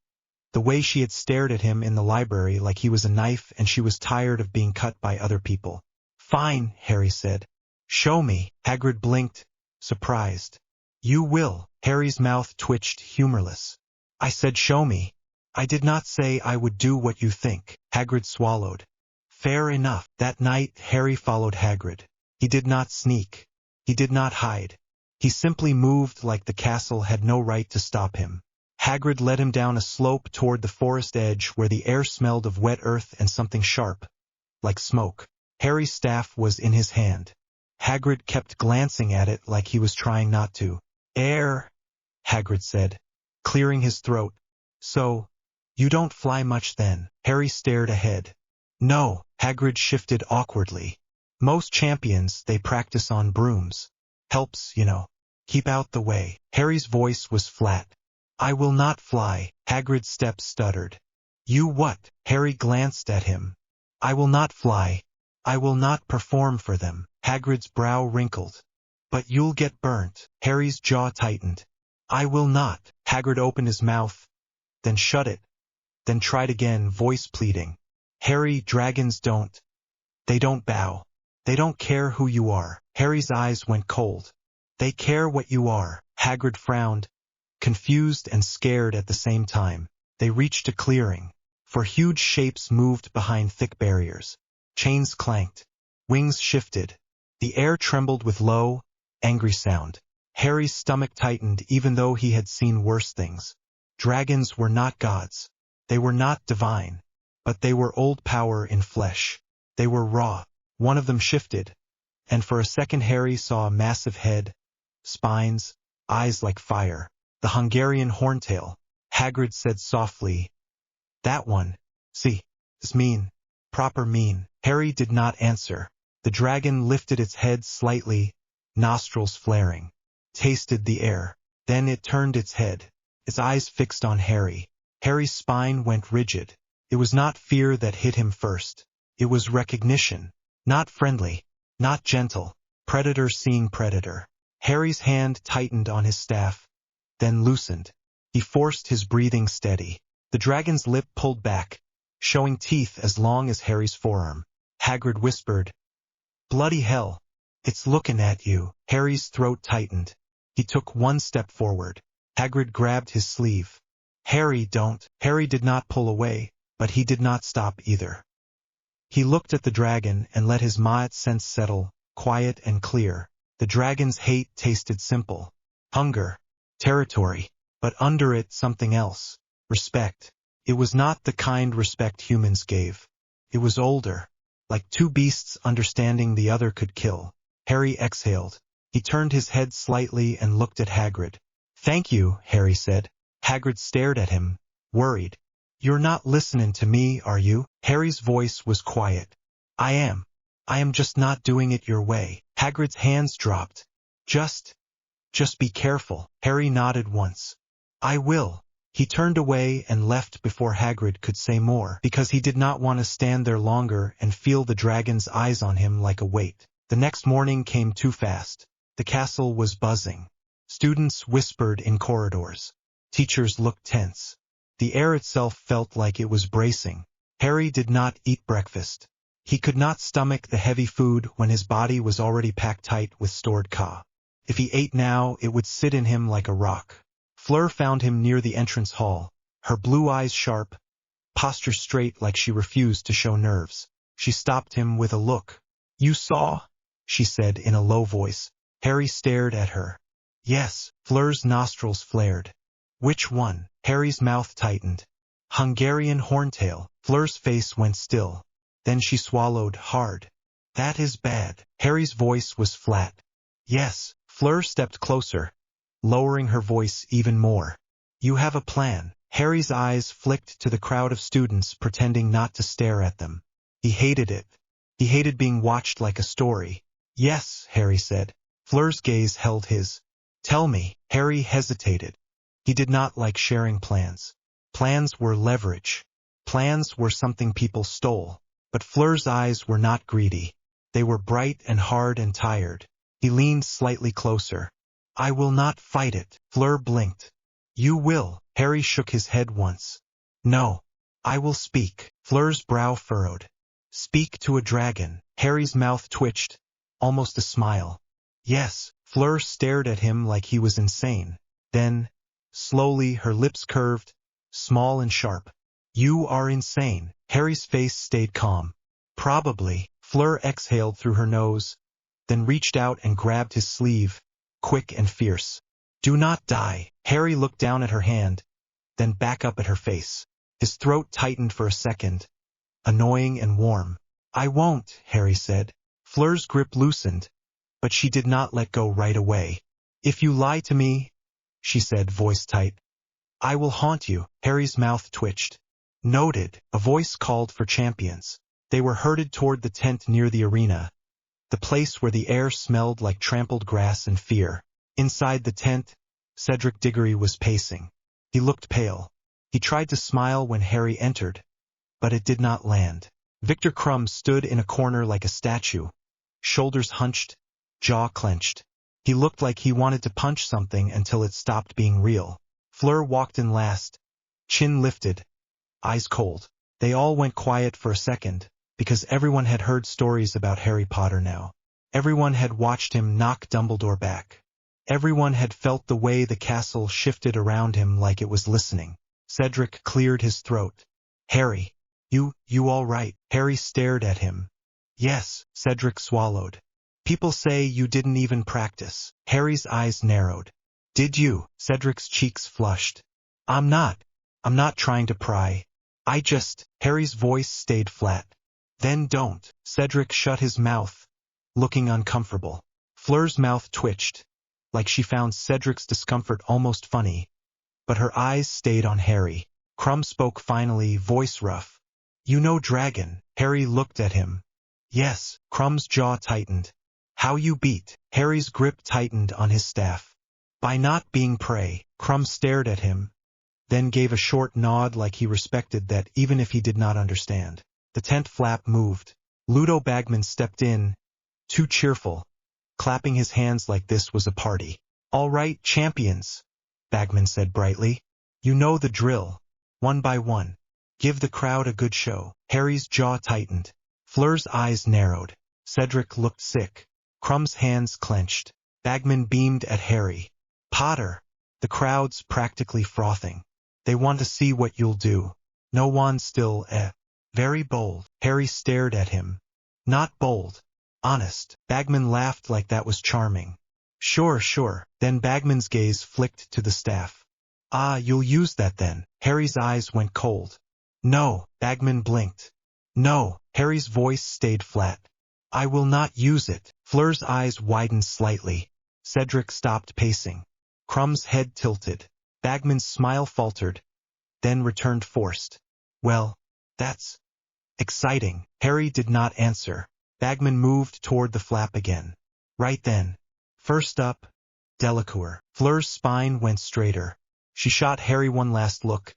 the way she had stared at him in the library like he was a knife and she was tired of being cut by other people. "Fine," Harry said. "Show me." Hagrid blinked, surprised. "You will." Harry's mouth twitched, humorless. "I said show me. I did not say I would do what you think." Hagrid swallowed. "Fair enough." That night, Harry followed Hagrid. He did not sneak. He did not hide. He simply moved like the castle had no right to stop him. Hagrid led him down a slope toward the forest edge where the air smelled of wet earth and something sharp, like smoke. Harry's staff was in his hand. Hagrid kept glancing at it like he was trying not to. "Air," Hagrid said, clearing his throat. "So, you don't fly much then?" Harry stared ahead. No, Hagrid shifted awkwardly. Most champions, they practice on brooms. Helps, you know. Keep out the way. Harry's voice was flat. I will not fly, Hagrid's steps stuttered. You what? Harry glanced at him. I will not fly. I will not perform for them. Hagrid's brow wrinkled. But you'll get burnt. Harry's jaw tightened. I will not. Hagrid opened his mouth, then shut it, then tried again, voice pleading. Harry, dragons don't. They don't bow. They don't care who you are. Harry's eyes went cold. They care what you are. Hagrid frowned, confused and scared at the same time. They reached a clearing, for huge shapes moved behind thick barriers. Chains clanked. Wings shifted. The air trembled with low, angry sound. Harry's stomach tightened even though he had seen worse things. Dragons were not gods. They were not divine. But they were old power in flesh. They were raw. One of them shifted, and for a second Harry saw a massive head, spines, eyes like fire. The Hungarian horntail. Hagrid said softly, that one. See, this mean, proper mean. Harry did not answer. The dragon lifted its head slightly, nostrils flaring, tasted the air. Then it turned its head, its eyes fixed on Harry. Harry's spine went rigid. It was not fear that hit him first. It was recognition. Not friendly, not gentle. Predator seeing predator. Harry's hand tightened on his staff, then loosened. He forced his breathing steady. The dragon's lip pulled back, showing teeth as long as Harry's forearm. Hagrid whispered, bloody hell, it's looking at you. Harry's throat tightened. He took one step forward. Hagrid grabbed his sleeve. Harry, don't. Harry did not pull away, but he did not stop either. He looked at the dragon and let his Ma'at sense settle, quiet and clear. The dragon's hate tasted simple. Hunger. Territory. But under it something else. Respect. It was not the kind respect humans gave. It was older. Like two beasts understanding the other could kill. Harry exhaled. He turned his head slightly and looked at Hagrid. Thank you, Harry said. Hagrid stared at him, worried. You're not listening to me, are you? Harry's voice was quiet. I am. I am just not doing it your way. Hagrid's hands dropped. Just be careful. Harry nodded once. I will. He turned away and left before Hagrid could say more, because he did not want to stand there longer and feel the dragon's eyes on him like a weight. The next morning came too fast. The castle was buzzing. Students whispered in corridors. Teachers looked tense. The air itself felt like it was bracing. Harry did not eat breakfast. He could not stomach the heavy food when his body was already packed tight with stored ka. If he ate now, it would sit in him like a rock. Fleur found him near the entrance hall, her blue eyes sharp, posture straight like she refused to show nerves. She stopped him with a look. You saw? She said in a low voice. Harry stared at her. Yes. Fleur's nostrils flared. Which one? Harry's mouth tightened. Hungarian horntail. Fleur's face went still. Then she swallowed hard. That is bad. Harry's voice was flat. Yes. Fleur stepped closer, lowering her voice even more. You have a plan. Harry's eyes flicked to the crowd of students pretending not to stare at them. He hated it. He hated being watched like a story. Yes, Harry said. Fleur's gaze held his. Tell me. Harry hesitated. He did not like sharing plans. Plans were leverage. Plans were something people stole. But Fleur's eyes were not greedy. They were bright and hard and tired. He leaned slightly closer. I will not fight it. Fleur blinked. You will. Harry shook his head once. No. I will speak. Fleur's brow furrowed. Speak to a dragon. Harry's mouth twitched. Almost a smile. Yes. Fleur stared at him like he was insane. Then, slowly, her lips curved, small and sharp. You are insane. Harry's face stayed calm. Probably. Fleur exhaled through her nose, then reached out and grabbed his sleeve, quick and fierce. Do not die. Harry looked down at her hand, then back up at her face. His throat tightened for a second, annoying and warm. I won't, Harry said. Fleur's grip loosened, but she did not let go right away. If you lie to me, she said, voice tight, I will haunt you. Harry's mouth twitched. Noted. A voice called for champions. They were herded toward the tent near the arena, the place where the air smelled like trampled grass and fear. Inside the tent, Cedric Diggory was pacing. He looked pale. He tried to smile when Harry entered, but it did not land. Victor Crumb stood in a corner like a statue, shoulders hunched, jaw clenched. He looked like he wanted to punch something until it stopped being real. Fleur walked in last, chin lifted, eyes cold. They all went quiet for a second, because everyone had heard stories about Harry Potter now. Everyone had watched him knock Dumbledore back. Everyone had felt the way the castle shifted around him like it was listening. Cedric cleared his throat. Harry, you all right? Harry stared at him. Yes, Cedric swallowed. People say you didn't even practice. Harry's eyes narrowed. Did you? Cedric's cheeks flushed. I'm not trying to pry. Harry's voice stayed flat. Then don't. Cedric shut his mouth, looking uncomfortable. Fleur's mouth twitched, like she found Cedric's discomfort almost funny, but her eyes stayed on Harry. Crumb spoke finally, voice rough. You know dragon. Harry looked at him. Yes. Crumb's jaw tightened. How you beat? Harry's grip tightened on his staff. By not being prey. Crumb stared at him, then gave a short nod like he respected that even if he did not understand. The tent flap moved. Ludo Bagman stepped in, too cheerful, clapping his hands like this was a party. All right, champions, Bagman said brightly. You know the drill. One by one. Give the crowd a good show. Harry's jaw tightened. Fleur's eyes narrowed. Cedric looked sick. Crumb's hands clenched. Bagman beamed at Harry. Potter. The crowd's practically frothing. They want to see what you'll do. No one still, very bold. Harry stared at him. Not bold. Honest. Bagman laughed like that was charming. Sure. Then Bagman's gaze flicked to the staff. Ah, you'll use that then. Harry's eyes went cold. No. Bagman blinked. No. Harry's voice stayed flat. I will not use it. Fleur's eyes widened slightly. Cedric stopped pacing. Crumb's head tilted. Bagman's smile faltered, then returned forced. Well, that's exciting. Harry did not answer. Bagman moved toward the flap again. Right then. First up, Delacour. Fleur's spine went straighter. She shot Harry one last look,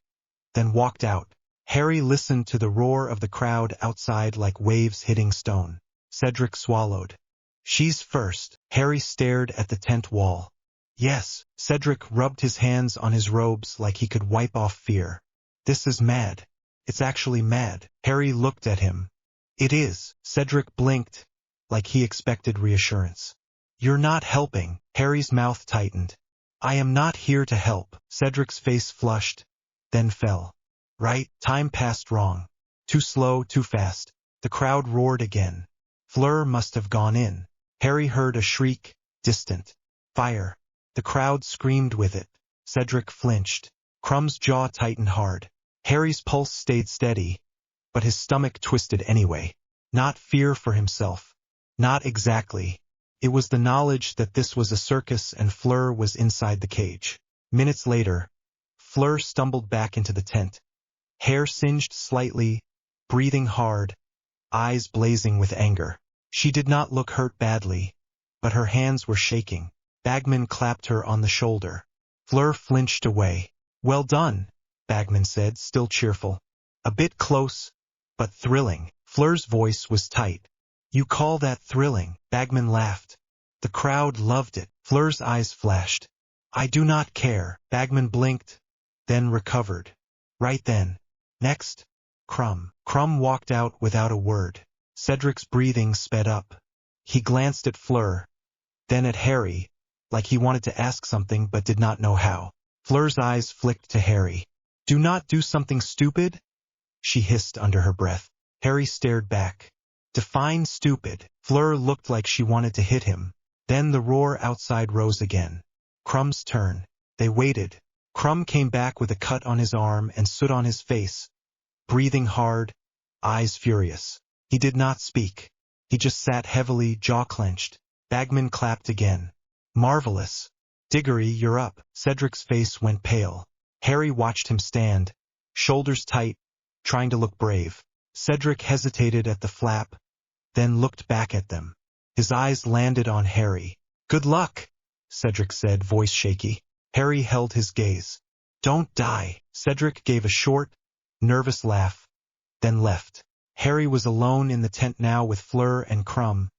then walked out. Harry listened to the roar of the crowd outside like waves hitting stone. Cedric swallowed. She's first. Harry stared at the tent wall. Yes. Cedric rubbed his hands on his robes like he could wipe off fear. This is mad. It's actually mad. Harry looked at him. It is. Cedric blinked, like he expected reassurance. You're not helping. Harry's mouth tightened. I am not here to help. Cedric's face flushed, then fell. Right? Time passed wrong. Too slow, too fast. The crowd roared again. Fleur must have gone in. Harry heard a shriek, distant. Fire. The crowd screamed with it. Cedric flinched. Crumb's jaw tightened hard. Harry's pulse stayed steady, but his stomach twisted anyway. Not fear for himself. Not exactly. It was the knowledge that this was a circus and Fleur was inside the cage. Minutes later, Fleur stumbled back into the tent. Hair singed slightly, breathing hard, eyes blazing with anger. She did not look hurt badly, but her hands were shaking. Bagman clapped her on the shoulder. Fleur flinched away. Well done, Bagman said, still cheerful. A bit close, but thrilling. Fleur's voice was tight. You call that thrilling? Bagman laughed. The crowd loved it. Fleur's eyes flashed. I do not care. Bagman blinked, then recovered. Right then. Next, Crumb. Crumb walked out without a word. Cedric's breathing sped up. He glanced at Fleur, then at Harry, like he wanted to ask something but did not know how. Fleur's eyes flicked to Harry. Do not do something stupid, she hissed under her breath. Harry stared back. Define stupid. Fleur looked like she wanted to hit him. Then the roar outside rose again. Crumb's turn. They waited. Crumb came back with a cut on his arm and soot on his face, breathing hard, eyes furious. He did not speak. He just sat heavily, jaw clenched. Bagman clapped again. Marvelous. Diggory, you're up. Cedric's face went pale. Harry watched him stand, shoulders tight, trying to look brave. Cedric hesitated at the flap, then looked back at them. His eyes landed on Harry. "Good luck," Cedric said, voice shaky. Harry held his gaze. "Don't die." Cedric gave a short, nervous laugh, then left. Harry was alone in the tent now with Fleur and Crumb,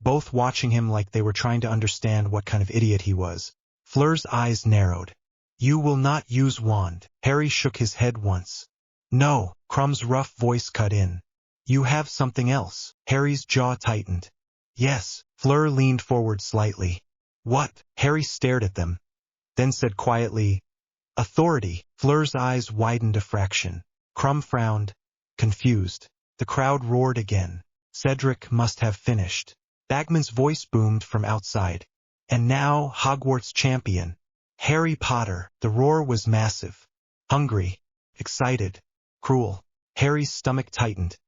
both watching him like they were trying to understand what kind of idiot he was. Fleur's eyes narrowed. "You will not use wand." Harry shook his head once. "No," Crumb's rough voice cut in. "You have something else." Harry's jaw tightened. "Yes." Fleur leaned forward slightly. "What?" Harry stared at them, then said quietly, "Authority." Fleur's eyes widened a fraction. Crumb frowned, confused. The crowd roared again. Cedric must have finished. Bagman's voice boomed from outside. "And now, Hogwarts champion, Harry Potter." The roar was massive. Hungry, excited, cruel. Harry's stomach tightened,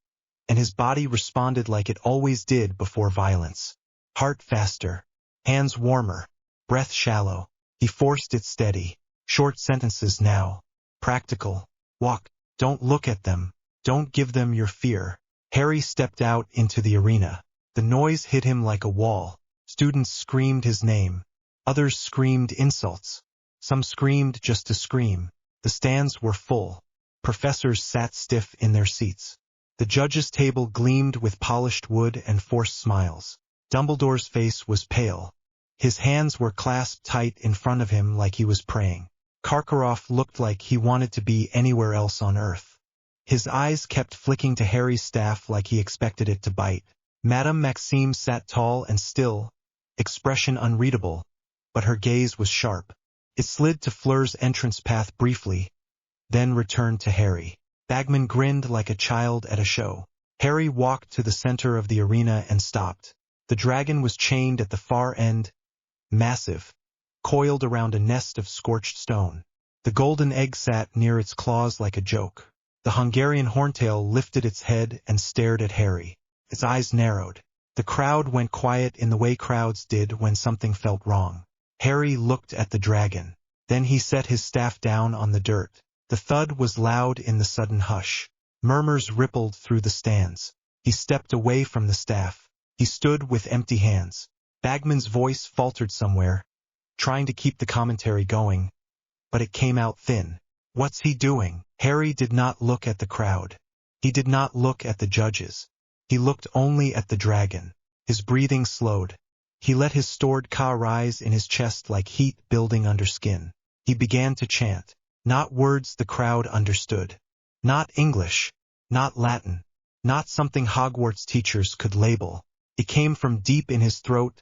and his body responded like it always did before violence. Heart faster, hands warmer, breath shallow. He forced it steady. Short sentences now. Practical. Walk. Don't look at them. Don't give them your fear. Harry stepped out into the arena. The noise hit him like a wall. Students screamed his name. Others screamed insults. Some screamed just to scream. The stands were full. Professors sat stiff in their seats. The judges' table gleamed with polished wood and forced smiles. Dumbledore's face was pale. His hands were clasped tight in front of him like he was praying. Karkaroff looked like he wanted to be anywhere else on Earth. His eyes kept flicking to Harry's staff like he expected it to bite. Madame Maxime sat tall and still, expression unreadable, but her gaze was sharp. It slid to Fleur's entrance path briefly, then returned to Harry. Bagman grinned like a child at a show. Harry walked to the center of the arena and stopped. The dragon was chained at the far end, massive, coiled around a nest of scorched stone. The golden egg sat near its claws like a joke. The Hungarian horntail lifted its head and stared at Harry. Its eyes narrowed. The crowd went quiet in the way crowds did when something felt wrong. Harry looked at the dragon. Then he set his staff down on the dirt. The thud was loud in the sudden hush. Murmurs rippled through the stands. He stepped away from the staff. He stood with empty hands. Bagman's voice faltered somewhere, trying to keep the commentary going, but it came out thin. "What's he doing?" Harry did not look at the crowd. He did not look at the judges. He looked only at the dragon. His breathing slowed. He let his stored ka rise in his chest like heat building under skin. He began to chant. Not words the crowd understood. Not English. Not Latin. Not something Hogwarts teachers could label. It came from deep in his throat,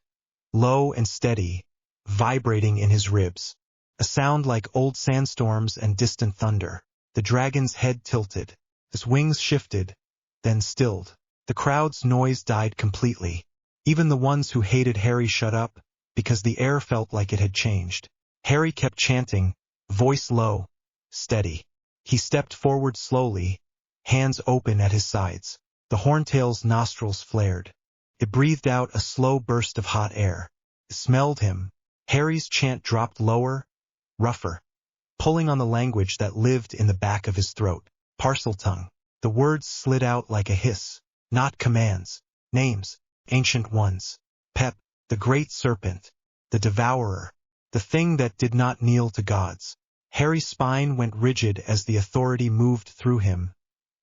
low and steady, vibrating in his ribs. A sound like old sandstorms and distant thunder. The dragon's head tilted. His wings shifted, then stilled. The crowd's noise died completely. Even the ones who hated Harry shut up, because the air felt like it had changed. Harry kept chanting, voice low, steady. He stepped forward slowly, hands open at his sides. The horntail's nostrils flared. It breathed out a slow burst of hot air. It smelled him. Harry's chant dropped lower, rougher, pulling on the language that lived in the back of his throat. Parseltongue. The words slid out like a hiss. Not commands. Names. Ancient ones. Pep. The great serpent. The devourer. The thing that did not kneel to gods. Harry's spine went rigid as the authority moved through him,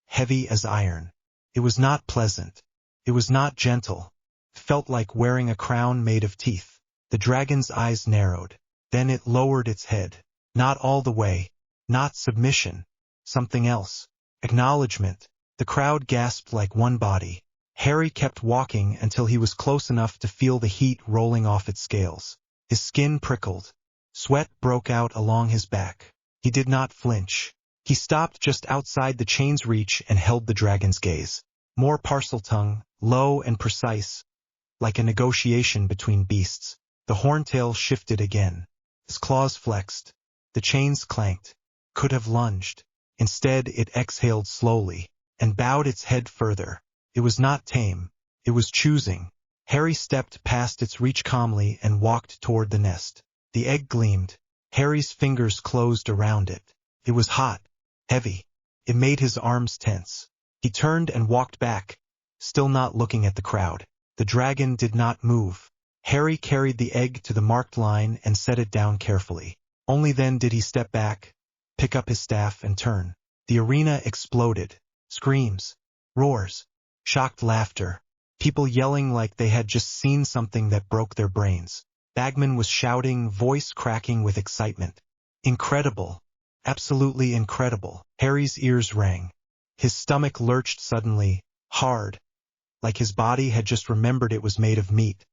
heavy as iron. It was not pleasant. It was not gentle. It felt like wearing a crown made of teeth. The dragon's eyes narrowed. Then it lowered its head. Not all the way. Not submission. Something else. Acknowledgement. The crowd gasped like one body. Harry kept walking until he was close enough to feel the heat rolling off its scales. His skin prickled. Sweat broke out along his back. He did not flinch. He stopped just outside the chain's reach and held the dragon's gaze. More Parseltongue, low and precise, like a negotiation between beasts. The horntail shifted again. His claws flexed. The chains clanked. Could have lunged. Instead, it exhaled slowly and bowed its head further. It was not tame. It was choosing. Harry stepped past its reach calmly and walked toward the nest. The egg gleamed. Harry's fingers closed around it. It was hot, heavy. It made his arms tense. He turned and walked back, still not looking at the crowd. The dragon did not move. Harry carried the egg to the marked line and set it down carefully. Only then did he step back, pick up his staff and turn. The arena exploded. Screams, roars, shocked laughter. People yelling like they had just seen something that broke their brains. Bagman was shouting, voice cracking with excitement. Incredible. Absolutely incredible. Harry's ears rang. His stomach lurched suddenly, hard, like his body had just remembered it was made of meat,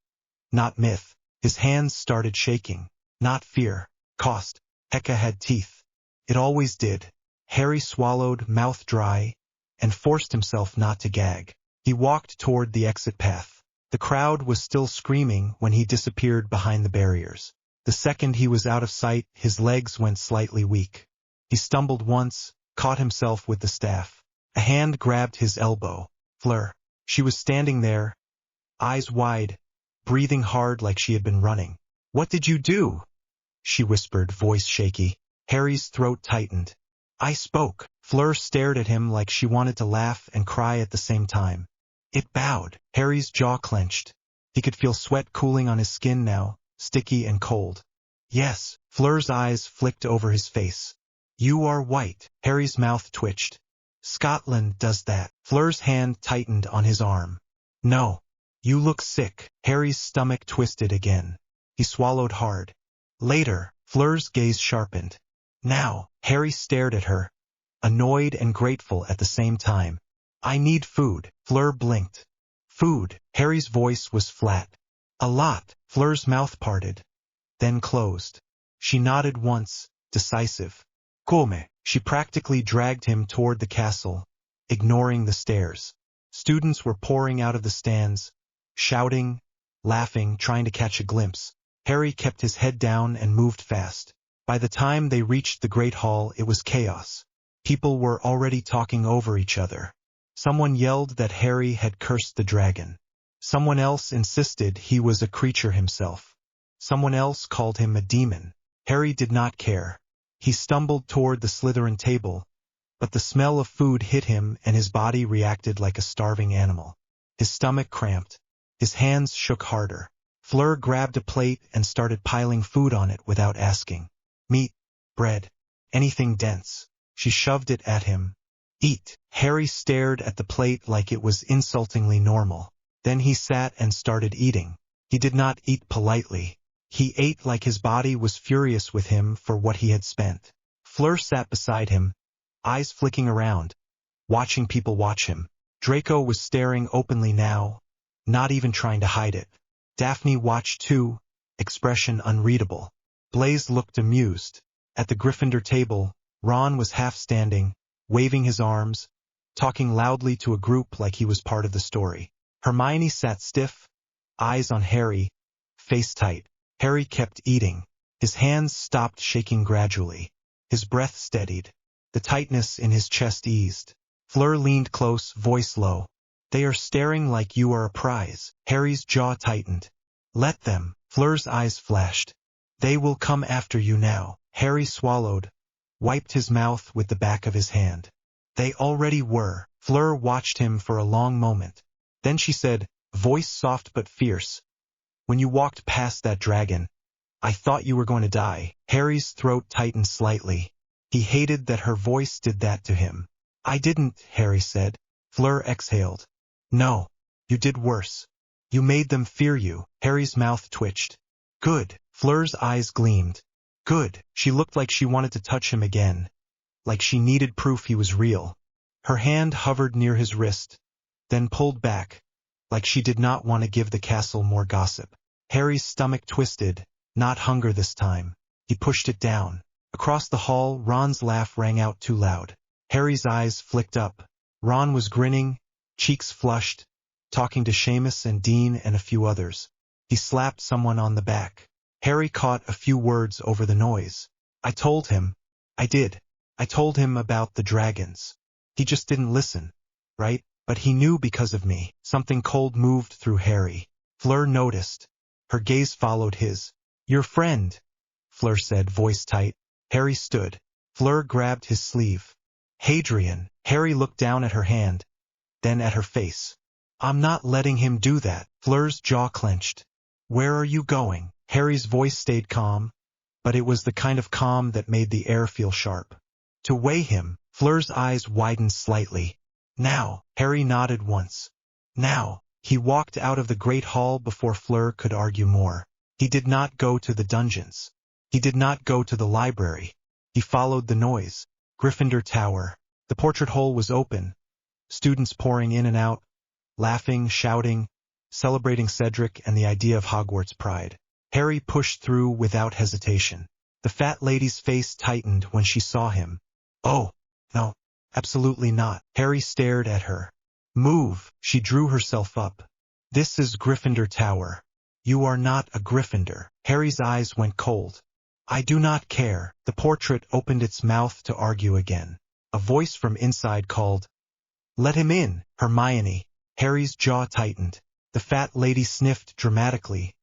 not myth. His hands started shaking. Not fear. Cost. Heka had teeth. It always did. Harry swallowed, mouth dry, and forced himself not to gag. He walked toward the exit path. The crowd was still screaming when he disappeared behind the barriers. The second he was out of sight, his legs went slightly weak. He stumbled once, caught himself with the staff. A hand grabbed his elbow. Fleur. She was standing there, eyes wide, breathing hard like she had been running. "What did you do?" she whispered, voice shaky. Harry's throat tightened. "I spoke." Fleur stared at him like she wanted to laugh and cry at the same time. It bowed. Harry's jaw clenched. He could feel sweat cooling on his skin now, sticky and cold. "Yes." Fleur's eyes flicked over his face. "You are white." Harry's mouth twitched. "Scotland does that." Fleur's hand tightened on his arm. "No. You look sick." Harry's stomach twisted again. He swallowed hard. "Later." Fleur's gaze sharpened. "Now." Harry stared at her, annoyed and grateful at the same time. "I need food." Fleur blinked. "Food." Harry's voice was flat. "A lot." Fleur's mouth parted, then closed. She nodded once, decisive. "Come." She practically dragged him toward the castle, ignoring the stairs. Students were pouring out of the stands, shouting, laughing, trying to catch a glimpse. Harry kept his head down and moved fast. By the time they reached the Great Hall, it was chaos. People were already talking over each other. Someone yelled that Harry had cursed the dragon. Someone else insisted he was a creature himself. Someone else called him a demon. Harry did not care. He stumbled toward the Slytherin table, but the smell of food hit him and his body reacted like a starving animal. His stomach cramped. His hands shook harder. Fleur grabbed a plate and started piling food on it without asking. Meat, bread, anything dense. She shoved it at him. "Eat." Harry stared at the plate like it was insultingly normal. Then he sat and started eating. He did not eat politely. He ate like his body was furious with him for what he had spent. Fleur sat beside him, eyes flicking around, watching people watch him. Draco was staring openly now, not even trying to hide it. Daphne watched too, expression unreadable. Blaise looked amused. At the Gryffindor table, Ron was half standing, waving his arms, talking loudly to a group like he was part of the story. Hermione sat stiff, eyes on Harry, face tight. Harry kept eating. His hands stopped shaking gradually. His breath steadied. The tightness in his chest eased. Fleur leaned close, voice low. "They are staring like you are a prize." Harry's jaw tightened. "Let them." Fleur's eyes flashed. "They will come after you now." Harry swallowed, wiped his mouth with the back of his hand. "They already were." Fleur watched him for a long moment. Then she said, voice soft but fierce, "When you walked past that dragon, I thought you were going to die." Harry's throat tightened slightly. He hated that her voice did that to him. "I didn't," Harry said. Fleur exhaled. "No, you did worse. You made them fear you." Harry's mouth twitched. "Good." Fleur's eyes gleamed. "Good." She looked like she wanted to touch him again, like she needed proof he was real. Her hand hovered near his wrist, then pulled back, like she did not want to give the castle more gossip. Harry's stomach twisted, not hunger this time. He pushed it down. Across the hall, Ron's laugh rang out too loud. Harry's eyes flicked up. Ron was grinning, cheeks flushed, talking to Seamus and Dean and a few others. He slapped someone on the back. Harry caught a few words over the noise. "I told him. I did. I told him about the dragons. He just didn't listen, right? But he knew because of me." Something cold moved through Harry. Fleur noticed. Her gaze followed his. "Your friend," Fleur said, voice tight. Harry stood. Fleur grabbed his sleeve. "Hadrian." Harry looked down at her hand, then at her face. I'm not letting him do that. Fleur's jaw clenched. Where are you going? Harry's voice stayed calm, but it was the kind of calm that made the air feel sharp. To weigh him. Fleur's eyes widened slightly. Now. Harry nodded once. Now. He walked out of the great hall before Fleur could argue more. He did not go to the dungeons. He did not go to the library. He followed the noise. Gryffindor Tower. The portrait hole was open. Students pouring in and out, laughing, shouting, celebrating Cedric and the idea of Hogwarts pride. Harry pushed through without hesitation. The fat lady's face tightened when she saw him. Oh, no, absolutely not. Harry stared at her. Move. She drew herself up. This is Gryffindor Tower. You are not a Gryffindor. Harry's eyes went cold. I do not care. The portrait opened its mouth to argue again. A voice from inside called, Let him in, Hermione. Harry's jaw tightened. The fat lady sniffed dramatically,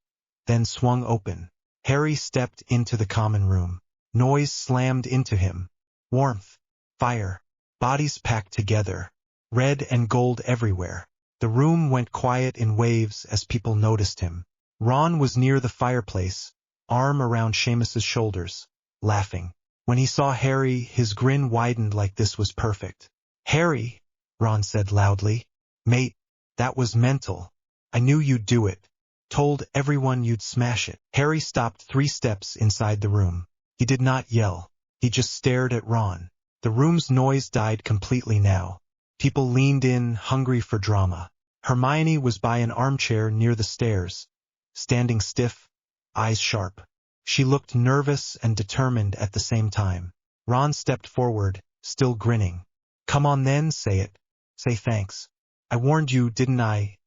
then swung open. Harry stepped into the common room. Noise slammed into him. Warmth, fire, bodies packed together, red and gold everywhere. The room went quiet in waves as people noticed him. Ron was near the fireplace, arm around Seamus's shoulders, laughing. When he saw Harry, his grin widened like this was perfect. Harry, Ron said loudly. Mate, that was mental. I knew you'd do it. Told everyone you'd smash it. Harry stopped 3 steps inside the room. He did not yell. He just stared at Ron. The room's noise died completely now. People leaned in, hungry for drama. Hermione was by an armchair near the stairs, standing stiff, eyes sharp. She looked nervous and determined at the same time. Ron stepped forward, still grinning. Come on then, say it. Say thanks. I warned you, didn't I?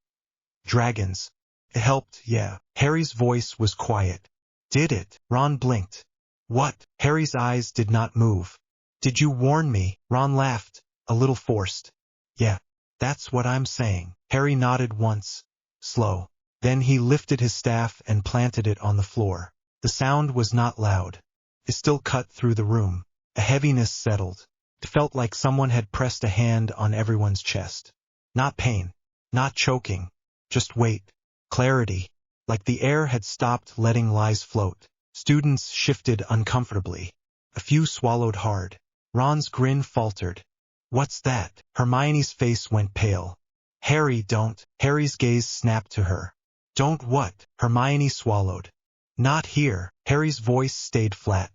Dragons. It helped, yeah. Harry's voice was quiet. Did it? Ron blinked. What? Harry's eyes did not move. Did you warn me? Ron laughed, a little forced. Yeah, that's what I'm saying. Harry nodded once, slow. Then he lifted his staff and planted it on the floor. The sound was not loud. It still cut through the room. A heaviness settled. It felt like someone had pressed a hand on everyone's chest. Not pain, not choking, just weight, clarity, like the air had stopped letting lies float. Students shifted uncomfortably. A few swallowed hard. Ron's grin faltered. What's that? Hermione's face went pale. Harry, don't. Harry's gaze snapped to her. Don't what? Hermione swallowed. Not here. Harry's voice stayed flat.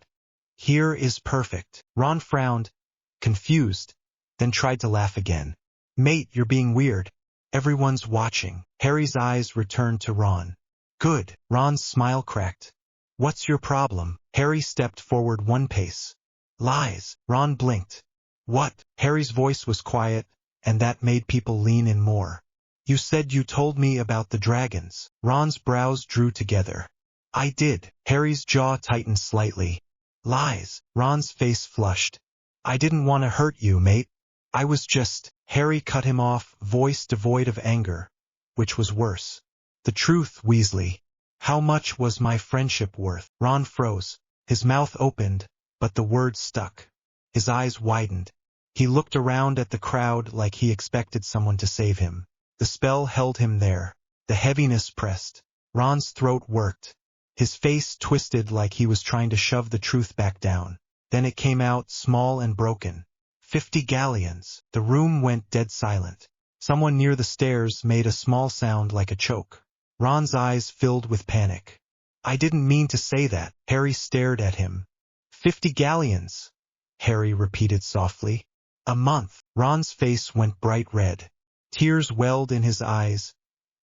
Here is perfect. Ron frowned, confused, then tried to laugh again. Mate, you're being weird. Everyone's watching. Harry's eyes returned to Ron. Good. Ron's smile cracked. What's your problem? Harry stepped forward 1 pace. Lies. Ron blinked. What? Harry's voice was quiet, and that made people lean in more. You said you told me about the dragons. Ron's brows drew together. I did. Harry's jaw tightened slightly. Lies. Ron's face flushed. I didn't want to hurt you, mate. I was just... Harry cut him off, voice devoid of anger, which was worse. The truth, Weasley. How much was my friendship worth? Ron froze. His mouth opened, but the words stuck. His eyes widened. He looked around at the crowd like he expected someone to save him. The spell held him there. The heaviness pressed. Ron's throat worked. His face twisted like he was trying to shove the truth back down. Then it came out small and broken. 50 galleons. The room went dead silent. Someone near the stairs made a small sound like a choke. Ron's eyes filled with panic. I didn't mean to say that. Harry stared at him. 50 galleons. Harry repeated softly. A month. Ron's face went bright red. Tears welled in his eyes,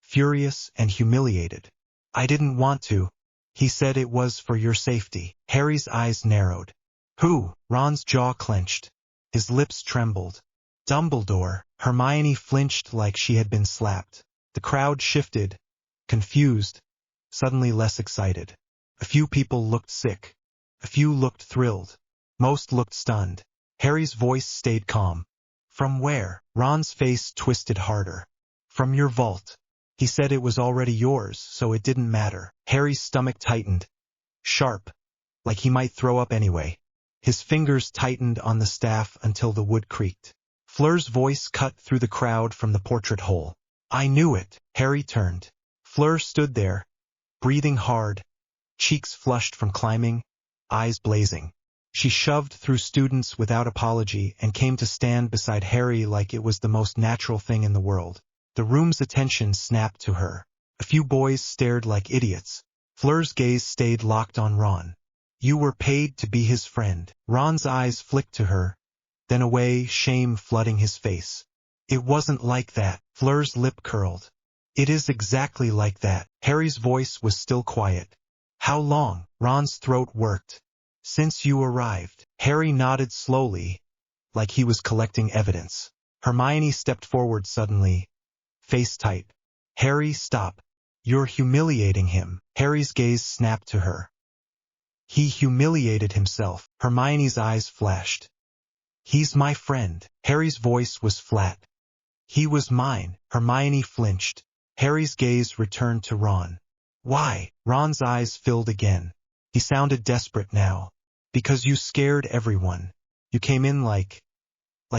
furious and humiliated. I didn't want to. He said it was for your safety. Harry's eyes narrowed. Who? Ron's jaw clenched. His lips trembled. Dumbledore. Hermione flinched like she had been slapped. The crowd shifted, confused, suddenly less excited. A few people looked sick. A few looked thrilled. Most looked stunned. Harry's voice stayed calm. From where? Ron's face twisted harder. From your vault. He said it was already yours, so it didn't matter. Harry's stomach tightened. Sharp. Like he might throw up anyway. His fingers tightened on the staff until the wood creaked. Fleur's voice cut through the crowd from the portrait hole. I knew it. Harry turned. Fleur stood there, breathing hard, cheeks flushed from climbing, eyes blazing. She shoved through students without apology and came to stand beside Harry like it was the most natural thing in the world. The room's attention snapped to her. A few boys stared like idiots. Fleur's gaze stayed locked on Ron. You were paid to be his friend. Ron's eyes flicked to her, then away, shame flooding his face. It wasn't like that. Fleur's lip curled. It is exactly like that. Harry's voice was still quiet. How long? Ron's throat worked. Since you arrived. Harry nodded slowly, like he was collecting evidence. Hermione stepped forward suddenly, face tight. Harry, stop. You're humiliating him. Harry's gaze snapped to her. He humiliated himself. Hermione's eyes flashed. He's my friend. Harry's voice was flat. He was mine. Hermione flinched. Harry's gaze returned to Ron. Why? Ron's eyes filled again. He sounded desperate now. Because you scared everyone. You came in like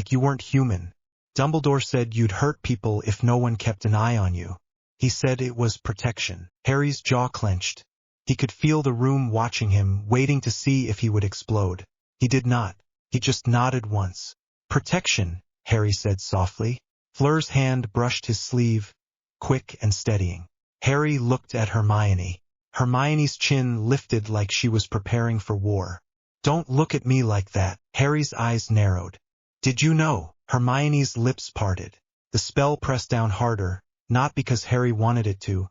you weren't human. Dumbledore said you'd hurt people if no one kept an eye on you. He said it was protection. Harry's jaw clenched. He could feel the room watching him, waiting to see if he would explode. He did not. He just nodded once. Protection, Harry said softly. Fleur's hand brushed his sleeve, quick and steadying. Harry looked at Hermione. Hermione's chin lifted like she was preparing for war. Don't look at me like that. Harry's eyes narrowed. Did you know? Hermione's lips parted. The spell pressed down harder, not because Harry wanted it to,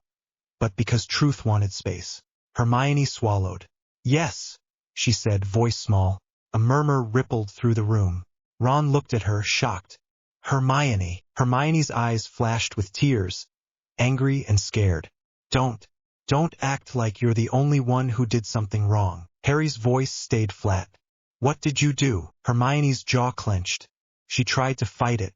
but because truth wanted space. Hermione swallowed. Yes, she said, voice small. A murmur rippled through the room. Ron looked at her, shocked. Hermione. Hermione's eyes flashed with tears, angry and scared. Don't act like you're the only one who did something wrong. Harry's voice stayed flat. What did you do? Hermione's jaw clenched. She tried to fight it.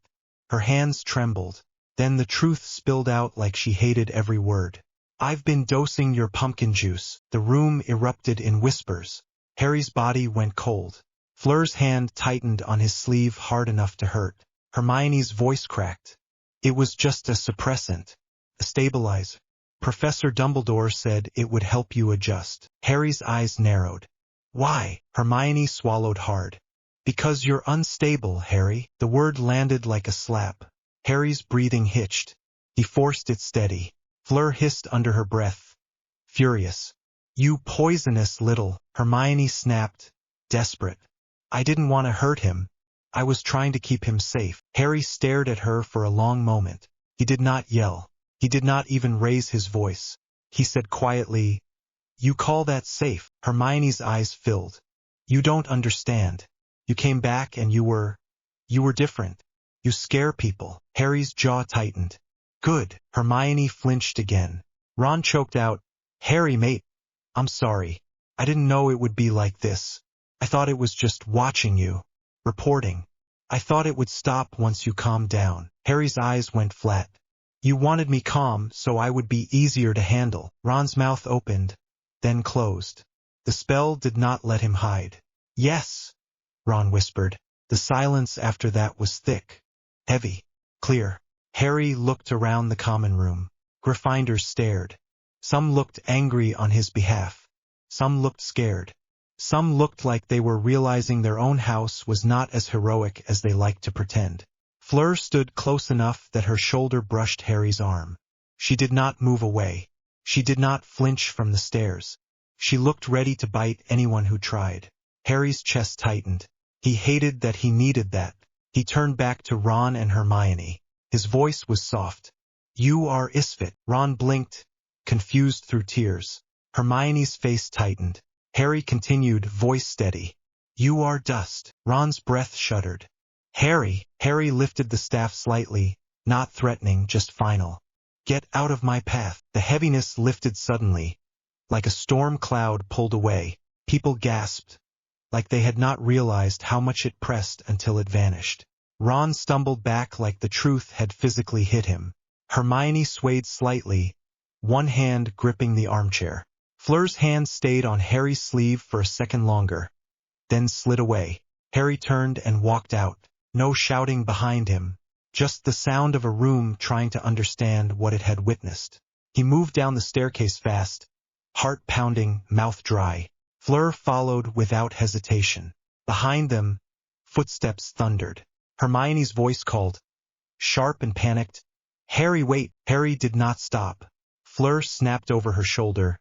Her hands trembled. Then the truth spilled out like she hated every word. I've been dosing your pumpkin juice. The room erupted in whispers. Harry's body went cold. Fleur's hand tightened on his sleeve hard enough to hurt. Hermione's voice cracked. It was just a suppressant. A stabilizer. Professor Dumbledore said it would help you adjust. Harry's eyes narrowed. Why? Hermione swallowed hard. Because you're unstable, Harry. The word landed like a slap. Harry's breathing hitched. He forced it steady. Fleur hissed under her breath. Furious. You poisonous little. Hermione snapped, desperate. I didn't want to hurt him. I was trying to keep him safe. Harry stared at her for a long moment. He did not yell. He did not even raise his voice. He said quietly, You call that safe? Hermione's eyes filled. You don't understand. You came back and you were different. You scare people. Harry's jaw tightened. Good. Hermione flinched again. Ron choked out, Harry, mate. I'm sorry. I didn't know it would be like this. I thought it was just watching you. Reporting. I thought it would stop once you calmed down. Harry's eyes went flat. You wanted me calm so I would be easier to handle. Ron's mouth opened, then closed. The spell did not let him hide. Yes, Ron whispered. The silence after that was thick, heavy, clear. Harry looked around the common room. Gryffindors stared. Some looked angry on his behalf. Some looked scared. Some looked like they were realizing their own house was not as heroic as they liked to pretend. Fleur stood close enough that her shoulder brushed Harry's arm. She did not move away. She did not flinch from the stares. She looked ready to bite anyone who tried. Harry's chest tightened. He hated that he needed that. He turned back to Ron and Hermione. His voice was soft. You are Isfit. Ron blinked, confused through tears. Hermione's face tightened. Harry continued, voice steady. You are dust. Ron's breath shuddered. Harry. Harry lifted the staff slightly, not threatening, just final. Get out of my path. The heaviness lifted suddenly. Like a storm cloud pulled away. People gasped, like they had not realized how much it pressed until it vanished. Ron stumbled back like the truth had physically hit him. Hermione swayed slightly, one hand gripping the armchair. Fleur's hand stayed on Harry's sleeve for a second longer, then slid away. Harry turned and walked out. No shouting behind him, just the sound of a room trying to understand what it had witnessed. He moved down the staircase fast, heart pounding, mouth dry. Fleur followed without hesitation. Behind them, footsteps thundered. Hermione's voice called, sharp and panicked, "Harry, wait!" Harry did not stop. Fleur snapped over her shoulder.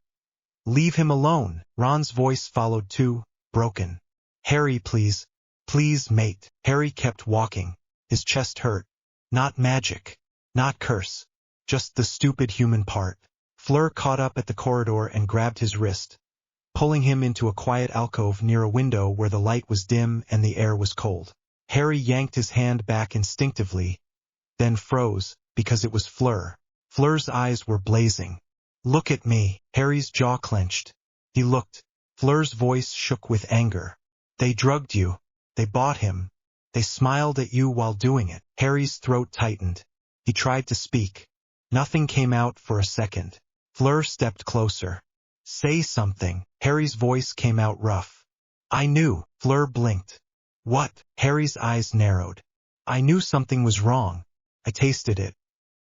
"Leave him alone!" Ron's voice followed too, broken. "Harry, please. Please, mate." Harry kept walking. His chest hurt. Not magic. Not curse. Just the stupid human part. Fleur caught up at the corridor and grabbed his wrist, pulling him into a quiet alcove near a window where the light was dim and the air was cold. Harry yanked his hand back instinctively, then froze, because it was Fleur. Fleur's eyes were blazing. "Look at me." Harry's jaw clenched. He looked. Fleur's voice shook with anger. "They drugged you. They bought him. They smiled at you while doing it." Harry's throat tightened. He tried to speak. Nothing came out for a second. Fleur stepped closer. "Say something." Harry's voice came out rough. "I knew." Fleur blinked. "What?" Harry's eyes narrowed. "I knew something was wrong. I tasted it.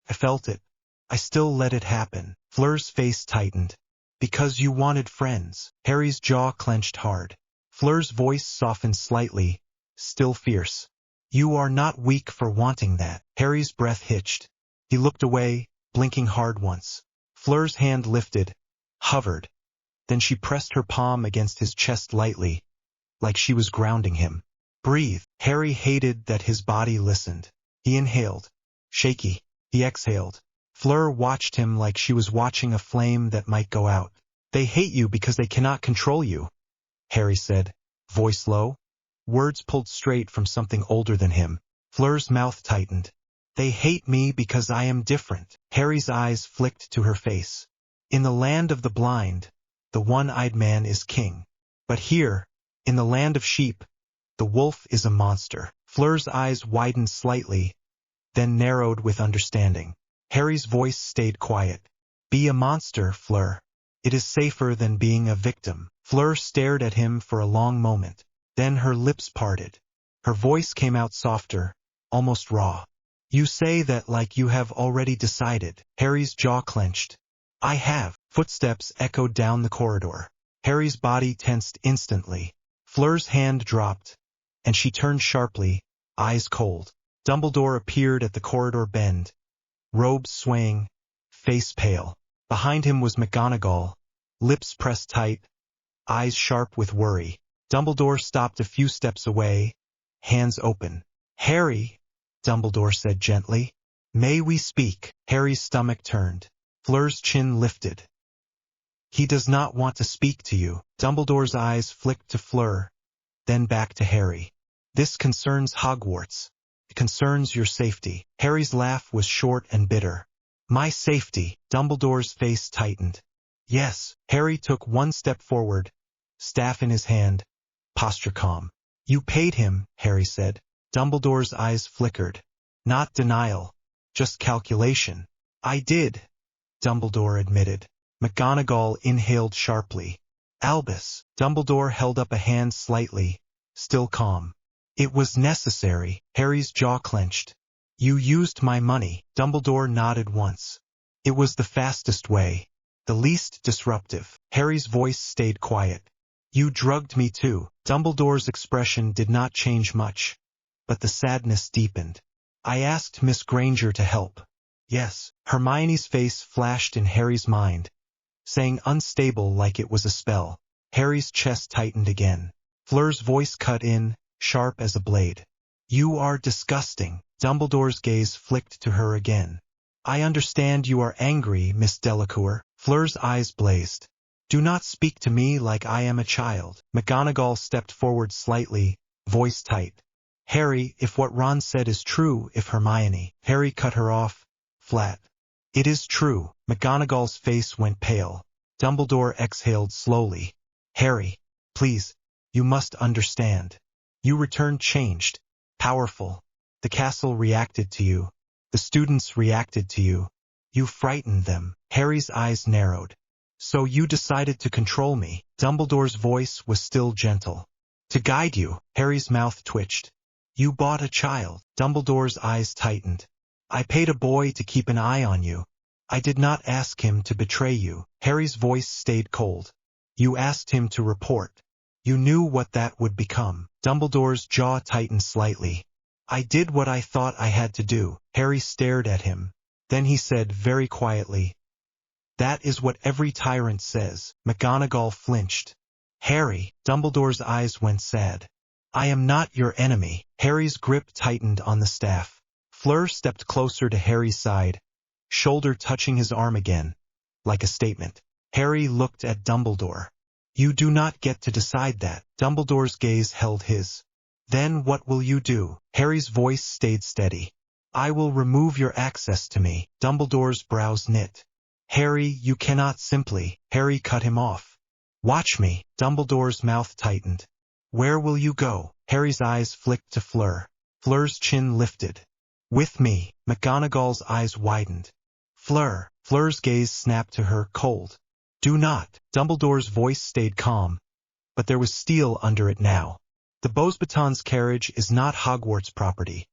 I felt it. I still let it happen." Fleur's face tightened. "Because you wanted friends." Harry's jaw clenched hard. Fleur's voice softened slightly, still fierce. "You are not weak for wanting that." Harry's breath hitched. He looked away, blinking hard once. Fleur's hand lifted, hovered. Then she pressed her palm against his chest lightly, like she was grounding him. "Breathe." Harry hated that his body listened. He inhaled. Shaky. He exhaled. Fleur watched him like she was watching a flame that might go out. "They hate you because they cannot control you," Harry said, voice low. Words pulled straight from something older than him. Fleur's mouth tightened. "They hate me because I am different." Harry's eyes flicked to her face. "In the land of the blind, the one-eyed man is king. But here, in the land of sheep, the wolf is a monster." Fleur's eyes widened slightly, then narrowed with understanding. Harry's voice stayed quiet. "Be a monster, Fleur. It is safer than being a victim." Fleur stared at him for a long moment. Then her lips parted. Her voice came out softer, almost raw. "You say that like you have already decided." Harry's jaw clenched. "I have." Footsteps echoed down the corridor. Harry's body tensed instantly. Fleur's hand dropped, and she turned sharply, eyes cold. Dumbledore appeared at the corridor bend, robes swaying, face pale. Behind him was McGonagall, lips pressed tight, eyes sharp with worry. Dumbledore stopped a few steps away, hands open. "Harry," Dumbledore said gently, "may we speak?" Harry's stomach turned. Fleur's chin lifted. "He does not want to speak to you." Dumbledore's eyes flicked to Fleur, then back to Harry. "This concerns Hogwarts. It concerns your safety." Harry's laugh was short and bitter. "My safety?" Dumbledore's face tightened. "Yes." Harry took one step forward, staff in his hand, posture calm. "You paid him," Harry said. Dumbledore's eyes flickered. Not denial, just calculation. "I did," Dumbledore admitted. McGonagall inhaled sharply. "Albus." Dumbledore held up a hand slightly, still calm. "It was necessary." Harry's jaw clenched. "You used my money." Dumbledore nodded once. "It was the fastest way, the least disruptive." Harry's voice stayed quiet. "You drugged me too." Dumbledore's expression did not change much, but the sadness deepened. "I asked Miss Granger to help." "Yes." Hermione's face flashed in Harry's mind, saying unstable like it was a spell. Harry's chest tightened again. Fleur's voice cut in, sharp as a blade. "You are disgusting." Dumbledore's gaze flicked to her again. "I understand you are angry, Miss Delacour." Fleur's eyes blazed. "Do not speak to me like I am a child." McGonagall stepped forward slightly, voice tight. "Harry, if what Ron said is true, if Hermione—" Harry cut her off, flat. "It is true." McGonagall's face went pale. Dumbledore exhaled slowly. "Harry, please, you must understand. You returned changed, powerful. The castle reacted to you. The students reacted to you. You frightened them." Harry's eyes narrowed. "So you decided to control me." Dumbledore's voice was still gentle. "To guide you." Harry's mouth twitched. You bought a child. Dumbledore's eyes tightened. I paid a boy to keep an eye on you. I did not ask him to betray you. Harry's voice stayed cold. You asked him to report. You knew what that would become. Dumbledore's jaw tightened slightly. I did what I thought I had to do. Harry stared at him. Then he said very quietly, that is what every tyrant says. McGonagall flinched. Harry, Dumbledore's eyes went sad. I am not your enemy. Harry's grip tightened on the staff. Fleur stepped closer to Harry's side, shoulder touching his arm again, like a statement. Harry looked at Dumbledore. You do not get to decide that. Dumbledore's gaze held his. Then what will you do? Harry's voice stayed steady. I will remove your access to me. Dumbledore's brows knit. Harry, you cannot simply. Harry cut him off. Watch me. Dumbledore's mouth tightened. Where will you go? Harry's eyes flicked to Fleur. Fleur's chin lifted. With me. McGonagall's eyes widened. Fleur. Fleur's gaze snapped to her, cold. Do not. Dumbledore's voice stayed calm, but there was steel under it now. The Beauxbatons carriage is not Hogwarts property,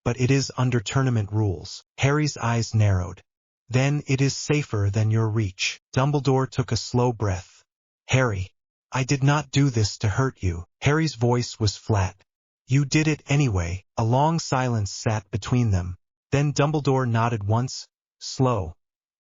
but it is under tournament rules. Harry's eyes narrowed. Then it is safer than your reach. Dumbledore took a slow breath. Harry, I did not do this to hurt you. Harry's voice was flat. You did it anyway. A long silence sat between them. Then Dumbledore nodded once, slow,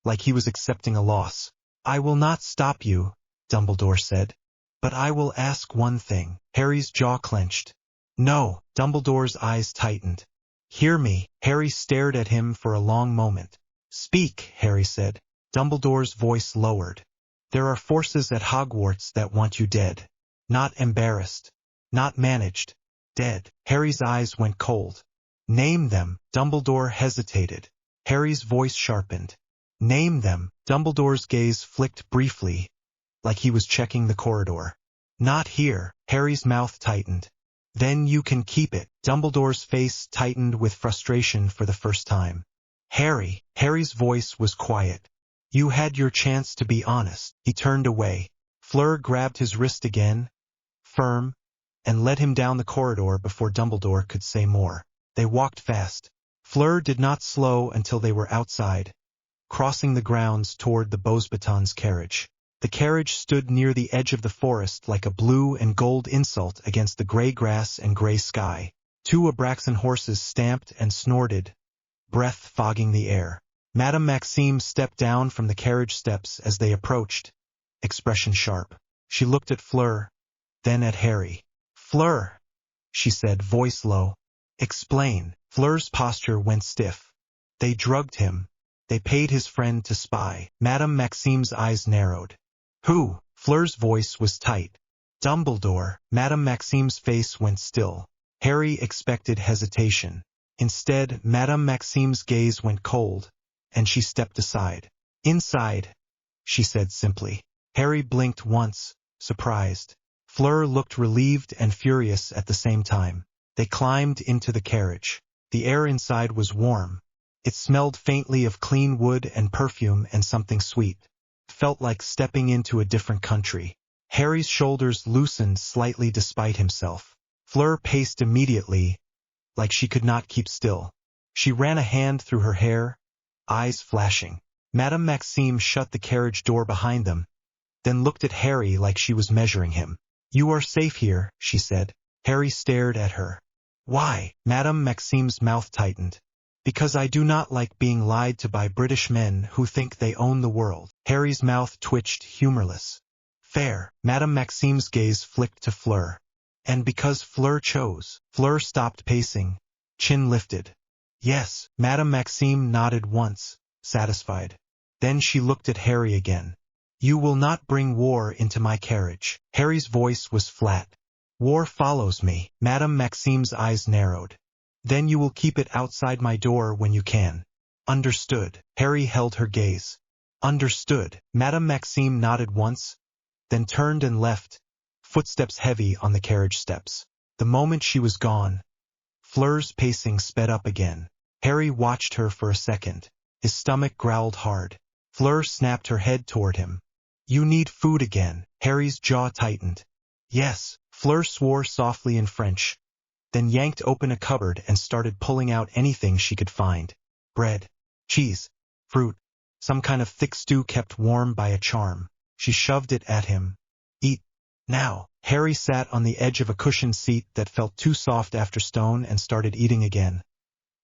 like he was accepting a loss. I will not stop you, Dumbledore said. But I will ask one thing. Harry's jaw clenched. No. Dumbledore's eyes tightened. Hear me. Harry stared at him for a long moment. Speak, Harry said. Dumbledore's voice lowered. There are forces at Hogwarts that want you dead. Not embarrassed. Not managed. Dead. Harry's eyes went cold. Name them. Dumbledore hesitated. Harry's voice sharpened. Name them. Dumbledore's gaze flicked briefly, like he was checking the corridor. Not here. Harry's mouth tightened. Then you can keep it. Dumbledore's face tightened with frustration for the first time. Harry. Harry's voice was quiet. You had your chance to be honest. He turned away. Fleur grabbed his wrist again, firm, and led him down the corridor before Dumbledore could say more. They walked fast. Fleur did not slow until they were outside, crossing the grounds toward the Beauxbatons carriage. The carriage stood near the edge of the forest like a blue and gold insult against the gray grass and gray sky. 2 Abraxan horses stamped and snorted, breath fogging the air. Madame Maxime stepped down from the carriage steps as they approached, expression sharp. She looked at Fleur, then at Harry. Fleur, she said, voice low. Explain. Fleur's posture went stiff. They drugged him. They paid his friend to spy. Madame Maxime's eyes narrowed. Who? Fleur's voice was tight. Dumbledore. Madame Maxime's face went still. Harry expected hesitation. Instead, Madame Maxime's gaze went cold, and she stepped aside. Inside, she said simply. Harry blinked once, surprised. Fleur looked relieved and furious at the same time. They climbed into the carriage. The air inside was warm. It smelled faintly of clean wood and perfume and something sweet. It felt like stepping into a different country. Harry's shoulders loosened slightly despite himself. Fleur paced immediately, like she could not keep still. She ran a hand through her hair, eyes flashing. Madame Maxime shut the carriage door behind them, then looked at Harry like she was measuring him. You are safe here, she said. Harry stared at her. Why? Madame Maxime's mouth tightened. Because I do not like being lied to by British men who think they own the world. Harry's mouth twitched, humorless. Fair. Madame Maxime's gaze flicked to Fleur. And because Fleur chose. Fleur stopped pacing, chin lifted. Yes. Madame Maxime nodded once, satisfied. Then she looked at Harry again. You will not bring war into my carriage. Harry's voice was flat. War follows me. Madame Maxime's eyes narrowed. Then you will keep it outside my door when you can. Understood. Harry held her gaze. Understood. Madame Maxime nodded once, then turned and left, footsteps heavy on the carriage steps. The moment she was gone, Fleur's pacing sped up again. Harry watched her for a second. His stomach growled hard. Fleur snapped her head toward him. You need food again. Harry's jaw tightened. Yes. Fleur swore softly in French, then yanked open a cupboard and started pulling out anything she could find. Bread, cheese, fruit, some kind of thick stew kept warm by a charm. She shoved it at him. Eat, now. Harry sat on the edge of a cushioned seat that felt too soft after stone and started eating again.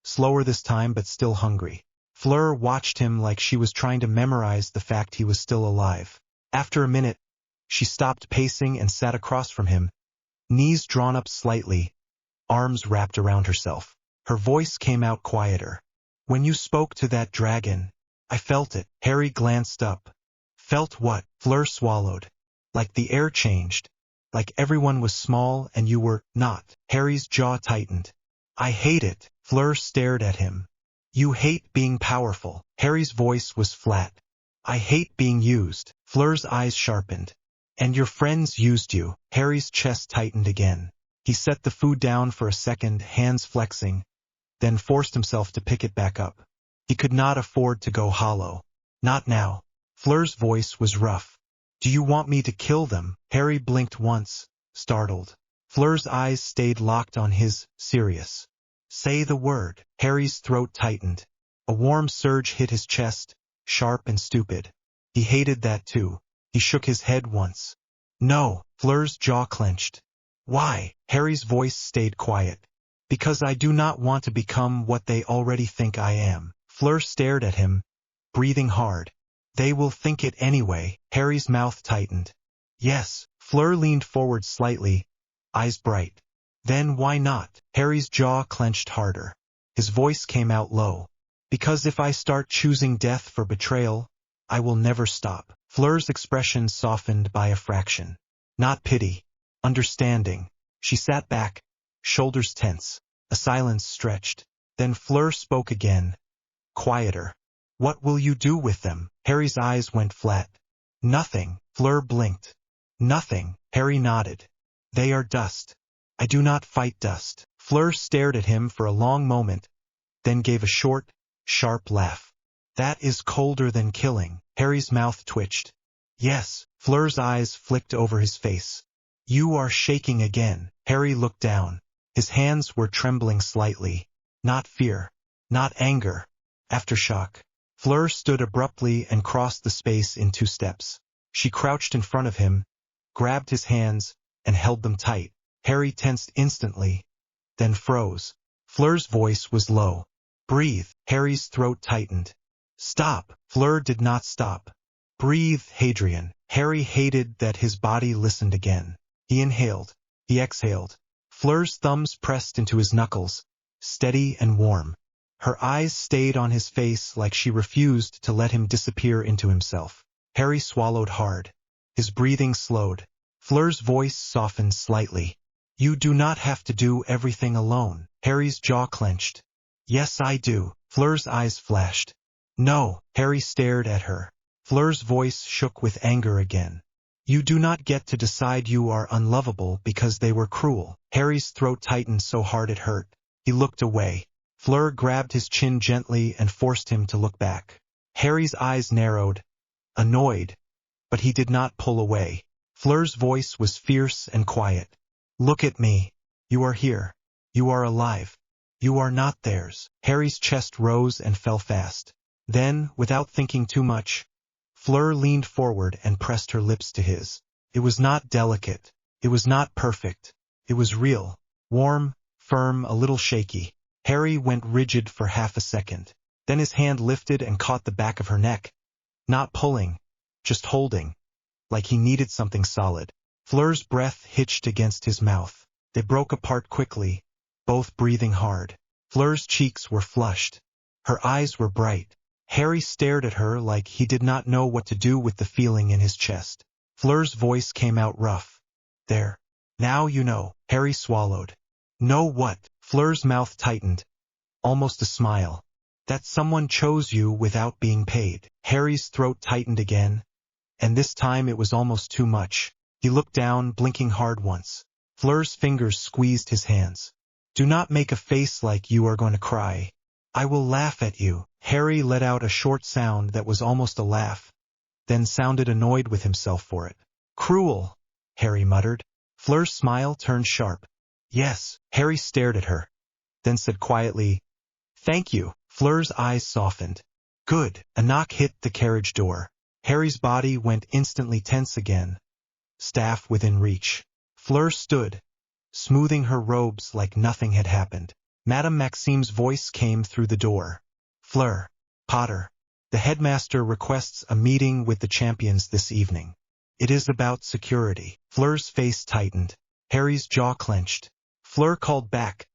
Slower this time, but still hungry. Fleur watched him like she was trying to memorize the fact he was still alive. After a minute, she stopped pacing and sat across from him, knees drawn up slightly, arms wrapped around herself. Her voice came out quieter. When you spoke to that dragon, I felt it. Harry glanced up. Felt what? Fleur swallowed. Like the air changed. Like everyone was small and you were not. Harry's jaw tightened. I hate it. Fleur stared at him. You hate being powerful. Harry's voice was flat. I hate being used. Fleur's eyes sharpened. And your friends used you. Harry's chest tightened again. He set the food down for a second, hands flexing, then forced himself to pick it back up. He could not afford to go hollow. Not now. Fleur's voice was rough. Do you want me to kill them? Harry blinked once, startled. Fleur's eyes stayed locked on his, serious. Say the word. Harry's throat tightened. A warm surge hit his chest, sharp and stupid. He hated that too. He shook his head once. No. Fleur's jaw clenched. Why? Harry's voice stayed quiet. Because I do not want to become what they already think I am. Fleur stared at him, breathing hard. They will think it anyway. Harry's mouth tightened. Yes. Fleur leaned forward slightly, eyes bright. Then why not? Harry's jaw clenched harder. His voice came out low. Because if I start choosing death for betrayal, I will never stop. Fleur's expression softened by a fraction. Not pity. Understanding. She sat back, shoulders tense. A silence stretched. Then Fleur spoke again. Quieter. What will you do with them? Harry's eyes went flat. Nothing. Fleur blinked. Nothing. Harry nodded. They are dust. I do not fight dust. Fleur stared at him for a long moment, then gave a short, sharp laugh. That is colder than killing. Harry's mouth twitched. Yes. Fleur's eyes flicked over his face. You are shaking again. Harry looked down. His hands were trembling slightly. Not fear. Not anger. Aftershock. Fleur stood abruptly and crossed the space in 2 steps. She crouched in front of him, grabbed his hands, and held them tight. Harry tensed instantly, then froze. Fleur's voice was low. Breathe. Harry's throat tightened. Stop. Fleur did not stop. Breathe, Hadrian. Harry hated that his body listened again. He inhaled. He exhaled. Fleur's thumbs pressed into his knuckles, steady and warm. Her eyes stayed on his face like she refused to let him disappear into himself. Harry swallowed hard. His breathing slowed. Fleur's voice softened slightly. You do not have to do everything alone. Harry's jaw clenched. Yes, I do. Fleur's eyes flashed. No. Harry stared at her. Fleur's voice shook with anger again. You do not get to decide you are unlovable because they were cruel. Harry's throat tightened so hard it hurt. He looked away. Fleur grabbed his chin gently and forced him to look back. Harry's eyes narrowed, annoyed, but he did not pull away. Fleur's voice was fierce and quiet. Look at me. You are here. You are alive. You are not theirs. Harry's chest rose and fell fast. Then, without thinking too much, Fleur leaned forward and pressed her lips to his. It was not delicate. It was not perfect. It was real, warm, firm, a little shaky. Harry went rigid for half a second. Then his hand lifted and caught the back of her neck. Not pulling, just holding, like he needed something solid. Fleur's breath hitched against his mouth. They broke apart quickly, both breathing hard. Fleur's cheeks were flushed. Her eyes were bright. Harry stared at her like he did not know what to do with the feeling in his chest. Fleur's voice came out rough. There. Now you know. Harry swallowed. Know what? Fleur's mouth tightened. Almost a smile. That someone chose you without being paid. Harry's throat tightened again, and this time it was almost too much. He looked down, blinking hard once. Fleur's fingers squeezed his hands. Do not make a face like you are going to cry. I will laugh at you. Harry let out a short sound that was almost a laugh, then sounded annoyed with himself for it. Cruel, Harry muttered. Fleur's smile turned sharp. Yes. Harry stared at her, then said quietly, "Thank you." Fleur's eyes softened. Good. A knock hit the carriage door. Harry's body went instantly tense again. Staff within reach. Fleur stood, smoothing her robes like nothing had happened. Madame Maxime's voice came through the door. "Fleur, Potter, the headmaster requests a meeting with the champions this evening. It is about security." Fleur's face tightened. Harry's jaw clenched. Fleur called back,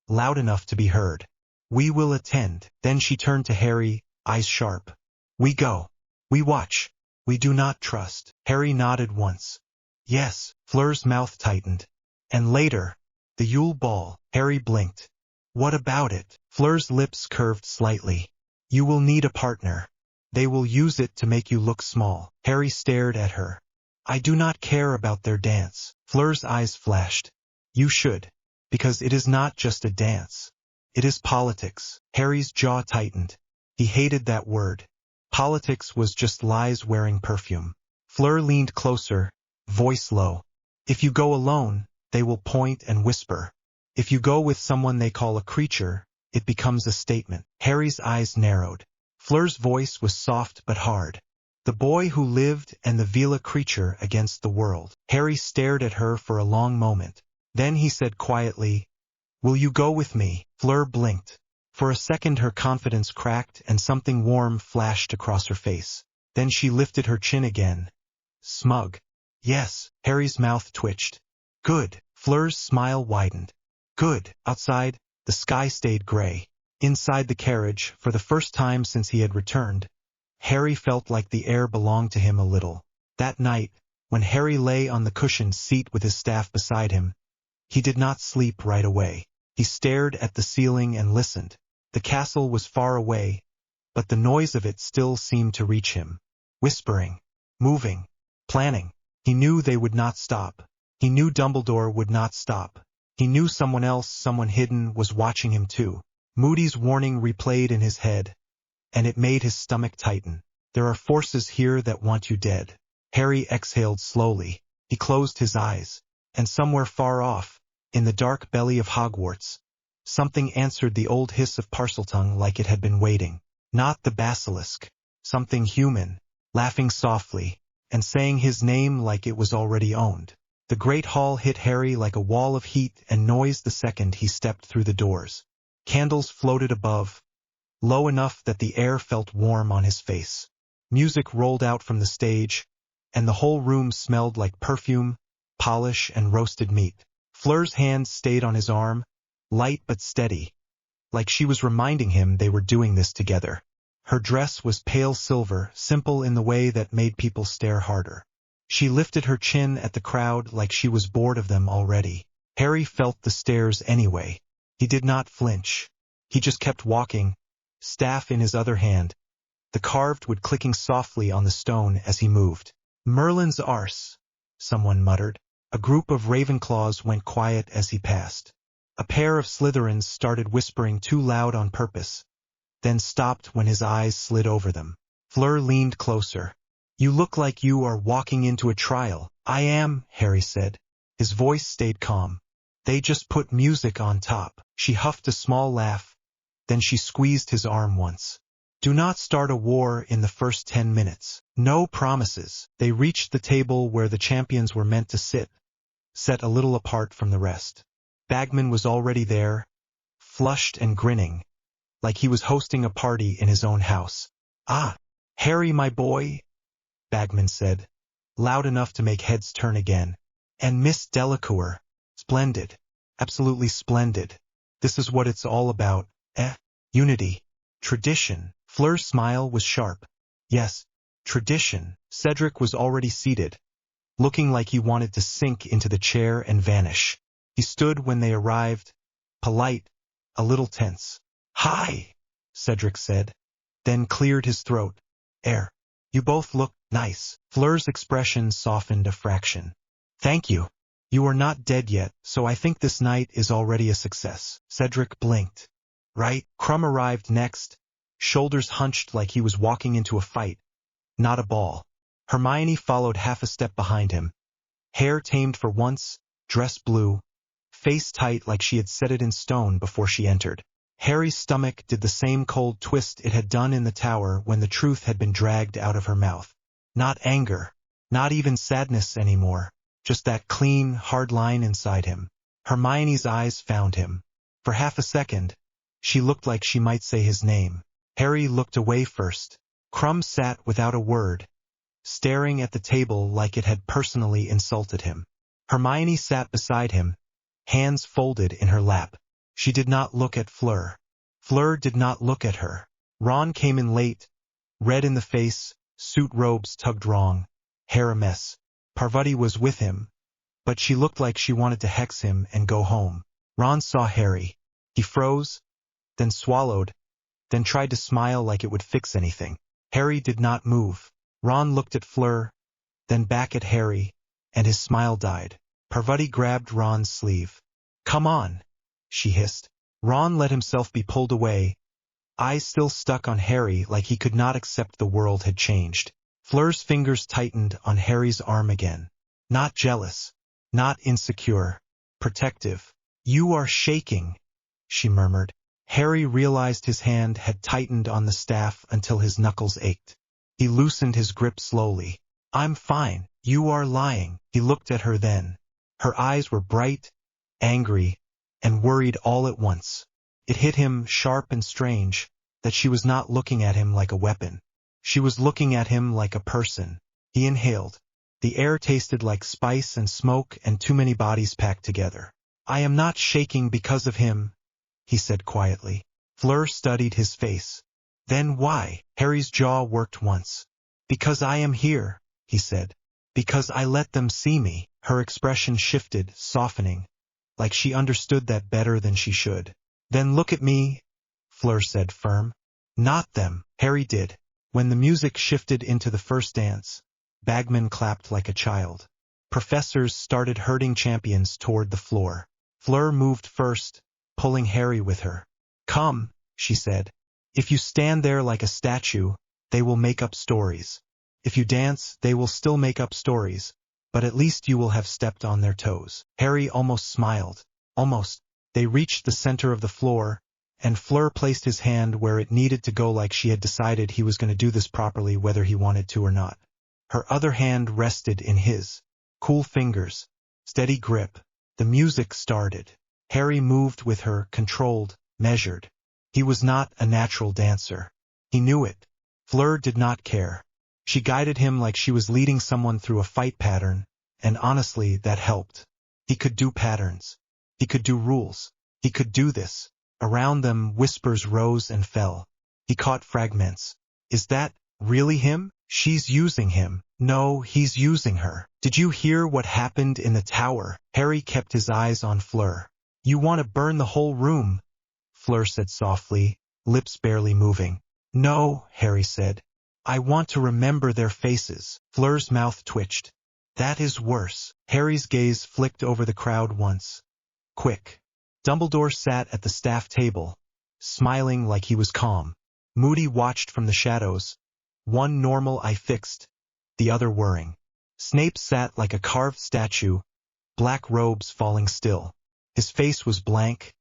loud enough to be heard, "We will attend." Then she turned to Harry, eyes sharp. "We go. We watch. We do not trust." Harry nodded once. "Yes." Fleur's mouth tightened. "And later, the Yule Ball." Harry blinked. "What about it?" Fleur's lips curved slightly. "You will need a partner. They will use it to make you look small." Harry stared at her. "I do not care about their dance." Fleur's eyes flashed. "You should. Because it is not just a dance. It is politics." Harry's jaw tightened. He hated that word. Politics was just lies wearing perfume. Fleur leaned closer, voice low. "If you go alone, they will point and whisper. If you go with someone they call a creature, it becomes a statement." Harry's eyes narrowed. Fleur's voice was soft but hard. "The boy who lived and the Vila creature against the world." Harry stared at her for a long moment. Then he said quietly, "Will you go with me?" Fleur blinked. For a second her confidence cracked and something warm flashed across her face. Then she lifted her chin again. Smug. "Yes." Harry's mouth twitched. "Good." Fleur's smile widened. "Good." Outside, the sky stayed gray. Inside the carriage, for the first time since he had returned, Harry felt like the air belonged to him a little. That night, when Harry lay on the cushioned seat with his staff beside him, he did not sleep right away. He stared at the ceiling and listened. The castle was far away, but the noise of it still seemed to reach him. Whispering, moving, planning. He knew they would not stop. He knew Dumbledore would not stop. He knew someone else, someone hidden, was watching him too. Moody's warning replayed in his head, and it made his stomach tighten. "There are forces here that want you dead." Harry exhaled slowly. He closed his eyes, and somewhere far off, in the dark belly of Hogwarts, something answered the old hiss of Parseltongue like it had been waiting. Not the basilisk. Something human, laughing softly, and saying his name like it was already owned. The great hall hit Harry like a wall of heat and noise the second he stepped through the doors. Candles floated above, low enough that the air felt warm on his face. Music rolled out from the stage, and the whole room smelled like perfume, polish, and roasted meat. Fleur's hand stayed on his arm, light but steady, like she was reminding him they were doing this together. Her dress was pale silver, simple in the way that made people stare harder. She lifted her chin at the crowd like she was bored of them already. Harry felt the stares anyway. He did not flinch. He just kept walking, staff in his other hand, the carved wood clicking softly on the stone as he moved. "Merlin's arse," someone muttered. A group of Ravenclaws went quiet as he passed. A pair of Slytherins started whispering too loud on purpose, then stopped when his eyes slid over them. Fleur leaned closer. "You look like you are walking into a trial." "I am," Harry said. His voice stayed calm. "They just put music on top." She huffed a small laugh, then she squeezed his arm once. "Do not start a war in the first 10 minutes. No promises." They reached the table where the champions were meant to sit, set a little apart from the rest. Bagman was already there, flushed and grinning, like he was hosting a party in his own house. "Ah, Harry, my boy," Bagman said, loud enough to make heads turn again. "And Miss Delacour. Splendid. Absolutely splendid. This is what it's all about, eh? Unity. Tradition." Fleur's smile was sharp. "Yes, tradition." Cedric was already seated, looking like he wanted to sink into the chair and vanish. He stood when they arrived, polite, a little tense. "Hi," Cedric said, then cleared his throat. You both look nice." Fleur's expression softened a fraction. "Thank you. You are not dead yet, so I think this night is already a success." Cedric blinked. "Right." Crumb arrived next, shoulders hunched like he was walking into a fight, not a ball. Hermione followed half a step behind him. Hair tamed for once, dress blue, face tight like she had set it in stone before she entered. Harry's stomach did the same cold twist it had done in the tower when the truth had been dragged out of her mouth. Not anger, not even sadness anymore, just that clean, hard line inside him. Hermione's eyes found him. For half a second, she looked like she might say his name. Harry looked away first. Krum sat without a word, staring at the table like it had personally insulted him. Hermione sat beside him, hands folded in her lap. She did not look at Fleur. Fleur did not look at her. Ron came in late, red in the face, suit robes tugged wrong, hair a mess. Parvati was with him, but she looked like she wanted to hex him and go home. Ron saw Harry. He froze, then swallowed, then tried to smile like it would fix anything. Harry did not move. Ron looked at Fleur, then back at Harry, and his smile died. Parvati grabbed Ron's sleeve. "Come on," she hissed. Ron let himself be pulled away, eyes still stuck on Harry like he could not accept the world had changed. Fleur's fingers tightened on Harry's arm again. Not jealous, not insecure, protective. "You are shaking," she murmured. Harry realized his hand had tightened on the staff until his knuckles ached. He loosened his grip slowly. "I'm fine. You are lying." He looked at her then. Her eyes were bright, angry, and worried all at once. It hit him, sharp and strange, that she was not looking at him like a weapon. She was looking at him like a person. He inhaled. The air tasted like spice and smoke and too many bodies packed together. "I am not shaking because of him," he said quietly. Fleur studied his face. "Then why?" Harry's jaw worked once. "Because I am here," he said. "Because I let them see me." Her expression shifted, softening, like she understood that better than she should. "Then look at me," Fleur said firm. "Not them." Harry did. When the music shifted into the first dance, bagmen clapped like a child. Professors started herding champions toward the floor. Fleur moved first, pulling Harry with her. "Come," she said. "If you stand there like a statue, they will make up stories. If you dance, they will still make up stories, but at least you will have stepped on their toes." Harry almost smiled. Almost. They reached the center of the floor, and Fleur placed his hand where it needed to go like she had decided he was going to do this properly whether he wanted to or not. Her other hand rested in his. Cool fingers. Steady grip. The music started. Harry moved with her, controlled, measured. He was not a natural dancer. He knew it. Fleur did not care. She guided him like she was leading someone through a fight pattern, and honestly, that helped. He could do patterns. He could do rules. He could do this. Around them, whispers rose and fell. He caught fragments. "Is that really him? She's using him. No, he's using her. Did you hear what happened in the tower?" Harry kept his eyes on Fleur. "You want to burn the whole room," Fleur said softly, lips barely moving. "No," Harry said. "I want to remember their faces." Fleur's mouth twitched. "That is worse." Harry's gaze flicked over the crowd once. Quick. Dumbledore sat at the staff table, smiling like he was calm. Moody watched from the shadows, one normal eye fixed, the other whirring. Snape sat like a carved statue, black robes falling still. His face was blank,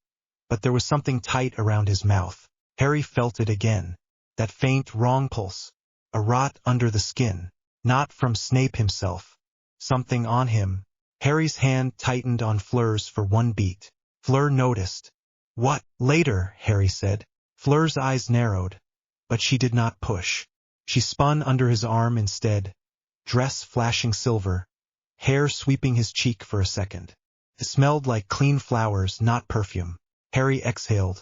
but there was something tight around his mouth. Harry felt it again. That faint, wrong pulse. A rot under the skin. Not from Snape himself. Something on him. Harry's hand tightened on Fleur's for one beat. Fleur noticed. "What?" "Later," Harry said. Fleur's eyes narrowed, but she did not push. She spun under his arm instead, dress flashing silver, hair sweeping his cheek for a second. It smelled like clean flowers, not perfume. Harry exhaled.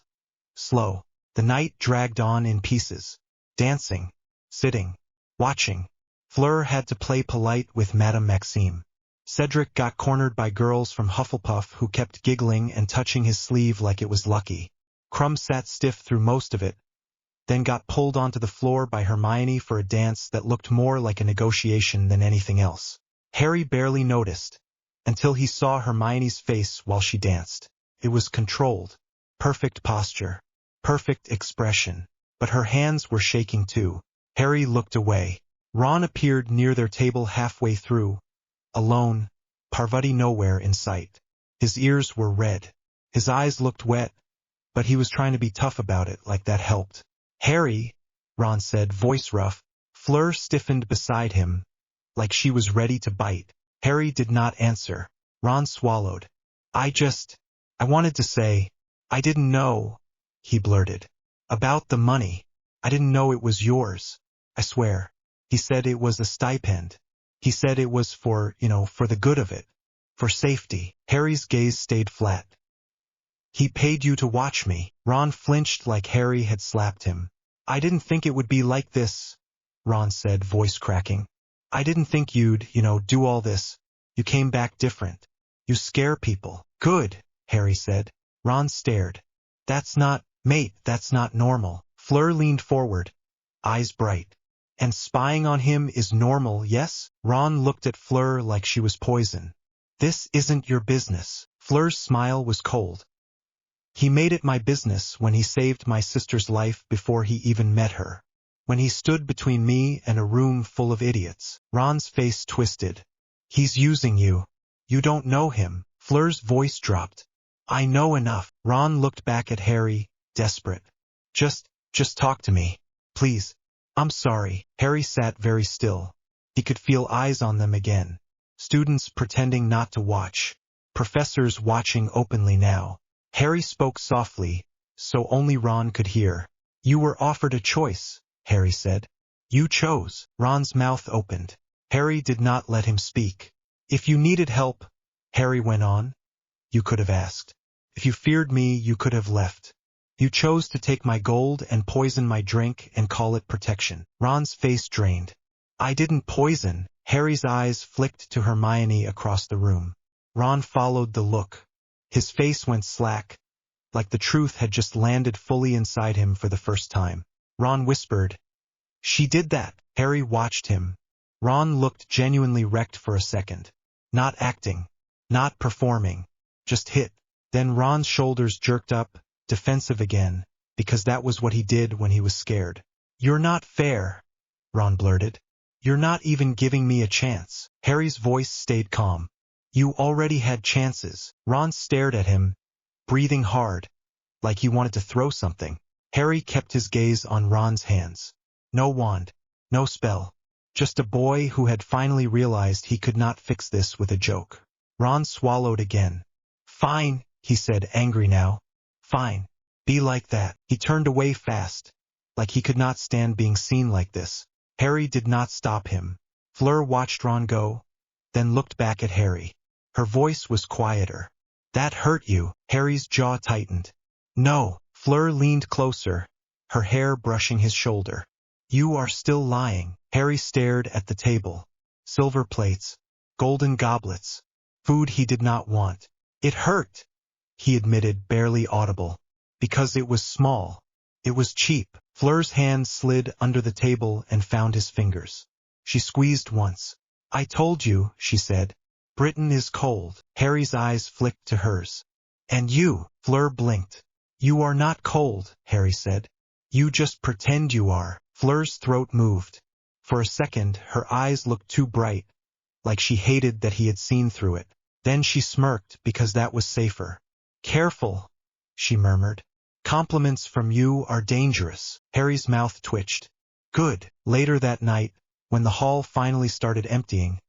Slow. The night dragged on in pieces. Dancing, sitting, watching. Fleur had to play polite with Madame Maxime. Cedric got cornered by girls from Hufflepuff who kept giggling and touching his sleeve like it was lucky. Krum sat stiff through most of it, then got pulled onto the floor by Hermione for a dance that looked more like a negotiation than anything else. Harry barely noticed, until he saw Hermione's face while she danced. It was controlled, perfect posture, perfect expression, but her hands were shaking too. Harry looked away. Ron appeared near their table halfway through, alone, Parvati nowhere in sight. His ears were red. His eyes looked wet, but he was trying to be tough about it, like that helped. Harry, Ron said, voice rough. Fleur stiffened beside him, like she was ready to bite. Harry did not answer. Ron swallowed. I wanted to say, I didn't know, he blurted. About the money. I didn't know it was yours. I swear. He said it was a stipend. He said it was for the good of it. For safety. Harry's gaze stayed flat. He paid you to watch me. Ron flinched like Harry had slapped him. I didn't think it would be like this, Ron said, voice cracking. I didn't think you'd, do all this. You came back different. You scare people. Good, Harry said. Ron stared. That's not normal. Fleur leaned forward, eyes bright. And spying on him is normal, yes? Ron looked at Fleur like she was poison. This isn't your business. Fleur's smile was cold. He made it my business when he saved my sister's life before he even met her. When he stood between me and a room full of idiots. Ron's face twisted. He's using you. You don't know him. Fleur's voice dropped. I know enough. Ron looked back at Harry, desperate. Just talk to me. Please. I'm sorry. Harry sat very still. He could feel eyes on them again. Students pretending not to watch. Professors watching openly now. Harry spoke softly, so only Ron could hear. You were offered a choice, Harry said. You chose. Ron's mouth opened. Harry did not let him speak. If you needed help, Harry went on, you could have asked. If you feared me, you could have left. You chose to take my gold and poison my drink and call it protection. Ron's face drained. I didn't poison. Harry's eyes flicked to Hermione across the room. Ron followed the look. His face went slack, like the truth had just landed fully inside him for the first time. Ron whispered, She did that. Harry watched him. Ron looked genuinely wrecked for a second. Not acting, not performing, just hit. Then Ron's shoulders jerked up, defensive again, because that was what he did when he was scared. You're not fair, Ron blurted. You're not even giving me a chance. Harry's voice stayed calm. You already had chances. Ron stared at him, breathing hard, like he wanted to throw something. Harry kept his gaze on Ron's hands. No wand, no spell. Just a boy who had finally realized he could not fix this with a joke. Ron swallowed again. Fine, he said, angry now. Fine. Be like that. He turned away fast, like he could not stand being seen like this. Harry did not stop him. Fleur watched Ron go, then looked back at Harry. Her voice was quieter. That hurt you. Harry's jaw tightened. No. Fleur leaned closer, her hair brushing his shoulder. You are still lying. Harry stared at the table. Silver plates, golden goblets, food he did not want. It hurt, he admitted, barely audible. Because it was small. It was cheap. Fleur's hand slid under the table and found his fingers. She squeezed once. I told you, she said. Britain is cold. Harry's eyes flicked to hers. And you, Fleur blinked. You are not cold, Harry said. You just pretend you are. Fleur's throat moved. For a second, her eyes looked too bright, like she hated that he had seen through it. Then she smirked because that was safer. Careful, she murmured. Compliments from you are dangerous. Harry's mouth twitched. Good. Later that night, when the hall finally started emptying,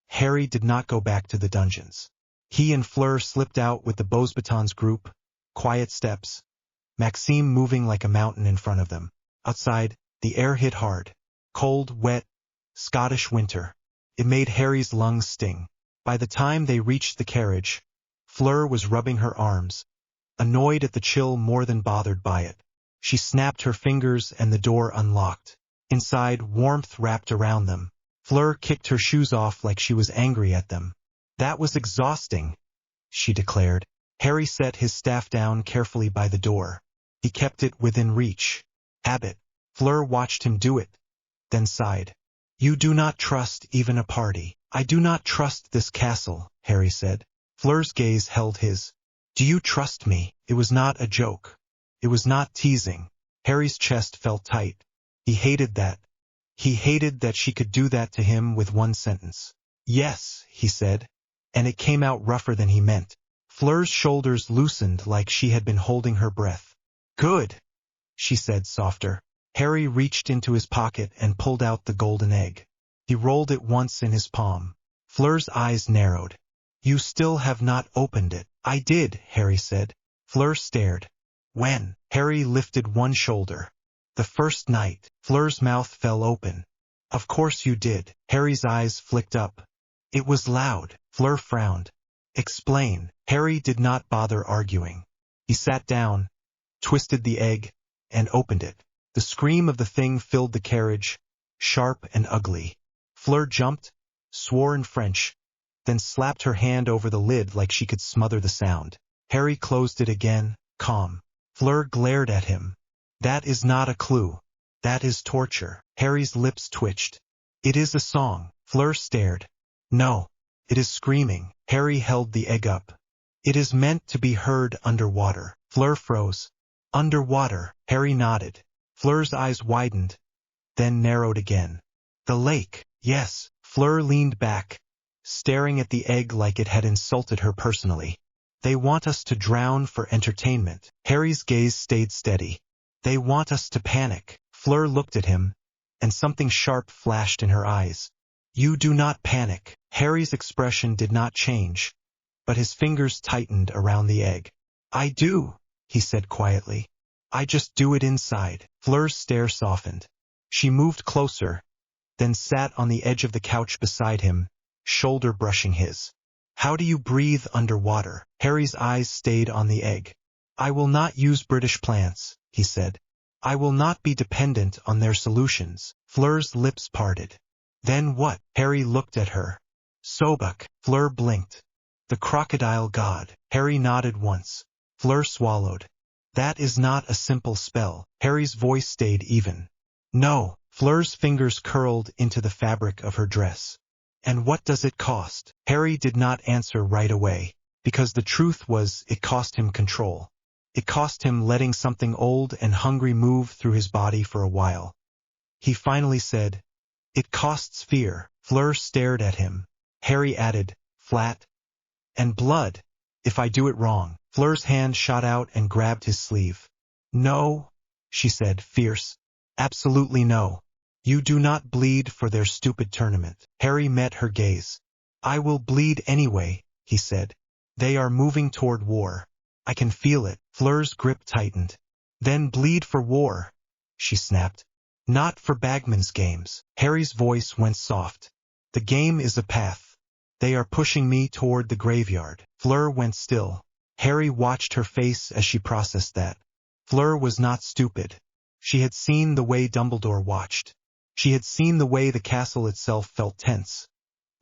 Harry did not go back to the dungeons. He and Fleur slipped out with the Beauxbatons group, quiet steps, Maxime moving like a mountain in front of them. Outside, the air hit hard. Cold, wet, Scottish winter. It made Harry's lungs sting. By the time they reached the carriage, Fleur was rubbing her arms, annoyed at the chill more than bothered by it. She snapped her fingers and the door unlocked. Inside, warmth wrapped around them. Fleur kicked her shoes off like she was angry at them. That was exhausting, she declared. Harry set his staff down carefully by the door. He kept it within reach. Habit. Fleur watched him do it, then sighed. You do not trust even a party. I do not trust this castle, Harry said. Fleur's gaze held his. Do you trust me? It was not a joke. It was not teasing. Harry's chest felt tight. He hated that. He hated that she could do that to him with one sentence. Yes, he said, and it came out rougher than he meant. Fleur's shoulders loosened like she had been holding her breath. Good, she said softer. Harry reached into his pocket and pulled out the golden egg. He rolled it once in his palm. Fleur's eyes narrowed. You still have not opened it. I did, Harry said. Fleur stared. When? Harry lifted one shoulder. The first night. Fleur's mouth fell open. Of course you did. Harry's eyes flicked up. It was loud. Fleur frowned. Explain. Harry did not bother arguing. He sat down, twisted the egg, and opened it. The scream of the thing filled the carriage, sharp and ugly. Fleur jumped, swore in French, then slapped her hand over the lid like she could smother the sound. Harry closed it again, calm. Fleur glared at him. That is not a clue. That is torture. Harry's lips twitched. It is a song. Fleur stared. No. It is screaming. Harry held the egg up. It is meant to be heard underwater. Fleur froze. Underwater. Harry nodded. Fleur's eyes widened, then narrowed again. The lake. Yes. Fleur leaned back, staring at the egg like it had insulted her personally. They want us to drown for entertainment. Harry's gaze stayed steady. They want us to panic. Fleur looked at him, and something sharp flashed in her eyes. You do not panic. Harry's expression did not change, but his fingers tightened around the egg. I do, he said quietly. I just do it inside. Fleur's stare softened. She moved closer, then sat on the edge of the couch beside him, shoulder brushing his. How do you breathe underwater? Harry's eyes stayed on the egg. I will not use British plants, he said. I will not be dependent on their solutions. Fleur's lips parted. Then what? Harry looked at her. Sobek. Fleur blinked. The crocodile god. Harry nodded once. Fleur swallowed. That is not a simple spell. Harry's voice stayed even. No. Fleur's fingers curled into the fabric of her dress. And what does it cost? Harry did not answer right away, because the truth was it cost him control. It cost him letting something old and hungry move through his body for a while. He finally said, It costs fear. Fleur stared at him. Harry added, flat. And blood, if I do it wrong. Fleur's hand shot out and grabbed his sleeve. No, she said, fierce. Absolutely no. You do not bleed for their stupid tournament. Harry met her gaze. I will bleed anyway, he said. They are moving toward war. I can feel it. Fleur's grip tightened. Then bleed for war, she snapped. Not for Bagman's games. Harry's voice went soft. The game is a path. They are pushing me toward the graveyard. Fleur went still. Harry watched her face as she processed that. Fleur was not stupid. She had seen the way Dumbledore watched. She had seen the way the castle itself felt tense,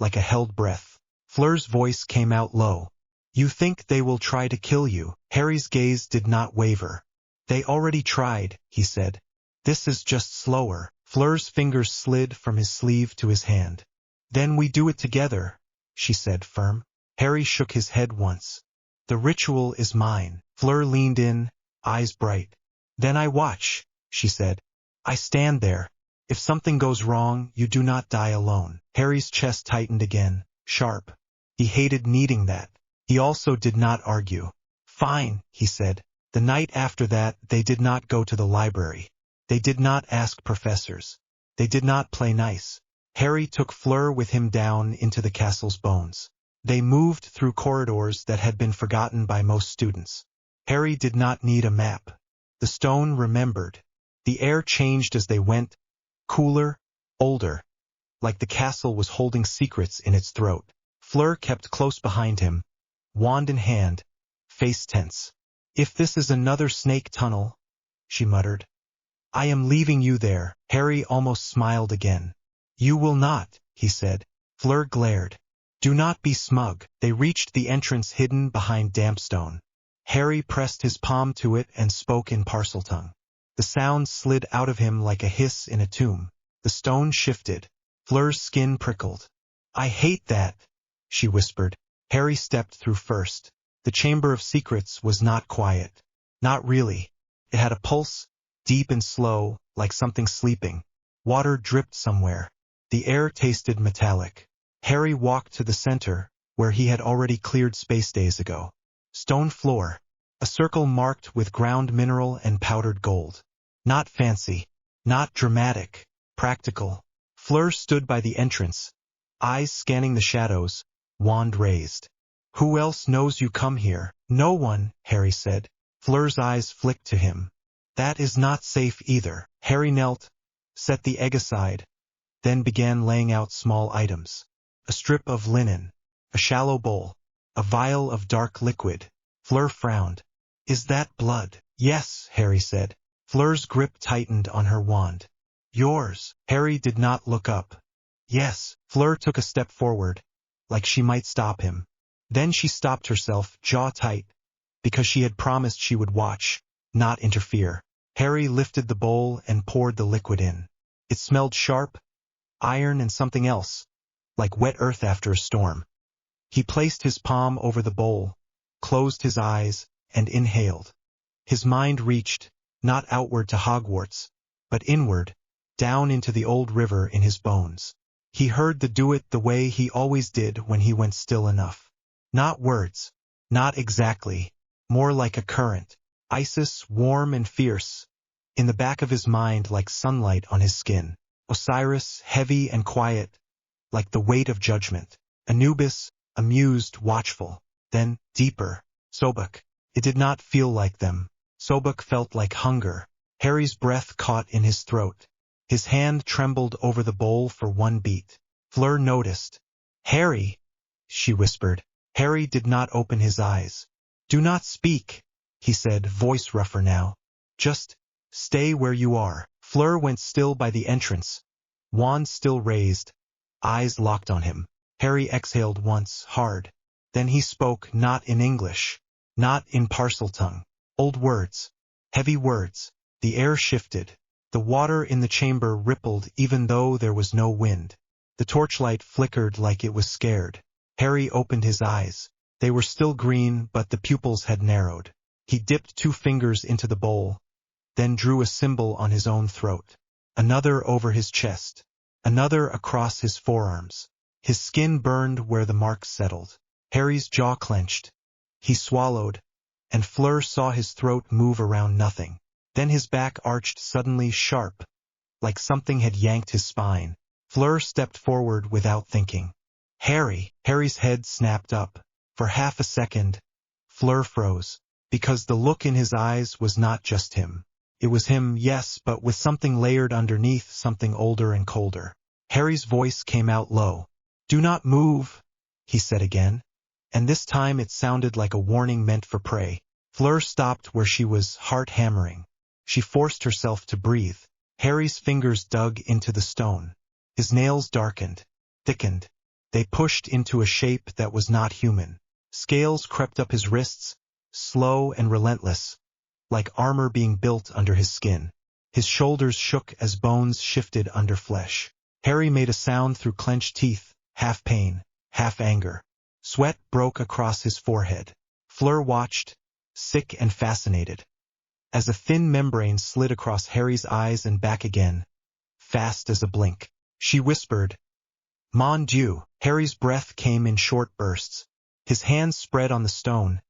like a held breath. Fleur's voice came out low. You think they will try to kill you? Harry's gaze did not waver. They already tried, he said. This is just slower. Fleur's fingers slid from his sleeve to his hand. Then we do it together, she said firm. Harry shook his head once. The ritual is mine. Fleur leaned in, eyes bright. Then I watch, she said. I stand there. If something goes wrong, you do not die alone. Harry's chest tightened again, sharp. He hated needing that. He also did not argue. Fine, he said. The night after that, they did not go to the library. They did not ask professors. They did not play nice. Harry took Fleur with him down into the castle's bones. They moved through corridors that had been forgotten by most students. Harry did not need a map. The stone remembered. The air changed as they went, cooler, older, like the castle was holding secrets in its throat. Fleur kept close behind him, wand in hand, face tense. If this is another snake tunnel, she muttered. I am leaving you there. Harry almost smiled again. You will not, he said. Fleur glared. Do not be smug. They reached the entrance hidden behind damp stone. Harry pressed his palm to it and spoke in Parseltongue. The sound slid out of him like a hiss in a tomb. The stone shifted. Fleur's skin prickled. I hate that, she whispered. Harry stepped through first. The Chamber of Secrets was not quiet. Not really. It had a pulse, deep and slow, like something sleeping. Water dripped somewhere. The air tasted metallic. Harry walked to the center, where he had already cleared space days ago. Stone floor. A circle marked with ground mineral and powdered gold. Not fancy. Not dramatic. Practical. Fleur stood by the entrance, eyes scanning the shadows, wand raised. Who else knows you come here? No one, Harry said. Fleur's eyes flicked to him. That is not safe either. Harry knelt, set the egg aside, then began laying out small items. A strip of linen, a shallow bowl, a vial of dark liquid. Fleur frowned. Is that blood? Yes, Harry said. Fleur's grip tightened on her wand. Yours. Harry did not look up. Yes. Fleur took a step forward, like she might stop him. Then she stopped herself, jaw tight, because she had promised she would watch, not interfere. Harry lifted the bowl and poured the liquid in. It smelled sharp, iron and something else, like wet earth after a storm. He placed his palm over the bowl, closed his eyes, and inhaled. His mind reached, not outward to Hogwarts, but inward, down into the old river in his bones. He heard the do it the way he always did when he went still enough. Not words, not exactly, more like a current. Isis, warm and fierce, in the back of his mind like sunlight on his skin. Osiris, heavy and quiet, like the weight of judgment. Anubis, amused, watchful. Then, deeper, Sobek. It did not feel like them. Sobek felt like hunger. Harry's breath caught in his throat. His hand trembled over the bowl for one beat. Fleur noticed. Harry, she whispered. Harry did not open his eyes. Do not speak, he said, voice rougher now. Just stay where you are. Fleur went still by the entrance, wand still raised, eyes locked on him. Harry exhaled once, hard. Then he spoke, not in English, not in Parseltongue. Old words, heavy words. The air shifted. The water in the chamber rippled even though there was no wind. The torchlight flickered like it was scared. Harry opened his eyes. They were still green, but the pupils had narrowed. He dipped 2 fingers into the bowl, then drew a symbol on his own throat. Another over his chest. Another across his forearms. His skin burned where the marks settled. Harry's jaw clenched. He swallowed, and Fleur saw his throat move around nothing. Then his back arched suddenly sharp, like something had yanked his spine. Fleur stepped forward without thinking. Harry! Harry's head snapped up. For half a second, Fleur froze, because the look in his eyes was not just him. It was him, yes, but with something layered underneath, something older and colder. Harry's voice came out low. Do not move, he said again, and this time it sounded like a warning meant for prey. Fleur stopped where she was, heart hammering. She forced herself to breathe. Harry's fingers dug into the stone. His nails darkened, thickened. They pushed into a shape that was not human. Scales crept up his wrists, slow and relentless, like armor being built under his skin. His shoulders shook as bones shifted under flesh. Harry made a sound through clenched teeth, half pain, half anger. Sweat broke across his forehead. Fleur watched, sick and fascinated, as a thin membrane slid across Harry's eyes and back again, fast as a blink. She whispered, Mon Dieu. Harry's breath came in short bursts. His hands spread on the stone,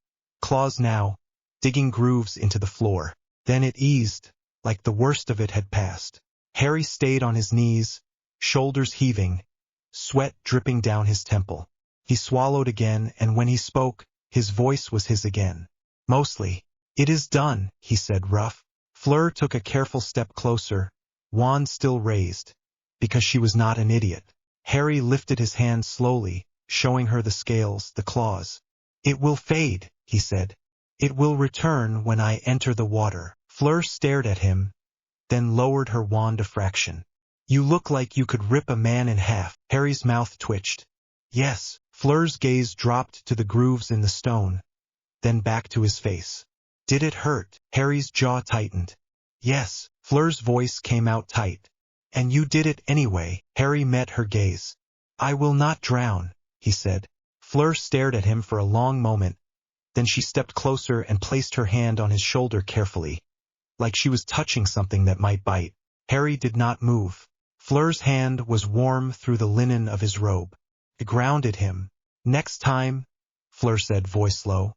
claws now, digging grooves into the floor. Then it eased, like the worst of it had passed. Harry stayed on his knees, shoulders heaving, sweat dripping down his temple. He swallowed again, and when he spoke, his voice was his again. Mostly. It is done, he said rough. Fleur took a careful step closer, wand still raised, because she was not an idiot. Harry lifted his hand slowly, showing her the scales, the claws. It will fade, he said. It will return when I enter the water. Fleur stared at him, then lowered her wand a fraction. You look like you could rip a man in half. Harry's mouth twitched. Yes. Fleur's gaze dropped to the grooves in the stone, then back to his face. Did it hurt? Harry's jaw tightened. Yes. Fleur's voice came out tight. And you did it anyway. Harry met her gaze. I will not drown, he said. Fleur stared at him for a long moment. Then she stepped closer and placed her hand on his shoulder carefully, like she was touching something that might bite. Harry did not move. Fleur's hand was warm through the linen of his robe. It grounded him. Next time, Fleur said, voice low.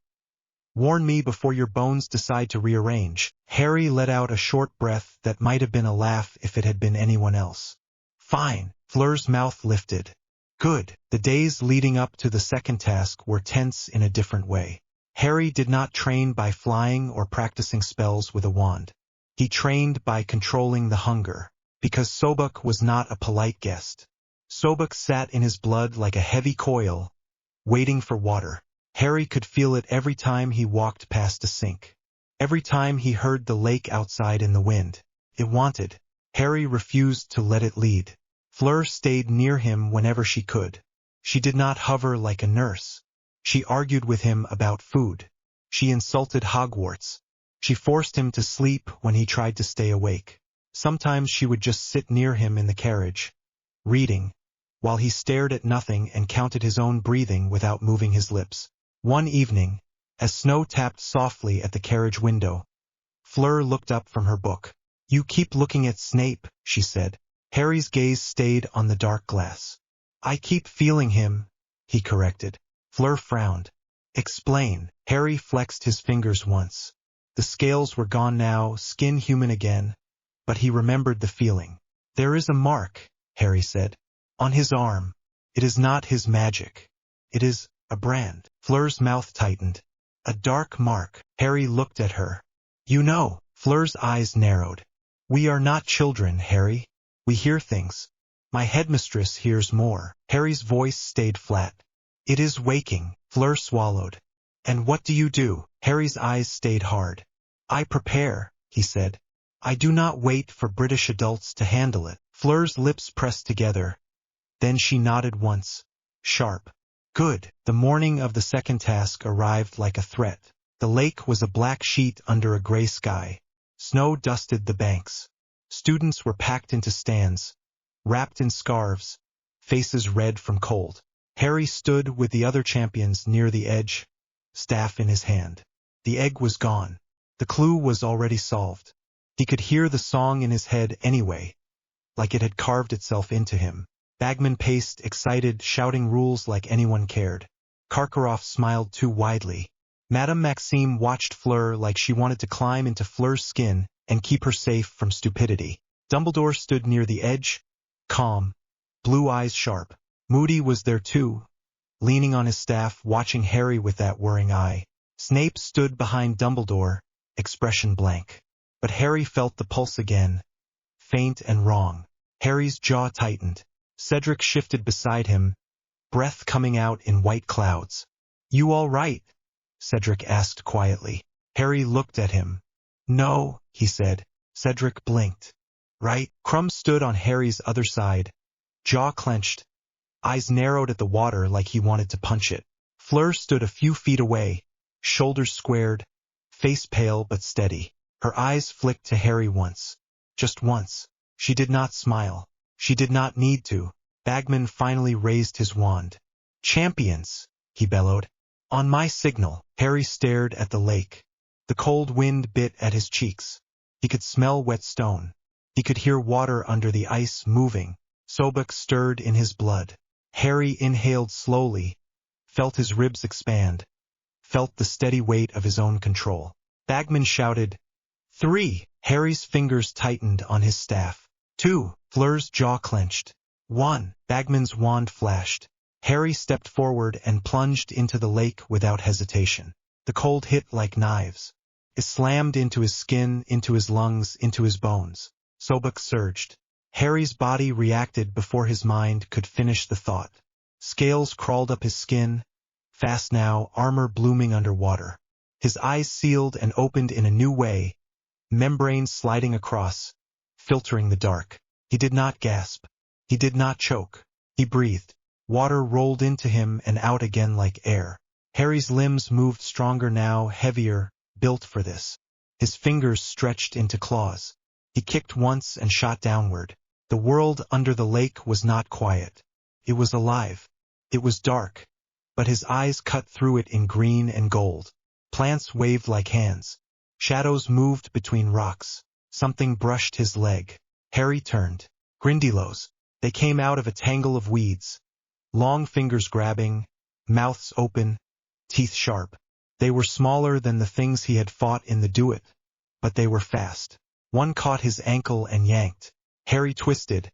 Warn me before your bones decide to rearrange. Harry let out a short breath that might have been a laugh if it had been anyone else. Fine. Fleur's mouth lifted. Good. The days leading up to the second task were tense in a different way. Harry did not train by flying or practicing spells with a wand. He trained by controlling the hunger. Because Sobek was not a polite guest. Sobek sat in his blood like a heavy coil, waiting for water. Harry could feel it every time he walked past a sink. Every time he heard the lake outside in the wind. It wanted. Harry refused to let it lead. Fleur stayed near him whenever she could. She did not hover like a nurse. She argued with him about food. She insulted Hogwarts. She forced him to sleep when he tried to stay awake. Sometimes she would just sit near him in the carriage, reading, while he stared at nothing and counted his own breathing without moving his lips. One evening, as snow tapped softly at the carriage window, Fleur looked up from her book. "You keep looking at Snape," she said. Harry's gaze stayed on the dark glass. "I keep feeling him," he corrected. Fleur frowned. "Explain." Harry flexed his fingers once. The scales were gone now, skin human again, but he remembered the feeling. "There is a mark," Harry said, "on his arm. It is not his magic. It is a brand." Fleur's mouth tightened. "A dark mark." Harry looked at her. "You know." Fleur's eyes narrowed. "We are not children, Harry. We hear things. My headmistress hears more." Harry's voice stayed flat. "It is waking." Fleur swallowed. "And what do you do?" Harry's eyes stayed hard. "I prepare," he said. "I do not wait for British adults to handle it." Fleur's lips pressed together. Then she nodded once. Sharp. "Good." The morning of the second task arrived like a threat. The lake was a black sheet under a gray sky. Snow dusted the banks. Students were packed into stands, wrapped in scarves, faces red from cold. Harry stood with the other champions near the edge, staff in his hand. The egg was gone. The clue was already solved. He could hear the song in his head anyway, like it had carved itself into him. Bagman paced, excited, shouting rules like anyone cared. Karkaroff smiled too widely. Madame Maxime watched Fleur like she wanted to climb into Fleur's skin and keep her safe from stupidity. Dumbledore stood near the edge, calm, blue eyes sharp. Moody was there too, leaning on his staff, watching Harry with that worrying eye. Snape stood behind Dumbledore, expression blank. But Harry felt the pulse again, faint and wrong. Harry's jaw tightened. Cedric shifted beside him, breath coming out in white clouds. "You all right?" Cedric asked quietly. Harry looked at him. "No," he said. Cedric blinked. "Right?" Crumb stood on Harry's other side, jaw clenched, eyes narrowed at the water like he wanted to punch it. Fleur stood a few feet away, shoulders squared, face pale but steady. Her eyes flicked to Harry once. Just once. She did not smile. She did not need to. Bagman finally raised his wand. "Champions," he bellowed. "On my signal." Harry stared at the lake. The cold wind bit at his cheeks. He could smell wet stone. He could hear water under the ice moving. Sobek stirred in his blood. Harry inhaled slowly, felt his ribs expand, felt the steady weight of his own control. Bagman shouted, "3!" Harry's fingers tightened on his staff. 2. Fleur's jaw clenched. 1. Bagman's wand flashed. Harry stepped forward and plunged into the lake without hesitation. The cold hit like knives. It slammed into his skin, into his lungs, into his bones. Sobek surged. Harry's body reacted before his mind could finish the thought. Scales crawled up his skin, fast now, armor blooming underwater. His eyes sealed and opened in a new way, membranes sliding across, filtering the dark. He did not gasp. He did not choke. He breathed. Water rolled into him and out again like air. Harry's limbs moved stronger now, heavier, built for this. His fingers stretched into claws. He kicked once and shot downward. The world under the lake was not quiet. It was alive. It was dark, but his eyes cut through it in green and gold. Plants waved like hands. Shadows moved between rocks. Something brushed his leg. Harry turned. Grindylows. They came out of a tangle of weeds. Long fingers grabbing, mouths open, teeth sharp. They were smaller than the things he had fought in the duet, but they were fast. One caught his ankle and yanked. Harry twisted,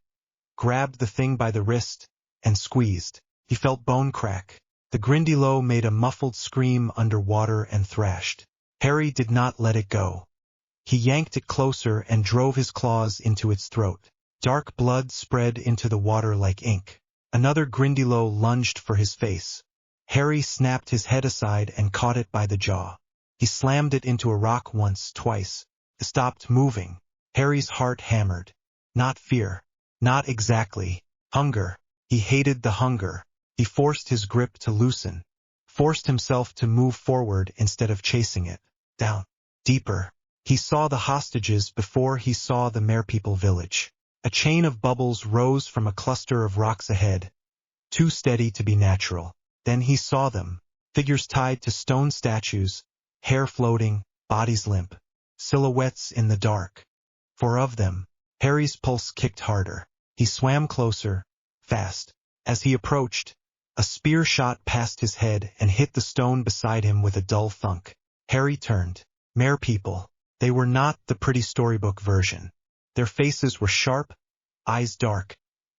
grabbed the thing by the wrist, and squeezed. He felt bone crack. The Grindylow made a muffled scream under water and thrashed. Harry did not let it go. He yanked it closer and drove his claws into its throat. Dark blood spread into the water like ink. Another Grindylow lunged for his face. Harry snapped his head aside and caught it by the jaw. He slammed it into a rock once, twice. It stopped moving. Harry's heart hammered. Not fear. Not exactly. Hunger. He hated the hunger. He forced his grip to loosen. Forced himself to move forward instead of chasing it. Down. Deeper. He saw the hostages before he saw the Merpeople village. A chain of bubbles rose from a cluster of rocks ahead. Too steady to be natural. Then he saw them. Figures tied to stone statues. Hair floating, bodies limp. Silhouettes in the dark. 4 of them. Harry's pulse kicked harder. He swam closer. Fast. As he approached, a spear shot past his head and hit the stone beside him with a dull thunk. Harry turned. Merpeople. They were not the pretty storybook version. Their faces were sharp, eyes dark,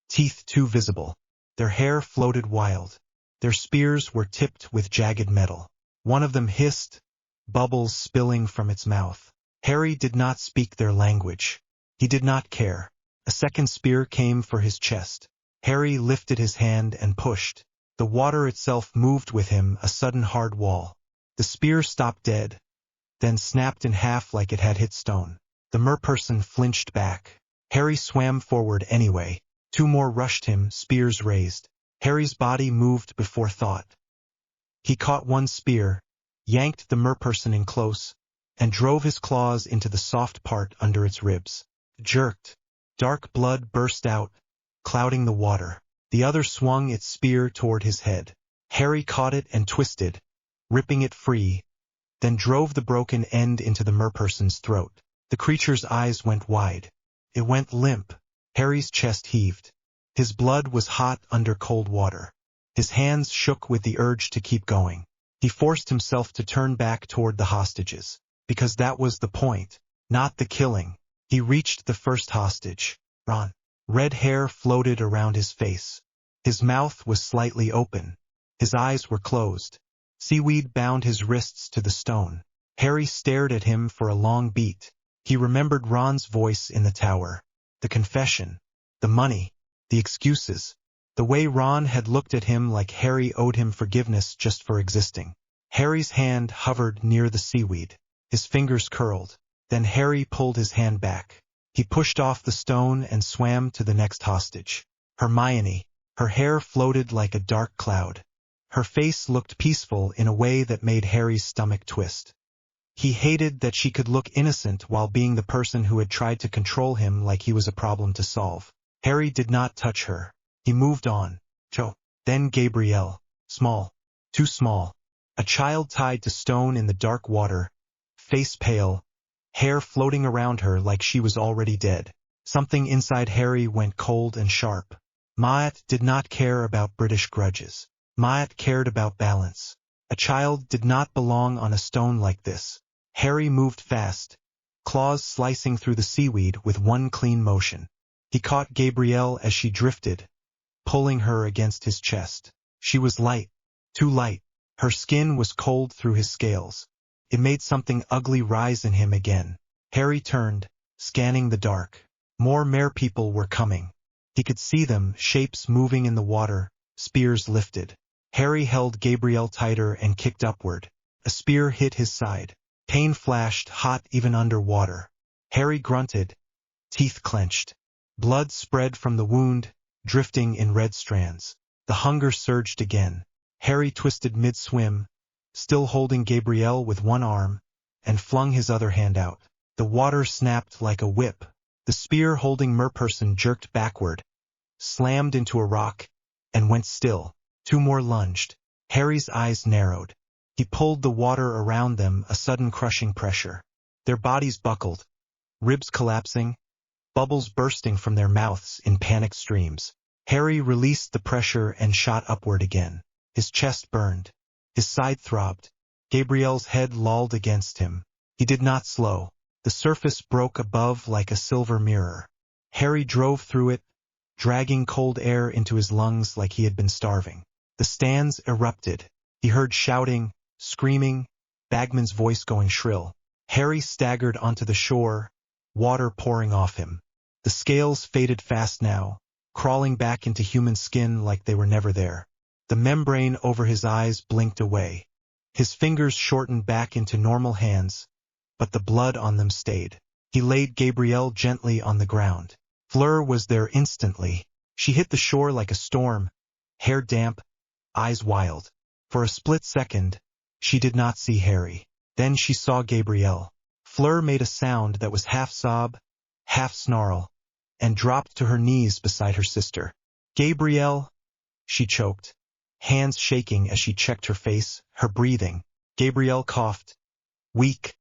teeth too visible. Their hair floated wild. Their spears were tipped with jagged metal. One of them hissed, bubbles spilling from its mouth. Harry did not speak their language. He did not care. A second spear came for his chest. Harry lifted his hand and pushed. The water itself moved with him, a sudden hard wall. The spear stopped dead, then snapped in half like it had hit stone. The merperson flinched back. Harry swam forward anyway. 2 more rushed him, spears raised. Harry's body moved before thought. He caught one spear, yanked the merperson in close, and drove his claws into the soft part under its ribs. Jerked. Dark blood burst out, clouding the water. The other swung its spear toward his head. Harry caught it and twisted, ripping it free, then drove the broken end into the merperson's throat. The creature's eyes went wide. It went limp. Harry's chest heaved. His blood was hot under cold water. His hands shook with the urge to keep going. He forced himself to turn back toward the hostages, because that was the point, not the killing. He reached the first hostage. Ron. Red hair floated around his face. His mouth was slightly open. His eyes were closed. Seaweed bound his wrists to the stone. Harry stared at him for a long beat. He remembered Ron's voice in the tower. The confession. The money. The excuses. The way Ron had looked at him like Harry owed him forgiveness just for existing. Harry's hand hovered near the seaweed. His fingers curled. Then Harry pulled his hand back. He pushed off the stone and swam to the next hostage. Hermione. Her hair floated like a dark cloud. Her face looked peaceful in a way that made Harry's stomach twist. He hated that she could look innocent while being the person who had tried to control him like he was a problem to solve. Harry did not touch her. He moved on. Cho. Then Gabrielle. Small. Too small. A child tied to stone in the dark water. Face pale. Hair floating around her like she was already dead. Something inside Harry went cold and sharp. Maat did not care about British grudges. Maat cared about balance. A child did not belong on a stone like this. Harry moved fast, claws slicing through the seaweed with one clean motion. He caught Gabrielle as she drifted, pulling her against his chest. She was light, too light. Her skin was cold through his scales. It made something ugly rise in him again. Harry turned, scanning the dark. More merpeople were coming. He could see them, shapes moving in the water, spears lifted. Harry held Gabrielle tighter and kicked upward. A spear hit his side. Pain flashed, hot even under water. Harry grunted, teeth clenched. Blood spread from the wound, drifting in red strands. The hunger surged again. Harry twisted mid-swim, still holding Gabrielle with one arm, and flung his other hand out. The water snapped like a whip. The spear holding merperson jerked backward, slammed into a rock, and went still. 2 more lunged. Harry's eyes narrowed. He pulled the water around them, a sudden crushing pressure. Their bodies buckled, ribs collapsing, bubbles bursting from their mouths in panic streams. Harry released the pressure and shot upward again. His chest burned. His side throbbed. Gabriel's head lolled against him. He did not slow. The surface broke above like a silver mirror. Harry drove through it, dragging cold air into his lungs like he had been starving. The stands erupted. He heard shouting, screaming, Bagman's voice going shrill. Harry staggered onto the shore, water pouring off him. The scales faded fast now, crawling back into human skin like they were never there. The membrane over his eyes blinked away. His fingers shortened back into normal hands, but the blood on them stayed. He laid Gabrielle gently on the ground. Fleur was there instantly. She hit the shore like a storm, hair damp, eyes wild. For a split second, she did not see Harry. Then she saw Gabrielle. Fleur made a sound that was half sob, half snarl, and dropped to her knees beside her sister. Gabrielle, she choked, hands shaking as she checked her face, her breathing. Gabrielle coughed, weak,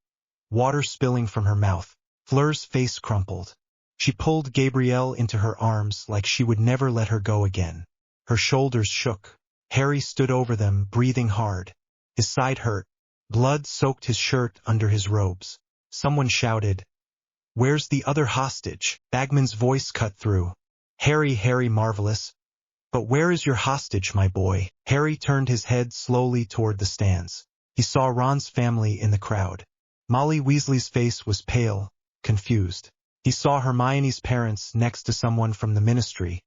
water spilling from her mouth. Fleur's face crumpled. She pulled Gabrielle into her arms like she would never let her go again. Her shoulders shook. Harry stood over them, breathing hard. His side hurt. Blood soaked his shirt under his robes. Someone shouted, "Where's the other hostage?" Bagman's voice cut through. Harry, marvelous. But where is your hostage, my boy?" Harry turned his head slowly toward the stands. He saw Ron's family in the crowd. Molly Weasley's face was pale, confused. He saw Hermione's parents next to someone from the ministry,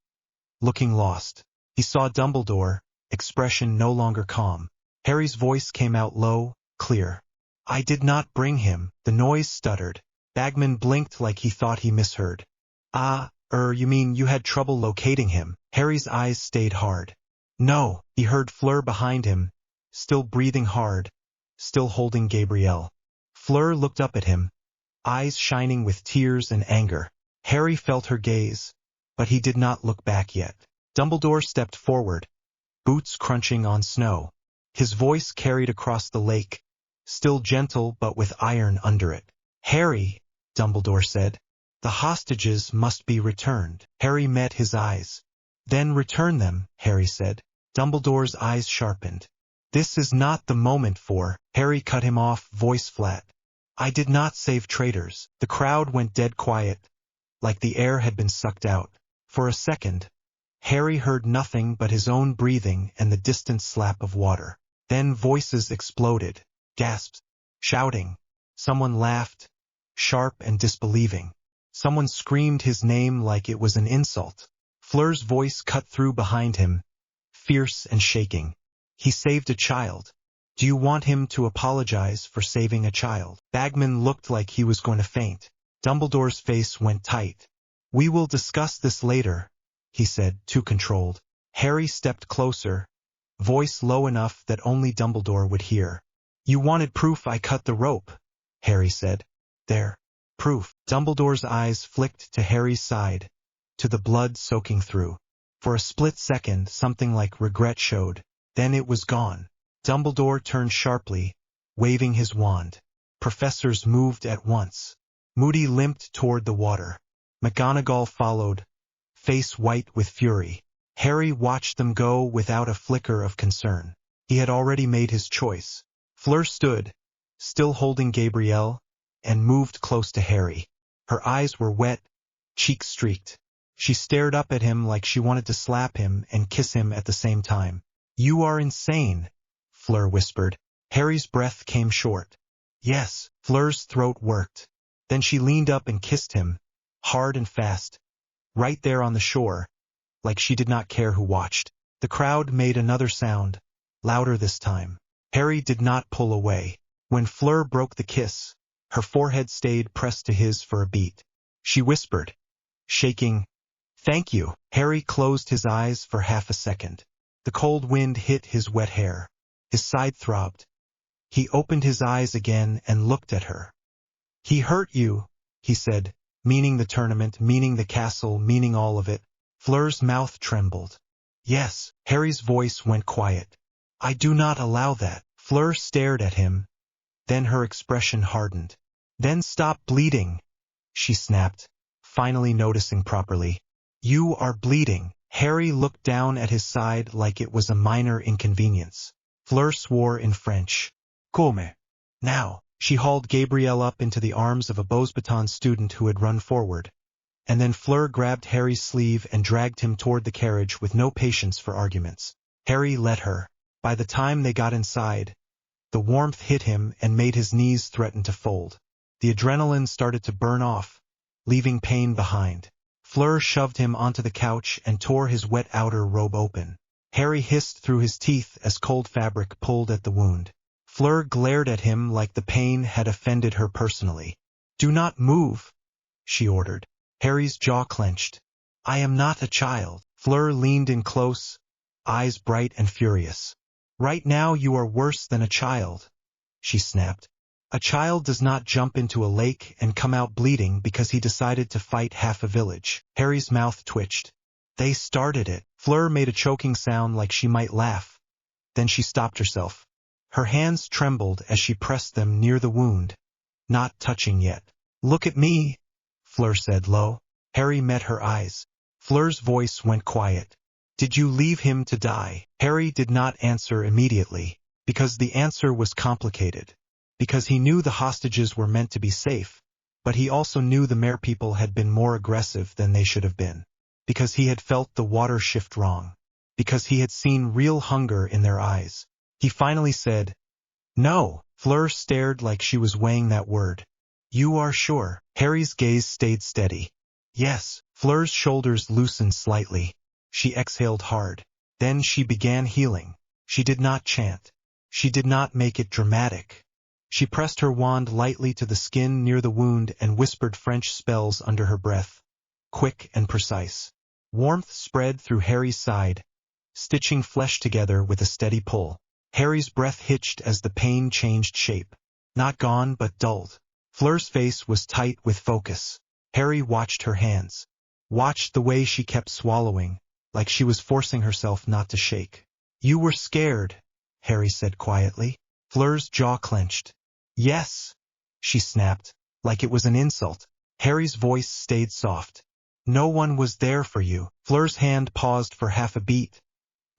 looking lost. He saw Dumbledore, expression no longer calm. Harry's voice came out low, clear. "I did not bring him." The noise stuttered. Bagman blinked like he thought he misheard. You mean you had trouble locating him?" Harry's eyes stayed hard. "No," he heard Fleur behind him, still breathing hard, still holding Gabrielle. Fleur looked up at him, eyes shining with tears and anger. Harry felt her gaze, but he did not look back yet. Dumbledore stepped forward, boots crunching on snow. His voice carried across the lake, still gentle but with iron under it. "Harry," Dumbledore said, "the hostages must be returned." Harry met his eyes. "Then return them," Harry said. Dumbledore's eyes sharpened. "This is not the moment for—" Harry cut him off, voice flat. "I did not save traitors." The crowd went dead quiet, like the air had been sucked out. For a second, Harry heard nothing but his own breathing and the distant slap of water. Then voices exploded, gasps, shouting. Someone laughed, sharp and disbelieving. Someone screamed his name like it was an insult. Fleur's voice cut through behind him, fierce and shaking. "He saved a child. Do you want him to apologize for saving a child?" Bagman looked like he was going to faint. Dumbledore's face went tight. "We will discuss this later," he said, too controlled. Harry stepped closer, voice low enough that only Dumbledore would hear. "You wanted proof I cut the rope," Harry said. "There. Proof." Dumbledore's eyes flicked to Harry's side, to the blood soaking through. For a split second, something like regret showed. Then it was gone. Dumbledore turned sharply, waving his wand. Professors moved at once. Moody limped toward the water. McGonagall followed, face white with fury. Harry watched them go without a flicker of concern. He had already made his choice. Fleur stood, still holding Gabrielle, and moved close to Harry. Her eyes were wet, cheeks streaked. She stared up at him like she wanted to slap him and kiss him at the same time. "You are insane," Fleur whispered. Harry's breath came short. "Yes." Fleur's throat worked. Then she leaned up and kissed him, hard and fast, right there on the shore, like she did not care who watched. The crowd made another sound, louder this time. Harry did not pull away. When Fleur broke the kiss, her forehead stayed pressed to his for a beat. She whispered, shaking, "Thank you." Harry closed his eyes for half a second. The cold wind hit his wet hair. His side throbbed. He opened his eyes again and looked at her. "He hurt you," he said, meaning the tournament, meaning the castle, meaning all of it. Fleur's mouth trembled. "Yes." Harry's voice went quiet. "I do not allow that." Fleur stared at him. Then her expression hardened. "Then stop bleeding," she snapped, finally noticing properly. "You are bleeding." Harry looked down at his side like it was a minor inconvenience. Fleur swore in French. Come. Now. She hauled Gabrielle up into the arms of a Beauxbatons student who had run forward. And then Fleur grabbed Harry's sleeve and dragged him toward the carriage with no patience for arguments. Harry let her. By the time they got inside, the warmth hit him and made his knees threaten to fold. The adrenaline started to burn off, leaving pain behind. Fleur shoved him onto the couch and tore his wet outer robe open. Harry hissed through his teeth as cold fabric pulled at the wound. Fleur glared at him like the pain had offended her personally. "Do not move," she ordered. Harry's jaw clenched. "I am not a child." Fleur leaned in close, eyes bright and furious. "Right now you are worse than a child," she snapped. "A child does not jump into a lake and come out bleeding because he decided to fight half a village." Harry's mouth twitched. "They started it." Fleur made a choking sound like she might laugh. Then she stopped herself. Her hands trembled as she pressed them near the wound, not touching yet. "Look at me," Fleur said low. Harry met her eyes. Fleur's voice went quiet. "Did you leave him to die?" Harry did not answer immediately, because the answer was complicated. Because he knew the hostages were meant to be safe, but he also knew the mare people had been more aggressive than they should have been. Because he had felt the water shift wrong. Because he had seen real hunger in their eyes. He finally said, "No." Fleur stared like she was weighing that word. "You are sure?" Harry's gaze stayed steady. "Yes." Fleur's shoulders loosened slightly. She exhaled hard. Then she began healing. She did not chant. She did not make it dramatic. She pressed her wand lightly to the skin near the wound and whispered French spells under her breath. Quick and precise. Warmth spread through Harry's side, stitching flesh together with a steady pull. Harry's breath hitched as the pain changed shape. Not gone, but dulled. Fleur's face was tight with focus. Harry watched her hands. Watched the way she kept swallowing, like she was forcing herself not to shake. "You were scared," Harry said quietly. Fleur's jaw clenched. "Yes," she snapped, like it was an insult. Harry's voice stayed soft. "No one was there for you." Fleur's hand paused for half a beat,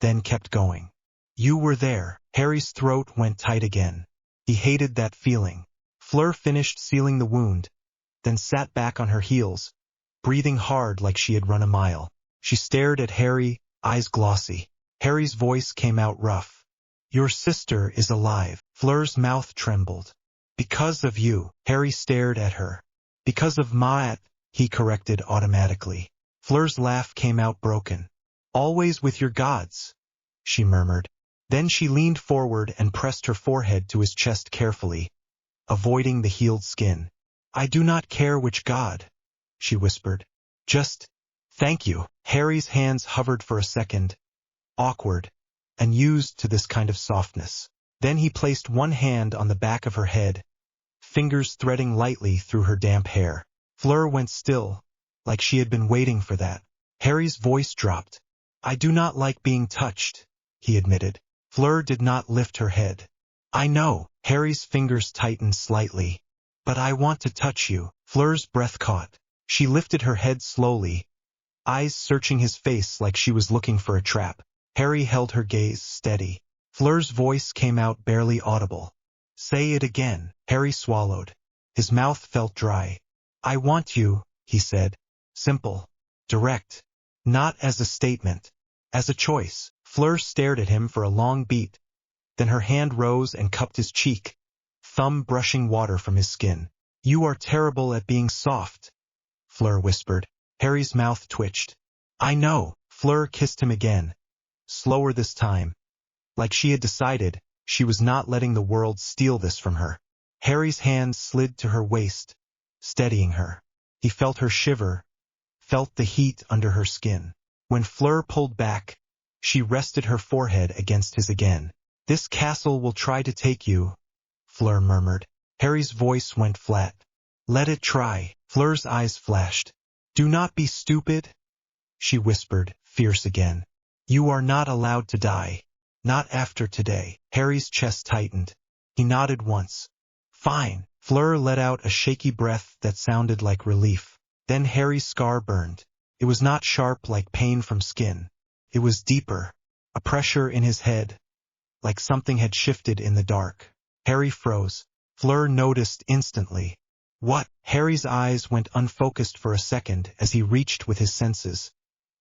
then kept going. "You were there." Harry's throat went tight again. He hated that feeling. Fleur finished sealing the wound, then sat back on her heels, breathing hard like she had run a mile. She stared at Harry, eyes glossy. Harry's voice came out rough. "Your sister is alive." Fleur's mouth trembled. "Because of you." Harry stared at her. "Because of Maat," he corrected automatically. Fleur's laugh came out broken. "Always with your gods," she murmured. Then she leaned forward and pressed her forehead to his chest carefully, avoiding the healed skin. "I do not care which god," she whispered. "Just, thank you." Harry's hands hovered for a second, awkward, unused to this kind of softness. Then he placed one hand on the back of her head, fingers threading lightly through her damp hair. Fleur went still, like she had been waiting for that. Harry's voice dropped. "I do not like being touched," he admitted. Fleur did not lift her head. "I know." Harry's fingers tightened slightly. "But I want to touch you." Fleur's breath caught. She lifted her head slowly, eyes searching his face like she was looking for a trap. Harry held her gaze steady. Fleur's voice came out barely audible. "Say it again." Harry swallowed. His mouth felt dry. "I want you," he said. Simple. Direct. Not as a statement. As a choice. Fleur stared at him for a long beat. Then her hand rose and cupped his cheek, thumb brushing water from his skin. "You are terrible at being soft," Fleur whispered. Harry's mouth twitched. "I know." Fleur kissed him again. Slower this time. Like she had decided, she was not letting the world steal this from her. Harry's hand slid to her waist, steadying her. He felt her shiver, felt the heat under her skin. When Fleur pulled back, she rested her forehead against his again. "This castle will try to take you," Fleur murmured. Harry's voice went flat. "Let it try." Fleur's eyes flashed. "Do not be stupid," she whispered, fierce again. "You are not allowed to die. Not after today." Harry's chest tightened. He nodded once. "Fine." Fleur let out a shaky breath that sounded like relief. Then Harry's scar burned. It was not sharp like pain from skin. It was deeper, a pressure in his head, like something had shifted in the dark. Harry froze. Fleur noticed instantly. What? Harry's eyes went unfocused for a second as he reached with his senses.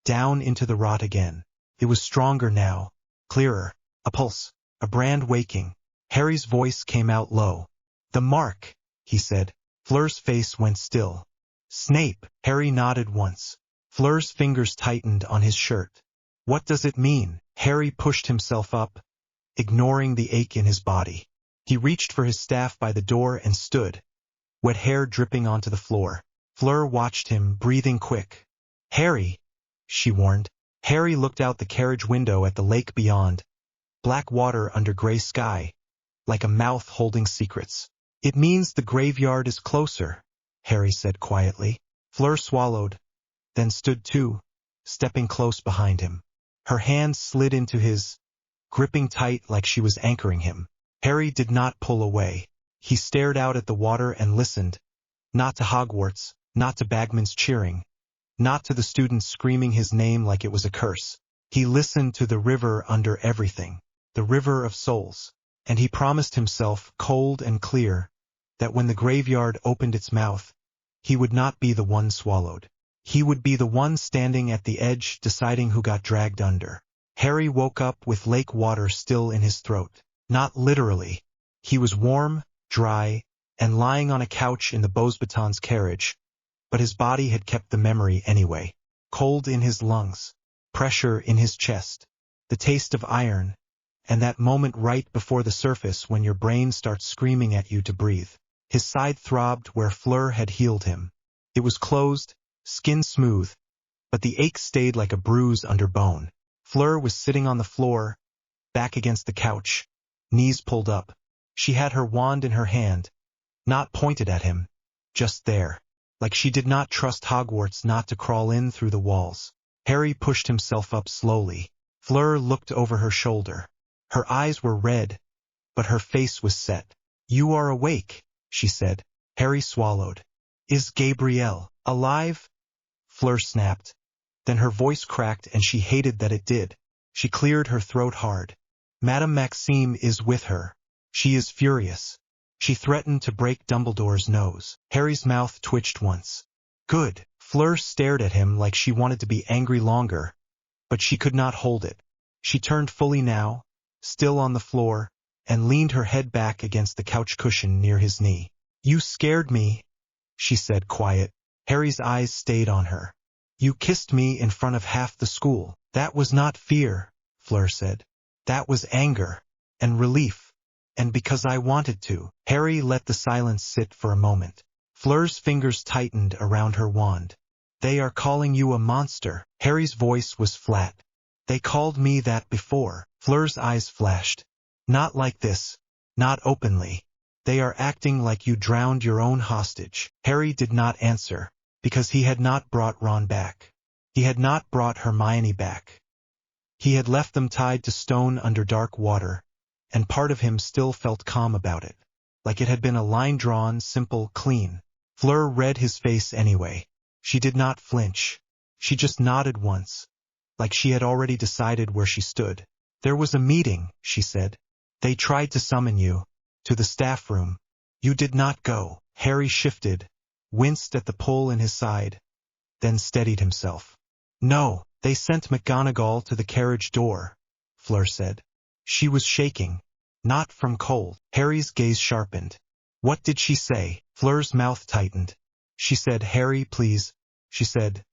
Down into the rot again. It was stronger now. Clearer. A pulse. A brand waking. Harry's voice came out low. The mark, he said. Fleur's face went still. Snape. Harry nodded once. Fleur's fingers tightened on his shirt. What does it mean? Harry pushed himself up, ignoring the ache in his body. He reached for his staff by the door and stood, wet hair dripping onto the floor. Fleur watched him, breathing quick. Harry, she warned. Harry looked out the carriage window at the lake beyond. Black water under gray sky, like a mouth holding secrets. It means the graveyard is closer, Harry said quietly. Fleur swallowed, then stood too, stepping close behind him. Her hand slid into his, gripping tight like she was anchoring him. Harry did not pull away. He stared out at the water and listened. Not to Hogwarts, not to Bagman's cheering, not to the students screaming his name like it was a curse. He listened to the river under everything, the river of souls. And he promised himself, cold and clear, that when the graveyard opened its mouth, he would not be the one swallowed. He would be the one standing at the edge deciding who got dragged under. Harry woke up with lake water still in his throat. Not literally. He was warm, dry, and lying on a couch in the Beauxbatons carriage, but his body had kept the memory anyway. Cold in his lungs, pressure in his chest, the taste of iron, and that moment right before the surface when your brain starts screaming at you to breathe. His side throbbed where Fleur had healed him. It was closed, skin smooth, but the ache stayed like a bruise under bone. Fleur was sitting on the floor, back against the couch, knees pulled up. She had her wand in her hand, not pointed at him, just there, like she did not trust Hogwarts not to crawl in through the walls. Harry pushed himself up slowly. Fleur looked over her shoulder. Her eyes were red, but her face was set. You are awake, she said. Harry swallowed. Is Gabrielle alive? Fleur snapped. Then her voice cracked and she hated that it did. She cleared her throat hard. Madame Maxime is with her. She is furious. She threatened to break Dumbledore's nose. Harry's mouth twitched once. Good. Fleur stared at him like she wanted to be angry longer, but she could not hold it. She turned fully now, still on the floor, and leaned her head back against the couch cushion near his knee. You scared me, she said quiet. Harry's eyes stayed on her. You kissed me in front of half the school. That was not fear, Fleur said. That was anger, and relief, and because I wanted to. Harry let the silence sit for a moment. Fleur's fingers tightened around her wand. They are calling you a monster. Harry's voice was flat. They called me that before. Fleur's eyes flashed. Not like this. Not openly. They are acting like you drowned your own hostage. Harry did not answer, because he had not brought Ron back. He had not brought Hermione back. He had left them tied to stone under dark water, and part of him still felt calm about it, like it had been a line drawn, simple, clean. Fleur read his face anyway. She did not flinch. She just nodded once, like she had already decided where she stood. There was a meeting, she said. They tried to summon you, to the staff room. You did not go. Harry shifted, winced at the pull in his side, then steadied himself. No, they sent McGonagall to the carriage door, Fleur said. She was shaking, not from cold. Harry's gaze sharpened. What did she say? Fleur's mouth tightened. She said, Harry, please. She said,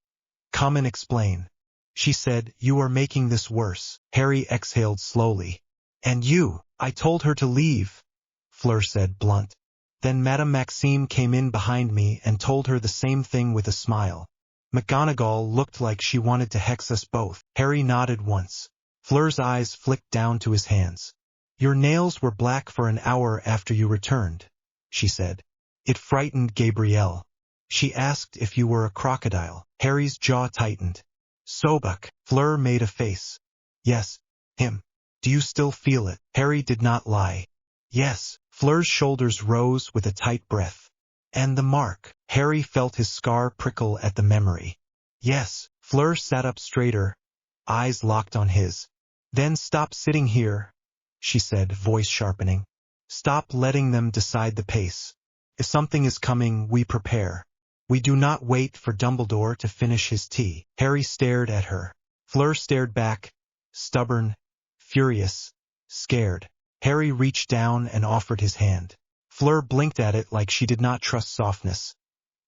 come and explain. She said, you are making this worse. Harry exhaled slowly. And you, I told her to leave, Fleur said, blunt. Then Madame Maxime came in behind me and told her the same thing with a smile. McGonagall looked like she wanted to hex us both. Harry nodded once. Fleur's eyes flicked down to his hands. Your nails were black for an hour after you returned, she said. It frightened Gabrielle. She asked if you were a crocodile. Harry's jaw tightened. Sobek. Fleur made a face. Yes, him. Do you still feel it? Harry did not lie. Yes. Fleur's shoulders rose with a tight breath. And the mark. Harry felt his scar prickle at the memory. Yes. Fleur sat up straighter, eyes locked on his. Then stop sitting here, she said, voice sharpening. Stop letting them decide the pace. If something is coming, we prepare. We do not wait for Dumbledore to finish his tea. Harry stared at her. Fleur stared back, stubborn, furious, scared. Harry reached down and offered his hand. Fleur blinked at it like she did not trust softness.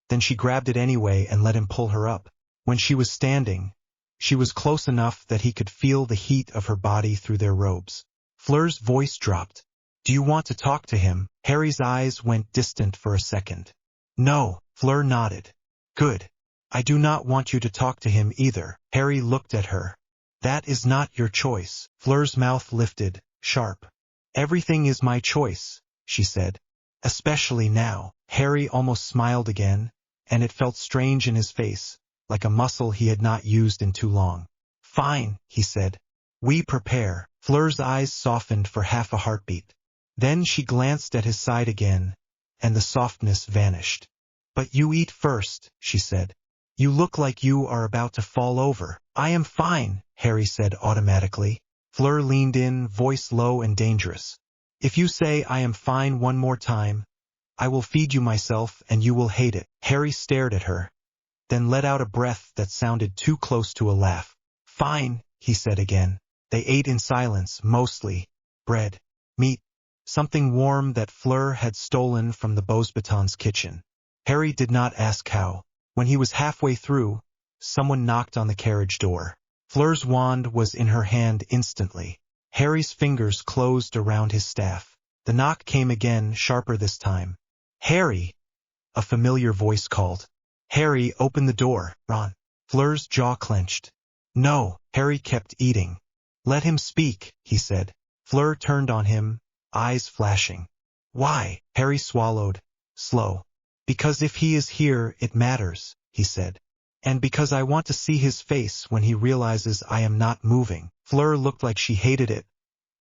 Then she grabbed it anyway and let him pull her up. When she was standing, she was close enough that he could feel the heat of her body through their robes. Fleur's voice dropped. Do you want to talk to him? Harry's eyes went distant for a second. No, Fleur nodded. Good. I do not want you to talk to him either. Harry looked at her. That is not your choice. Fleur's mouth lifted, sharp. Everything is my choice, she said. Especially now. Harry almost smiled again, and it felt strange in his face, like a muscle he had not used in too long. Fine, he said. We prepare. Fleur's eyes softened for half a heartbeat. Then she glanced at his side again, and the softness vanished. But you eat first, she said. You look like you are about to fall over. I am fine, Harry said automatically. Fleur leaned in, voice low and dangerous. If you say I am fine one more time, I will feed you myself and you will hate it. Harry stared at her, then let out a breath that sounded too close to a laugh. Fine, he said again. They ate in silence, mostly. Bread, meat, something warm that Fleur had stolen from the Beauxbatons kitchen. Harry did not ask how. When he was halfway through, someone knocked on the carriage door. Fleur's wand was in her hand instantly. Harry's fingers closed around his staff. The knock came again, sharper this time. Harry! A familiar voice called. Harry, open the door, Ron. Fleur's jaw clenched. No, Harry kept eating. Let him speak, he said. Fleur turned on him, eyes flashing. Why? Harry swallowed, slow. Because if he is here, it matters, he said. And because I want to see his face when he realizes I am not moving. Fleur looked like she hated it,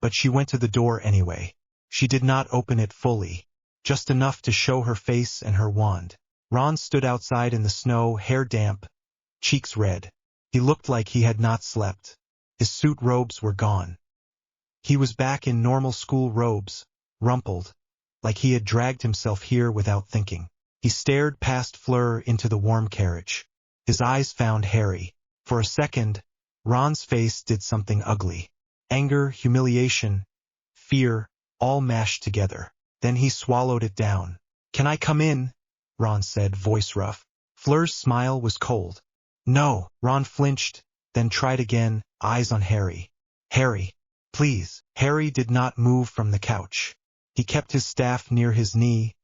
but she went to the door anyway. She did not open it fully, just enough to show her face and her wand. Ron stood outside in the snow, hair damp, cheeks red. He looked like he had not slept. His suit robes were gone. He was back in normal school robes, rumpled, like he had dragged himself here without thinking. He stared past Fleur into the warm carriage. His eyes found Harry. For a second, Ron's face did something ugly. Anger, humiliation, fear, all mashed together. Then he swallowed it down. Can I come in? Ron said, voice rough. Fleur's smile was cold. No, Ron flinched, then tried again, eyes on Harry. Harry, please. Harry did not move from the couch. He kept his staff near his knee,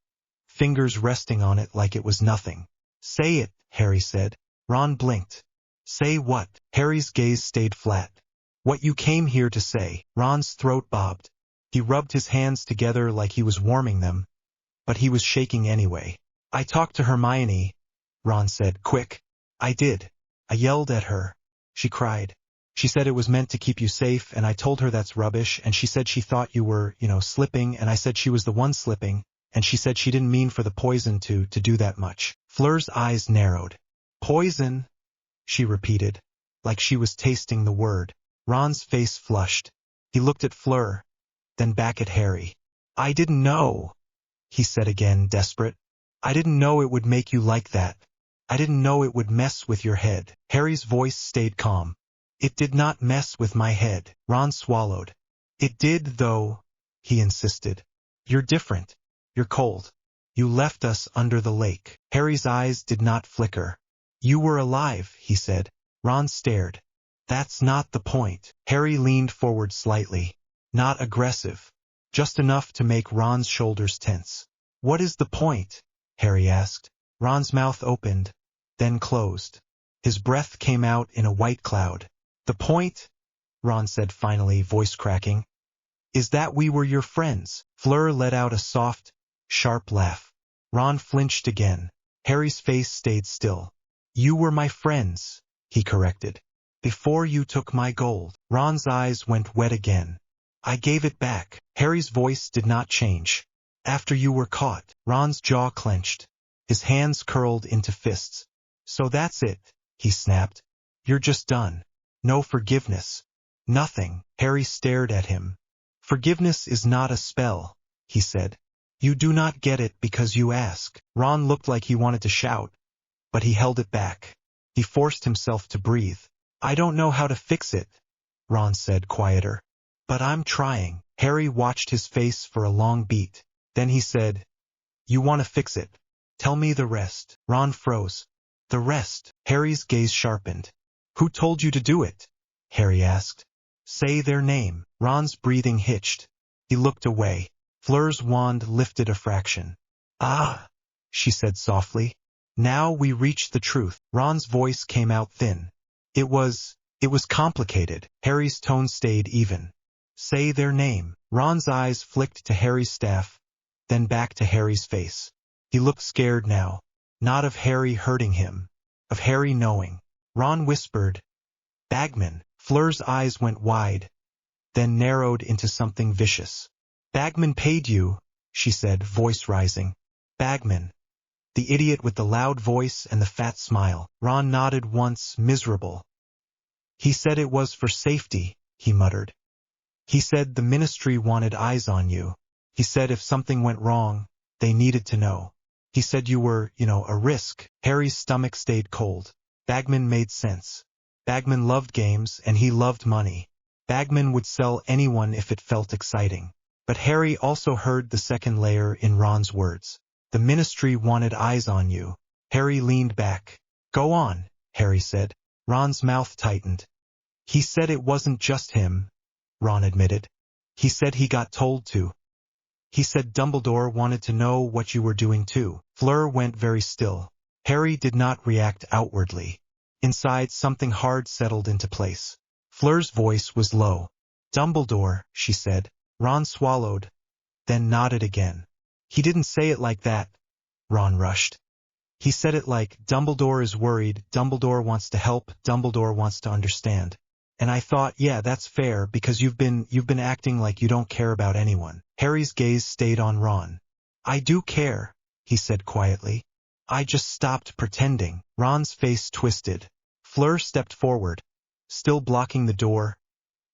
fingers resting on it like it was nothing. Say it, Harry said. Ron blinked. Say what? Harry's gaze stayed flat. What you came here to say. Ron's throat bobbed. He rubbed his hands together like he was warming them, but he was shaking anyway. I talked to Hermione, Ron said, quick. I did. I yelled at her. She cried. She said it was meant to keep you safe, and I told her that's rubbish, and she said she thought you were, slipping, and I said she was the one slipping, and she said she didn't mean for the poison to do that much. Fleur's eyes narrowed. Poison, she repeated, like she was tasting the word. Ron's face flushed. He looked at Fleur, then back at Harry. I didn't know, he said again, desperate. I didn't know it would make you like that. I didn't know it would mess with your head. Harry's voice stayed calm. It did not mess with my head. Ron swallowed. It did, though, he insisted. You're different. You're cold. You left us under the lake. Harry's eyes did not flicker. You were alive, he said. Ron stared. That's not the point. Harry leaned forward slightly. Not aggressive. Just enough to make Ron's shoulders tense. What is the point? Harry asked. Ron's mouth opened, then closed. His breath came out in a white cloud. The point, Ron said finally, voice cracking, is that we were your friends. Fleur let out a soft, sharp laugh. Ron flinched again. Harry's face stayed still. You were my friends, he corrected. Before you took my gold. Ron's eyes went wet again. I gave it back. Harry's voice did not change. After you were caught. Ron's jaw clenched. His hands curled into fists. So that's it, he snapped. You're just done. No forgiveness. Nothing. Harry stared at him. Forgiveness is not a spell, he said. You do not get it because you ask. Ron looked like he wanted to shout, but he held it back. He forced himself to breathe. I don't know how to fix it, Ron said, quieter. But I'm trying. Harry watched his face for a long beat. Then he said, You want to fix it? Tell me the rest. Ron froze. The rest? Harry's gaze sharpened. Who told you to do it? Harry asked. Say their name. Ron's breathing hitched. He looked away. Fleur's wand lifted a fraction. Ah, she said softly. Now we reach the truth. Ron's voice came out thin. It was complicated. Harry's tone stayed even. Say their name. Ron's eyes flicked to Harry's staff, then back to Harry's face. He looked scared now. Not of Harry hurting him, of Harry knowing. Ron whispered, Bagman. Fleur's eyes went wide, then narrowed into something vicious. Bagman paid you, she said, voice rising. Bagman. The idiot with the loud voice and the fat smile. Ron nodded once, miserable. He said it was for safety, he muttered. He said the ministry wanted eyes on you. He said if something went wrong, they needed to know. He said you were, a risk. Harry's stomach stayed cold. Bagman made sense. Bagman loved games and he loved money. Bagman would sell anyone if it felt exciting. But Harry also heard the second layer in Ron's words. The ministry wanted eyes on you. Harry leaned back. Go on, Harry said. Ron's mouth tightened. He said it wasn't just him, Ron admitted. He said he got told to. He said Dumbledore wanted to know what you were doing too. Fleur went very still. Harry did not react outwardly. Inside, something hard settled into place. Fleur's voice was low. Dumbledore, she said. Ron swallowed, then nodded again. He didn't say it like that, Ron rushed. He said it like, Dumbledore is worried, Dumbledore wants to help, Dumbledore wants to understand. And I thought, yeah, that's fair, because you've been acting like you don't care about anyone. Harry's gaze stayed on Ron. I do care, he said quietly. I just stopped pretending. Ron's face twisted. Fleur stepped forward, still blocking the door,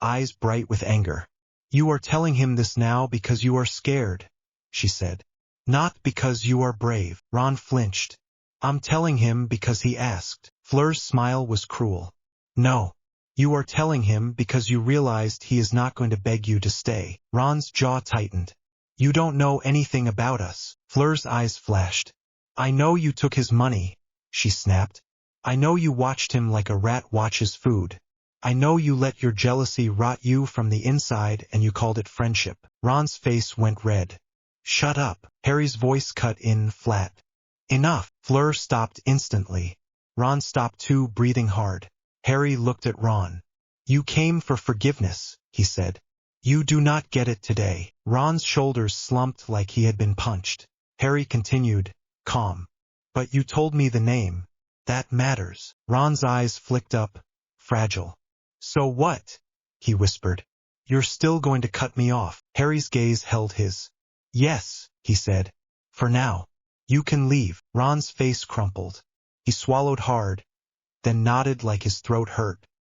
eyes bright with anger. You are telling him this now because you are scared, she said. Not because you are brave. Ron flinched. I'm telling him because he asked. Fleur's smile was cruel. No. You are telling him because you realized he is not going to beg you to stay. Ron's jaw tightened. You don't know anything about us. Fleur's eyes flashed. I know you took his money, she snapped. I know you watched him like a rat watches food. I know you let your jealousy rot you from the inside and you called it friendship. Ron's face went red. Shut up. Harry's voice cut in flat. Enough. Fleur stopped instantly. Ron stopped too, breathing hard. Harry looked at Ron. You came for forgiveness, he said. You do not get it today. Ron's shoulders slumped like he had been punched. Harry continued, calm. But you told me the name. That matters. Ron's eyes flicked up, fragile. So what? He whispered. You're still going to cut me off. Harry's gaze held his. Yes, he said. For now. You can leave. Ron's face crumpled. He swallowed hard, then nodded like his throat hurt.